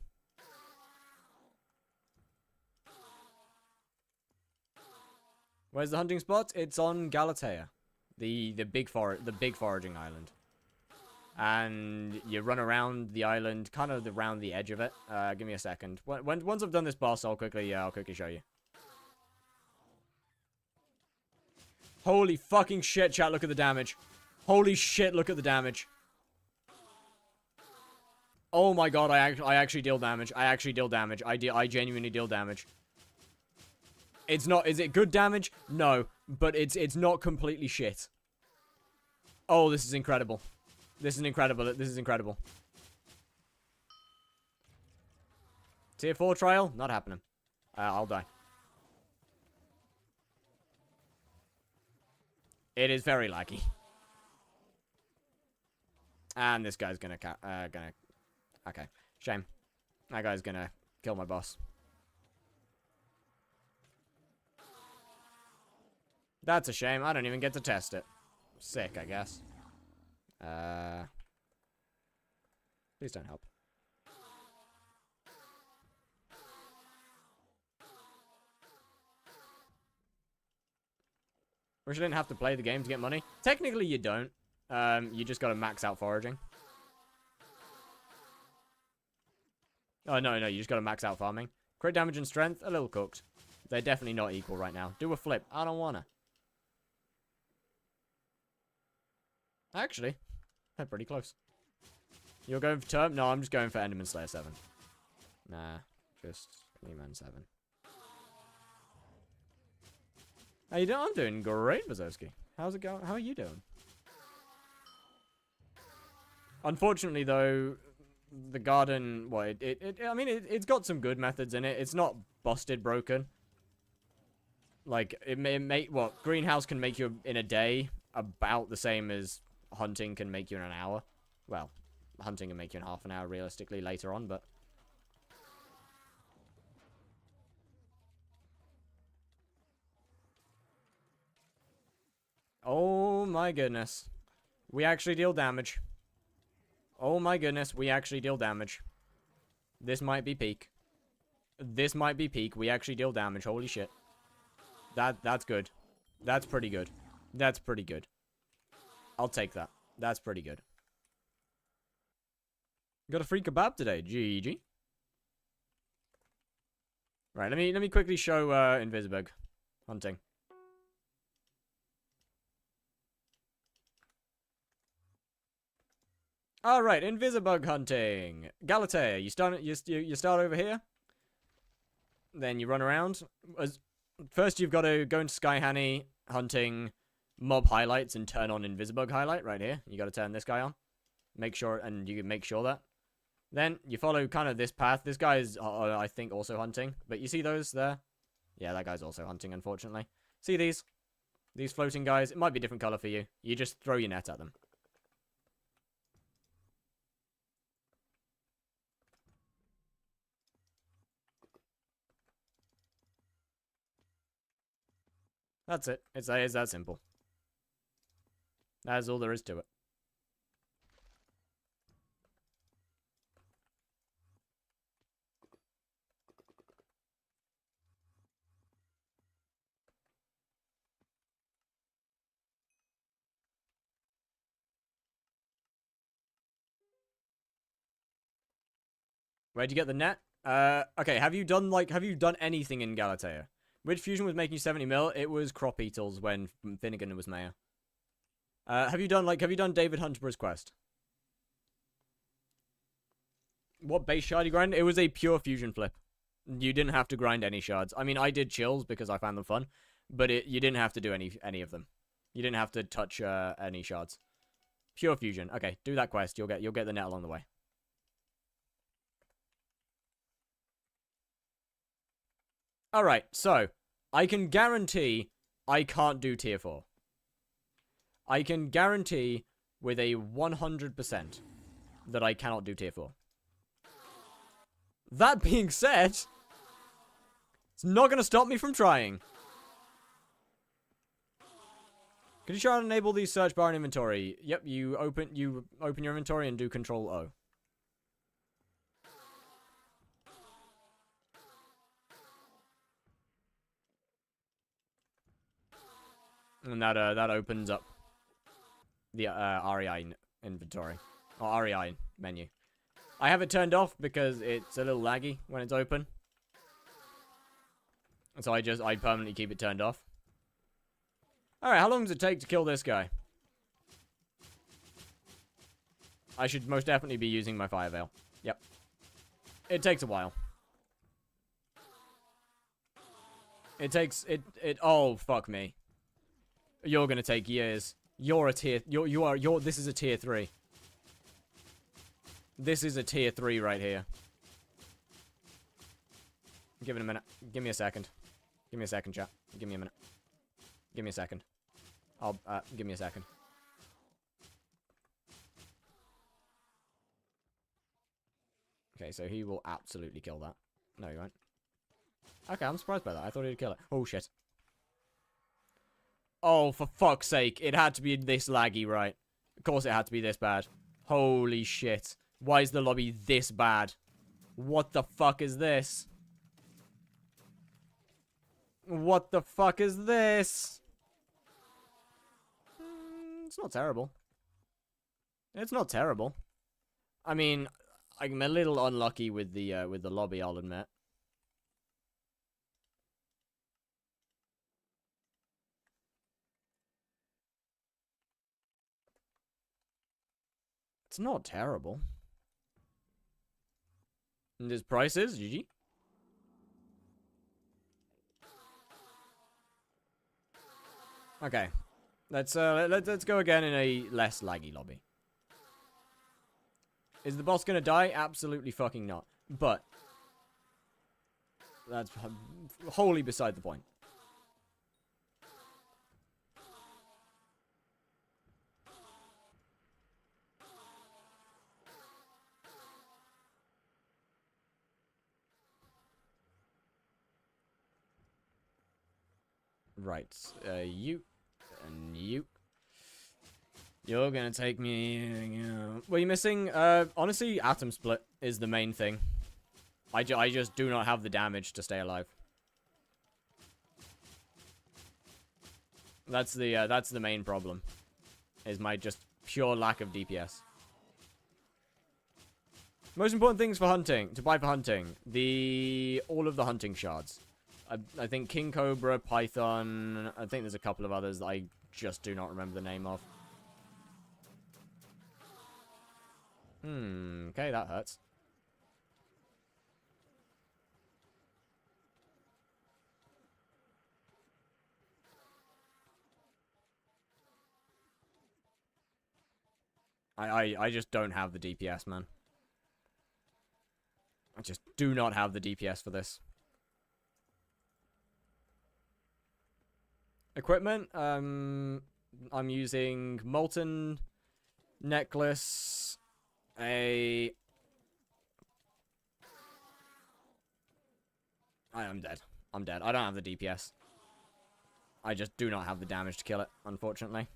Where's the hunting spot? It's on Galatea, the big foraging island. And you run around the island, kind of around the edge of it. Give me a second. Once I've done this boss, I'll quickly show you. Holy fucking shit, chat! Look at the damage. Holy shit! Look at the damage. Oh my god! I actually deal damage. I genuinely deal damage. It's not. Is it good damage? No, but it's not completely shit. Oh, this is incredible. This is incredible. This is incredible. Tier 4 trial? Not happening. I'll die. It is very laggy. And this guy's gonna okay, shame. That guy's gonna kill my boss. That's a shame. I don't even get to test it. Sick, I guess. Please don't help. Wish I didn't have to play the game to get money. Technically, you don't. You just gotta max out foraging. Oh, no, you just gotta max out farming. Crit damage and strength, a little cooked. They're definitely not equal right now. Do a flip. I don't wanna. Actually, they're pretty close. You're going for Term? No, I'm just going for Enderman Slayer 7. Nah, just Eman 7. How you doing? I'm doing great, Vazowski. How's it going? How are you doing? Unfortunately, though, the garden, well, I mean, it's got some good methods in it. It's not busted broken. Like, what, greenhouse can make you in a day about the same as hunting can make you in an hour. Well, hunting can make you in half an hour, realistically, later on, but... Oh my goodness. We actually deal damage. Oh my goodness, we actually deal damage. This might be peak. This might be peak. We actually deal damage. Holy shit. That's good. That's pretty good. That's pretty good. I'll take that. That's pretty good. Got a free kebab today. GG. Right, let me quickly show Invisibug hunting. All right, Invisibug hunting. Galatea, you start over here. Then you run around. First, you've got to go into Sky Honey hunting mob highlights and turn on Invisibug highlight right here. You got to turn this guy on. Make sure, and you can make sure that. Then you follow kind of this path. This guy is, I think, also hunting. But you see those there? Yeah, that guy's also hunting, unfortunately. See these? These floating guys? It might be a different color for you. You just throw your net at them. That's it. It's that simple. That's all there is to it. Where'd you get the net? Okay, have you done anything in Galatea? Which fusion was making you 70 mil? It was Crop Beetles when Finnegan was mayor. Have you done David Hunterborough's quest? What base shard you grind? It was a pure fusion flip. You didn't have to grind any shards. I mean, I did chills because I found them fun, but you didn't have to do any of them. You didn't have to touch any shards. Pure fusion. Okay, do that quest. You'll get the net along the way. Alright, so, I can guarantee I can't do tier 4. I can guarantee with a 100% that I cannot do tier 4. That being said, it's not going to stop me from trying. Could you try and enable the search bar in inventory? Yep, you open your inventory and do Control O. And that opens up the REI inventory. Or REI menu. I have it turned off because it's a little laggy when it's open. And so I permanently keep it turned off. Alright, how long does it take to kill this guy? I should most definitely be using my Fire Veil. Yep. It takes a while. Oh, fuck me. You're gonna take years. This is a tier 3. This is a tier 3 right here. Give it a minute. Give me a second. Give me a second, chat. Give me a minute. Give me a second. Give me a second. Okay, so he will absolutely kill that. No, he won't. Okay, I'm surprised by that. I thought he'd kill it. Oh, shit. Oh, for fuck's sake. It had to be this laggy, right? Of course it had to be this bad. Holy shit. Why is the lobby this bad? What the fuck is this? What the fuck is this? It's not terrible. It's not terrible. I mean, I'm a little unlucky with the lobby, I'll admit. It's not terrible. And there's prices, GG. Okay. Let's go again in a less laggy lobby. Is the boss gonna die? Absolutely fucking not. But that's wholly beside the point. Right, you and you. You're gonna take me. What are you missing? Honestly, atom split is the main thing. I just do not have the damage to stay alive. That's the main problem. Is my just pure lack of DPS. Most important things for hunting, to buy for hunting. All of the hunting shards. I think King Cobra, Python, I think there's a couple of others that I just do not remember the name of. Okay, that hurts. I just don't have the DPS, man. I just do not have the DPS for this. Equipment, I'm using Molten Necklace, I'm dead. I'm dead. I don't have the DPS. I just do not have the damage to kill it, unfortunately.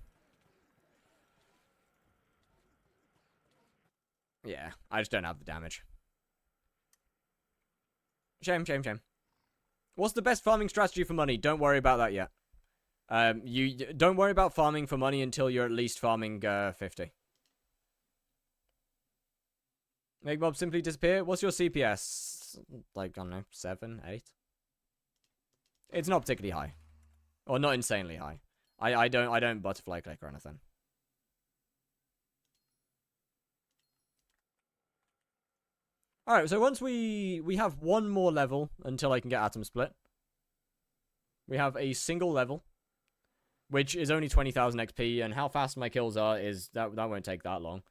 Yeah, I just don't have the damage. Shame, shame, shame. What's the best farming strategy for money? Don't worry about that yet. You don't worry about farming for money until you're at least farming 50. Make mobs simply disappear. What's your CPS? Like, I don't know, 7, 8? It's not particularly high. Or not insanely high. I don't butterfly click or anything. Alright, so once we have one more level until I can get Atom Split. We have a single level, which is only 20,000 XP, and how fast my kills are is that won't take that long.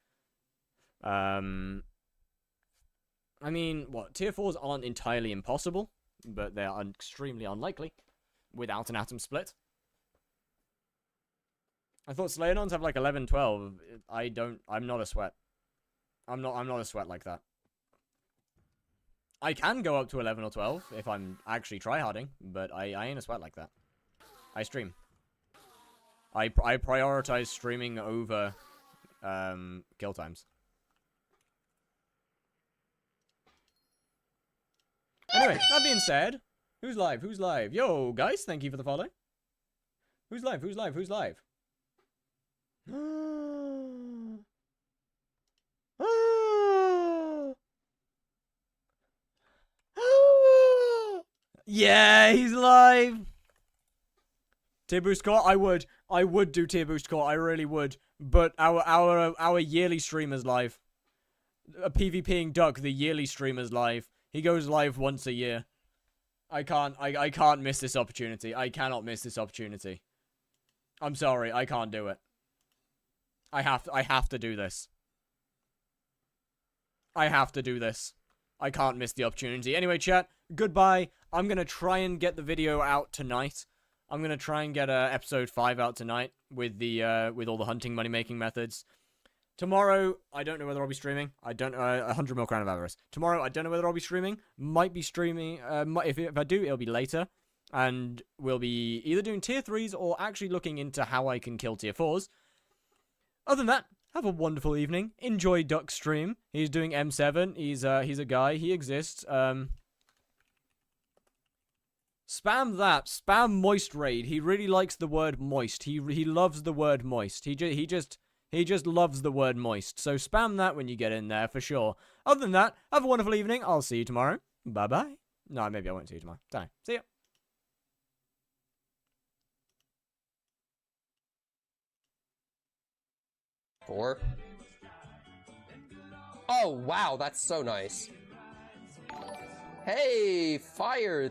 I mean, what, tier 4s aren't entirely impossible, but they're extremely unlikely without an Atom Split. I thought Slayonons have like 11, 12. I'm not a sweat. I'm not a sweat like that. I can go up to 11 or 12 if I'm actually tryharding, but I ain't a sweat like that. I stream. I prioritize streaming over kill times. Anyway, that being said, who's live? Who's live? Yo, guys, thank you for the follow. Who's live? Who's live? Who's live? Yeah, he's live. Tier boost core? I would do tier boost core. I really would. But our yearly streamer's live. A PvPing Duck, the yearly streamer's live. He goes live once a year. I can't miss this opportunity. I cannot miss this opportunity. I'm sorry, I can't do it. I have to do this. I have to do this. I can't miss the opportunity. Anyway, chat, goodbye. I'm gonna try and get the video out tonight. I'm gonna try and get episode 5 out tonight with the with all the hunting money making methods. Tomorrow, I don't know whether I'll be streaming. I don't know, 100 mil crown of avarice. Tomorrow, I don't know whether I'll be streaming. Might be streaming, if I do, it'll be later. And we'll be either doing tier 3s or actually looking into how I can kill tier 4s. Other than that, have a wonderful evening. Enjoy Duck's stream. He's doing M7. He's a guy. He exists. Spam that. Spam moist raid. He really likes the word moist. He loves the word moist. He just loves the word moist. So spam that when you get in there for sure. Other than that, have a wonderful evening. I'll see you tomorrow. Bye bye. No, maybe I won't see you tomorrow. Don't know. See ya. Four. Oh, wow, that's so nice. Hey, fire.